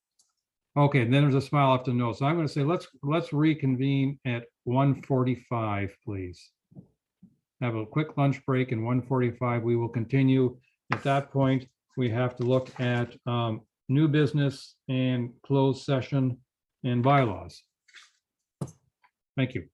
Okay, and then there's a smile after no. So I'm going to say let's reconvene at 1:45, please. Have a quick lunch break, and 1:45 we will continue. At that point, we have to look at new business and closed session and bylaws. Thank you.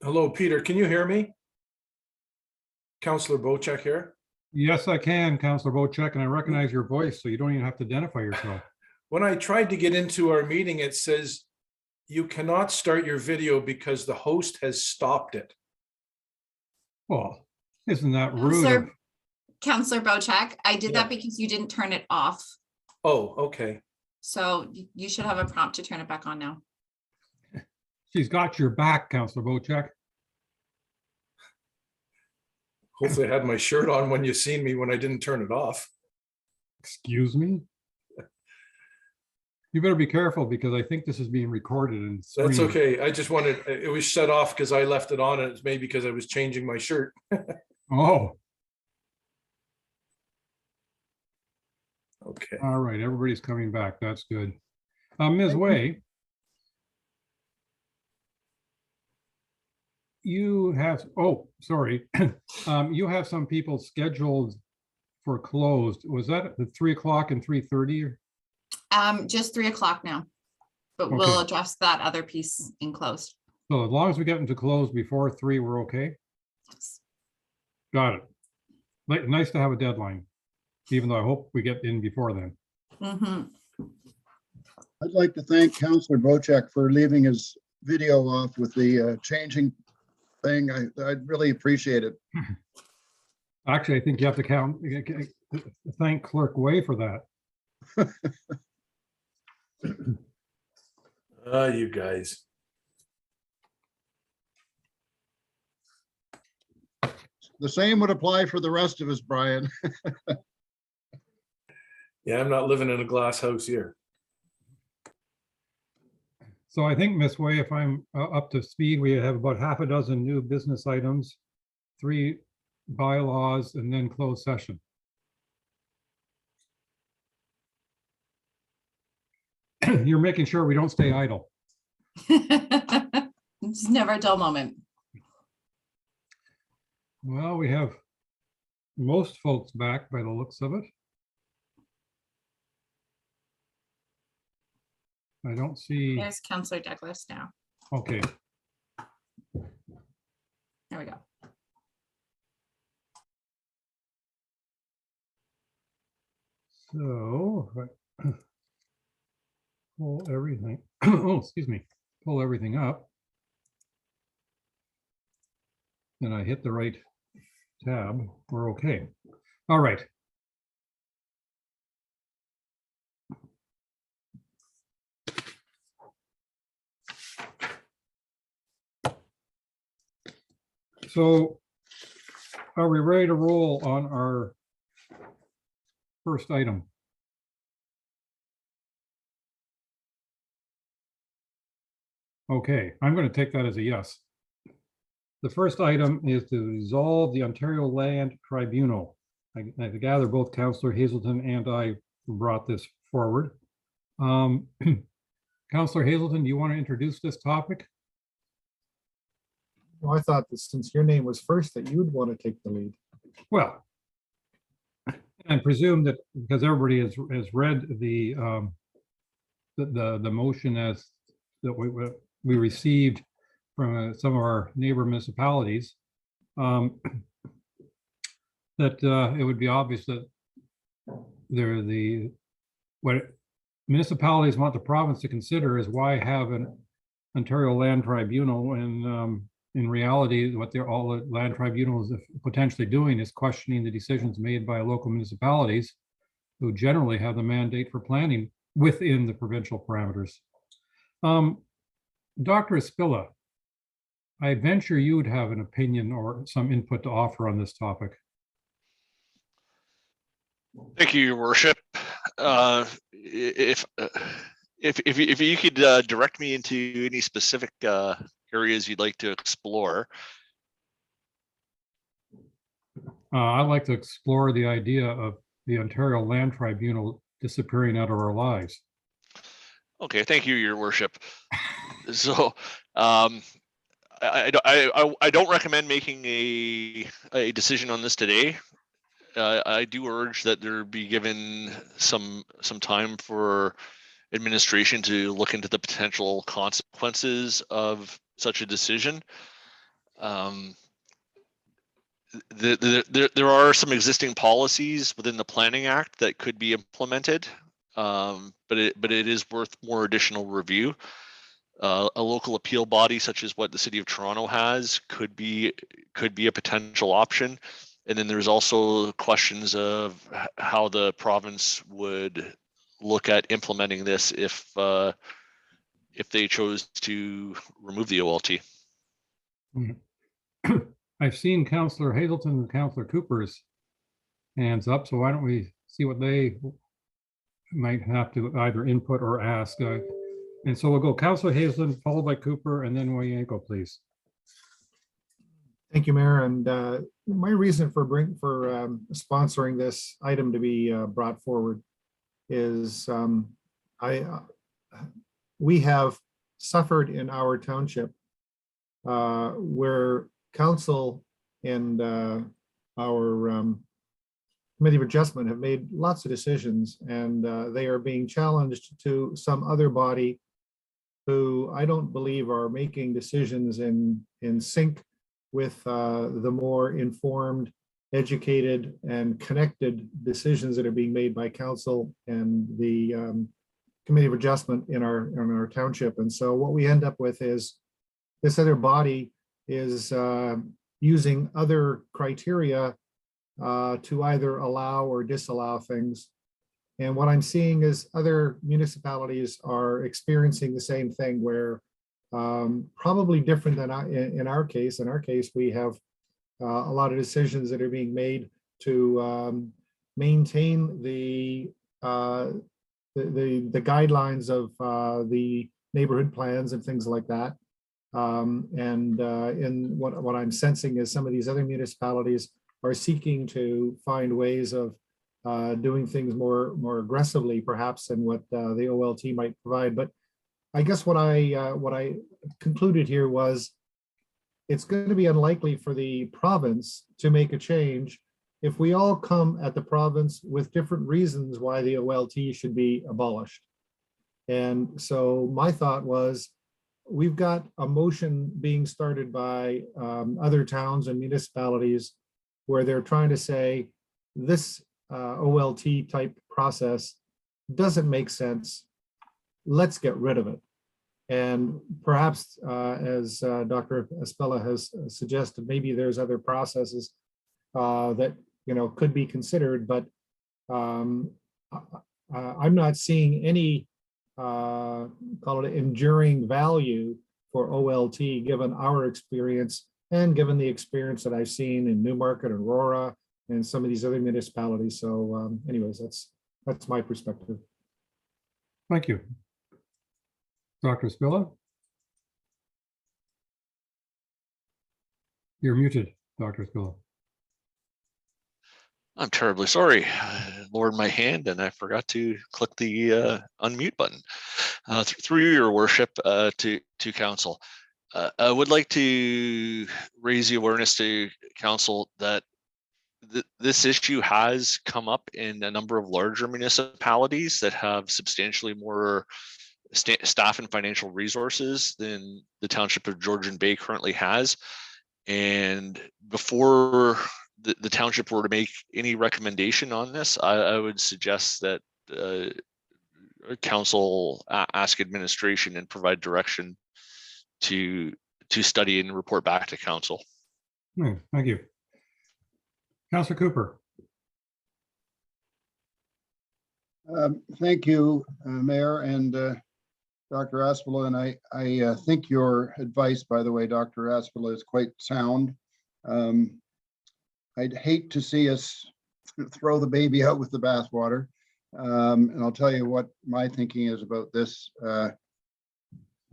Hello, Peter. Can you hear me? Councillor Bocek here. Yes, I can, Councillor Bocek, and I recognize your voice, so you don't even have to identify yourself. When I tried to get into our meeting, it says you cannot start your video because the host has stopped it. Well, isn't that rude? of- Councillor Bocek, I did Yeah. that because you didn't turn it off. Oh, okay. So you should have a prompt to turn it back on now. She's got your back, Councillor Bocek. Hopefully I had my shirt on when you seen me when I didn't turn it off. Excuse me? You better be careful because I think this is being recorded and That's streamed. okay. I just wanted, it was shut off because I left it on and it's maybe because I was changing my shirt. Oh, Okay. all right. Everybody's coming back. That's good. Ms. Way, you have, oh, sorry. You have some people scheduled for closed. Was that at the 3 o'clock and 3:30? Just 3 o'clock now, but we'll Okay. address that other piece in closed. So as long as we get into close before 3, we're okay? Got it. Nice to have a deadline, even though I hope we get in before then. Mhm. I'd like to thank Councillor Bocek for leaving his video off with the changing thing. I really appreciate it. Actually, I think you have to thank Clerk Way for that. You guys. The same would apply for the rest of us, Brian. Yeah, I'm not living in a glass house here. So I think, Ms. Way, if I'm up to speed, we have about half a dozen new business items, 3 bylaws, and then closed session. You're making sure we don't stay idle. It's never a dull moment. Well, we have most folks back by the looks of it. I don't see, There's Councillor Douglas now. okay. There we go. So, if I pull everything, oh, excuse me, pull everything up. Then I hit the right tab, we're okay. All right. So are we ready to roll on our first item? Okay, I'm going to take that as a yes. The first item is to resolve the Ontario Land Tribunal. I gather both Councillor Hazelton and I brought this forward. Councillor Hazelton, do you want to introduce this topic? Well, I thought that since your name was first, that you'd want to take the lead. Well, and presume that because everybody has read the motion as that we received from some of our neighbor municipalities, that it would be obvious that what municipalities want the province to consider is why have an Ontario Land Tribunal, and in reality, what all the land tribunals are potentially doing is questioning the decisions made by local municipalities who generally have the mandate for planning within the provincial parameters. Dr. Espilla, I venture you would have an opinion or some input to offer on this topic. Thank you, Your Worship. If you could direct me into any specific areas you'd like to explore. I'd like to explore the idea of the Ontario Land Tribunal disappearing out of our lives. Okay, thank you, Your Worship. So, I don't recommend making a decision on this today. I do urge that there be given some time for administration to look into the potential consequences of such a decision. There are some existing policies within the Planning Act that could be implemented, but it is worth more additional review. A local appeal body such as what the City of Toronto has could be a potential option. And then there's also questions of how the province would look at implementing this if they chose to remove the OLT. I've seen Councillor Hazelton and Councillor Cooper's hands up, so why don't we see what they might have to either input or ask. And so we'll go Councillor Hazelton, followed by Cooper, and then Woyenko, please. Thank you, Mayor. And my reason for sponsoring this item to be brought forward is we have suffered in our township where council and our committee of adjustment have made lots of decisions, and they are being challenged to some other body who I don't believe are making decisions in sync with the more informed, educated, and connected decisions that are being made by council and the committee of adjustment in our township. And so what we end up with is this other body is using other criteria to either allow or disallow things. And what I'm seeing is other municipalities are experiencing the same thing, where probably different than in our case. In our case, we have a lot of decisions that are being made to maintain the guidelines of the neighborhood plans and things like that. In what I'm sensing is some of these other municipalities are seeking to find ways of doing things more aggressively, perhaps, than what the OLT might provide. But I guess what I concluded here was it's going to be unlikely for the province to make a change if we all come at the province with different reasons why the OLT should be abolished. And so my thought was, we've got a motion being started by other towns and municipalities where they're trying to say this OLT type process doesn't make sense. Let's get rid of it. And perhaps, as Dr. Espella has suggested, maybe there's other processes that could be considered, but I'm not seeing any call it enduring value for OLT, given our experience and given the experience that I've seen in Newmarket, Aurora, and some of these other municipalities. So anyways, that's my perspective. Thank you. Dr. Spilla? You're muted, Dr. Spilla. I'm terribly sorry. I lowered my hand and I forgot to click the unmute button. Through your worship to council, I would like to raise the awareness to council that this issue has come up in a number of larger municipalities that have substantially more staff and financial resources than the Township of Georgian Bay currently has. And before the township were to make any recommendation on this, I would suggest that council ask administration and provide direction to study and report back to council. Thank you. Councillor Cooper. Thank you, Mayor and Dr. Aspala. And I think your advice, by the way, Dr. Aspala, is quite sound. I'd hate to see us throw the baby out with the bathwater. And I'll tell you what my thinking is about this. The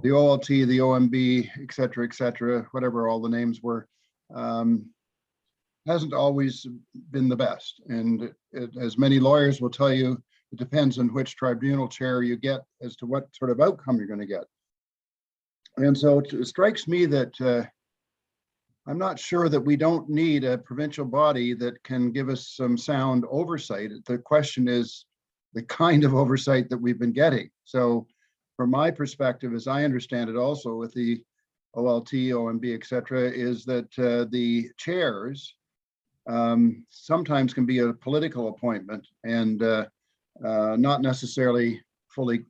OLT, the OMB, et cetera, whatever all the names were, hasn't always been the best. And as many lawyers will tell you, it depends on which tribunal chair you get as to what sort of outcome you're going to get. And so it strikes me that I'm not sure that we don't need a provincial body that can give us some sound oversight. The question is the kind of oversight that we've been getting. So from my perspective, as I understand it also with the OLT, OMB, et cetera, is that the chairs sometimes can be a political appointment and not necessarily fully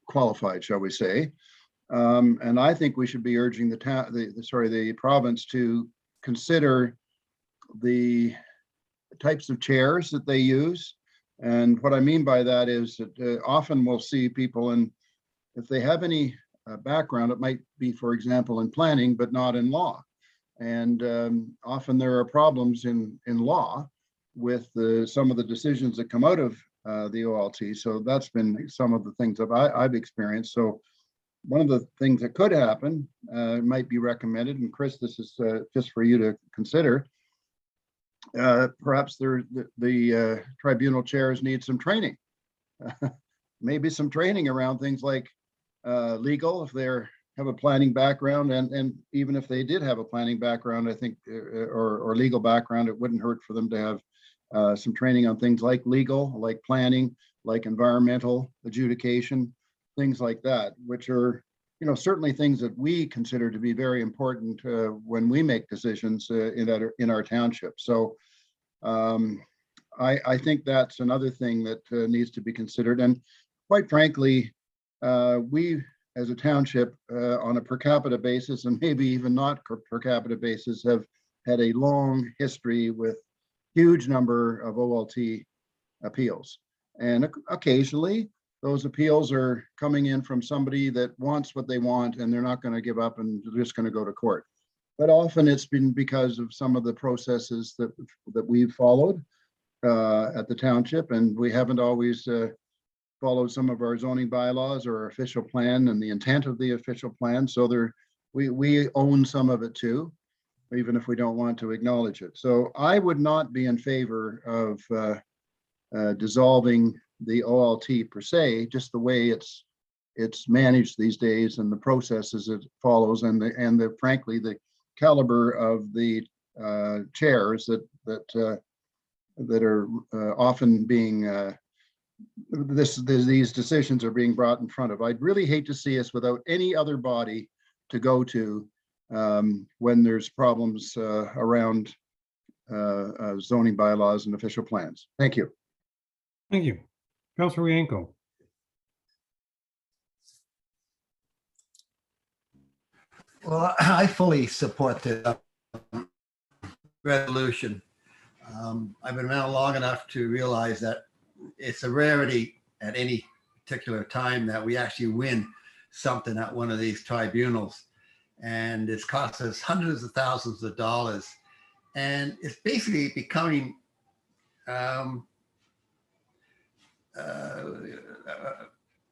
qualified, shall we say. And I think we should be urging the province to consider the types of chairs that they use. And what I mean by that is that often we'll see people, and if they have any background, it might be, for example, in planning, but not in law. And often there are problems in law with some of the decisions that come out of the OLT. So that's been some of the things that I've experienced. So one of the things that could happen might be recommended, and Chris, this is just for you to consider. Perhaps the tribunal chairs need some training. Maybe some training around things like legal, if they have a planning background, and even if they did have a planning background, I think, or legal background, it wouldn't hurt for them to have some training on things like legal, like planning, like environmental adjudication, things like that, which are, certainly things that we consider to be very important when we make decisions in our township. So I think that's another thing that needs to be considered. And quite frankly, we as a township on a per capita basis, and maybe even not per capita basis, have had a long history with huge number of OLT appeals. And occasionally those appeals are coming in from somebody that wants what they want, and they're not going to give up and they're just going to go to court. But often it's been because of some of the processes that we've followed at the township, and we haven't always followed some of our zoning bylaws or our official plan and the intent of the official plan. So we own some of it too, even if we don't want to acknowledge it. So I would not be in favor of dissolving the OLT per se, just the way it's managed these days and the processes it follows, and frankly the caliber of the chairs that are often being these decisions are being brought in front of. I'd really hate to see us without any other body to go to when there's problems around zoning bylaws and official plans. Thank you. Thank you. Councilor Rienko. Well, I fully support the resolution. I've been around long enough to realize that it's a rarity at any particular time that we actually win something at one of these tribunals. And it's cost us hundreds of thousands of dollars. And it's basically becoming a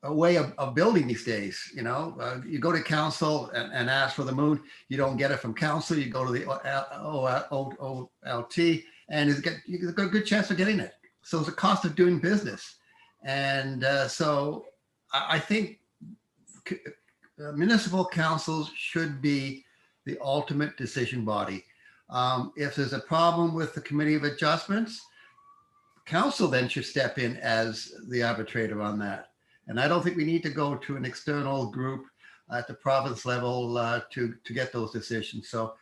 way of building these days. You go to council and ask for the moon, you don't get it from council, you go to the OLT and you've got a good chance of getting it. So it's a cost of doing business. And so I think municipal councils should be the ultimate decision body. If there's a problem with the Committee of Adjustments, council then should step in as the arbitrator on that. And I don't think we need to go to an external group at the province level to get those decisions. So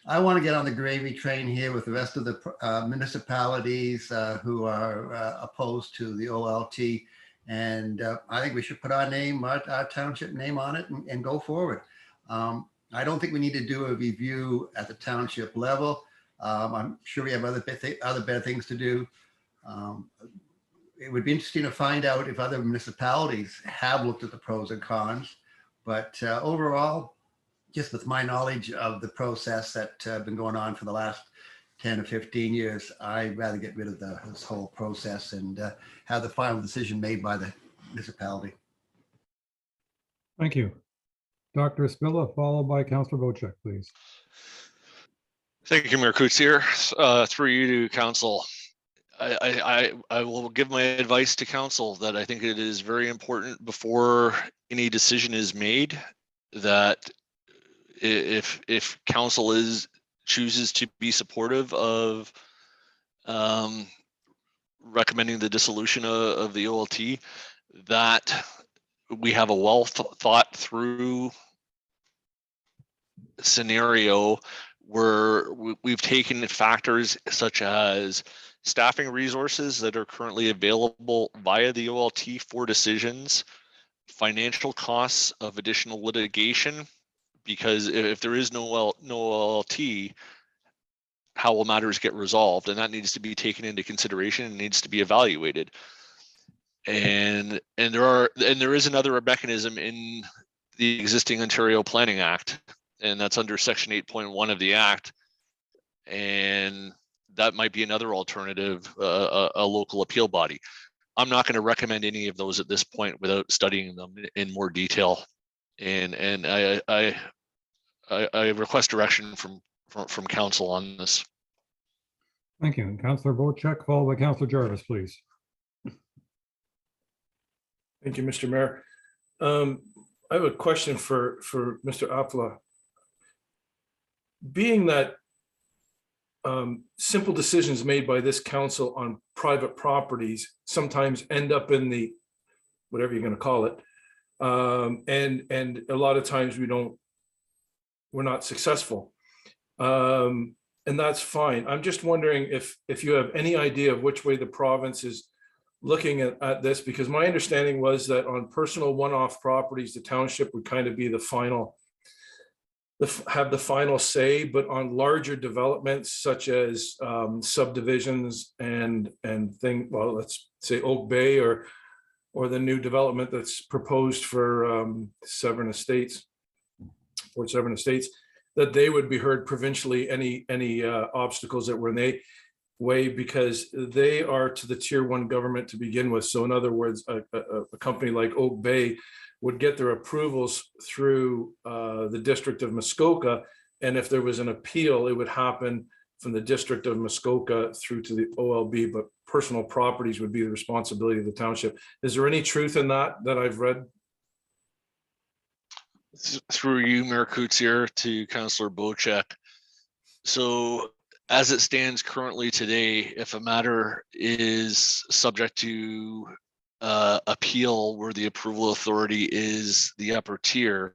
I want to get on the gravy train here with the rest of the municipalities who are opposed to the OLT. And I think we should put our name, our township name on it and go forward. I don't think we need to do a review at the township level. I'm sure we have other better things to do. It would be interesting to find out if other municipalities have looked at the pros and cons, but overall, just with my knowledge of the process that's been going on for the last 10 or 15 years, I'd rather get rid of this whole process and have the final decision made by the municipality. Thank you. Dr. Spilla, followed by Councillor Wojcik, please. Thank you, Mayor Kutsier. Through you to council. I will give my advice to council that I think it is very important before any decision is made that if council chooses to be supportive of recommending the dissolution of the OLT, that we have a well thought through scenario where we've taken factors such as staffing resources that are currently available via the OLT for decisions, financial costs of additional litigation, because if there is no OLT, how will matters get resolved? And that needs to be taken into consideration and needs to be evaluated. And there is another mechanism in the existing Ontario Planning Act, and that's under Section 8.1 of the Act. And that might be another alternative, a local appeal body. I'm not going to recommend any of those at this point without studying them in more detail. And I request direction from council on this. Thank you. Councillor Bocheck, followed by Councillor Jarvis, please. Thank you, Mr. Mayor. I have a question for Mr. Apfla. Being that simple decisions made by this council on private properties sometimes end up in the, whatever you're going to call it, and a lot of times we're not successful, and that's fine. I'm just wondering if you have any idea of which way the province is looking at this, because my understanding was that on personal one-off properties, the township would kind of be the final, have the final say, but on larger developments such as subdivisions and well, let's say Oak Bay or the new development that's proposed for Severn Estates, that they would be heard provincially, any obstacles that were in the way, because they are to the tier 1 government to begin with. So in other words, a company like Oak Bay would get their approvals through the District of Muskoka, and if there was an appeal, it would happen from the District of Muskoka through to the OLB, but personal properties would be the responsibility of the township. Is there any truth in that I've read? Through you, Mayor Coetsier, to Councillor Bocheck. So as it stands currently today, if a matter is subject to appeal where the approval authority is the upper tier,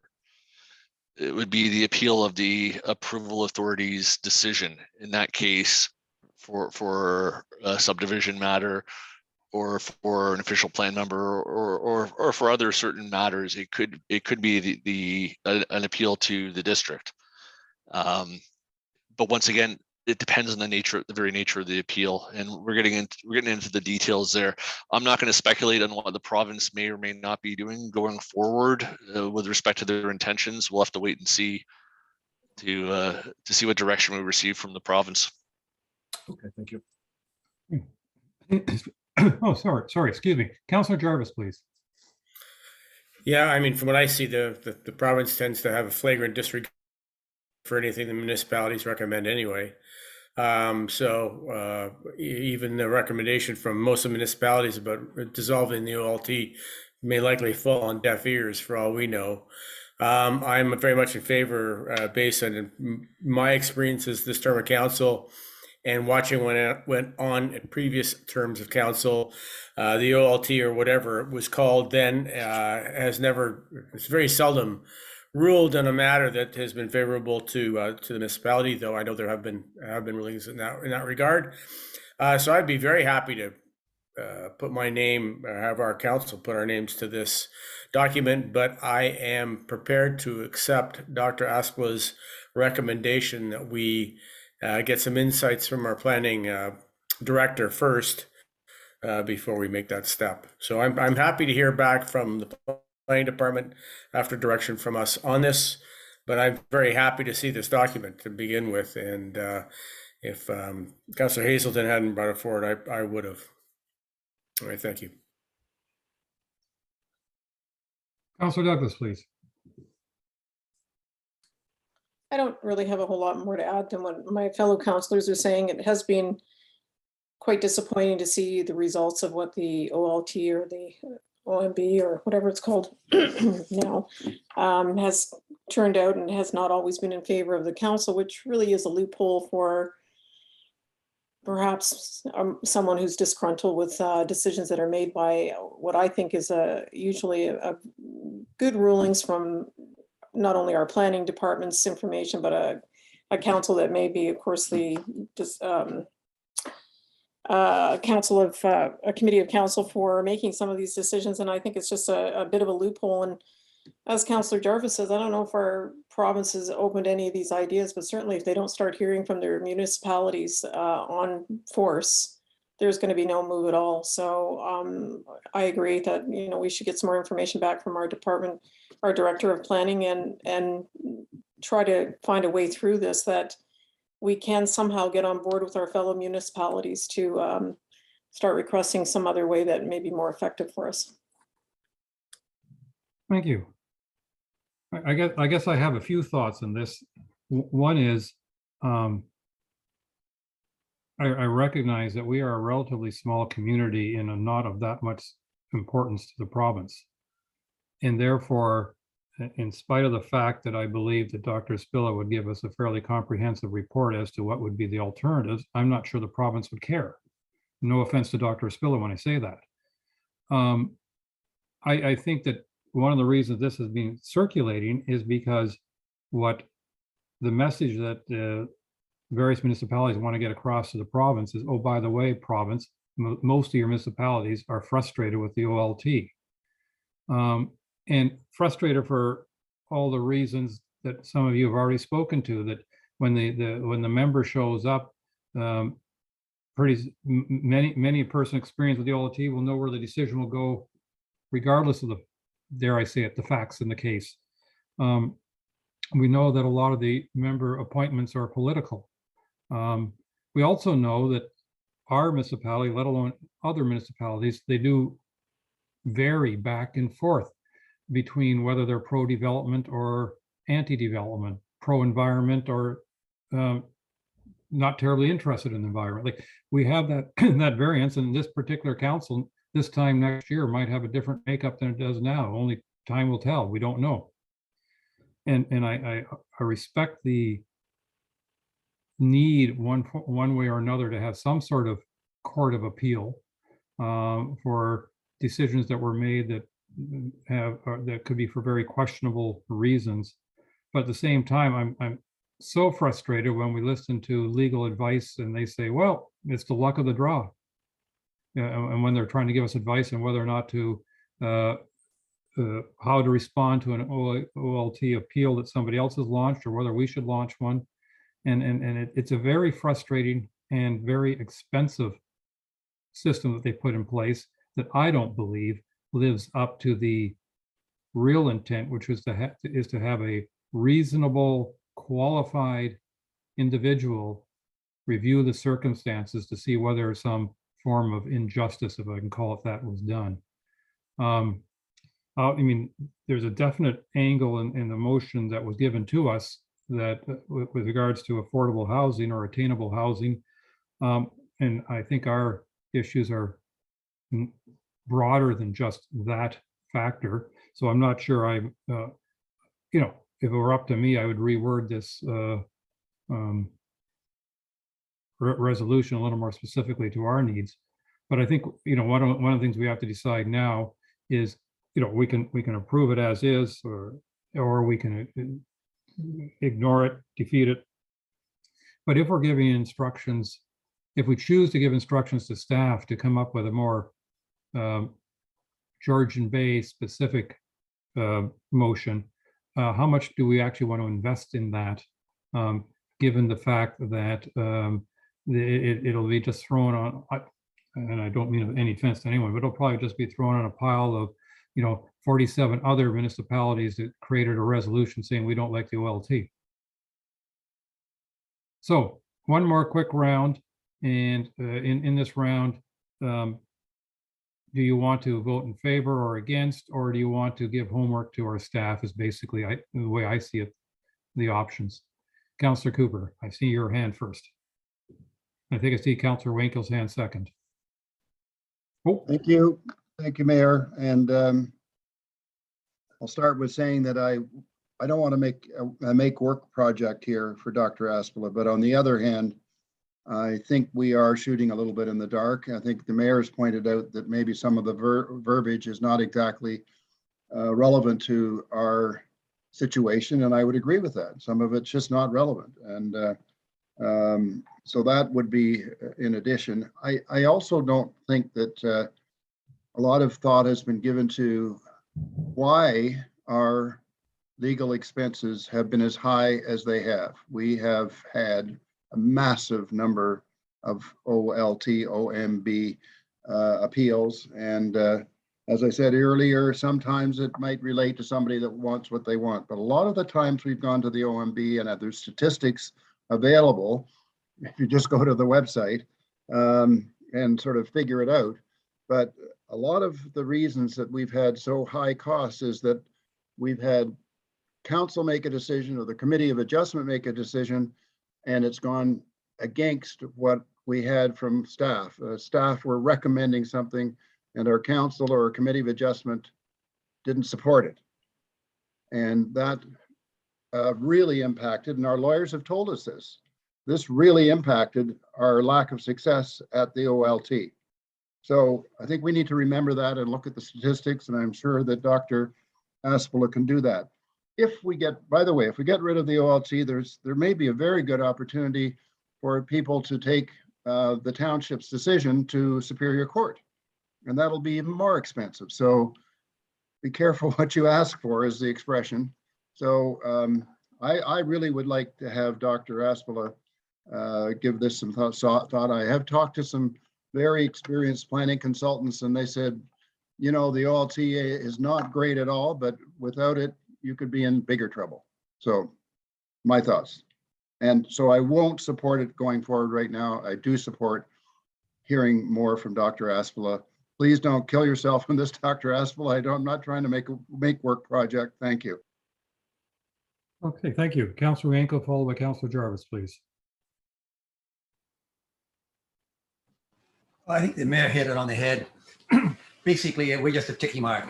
it would be the appeal of the approval authority's decision. In that case, for a subdivision matter, or for an official plan number, or for other certain matters, it could be an appeal to the district. But once again, it depends on the very nature of the appeal, and we're getting into the details there. I'm not going to speculate on what the province may or may not be doing going forward with respect to their intentions. We'll have to wait and see to see what direction we receive from the province. Okay, thank you. Oh, sorry, excuse me. Councillor Jarvis, please. Yeah, I mean, from what I see, the province tends to have a flagrant disregard for anything the municipalities recommend anyway. So even the recommendation from most of the municipalities about dissolving the OLT may likely fall on deaf ears for all we know. I'm very much in favor, based on my experiences this term of council and watching when it went on in previous terms of council. The OLT or whatever it was called then it's very seldom ruled on a matter that has been favorable to the municipality, though I know there have been rulings in that regard. So I'd be very happy to put my name, or have our council put our names to this document, but I am prepared to accept Dr. Aspla's recommendation that we get some insights from our planning director first before we make that step. So I'm happy to hear back from the planning department after direction from us on this, but I'm very happy to see this document to begin with. And if Councillor Hazelton hadn't brought it forward, I would have. All right, thank you. Councillor Douglas, please. I don't really have a whole lot more to add than what my fellow councillors are saying. It has been quite disappointing to see the results of what the OLT or the OMB or whatever it's called now has turned out, and has not always been in favor of the council, which really is a loophole for perhaps someone who's disgruntled with decisions that are made by what I think is usually a good rulings from not only our planning department's information, but a council that may be, of course, the council of a committee of council for making some of these decisions. And I think it's just a bit of a loophole. And as Councillor Jarvis says, I don't know if our province has opened any of these ideas, but certainly if they don't start hearing from their municipalities on force, there's going to be no move at all. So I agree that, you know, we should get some more information back from our department, our director of planning, and try to find a way through this that we can somehow get on board with our fellow municipalities to start requesting some other way that may be more effective for us. Thank you. I guess I have a few thoughts on this. One is, I recognize that we are a relatively small community and not of that much importance to the province. And therefore, in spite of the fact that I believe that Dr. Spilla would give us a fairly comprehensive report as to what would be the alternatives, I'm not sure the province would care. No offense to Dr. Spilla when I say that. I think that one of the reasons this has been circulating is because what the message that various municipalities want to get across to the province is, oh, by the way, province, most of your municipalities are frustrated with the OLT. And frustrated for all the reasons that some of you have already spoken to, that when the member shows up, many a person experienced with the OLT will know where the decision will go, regardless of the, dare I say it, the facts in the case. We know that a lot of the member appointments are political. We also know that our municipality, let alone other municipalities, they do vary back and forth between whether they're pro-development or anti-development, pro-environment or not terribly interested in the environment. Like we have that that variance, and this particular council this time next year might have a different makeup than it does now. Only time will tell. We don't know. And I respect the need one way or another to have some sort of court of appeal for decisions that were made that that could be for very questionable reasons. But at the same time, I'm so frustrated when we listen to legal advice and they say, well, it's the luck of the draw. And when they're trying to give us advice on whether or not to how to respond to an OLT appeal that somebody else has launched, or whether we should launch one. And it's a very frustrating and very expensive system that they put in place that I don't believe lives up to the real intent, which is to have a reasonable, qualified individual review the circumstances to see whether some form of injustice, if I can call it that, was done. I mean, there's a definite angle in the motion that was given to us that with regards to affordable housing or attainable housing. And I think our issues are broader than just that factor. So I'm not sure you know, if it were up to me, I would reword this resolution a little more specifically to our needs. But I think, you know, one of the things we have to decide now is, you know, we can approve it as is, or we can ignore it, defeat it. But if we're giving instructions, if we choose to give instructions to staff to come up with a more Georgian Bay specific motion, how much do we actually want to invest in that, given the fact that it'll be just thrown on, and I don't mean any offense to anyone, but it'll probably just be thrown on a pile of, you know, 47 other municipalities that created a resolution saying we don't like the OLT. So one more quick round, and in this round, do you want to vote in favor or against, or do you want to give homework to our staff? Is basically the way I see it, the options. Councillor Cooper, I see your hand first. I think I see Councillor Winkel's hand second. Oh, thank you, Mayor. And I'll start with saying that I don't want to make a make work project here for Dr. Aspila, but on the other hand, I think we are shooting a little bit in the dark. I think the mayor's pointed out that maybe some of the verbiage is not exactly relevant to our situation, and I would agree with that. Some of it's just not relevant. And so that would be in addition. I also don't think that a lot of thought has been given to why our legal expenses have been as high as they have. We have had a massive number of OLT, OMB appeals. And as I said earlier, sometimes it might relate to somebody that wants what they want. But a lot of the times we've gone to the OMB, and there's statistics available if you just go to the website and sort of figure it out. But a lot of the reasons that we've had so high costs is that we've had council make a decision, or the Committee of Adjustment make a decision, and it's gone against what we had from staff. Staff were recommending something, and our council or our Committee of Adjustment didn't support it. And that really impacted, and our lawyers have told us this. This really impacted our lack of success at the OLT. So I think we need to remember that and look at the statistics, and I'm sure that Dr. Aspola can do that. If we get, by the way, if we get rid of the OLT, there may be a very good opportunity for people to take the township's decision to Superior Court, and that'll be even more expensive. So be careful what you ask for, is the expression. So I really would like to have Dr. Aspola give this some thought. I have talked to some very experienced planning consultants, and they said, you know, the OLT is not great at all, but without it, you could be in bigger trouble. So my thoughts. And so I won't support it going forward right now. I do support hearing more from Dr. Aspola. Please don't kill yourself on this, Dr. Aspola. I'm not trying to make work project. Thank you. Okay, thank you. Councilor Yanko, followed by Councilor Jarvis, please. I think the mayor hit it on the head. Basically, we're just a ticky mark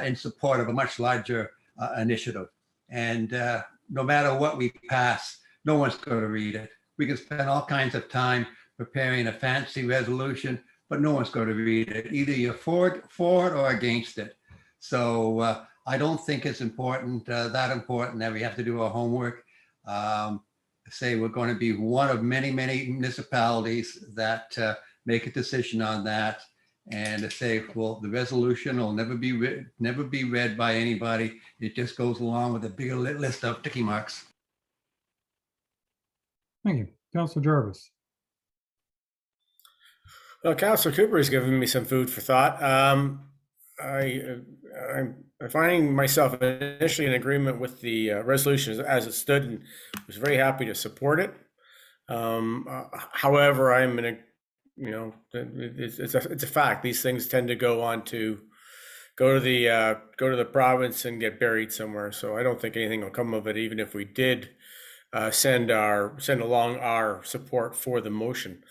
in support of a much larger initiative. And no matter what we pass, no one's going to read it. We can spend all kinds of time preparing a fancy resolution, but no one's going to read it. Either you're for it or against it. So I don't think it's important, that important that we have to do our homework. Say we're going to be one of many, many municipalities that make a decision on that, and to say, well, the resolution will never be read by anybody. It just goes along with a bigger list of ticky marks. Thank you. Councilor Jarvis. Well, Councilor Cooper has given me some food for thought. I'm finding myself initially in agreement with the resolution as it stood, and was very happy to support it. However, I'm in a, you know, it's a fact. These things tend to go to the province and get buried somewhere. So I don't think anything will come of it, even if we did send along our support for the motion.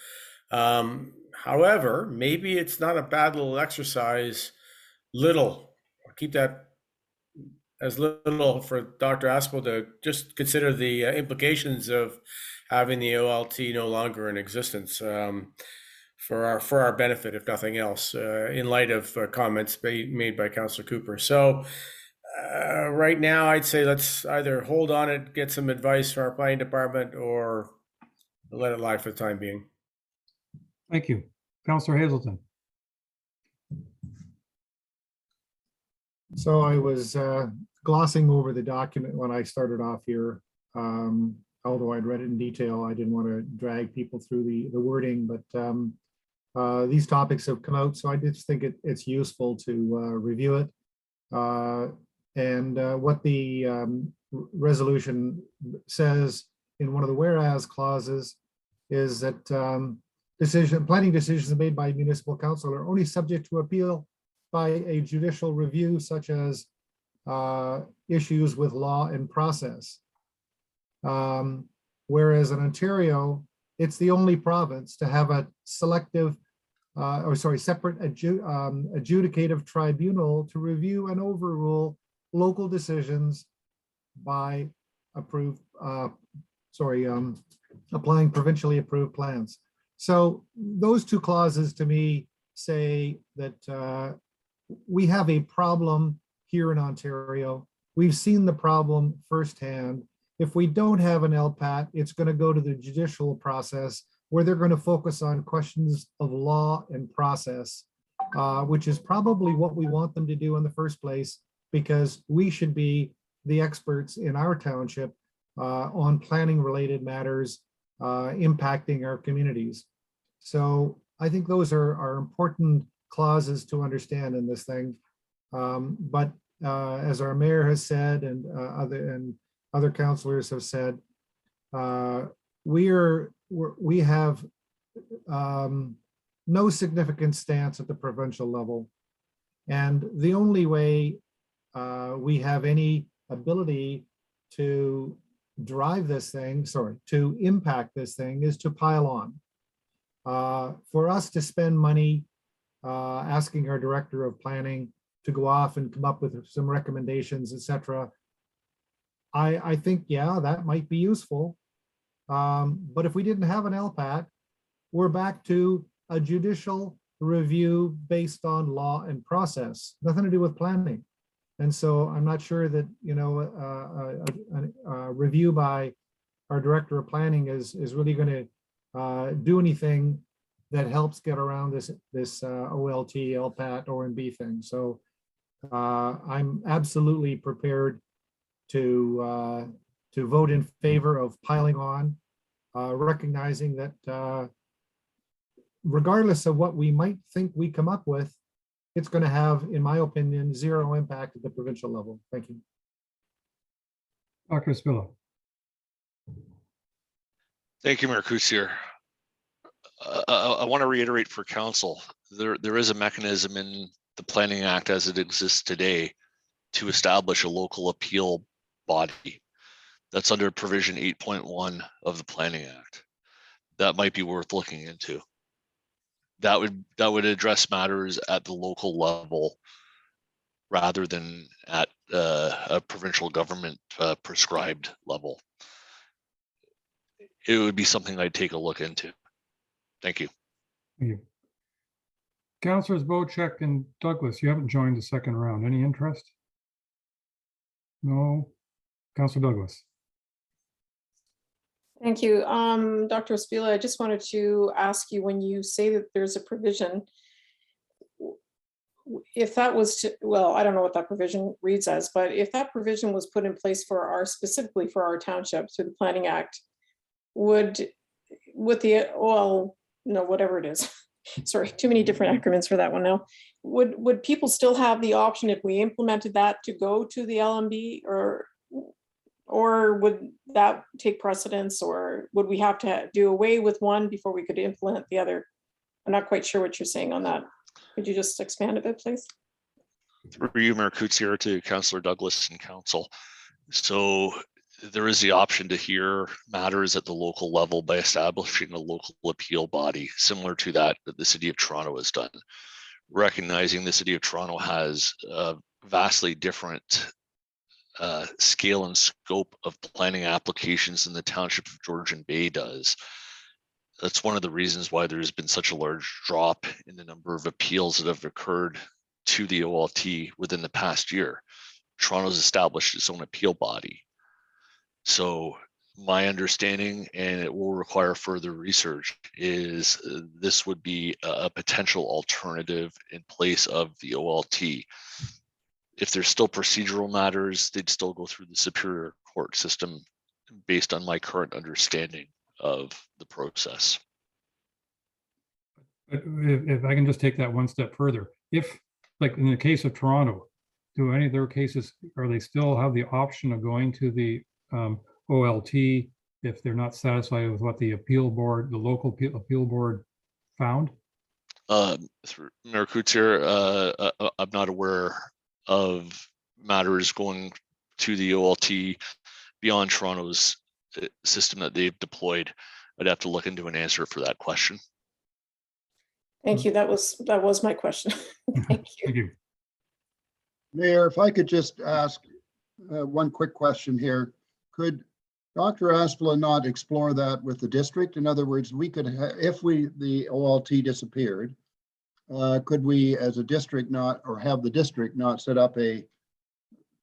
However, maybe it's not a bad little exercise. Keep that as little for Dr. Aspel to just consider the implications of having the OLT no longer in existence. For our benefit, if nothing else, in light of comments made by Councilor Cooper. So right now, I'd say let's either hold on it, get some advice from our planning department, or let it lie for the time being. Thank you. Councilor Hazelton. So I was glossing over the document when I started off here. Although I'd read it in detail, I didn't want to drag people through the wording, but these topics have come out, so I just think it's useful to review it. And what the resolution says in one of the whereas clauses is that planning decisions made by municipal council are only subject to appeal by a judicial review, such as issues with law and process. Whereas in Ontario, it's the only province to have a separate adjudicative tribunal to review and overrule local decisions by applying provincially approved plans. So those two clauses to me say that we have a problem here in Ontario we've seen the problem firsthand. If we don't have an LPAT, it's going to go to the judicial process where they're going to focus on questions of law and process, which is probably what we want them to do in the first place, because we should be the experts in our township on planning related matters impacting our communities. So I think those are important clauses to understand in this thing. But as our mayor has said, and other councillors have said, we have no significant stance at the provincial level. And the only way we have any ability to drive this thing, to impact this thing, is to pile on. For us to spend money asking our director of planning to go off and come up with some recommendations, etc. I think, yeah, that might be useful. But if we didn't have an LPAT, we're back to a judicial review based on law and process, nothing to do with planning. And so I'm not sure that, a review by our director of planning is really going to do anything that helps get around this OLT, LPAT, OMB thing. So I'm absolutely prepared to vote in favor of piling on, recognizing that regardless of what we might think we come up with, it's going to have, in my opinion, zero impact at the provincial level. Thank you. Dr. Spilla. Thank you, Mayor Cousier. I want to reiterate for council, there is a mechanism in the Planning Act as it exists today to establish a local appeal body. That's under provision 8.1 of the Planning Act. That might be worth looking into. That would address matters at the local level rather than at a provincial government prescribed level. It would be something I'd take a look into. Thank you. Thank you. Councilors Bocek and Douglas, you haven't joined the second round. Any interest? No. Councilor Douglas. Thank you. Dr. Spila, I just wanted to ask you, when you say that there's a provision, if that was to, well, I don't know what that provision reads as, but if that provision was put in place for specifically for our township through the Planning Act, would the, well, no, whatever it is, sorry, too many different acronyms for that one now. Would people still have the option if we implemented that to go to the LMB, or would that take precedence, or would we have to do away with one before we could implement the other? I'm not quite sure what you're saying on that. Could you just expand a bit, please? Through you, Mayor Cousier, to Councillor Douglas and Council. So there is the option to hear matters at the local level by establishing a local appeal body similar to that the City of Toronto has done. Recognizing the City of Toronto has a vastly different scale and scope of planning applications than the Township of Georgian Bay does. That's one of the reasons why there's been such a large drop in the number of appeals that have occurred to the OLT within the past year. Toronto's established its own appeal body. So my understanding, and it will require further research, is this would be a potential alternative in place of the OLT. If there's still procedural matters, they'd still go through the Superior Court system based on my current understanding of the process. If I can just take that one step further, if, like in the case of Toronto, do any of their cases, are they still have the option of going to the OLT if they're not satisfied with what the appeal board, the local appeal board found? Through Mayor Cousier, I'm not aware of matters going to the OLT beyond Toronto's system that they've deployed. I'd have to look into an answer for that question. Thank you. That was my question. Thank you. Thank you. Mayor, if I could just ask one quick question here. Could Dr. Aspila not explore that with the district? In other words, we could, if the OLT disappeared, could we as a district not, or have the district not set up a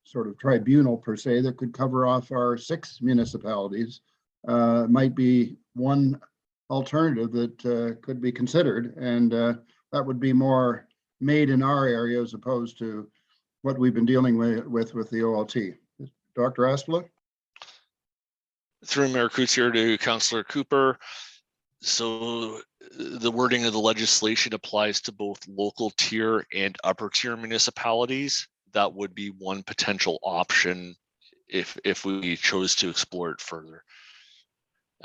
sort of tribunal per se that could cover off our 6 municipalities might be one alternative that could be considered. And that would be more made in our area as opposed to what we've been dealing with the OLT. Dr. Asplund? Through Mayor Coutts here to Councillor Cooper. So the wording of the legislation applies to both local tier and upper tier municipalities. That would be one potential option if we chose to explore it further.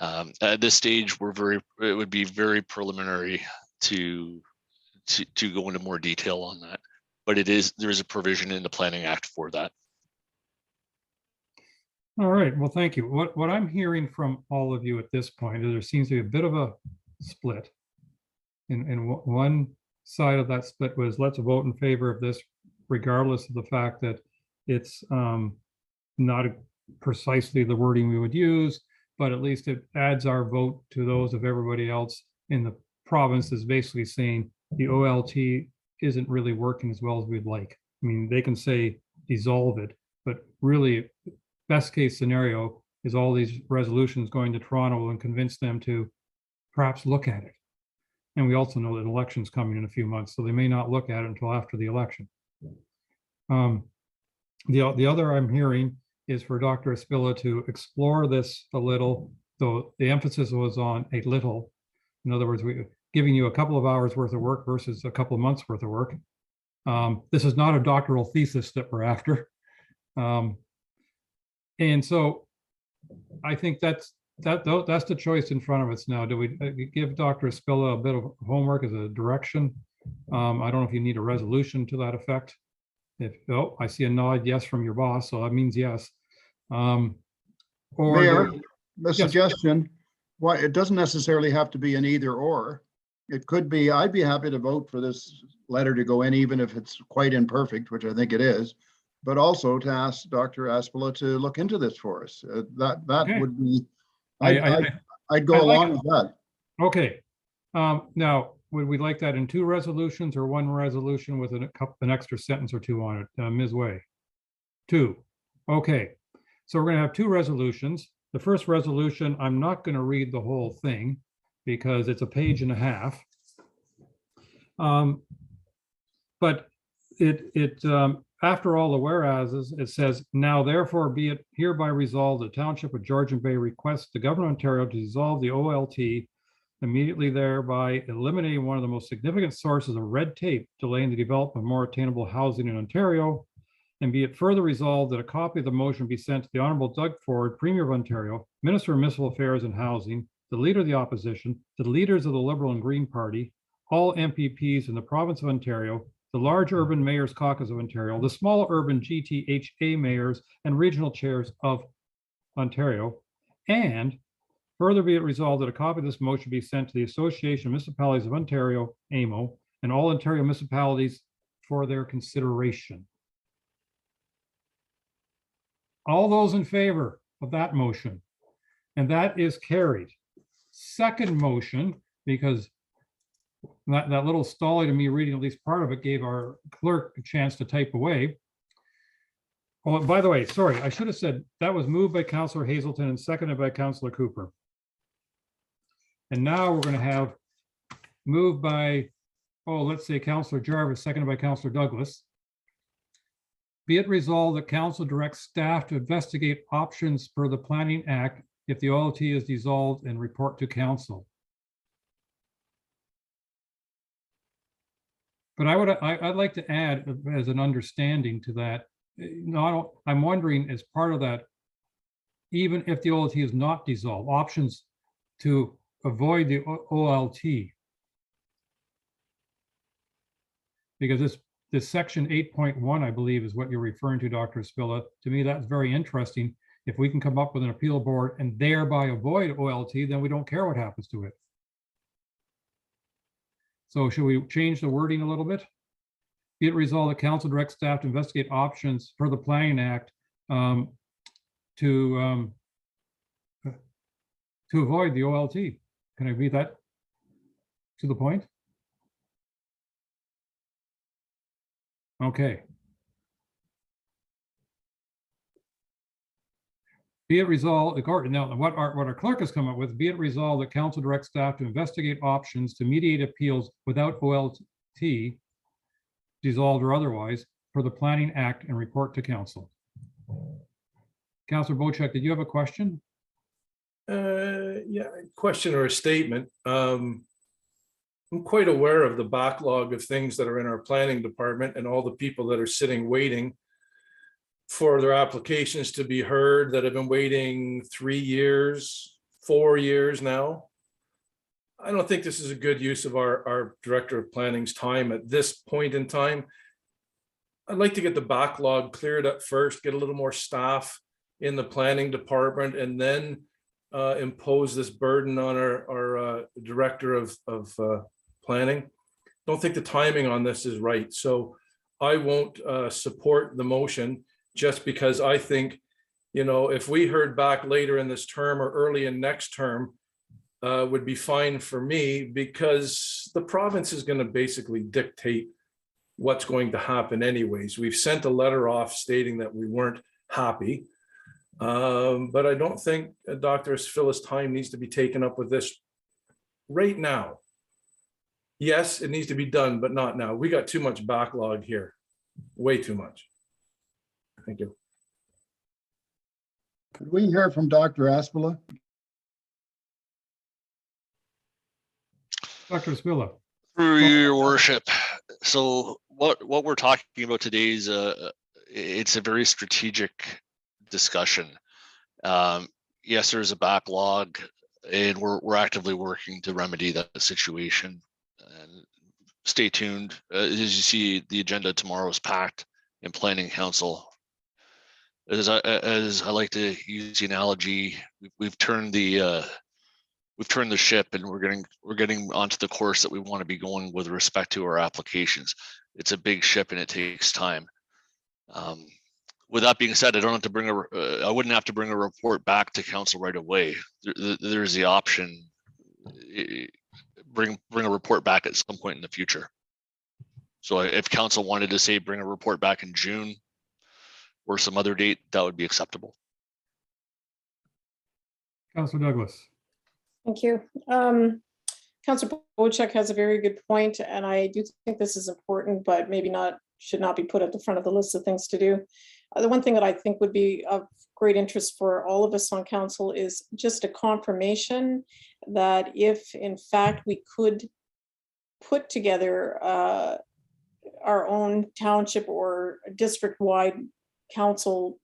At this stage, it would be very preliminary to go into more detail on that, but there is a provision in the Planning Act for that. All right, well, thank you. What I'm hearing from all of you at this point is there seems to be a bit of a split. And one side of that split was let's vote in favor of this, regardless of the fact that it's not precisely the wording we would use, but at least it adds our vote to those of everybody else in the province is basically saying the OLT isn't really working as well as we'd like. I mean, they can say dissolve it, but really best case scenario is all these resolutions going to Toronto and convince them to perhaps look at it. And we also know that an election's coming in a few months, so they may not look at it until after the election. The other I'm hearing is for Dr. Espilla to explore this a little, though the emphasis was on a little. In other words, we're giving you a couple of hours worth of work versus a couple of months worth of work. This is not a doctoral thesis that we're after. And so I think that's the choice in front of us now. Do we give Dr. Espilla a bit of homework as a direction? I don't know if you need a resolution to that effect. I see a nod yes from your boss, so that means yes. Mayor, the suggestion, why it doesn't necessarily have to be an either or. It could be, I'd be happy to vote for this letter to go in, even if it's quite imperfect, which I think it is, but also to ask Dr. Espilla to look into this for us. That okay. Would be, I'd go along with that. Okay. Now, would we like that in 2 resolutions or 1 resolution with an extra sentence or 2 on it? Ms. Way? 2. Okay. So we're going to have 2 resolutions. The first resolution, I'm not going to read the whole thing because it's a page and a half. But after all the whereases, it says, now therefore be it hereby resolved, the Township of Georgian Bay requests the Government of Ontario to dissolve the OLT, immediately thereby eliminating one of the most significant sources of red tape delaying the development of more attainable housing in Ontario. And be it further resolved that a copy of the motion be sent to the Honorable Doug Ford, Premier of Ontario, Minister of Municipal Affairs and Housing, the Leader of the Opposition, the leaders of the Liberal and Green Party, all MPPs in the Province of Ontario, the large urban mayors caucus of Ontario, the small urban GTHA mayors and regional chairs of Ontario, and further be it resolved that a copy of this motion be sent to the Association of Municipalities of Ontario, AMO, and all Ontario municipalities for their consideration. All those in favor of that motion, and that is carried. Second motion, because that little stally to me reading at least part of it gave our clerk a chance to type away. Oh, by the way, sorry, I should have said that was moved by Councillor Hazelton and seconded by Councillor Cooper. And now we're going to have moved by, let's say Councillor Jarvis, seconded by Councillor Douglas. Be it resolved that council directs staff to investigate options per the Planning Act if the OLT is dissolved and report to council. But I'd like to add as an understanding to that. I'm wondering as part of that, even if the OLT is not dissolved, options to avoid the OLT. Because this section 8.1, I believe, is what you're referring to, Dr. Espilla. To me, that's very interesting. If we can come up with an appeal board and thereby avoid OLT, then we don't care what happens to it. So should we change the wording a little bit? Be it resolved that council directs staff to investigate options for the Planning Act to avoid the OLT. Can I read that to the point? Okay. Be it resolved, now what our clerk has come up with, be it resolved that council directs staff to investigate options to mediate appeals without OLT, dissolved or otherwise, per the Planning Act and report to council. Councillor Bocheck, did you have a question? Yeah, question or a statement. I'm quite aware of the backlog of things that are in our planning department and all the people that are sitting waiting for their applications to be heard, that have been waiting 3 years, 4 years now. I don't think this is a good use of our Director of Planning's time at this point in time. I'd like to get the backlog cleared up first, get a little more staff in the planning department, and then impose this burden on our Director of Planning. Don't think the timing on this is right. So I won't support the motion, just because I think, you know, if we heard back later in this term or early in next term, would be fine for me, because the province is going to basically dictate what's going to happen anyways. We've sent a letter off stating that we weren't happy. But I don't think Dr. Phyllis time needs to be taken up with this right now. Yes, it needs to be done, but not now. We got too much backlog here, way too much. Thank you. Could we hear from Dr. Aspila? Dr. Aspila. Through your worship. So what we're talking about today is it's a very strategic discussion. Yes, there's a backlog, and we're actively working to remedy that situation. And stay tuned. As you see, the agenda tomorrow is packed in Planning Council. As I like to use the analogy, we've turned the ship, and we're getting onto the course that we want to be going with respect to our applications. It's a big ship and it takes time. With that being said, I wouldn't have to bring a report back to council right away. There's the option, bring a report back at some point in the future. So if council wanted to say bring a report back in June or some other date, that would be acceptable. Councillor Douglas. Thank you. Councillor Bocheck has a very good point, and I do think this is important, but maybe should not be put at the front of the list of things to do. The one thing that I think would be of great interest for all of us on council is just a confirmation that if in fact we could put together our own township or district-wide council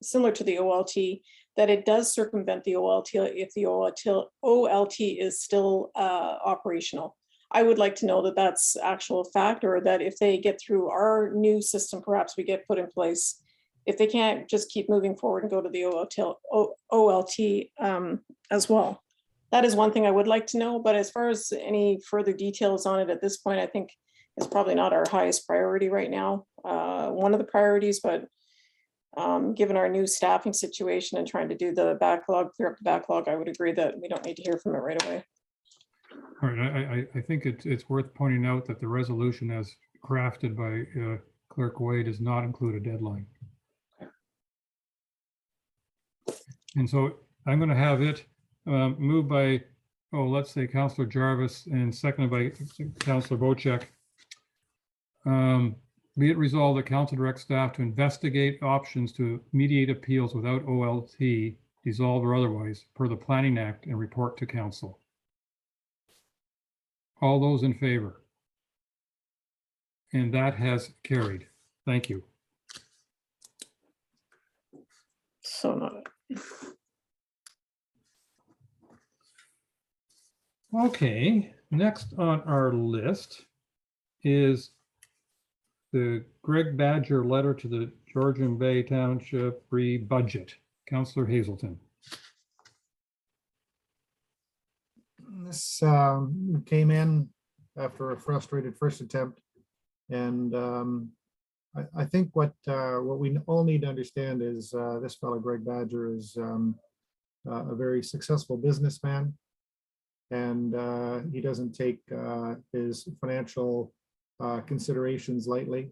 similar to the OLT, that it does circumvent the OLT if the OLT is still operational. I would like to know that that's actual fact, or that if they get through our new system, perhaps we get put in place. If they can't just keep moving forward and go to the OLT as well. That is one thing I would like to know, but as far as any further details on it at this point, I think it's probably not our highest priority right now. One of the priorities, but given our new staffing situation and trying to do the backlog, clear up the backlog, I would agree that we don't need to hear from it right away. All right, I think it's worth pointing out that the resolution as crafted by Clerk Wade does not include a deadline. And so I'm going to have it moved by, let's say Councillor Jarvis and seconded by Councillor Bocheck. Be it resolved that council directs staff to investigate options to mediate appeals without OLT, dissolved or otherwise, per the Planning Act, and report to council. All those in favor? And that has carried. Thank you. So not. Okay, next on our list is the Greg Badger letter to the Georgian Bay Township budget. Councillor Hazelton. This came in after a frustrated first attempt, and I think what we all need to understand is this fellow Greg Badger is a very successful businessman, and he doesn't take his financial considerations lightly.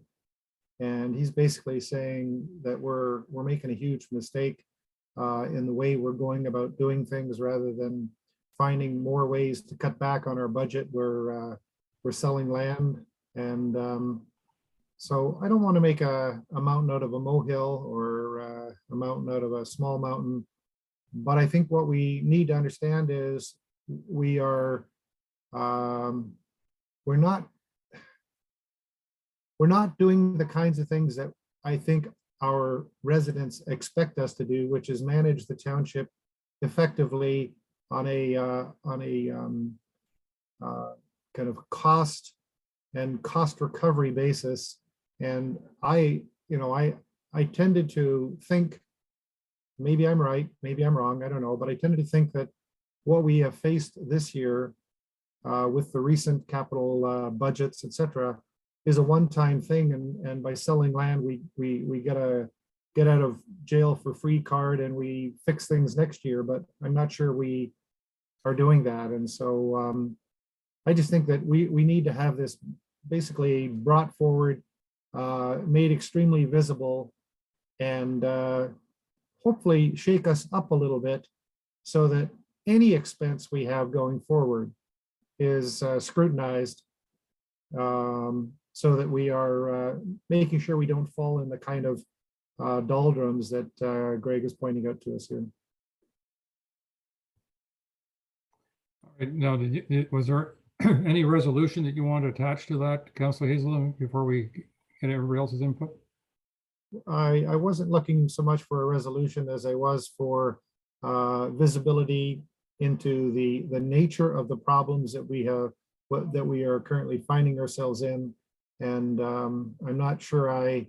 And he's basically saying that we're making a huge mistake in the way we're going about doing things rather than finding more ways to cut back on our budget. We're selling land, and so I don't want to make a mountain out of a molehill or a mountain out of a small mountain. But I think what we need to understand is we're not doing the kinds of things that I think our residents expect us to do, which is manage the township effectively on a kind of cost and cost recovery basis. And I tended to think, maybe I'm right, maybe I'm wrong, I don't know, but I tended to think that what we have faced this year with the recent capital budgets, etc., is a one-time thing, and by selling land, we get a get out of jail for free card and we fix things next year. But I'm not sure we are doing that, and so I just think that we need to have this basically brought forward, made extremely visible, and hopefully shake us up a little bit so that any expense we have going forward is scrutinized, so that we are making sure we don't fall in the kind of doldrums that Greg is pointing out to us here. All right, now, was there any resolution that you want to attach to that, Councillor Hazelton, before we get everybody else's input? I wasn't looking so much for a resolution as I was for visibility into the nature of the problems that we have, that we are currently finding ourselves in. And I'm not sure I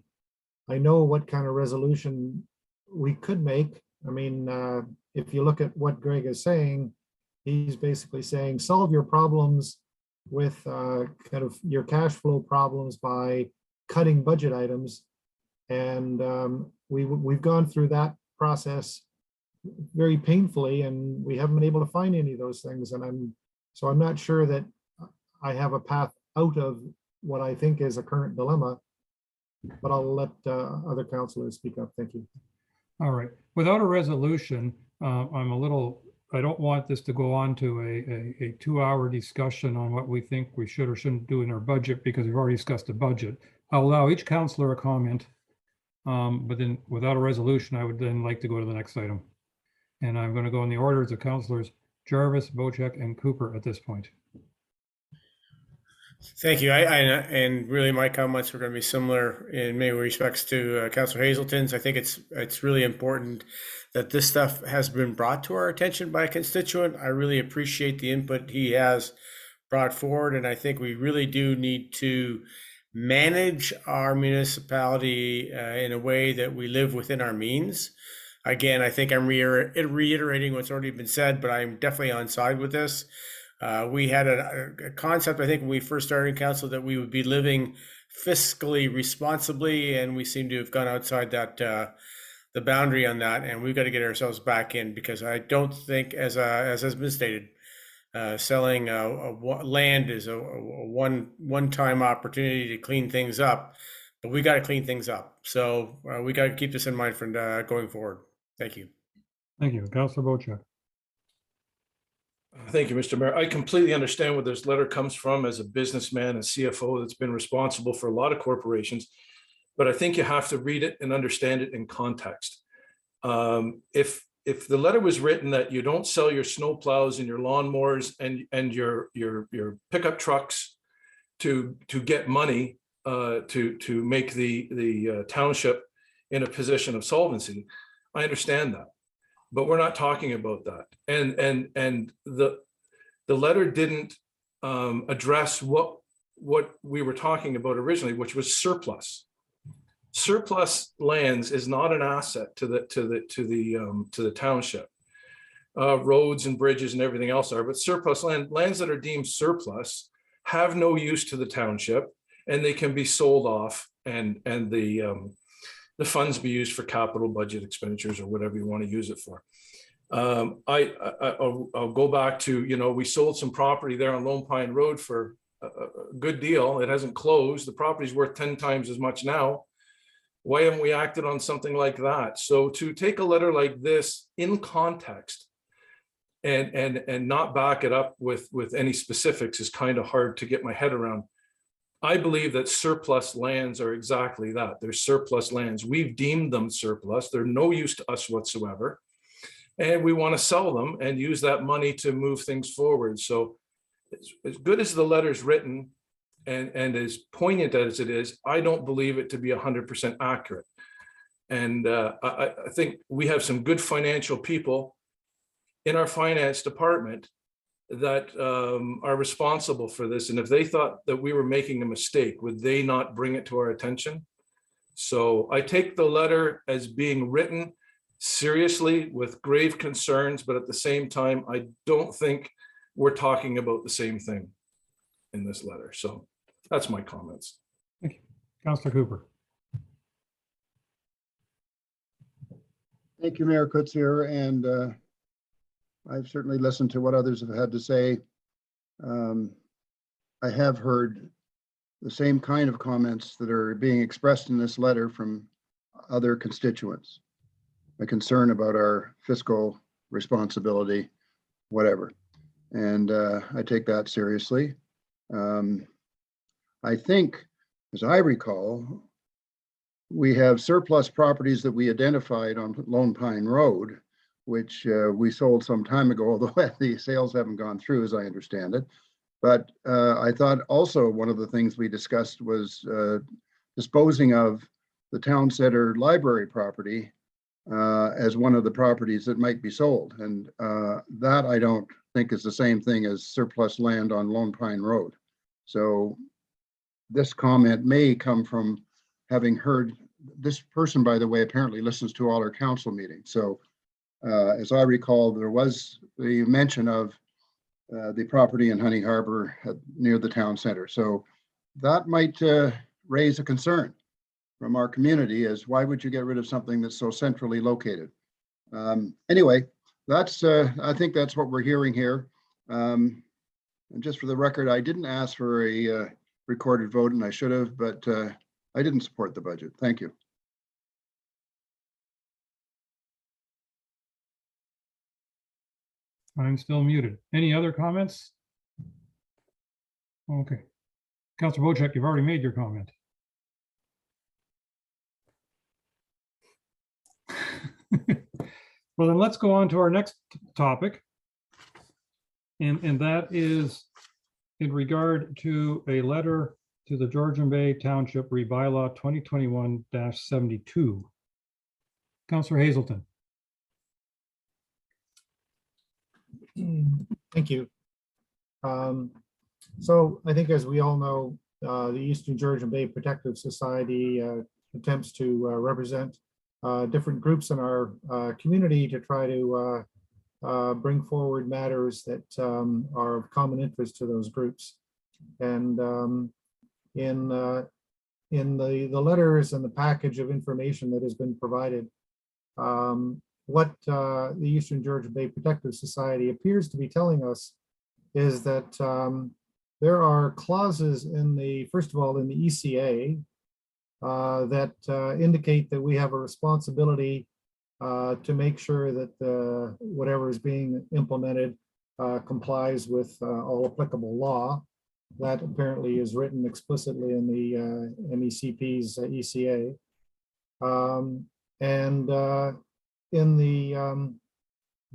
know what kind of resolution we could make. I mean, if you look at what Greg is saying, he's basically saying solve your problems with kind of your cash flow problems by cutting budget items. And we've gone through that process very painfully, and we haven't been able to find any of those things. And I'm not sure that I have a path out of what I think is a current dilemma, but I'll let other councillors speak up. Thank you. All right. Without a resolution, I don't want this to go on to a 2-hour discussion on what we think we should or shouldn't do in our budget, because we've already discussed the budget. I'll allow each councillor a comment, but then without a resolution, I would then like to go to the next item. And I'm going to go in the orders of councillors Jarvis, Bocheck, and Cooper at this point. Thank you. And really my comments are going to be similar in many respects to Councillor Hazelton's. I think it's really important that this stuff has been brought to our attention by a constituent. I really appreciate the input he has brought forward, and I think we really do need to manage our municipality in a way that we live within our means. Again, I think I'm reiterating what's already been said, but I'm definitely on side with this. We had a concept, I think, when we first started in council, that we would be living fiscally responsibly, and we seem to have gone outside that the boundary on that, and we've got to get ourselves back in, because I don't think, as has been stated, selling land is a one-time opportunity to clean things up, but we got to clean things up. So we got to keep this in mind for going forward. Thank you. Thank you, Councillor Bocheck. Thank you, Mr. Mayor. I completely understand where this letter comes from as a businessman and CFO that's been responsible for a lot of corporations, but I think you have to read it and understand it in context. If the letter was written that you don't sell your snow plows and your lawnmowers and your pickup trucks to get money to make the township in a position of solvency, I understand that. But we're not talking about that. And the letter didn't address what we were talking about originally, which was surplus. Surplus lands is not an asset to the township. Roads and bridges and everything else are, but surplus lands that are deemed surplus have no use to the township, and they can be sold off, and the funds be used for capital budget expenditures or whatever you want to use it for. I'll go back to, we sold some property there on Lone Pine Road for a good deal. It hasn't closed. The property's worth 10 times as much now. Why haven't we acted on something like that? So to take a letter like this in context and not back it up with any specifics is kind of hard to get my head around. I believe that surplus lands are exactly that. They're surplus lands. We've deemed them surplus. They're no use to us whatsoever. And we want to sell them and use that money to move things forward. So as good as the letter's written and as poignant as it is, I don't believe it to be 100% accurate. And I think we have some good financial people in our finance department that are responsible for this. And if they thought that we were making a mistake, would they not bring it to our attention? So I take the letter as being written seriously with grave concerns, but at the same time, I don't think we're talking about the same thing in this letter. So that's my comments. Thank you. Councillor Cooper. Thank you, Mayor Kutzier, and I've certainly listened to what others have had to say. I have heard the same kind of comments that are being expressed in this letter from other constituents. A concern about our fiscal responsibility, whatever. And I take that seriously. I think, as I recall, we have surplus properties that we identified on Lone Pine Road, which we sold some time ago, although the sales haven't gone through, as I understand it. But I thought also one of the things we discussed was disposing of the town center library property as one of the properties that might be sold. And that I don't think is the same thing as surplus land on Lone Pine Road. So this comment may come from having heard, this person, by the way, apparently listens to all our council meetings. So as I recall, there was the mention of the property in Honey Harbour near the town center. So that might raise a concern from our community as why would you get rid of something that's so centrally located? Anyway, that's I think that's what we're hearing here. And just for the record, I didn't ask for a recorded vote and I should have, but I didn't support the budget. Thank you. I'm still muted. Any other comments? Okay. Councillor Wojcik, you've already made your comment. Well, then let's go on to our next topic. And that is in regard to a letter to the Georgian Bay Township Rebylaw 2021-72. Councillor Hazelton. Thank you. So I think, as we all know, the Eastern Georgian Bay Protective Society attempts to represent different groups in our community to try to bring forward matters that are of common interest to those groups. And in the letters and the package of information that has been provided, what the Eastern Georgian Bay Protective Society appears to be telling us is that there are clauses in the, first of all, in the ECA that indicate that we have a responsibility to make sure that whatever is being implemented complies with all applicable law. That apparently is written explicitly in the MECP's ECA. And in the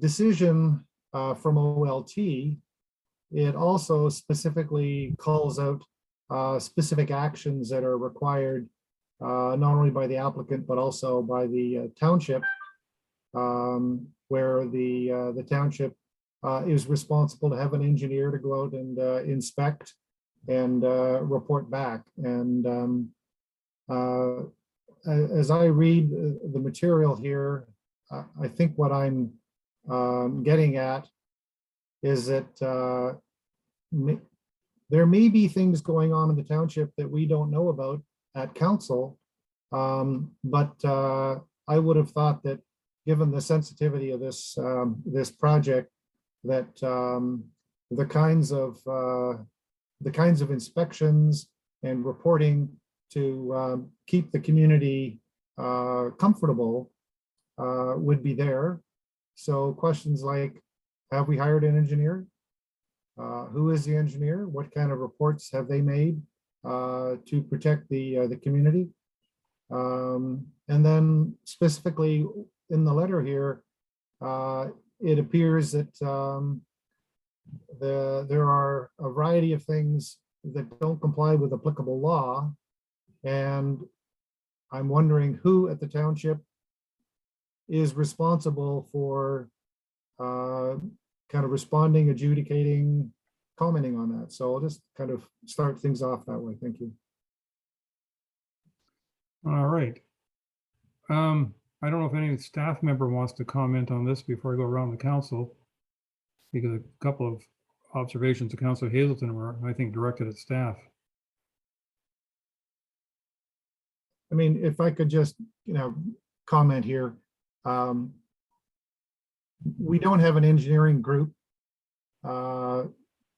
decision from OLT, it also specifically calls out specific actions that are required not only by the applicant, but also by the township, where the township is responsible to have an engineer to go out and inspect and report back. And as I read the material here, I think what I'm getting at is that there may be things going on in the township that we don't know about at council, but I would have thought that given the sensitivity of this this project, that the kinds of inspections and reporting to keep the community comfortable would be there. So questions like, have we hired an engineer? Who is the engineer? What kind of reports have they made to protect the community? And then specifically in the letter here, it appears that there are a variety of things that don't comply with applicable law. And I'm wondering who at the township is responsible for kind of responding, adjudicating, commenting on that. So I'll just kind of start things off that way. Thank you. All right. I don't know if any staff member wants to comment on this before I go around the council, because a couple of observations to Councillor Hazelton were, I think, directed at staff. I mean, if I could just, comment here. We don't have an engineering group.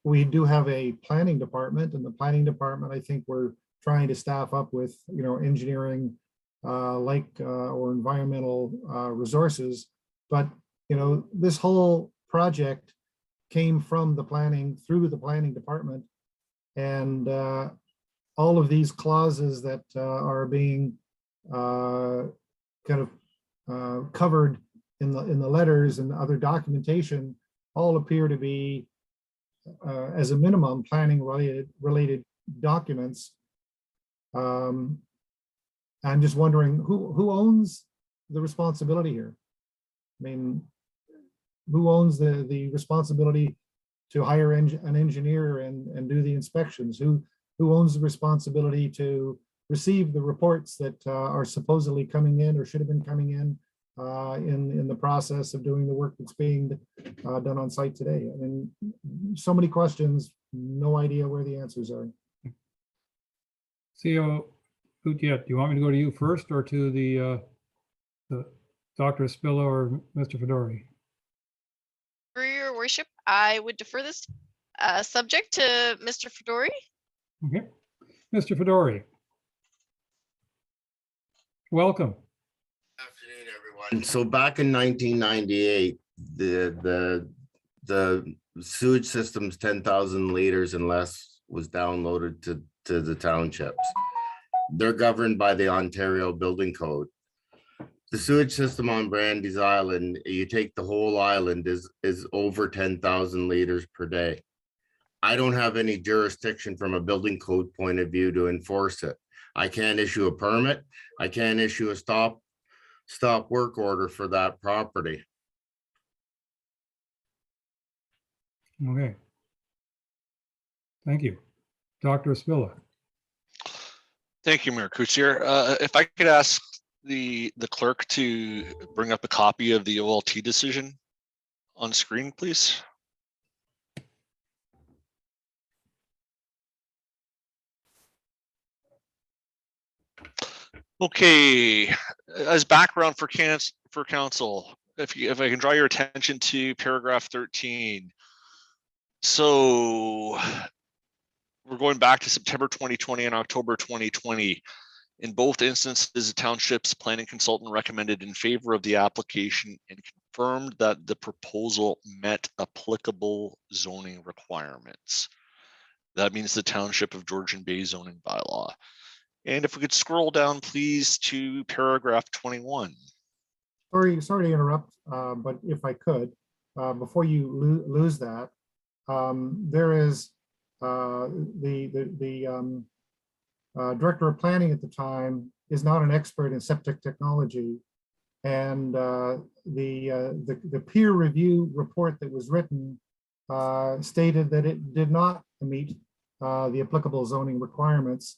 We do have a planning department, and the planning department, I think we're trying to staff up with, engineering or environmental resources. But, this whole project came from the planning, through the planning department. And all of these clauses that are being kind of covered in the letters and other documentation all appear to be, as a minimum, planning related documents. I'm just wondering who owns the responsibility here? I mean, who owns the responsibility to hire an engineer and do the inspections? Who owns the responsibility to receive the reports that are supposedly coming in or should have been coming in the process of doing the work that's being done on site today? I mean, so many questions, no idea where the answers are. CEO Boutiette, do you want me to go to you first or to the Dr. Spilla or Mr. Fedori? For your worship, I would defer this subject to Mr. Fedori. Okay, Mr. Fedori. Welcome. Afternoon, everyone. So back in 1998, the sewage system's 10,000 liters and less was downloaded to the townships. They're governed by the Ontario Building Code. The sewage system on Brandy's Island, you take the whole island, is over 10,000 liters per day. I don't have any jurisdiction from a building code point of view to enforce it. I can't issue a permit. I can't issue a stop work order for that property. Okay. Thank you. Dr. Spilla. Thank you, Mayor Kuchar. If I could ask the clerk to bring up a copy of the OLT decision on screen, please. Okay, as background for council, if I can draw your attention to paragraph 13. So we're going back to September 2020 and October 2020. In both instances, the township's planning consultant recommended in favor of the application and confirmed that the proposal met applicable zoning requirements. That means the Township of Georgian Bay zoning bylaw. And if we could scroll down, please, to paragraph 21. Sorry to interrupt, but if I could, before you lose that, there is the director of planning at the time is not an expert in septic technology, and the peer review report that was written stated that it did not meet the applicable zoning requirements.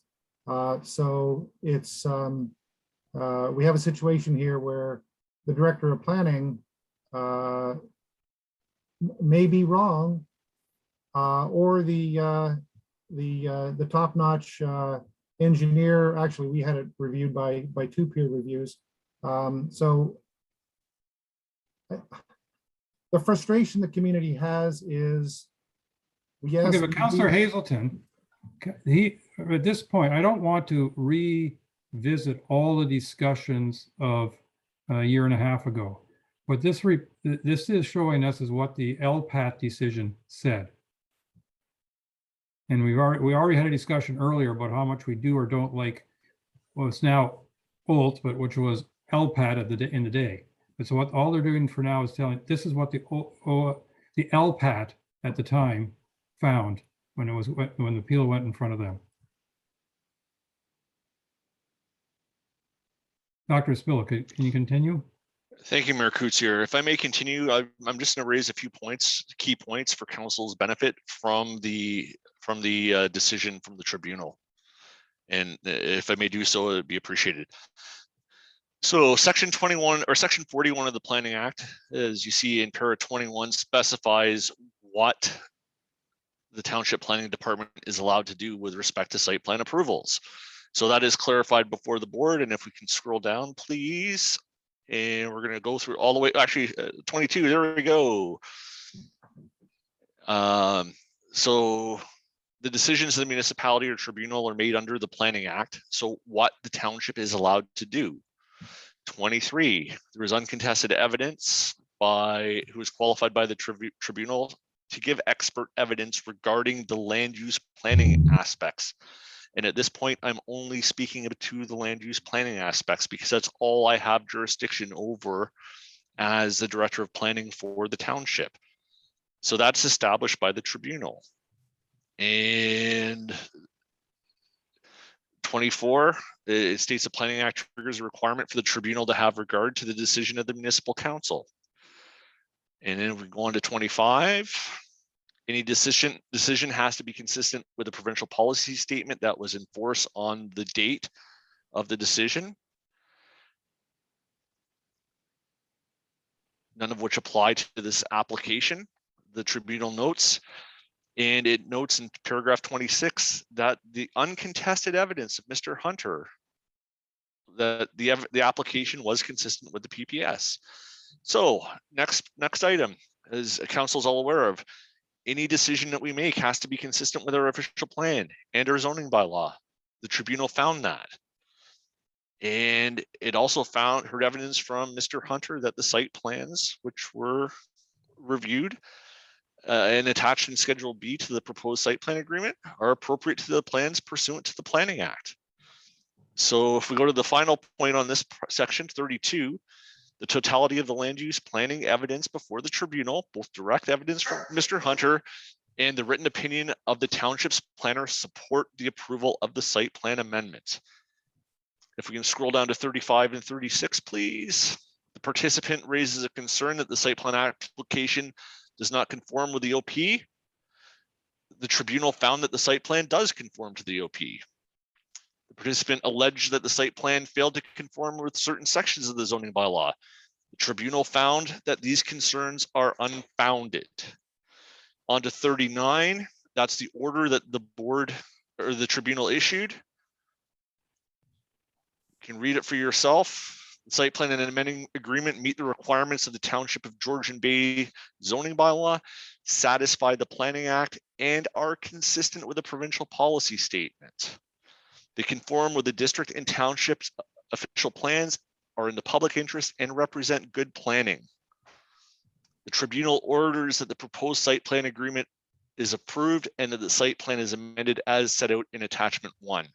So it's we have a situation here where the director of planning may be wrong, or the top-notch engineer. Actually, we had it reviewed by 2 peer reviews. So the frustration the community has is, yes. Okay, but Councillor Hazelton, at this point, I don't want to visit all the discussions of a year and a half ago. What this is showing us is what the LPAT decision said. And we already had a discussion earlier about how much we do or don't like, well, it's now OLT, but which was LPAT in the day. But so what all they're doing for now is telling, this is what the LPAT at the time found when the appeal went in front of them. Dr. Spilla, can you continue? Thank you, Mayor Kutsier. If I may continue, I'm just going to raise a few points, key points for council's benefit from the decision from the tribunal. And if I may do so, it'd be appreciated. So section 21 or section 41 of the Planning Act, as you see in para 21, specifies what the Township Planning Department is allowed to do with respect to site plan approvals. So that is clarified before the board. And if we can scroll down, please. And we're going to go through all the way, actually 22, there we go. So the decisions of the municipality or tribunal are made under the Planning Act. So what the township is allowed to do. 23, there is uncontested evidence who is qualified by the tribunal to give expert evidence regarding the land use planning aspects. And at this point, I'm only speaking to the land use planning aspects because that's all I have jurisdiction over as the director of planning for the township. So that's established by the tribunal. And 24, it states the Planning Act triggers a requirement for the tribunal to have regard to the decision of the municipal council. And then we go on to 25. Any decision has to be consistent with the provincial policy statement that was in force on the date of the decision, none of which apply to this application. The tribunal notes, and it notes in paragraph 26 that the uncontested evidence of Mr. Hunter, that the application was consistent with the PPS. So next item, as council's all aware of, any decision that we make has to be consistent with our official plan and our zoning bylaw. The tribunal found that. And it also heard evidence from Mr. Hunter that the site plans, which were reviewed and attached in Schedule B to the proposed site plan agreement, are appropriate to the plans pursuant to the Planning Act. So if we go to the final point on this section 32, the totality of the land use planning evidence before the tribunal, both direct evidence from Mr. Hunter and the written opinion of the township's planner, support the approval of the site plan amendment. If we can scroll down to 35 and 36, please. The participant raises a concern that the site plan application does not conform with the OP. The tribunal found that the site plan does conform to the OP. The participant alleged that the site plan failed to conform with certain sections of the zoning bylaw. The tribunal found that these concerns are unfounded. On to 39, that's the order that the board or the tribunal issued. You can read it for yourself. The site plan and amending agreement meet the requirements of the Township of Georgian Bay zoning bylaw, satisfy the Planning Act, and are consistent with the provincial policy statement. They conform with the district and township's official plans, are in the public interest, and represent good planning. The tribunal orders that the proposed site plan agreement is approved and that the site plan is amended as set out in attachment 1.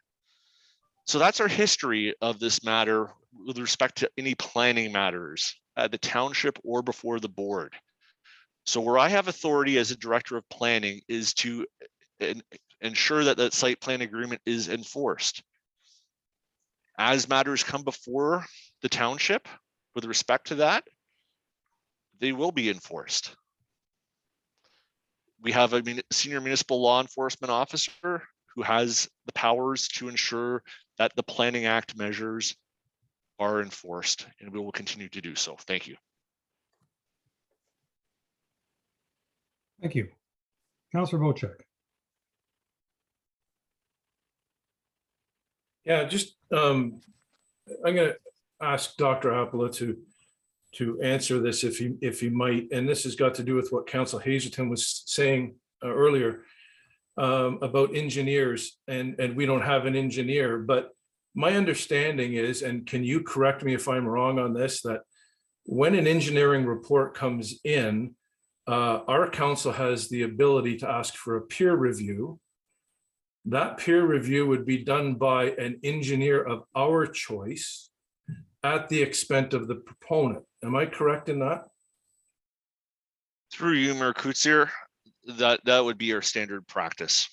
So that's our history of this matter with respect to any planning matters at the township or before the board. So where I have authority as a director of planning is to ensure that that site plan agreement is enforced. As matters come before the township with respect to that, they will be enforced. We have a senior municipal law enforcement officer who has the powers to ensure that the Planning Act measures are enforced, and we will continue to do so. Thank you. Thank you. Councillor Wojcik. Yeah, just I'm going to ask Dr. Appola to answer this if he might, and this has got to do with what Councillor Hazelton was saying earlier about engineers, and we don't have an engineer, but my understanding is, and can you correct me if I'm wrong on this, that when an engineering report comes in, our council has the ability to ask for a peer review. That peer review would be done by an engineer of our choice at the expense of the proponent. Am I correct in that? Through you, Mayor Kutsier, that would be our standard practice.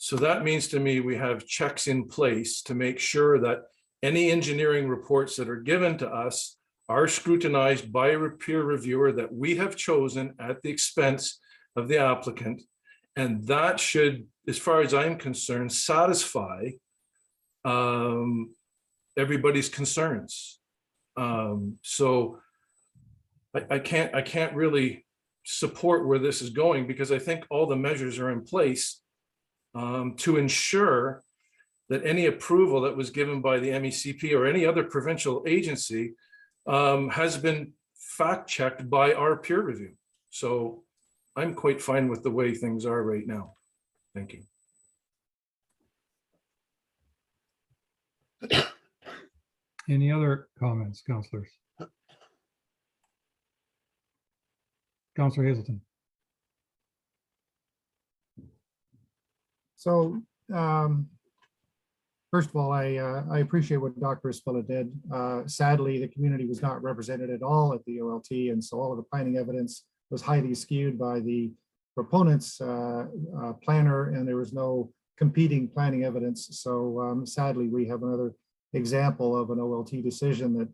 So that means to me, we have checks in place to make sure that any engineering reports that are given to us are scrutinized by a peer reviewer that we have chosen at the expense of the applicant. And that should, as far as I'm concerned, satisfy everybody's concerns. So I can't really support where this is going, because I think all the measures are in place to ensure that any approval that was given by the MECP or any other provincial agency has been fact-checked by our peer review. So I'm quite fine with the way things are right now. Thank you. Any other comments, councillors? Councillor Hazelton. So first of all, I appreciate what Dr. Espilla did. Sadly, the community was not represented at all at the OLT, and so all of the planning evidence was highly skewed by the proponent's planner, and there was no competing planning evidence. So sadly, we have another example of an OLT decision that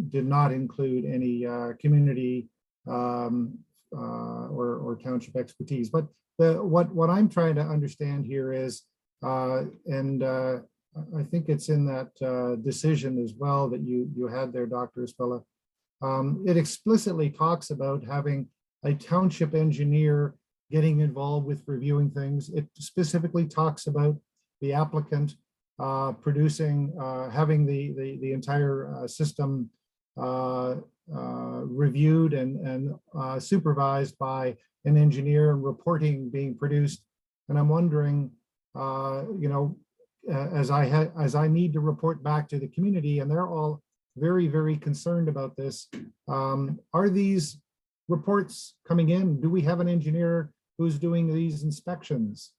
did not include any community or township expertise. But what I'm trying to understand here is, and I think it's in that decision as well that you had there, Dr. Espilla. It explicitly talks about having a township engineer getting involved with reviewing things. It specifically talks about the applicant producing, having the entire system reviewed and supervised by an engineer, and reporting being produced. And I'm wondering, you know, as I need to report back to the community, and they're all very, very concerned about this. Are these reports coming in? Do we have an engineer who's doing these inspections?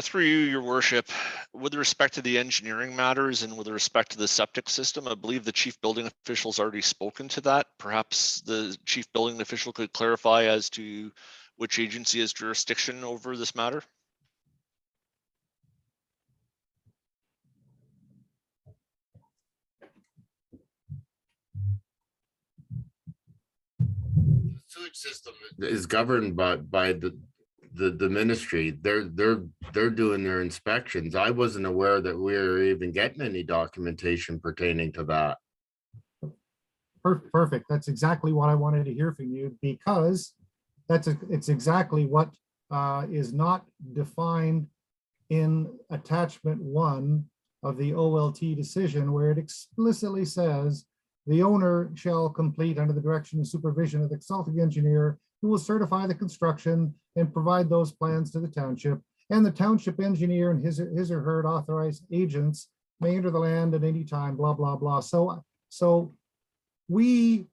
Through you, your worship, with respect to the engineering matters and with respect to the septic system, I believe the chief building official's already spoken to that. Perhaps the chief building official could clarify as to which agency has jurisdiction over this matter. The sewage system is governed by the ministry. They're doing their inspections. I wasn't aware that we were even getting any documentation pertaining to that. Perfect. That's exactly what I wanted to hear from you, because it's exactly what is not defined in attachment 1 of the OLT decision, where it explicitly says the owner shall complete under the direction and supervision of the consulting engineer, who will certify the construction and provide those plans to the township, and the township engineer and his or her authorized agents may enter the land at any time, blah, blah, blah. So we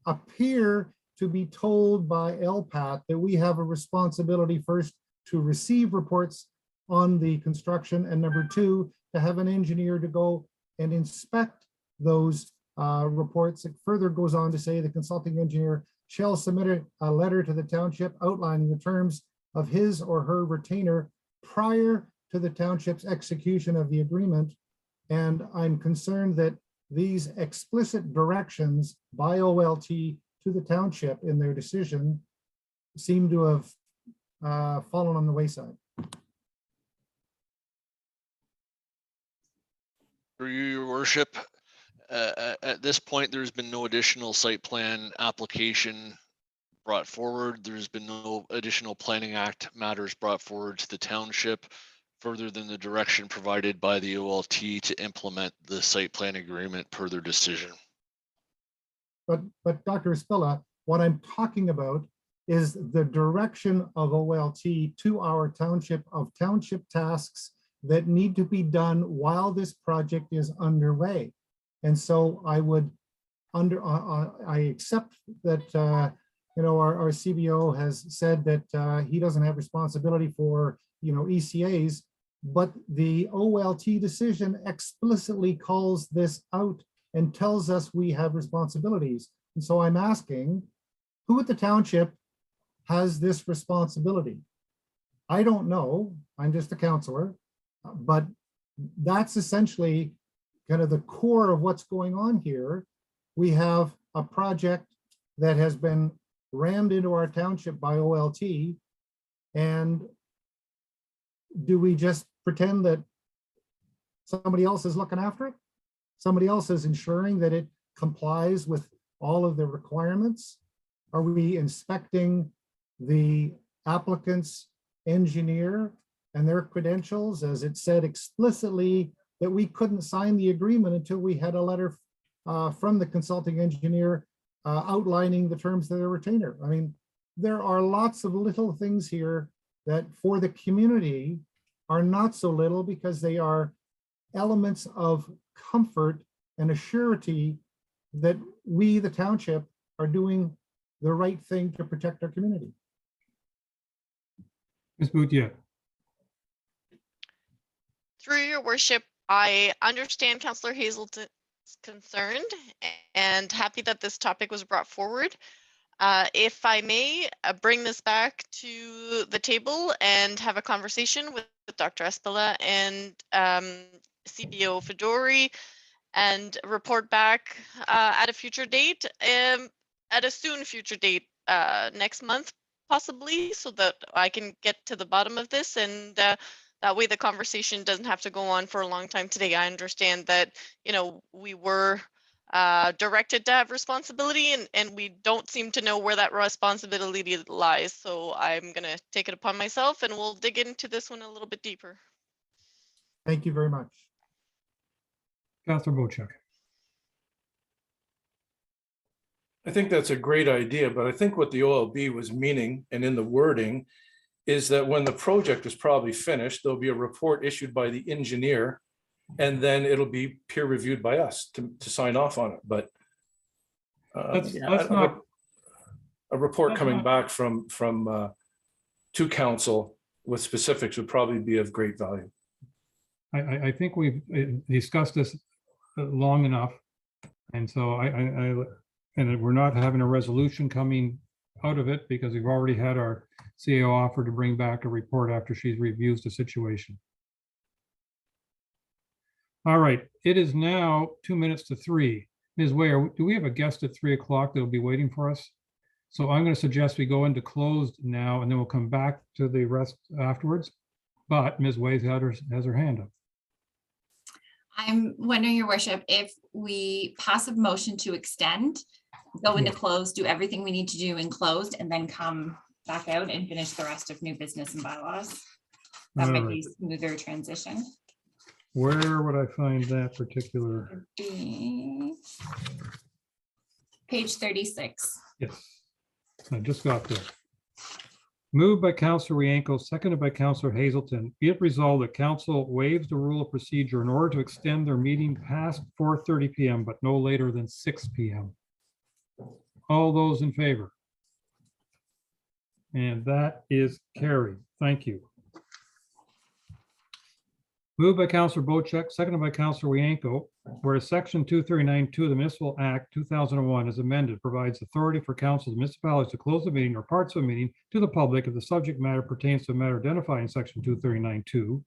appear to be told by LPAT that we have a responsibility, first, to receive reports on the construction, and number 2, to have an engineer to go and inspect those reports. It further goes on to say the consulting engineer shall submit a letter to the township outlining the terms of his or her retainer prior to the township's execution of the agreement. And I'm concerned that these explicit directions by OLT to the township in their decision seem to have fallen on the wayside. For you, your worship, at this point, there's been no additional site plan application brought forward. There's been no additional planning act matters brought forward to the township, further than the direction provided by the OLT to implement the site plan agreement per their decision. But Dr. Espilla, What I'm talking about is the direction of OLT to our township of township tasks that need to be done while this project is underway. And so I would I accept that our CBO has said that he doesn't have responsibility for ECAs, but the OLT decision explicitly calls this out and tells us we have responsibilities. And so I'm asking, who at the township has this responsibility? I don't know, I'm just a counselor, but that's essentially kind of the core of what's going on here. We have a project that has been rammed into our township by OLT, and do we just pretend that somebody else is looking after it? Somebody else is ensuring that it complies with all of the requirements? Are we inspecting the applicant's engineer and their credentials, as it said explicitly that we couldn't sign the agreement until we had a letter from the consulting engineer outlining the terms of the retainer? I mean, there are lots of little things here that for the community are not so little, because they are elements of comfort and a surety that we, the township, are doing the right thing to protect our community. Ms. Boutier. Through your worship, I understand Councillor Hazelton's concerned and happy that this topic was brought forward. If I may bring this back to the table and have a conversation with Dr. Espela and CBO Fedori, and report back at a future date, at a soon future date next month, possibly, so that I can get to the bottom of this, and that way the conversation doesn't have to go on for a long time today. I understand that, we were directed to have responsibility, and we don't seem to know where that responsibility lies. So I'm going to take it upon myself, and we'll dig into this one a little bit deeper. Thank you very much. Councilor Bochek. I think that's a great idea, but I think what the OLB was meaning, and in the wording, is that when the project is probably finished, there'll be a report issued by the engineer, and then it'll be peer reviewed by us to sign off on it. But a report coming back from to council with specifics would probably be of great value. I think we've discussed this long enough, and so and we're not having a resolution coming out of it because we've already had our CEO offer to bring back a report after she's reviews the situation. All right, it is now 2 minutes to 3. Ms. Way, do we have a guest at 3 o'clock that'll be waiting for us? So I'm going to suggest we go into closed now, and then we'll come back to the rest afterwards. But Ms. Way has her hand up. I'm wondering, your worship, if we pass a motion to extend, go into closed, do everything we need to do in closed, and then come back out and finish the rest of new business and bylaws. That might be a smoother transition. Where would I find that particular? Page 36. Yes, I just got there. Moved by Councillor Rienko, seconded by Councillor Hazelton. Be it resolved that council waives the rule of procedure in order to extend their meeting past 4:30 p.m., but no later than 6 p.m. All those in favor? And that is carried. Thank you. Moved by Councillor Bochek, seconded by Councillor Rienko, whereas Section 239(2) of the Municipal Act 2001 as amended provides authority for councils and municipalities to close the meeting or parts of a meeting to the public if the subject matter pertains to a matter identified in Section 239(2).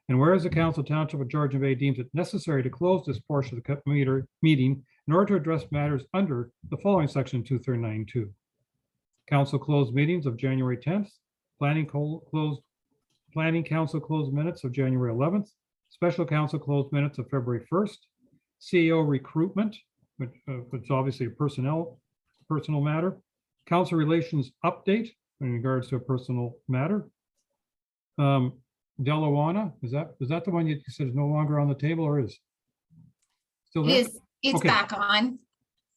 And whereas the Council Township of Georgian Bay deems it necessary to close this portion of the meeting in order to address matters under the following Section 239(2). Council closed meetings of January 10th, Planning Council closed minutes of January 11th, Special Council closed minutes of February 1st, CEO recruitment, which is obviously a personal matter, Council relations update in regards to a personal matter. Delawana, is that the one you said is no longer on the table, or is still there? It's Okay. back on.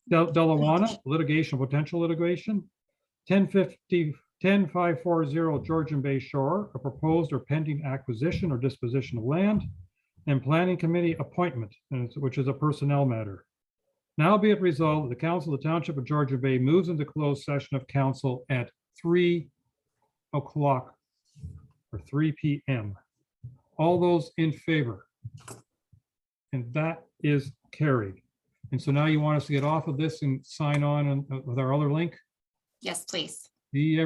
Delawana, litigation, potential litigation. 10540 Georgian Bay Shore, a proposed or pending acquisition or disposition of land. And Planning Committee appointment, which is a personnel matter. Now be it resolved that the Council of the Township of Georgian Bay moves into closed session of council at 3 o'clock or 3 p.m. All those in favor? And that is carried. And so now you want us to get off of this and sign on with our other link? Yes, please. The